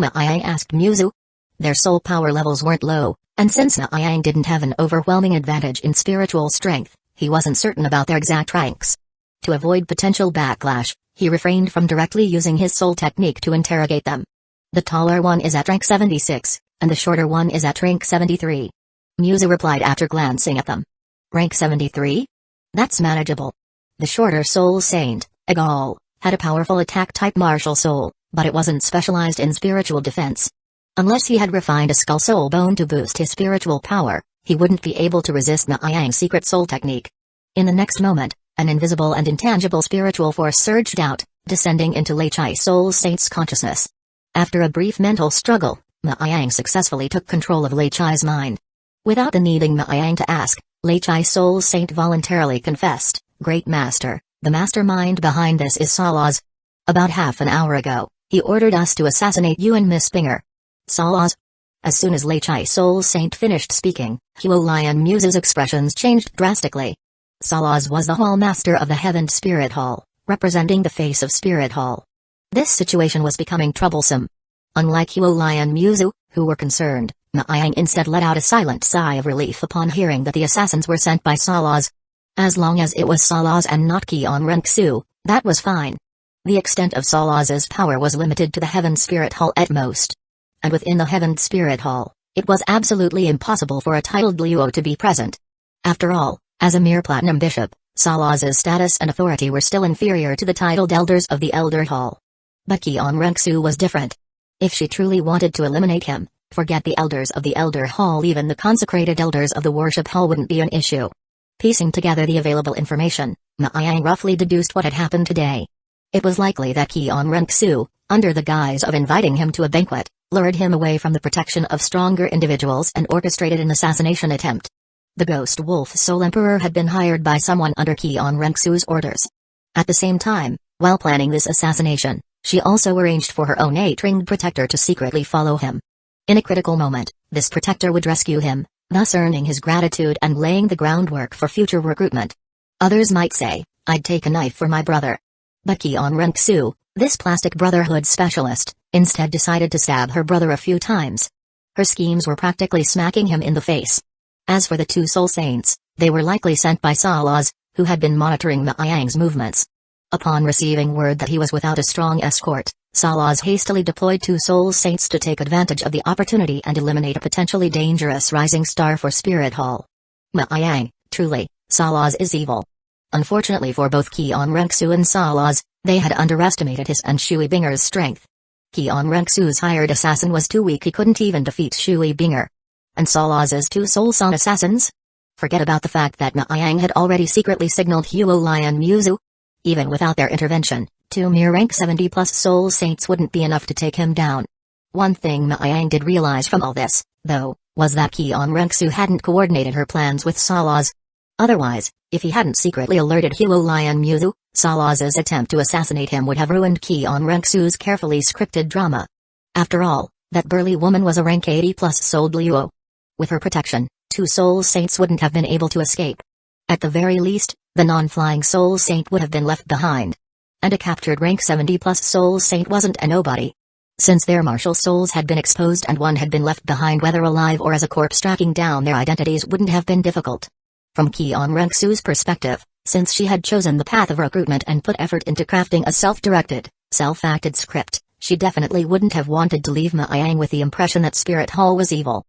Maiyang asked Muzu. Their soul power levels weren't low, and since Maiyang didn't have an overwhelming advantage in spiritual strength, he wasn't certain about their exact ranks. To avoid potential backlash, he refrained from directly using his soul technique to interrogate them. The taller one is at rank 76, and the shorter one is at rank 73. Muzu replied after glancing at them. "Rank 73? That's manageable." The shorter soul saint, Egal, had a powerful attack-type martial soul, but it wasn't specialized in spiritual defense. Unless he had refined a skull soul bone to boost his spiritual power, he wouldn't be able to resist Maiyang's secret soul technique. In the next moment, an invisible and intangible spiritual force surged out, descending into Lei Chai Soul Saint's consciousness. After a brief mental struggle, Maiyang successfully took control of Lei Chai's mind. Without the needing Maiyang to ask, Lei Chai Soul Saint voluntarily confessed, "Great Master, the mastermind behind this is Salaz. About half an hour ago, he ordered us to assassinate you and Miss Binger." "Salaz?" As soon as Lei Chai Soul Saint finished speaking, Huo Lai and Muse's expressions changed drastically. Salaz was the Hall Master of the Heaven Spirit Hall, representing the face of Spirit Hall. This situation was becoming troublesome. Unlike Huo Lai and Muzu, who were concerned, Maiyang instead let out a silent sigh of relief upon hearing that the assassins were sent by Salaz. As long as it was Salaz and not Keon Rensu, that was fine. The extent of Salaz's power was limited to the Heaven Spirit Hall at most. And within the Heaven Spirit Hall, it was absolutely impossible for a titled Luo to be present. After all, as a mere Platinum Bishop, Salaz's status and authority were still inferior to the titled Elders of the Elder Hall. But Keon Rensu was different. If she truly wanted to eliminate him, forget the Elders of the Elder Hall, even the consecrated Elders of the Worship Hall wouldn't be an issue. Piecing together the available information, Maiyang roughly deduced what had happened today. It was likely that Keon Rensu, under the guise of inviting him to a banquet, lured him away from the protection of stronger individuals and orchestrated an assassination attempt. The Ghost Wolf Soul Emperor had been hired by someone under Keon Rensu's orders. At the same time, while planning this assassination, she also arranged for her own 8-ringed protector to secretly follow him. In a critical moment, this protector would rescue him, thus earning his gratitude and laying the groundwork for future recruitment. Others might say, I'd take a knife for my brother. But Kion Renksu, this plastic brotherhood specialist, instead decided to stab her brother a few times. Her schemes were practically smacking him in the face. As for the two soul saints, they were likely sent by Salaz, who had been monitoring Maiyang's movements. Upon receiving word that he was without a strong escort, Salaz hastily deployed two soul saints to take advantage of the opportunity and eliminate a potentially dangerous rising star for Spirit Hall. Maiyang, truly, Salaz is evil. Unfortunately for both Kion Renksu and Salaz, they had underestimated his and Shui Binger's strength. Kion Renksu's hired assassin was too weak, he couldn't even defeat Shui Binger. And Salaz's two soul son assassins? Forget about the fact that Maiyang had already secretly signaled Huo Lion Muzu. Even without their intervention, two mere rank 70+ soul saints wouldn't be enough to take him down. One thing Maiyang did realize from all this, though, was that Kion Renksu hadn't coordinated her plans with Salaz. Otherwise, if he hadn't secretly alerted Huo Lion Muzu, Salaz's attempt to assassinate him would have ruined Kion Renksu's carefully scripted drama. After all, that burly woman was a rank 80+ soul Luo. With her protection, two soul saints wouldn't have been able to escape. At the very least, the non-flying soul saint would have been left behind. And a captured rank 70+ soul saint wasn't a nobody. Since their martial souls had been exposed and one had been left behind, whether alive or as a corpse, tracking down their identities wouldn't have been difficult. From Kion Renksu's perspective, since she had chosen the path of recruitment and put effort into crafting a self-directed, self-acted script, she definitely wouldn't have wanted to leave Maiyang with the impression that Spirit Hall was evil.